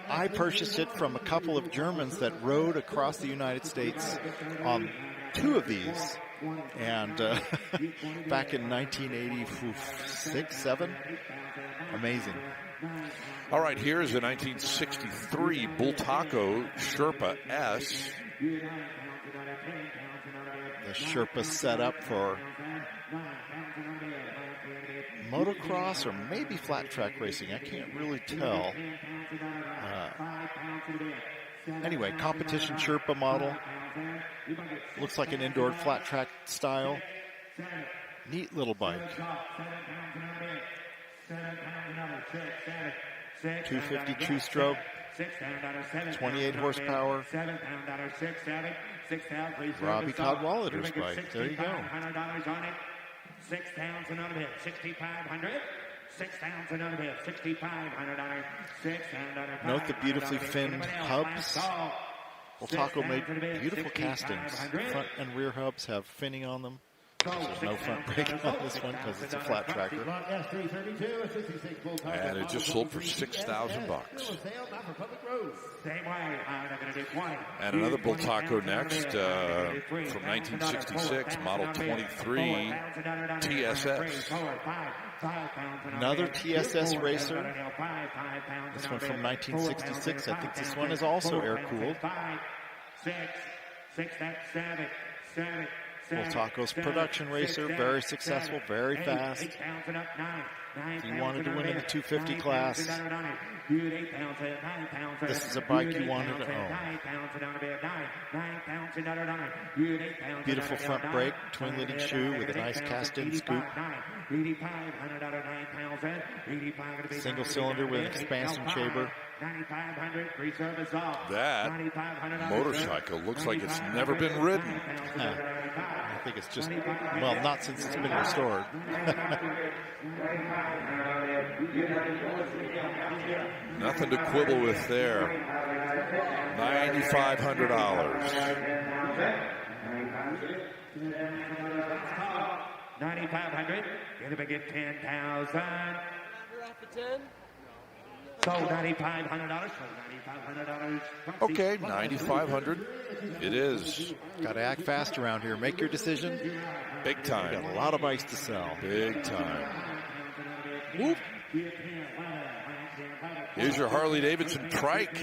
I purchased it from a couple of Germans that rode across the United States on 2 of these. And back in 1986, 7. Amazing. All right, here is a 1963 Bultaco Sherpa S. The Sherpa set up for motocross or maybe flat track racing. I can't really tell. Anyway, competition Sherpa model. Looks like an indoor flat track style. Neat little bike. 250 two-stroke, 28 horsepower. Robbie Cadwallader's bike. There you go. 6,000 on a bid, 6,500. 6,000 on a bid, $6,500. 6,000. Note the beautifully finned hubs. Bultaco made beautiful castings. Front and rear hubs have finning on them. There's no front brake on this one because it's a flat tracker. And it just sold for $6,000. And another Bultaco next from 1966, Model 23 TSS. Another TSS racer. This one from 1966. I think this one is also air-cooled. Bultaco's production racer, very successful, very fast. If you wanted to win in the 250 class, this is a bike you wanted to own. Beautiful front brake, twin-leading shoe with a nice cast-in scoop. Single cylinder with an expansion chamber. That motorcycle looks like it's never been ridden. I think it's just, well, not since it's been restored. Nothing to quibble with there. $9,500. 9,500. Gonna get 10,000. Sold $9,500. Okay, $9,500. It is. Got to act fast around here. Make your decision. Big time. Got a lot of bikes to sell. Big time. Whoop. Here's your Harley-Davidson trike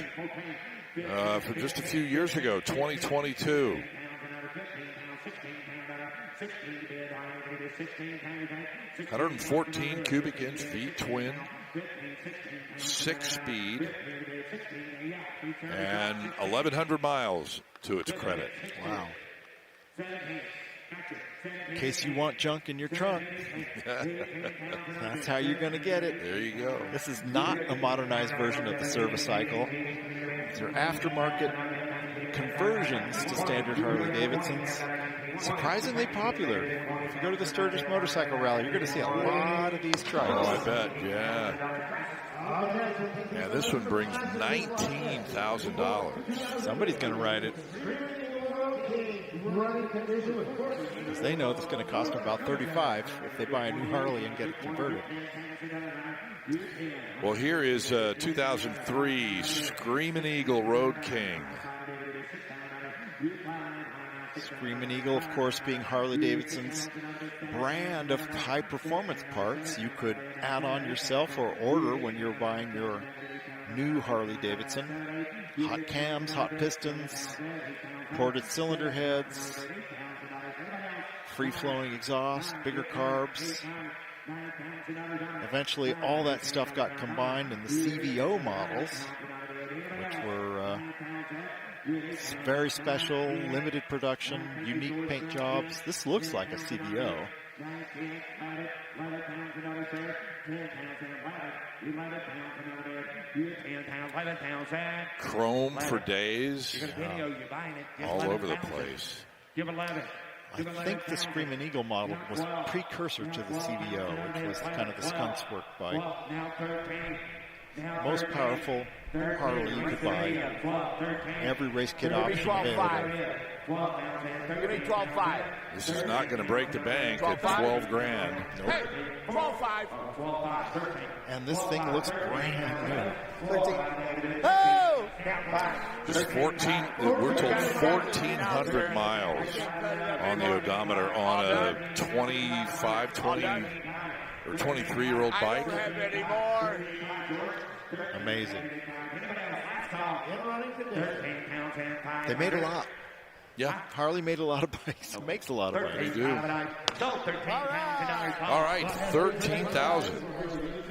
from just a few years ago, 2022. 114 cubic inch V-twin, 6-speed, and 1,100 miles to its credit. Wow. In case you want junk in your trunk, that's how you're going to get it. There you go. This is not a modernized version of the Servicycle. These are aftermarket conversions to standard Harley-Davidsons. Surprisingly popular. If you go to the Sturgis Motorcycle Rally, you're going to see a lot of these trucks. Oh, I bet, yeah. Yeah, this one brings $19,000. Somebody's going to ride it. Because they know it's going to cost them about $35 if they buy a new Harley and get it converted. Well, here is 2003 Screaming Eagle Road King. Screaming Eagle, of course, being Harley-Davidson's brand of high-performance parts you could add on yourself or order when you're buying your new Harley-Davidson. Hot cams, hot pistons, ported cylinder heads, free-flowing exhaust, bigger carbs. Eventually, all that stuff got combined in the CVO models, which were very special, limited production, unique paint jobs. This looks like a CVO. Chrome for days. All over the place. I think the Screaming Eagle model was precursor to the CVO, which was kind of the skunk's work bike. Most powerful Harley you could buy. Every race kit option available. Give me 12.5. This is not going to break the bank at 12 grand. Nope. Hey, 12.5. And this thing looks brand new. 13. Oh! Just 14, we're told 1,400 miles on the odometer on a 25, 20, or 23-year-old bike. I don't have any more. Amazing. They made a lot. Yeah. Harley made a lot of bikes. It makes a lot of bikes. They do. All right, 13,000.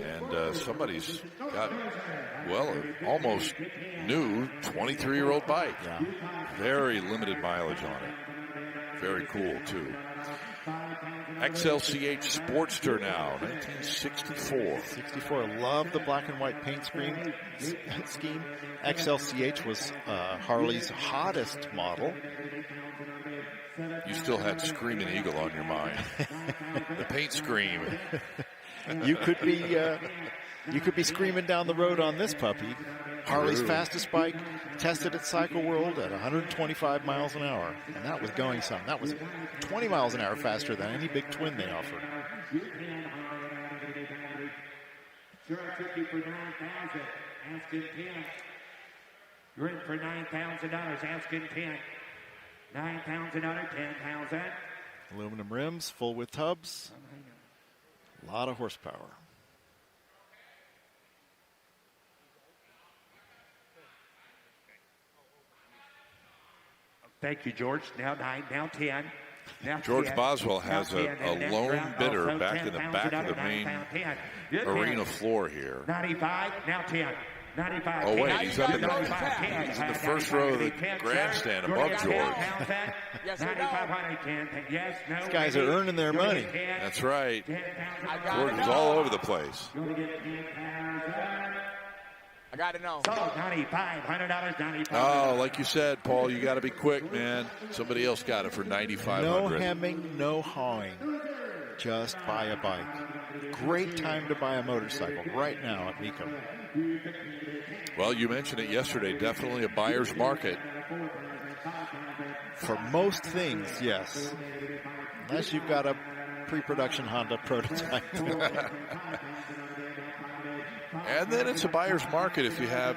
And somebody's got, well, almost new 23-year-old bike. Yeah. Very limited mileage on it. Very cool, too. XLCH Sportster now, 1964. 64. Love the black and white paint scheme. XLCH was Harley's hottest model. You still had Screaming Eagle on your mind. The paint scream. You could be screaming down the road on this puppy. Harley's fastest bike, tested at Cycle World at 125 miles an hour. And that was going some. That was 20 miles an hour faster than any big twin they offered. You're in for $9,000. Asking 10. $9,000, $10,000. Aluminum rims, full width hubs. A lot of horsepower. Thank you, George. Now 9, now 10. Now George 10, Boswell now has 10, a and next lone round bidder also back in the back of the main arena floor here. 95, now 10. 95. Oh, wait, he's up in the, 95, he's in the first row of the grandstand above George. Yes, These guys are earning their money. That's right. George is all over the place. I got to know. $9,500, $9,500. Oh, like you said, Paul, you got to be quick, man. Somebody else got it for $9,500. No hemming, no hawing. Just buy a bike. Great time to buy a motorcycle right now at Mecum. Well, you mentioned it yesterday. Definitely a buyer's market. For most things, yes. Unless you've got a pre-production Honda prototype. And then it's a buyer's market if you have,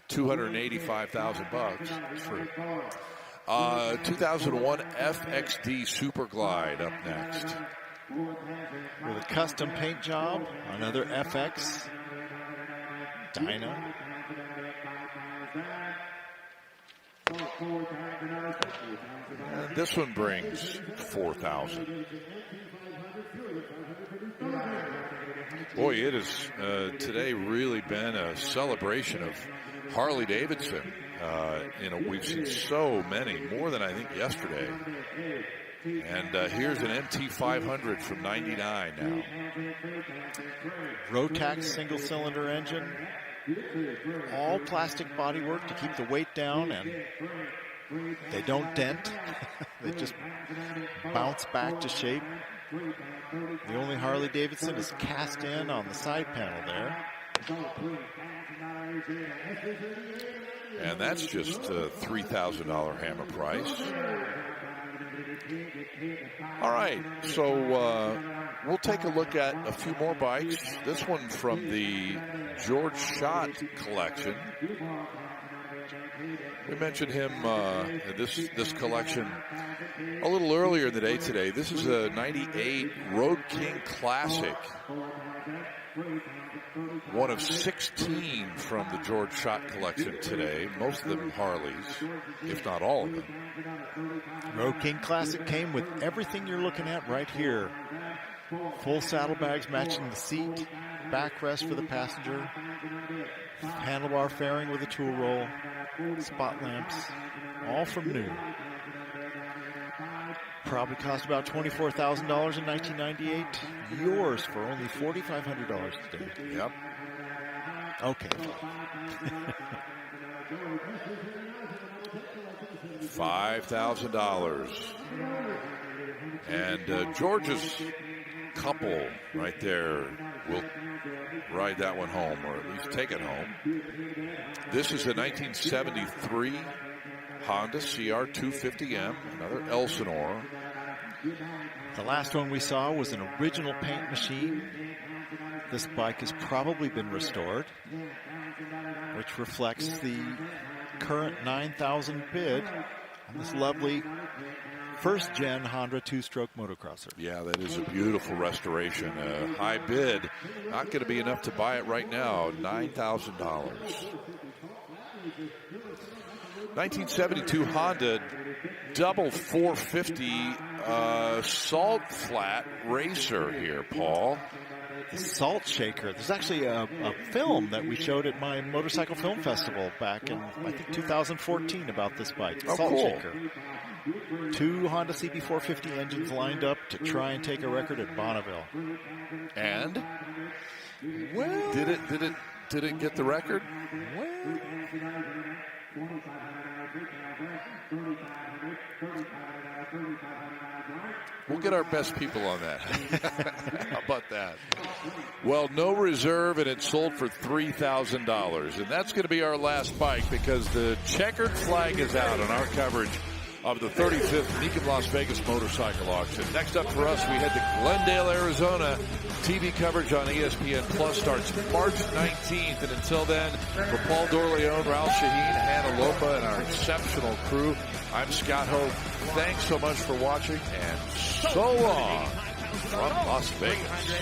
$285,000 for 2001 FXD Super Glide up next. With a custom paint job, another FX dyno. This one brings 4,000. Boy, it has today really been a celebration of Harley-Davidson. We've seen so many, more than I think yesterday. And here's an MT500 from 99 now. Rotax single-cylinder engine. All plastic bodywork to keep the weight down, and they don't dent. They just bounce back to shape. The only Harley-Davidson is cast in on the side panel there. And that's just a $3,000 hammer price. All right, so we'll take a look at a few more bikes. This one from the George Schott collection. We mentioned him this collection a little earlier in the day today. This is a 98 Road King Classic. One of 16 from the George Schott collection today. Most of them Harleys, if not all of them. Road King Classic came with everything you're looking at right here. Full saddlebags matching the seat, backrest for the passenger, handlebar fairing with a tool roll, spot lamps, all from new. Probably cost about $24,000 in 1998. Yours for only $4,500 today. Yep. Okay. $5,000. And George's couple right there will ride that one home, or at least take it home. This is a 1973 Honda CR250M, another Elsinore. The last one we saw was an original paint machine. This bike has probably been restored, which reflects the current 9,000 bid on this lovely first-gen Honda two-stroke motocrosser. Yeah, that is a beautiful restoration. A high bid. Not going to be enough to buy it right now. $9,000. 1972 Honda double 450 salt flat racer here, Paul. The Salt Shaker. There's actually a film that we showed at my motorcycle film festival back in, I think, 2014 about this bike. The Salt cool. Shaker. 2 Honda CB450 engines lined up to try and take a record at Bonneville. And? Well, did it get the record? Well, we'll get our best people on that. How about that? Well, no reserve, and it sold for $3,000. And that's going to be our last bike because the checkered flag is out on our coverage of the 35th Mecum Las Vegas Motorcycle Auction. Next up for us, we head to Glendale, Arizona. TV coverage on ESPN Plus starts March 19th. And until then, for Paul Dorleone, Ralph Sheheen, Hannah Lopa, and our exceptional crew, I'm Scott Hoke. Thanks so much for watching, and so long from Las Vegas.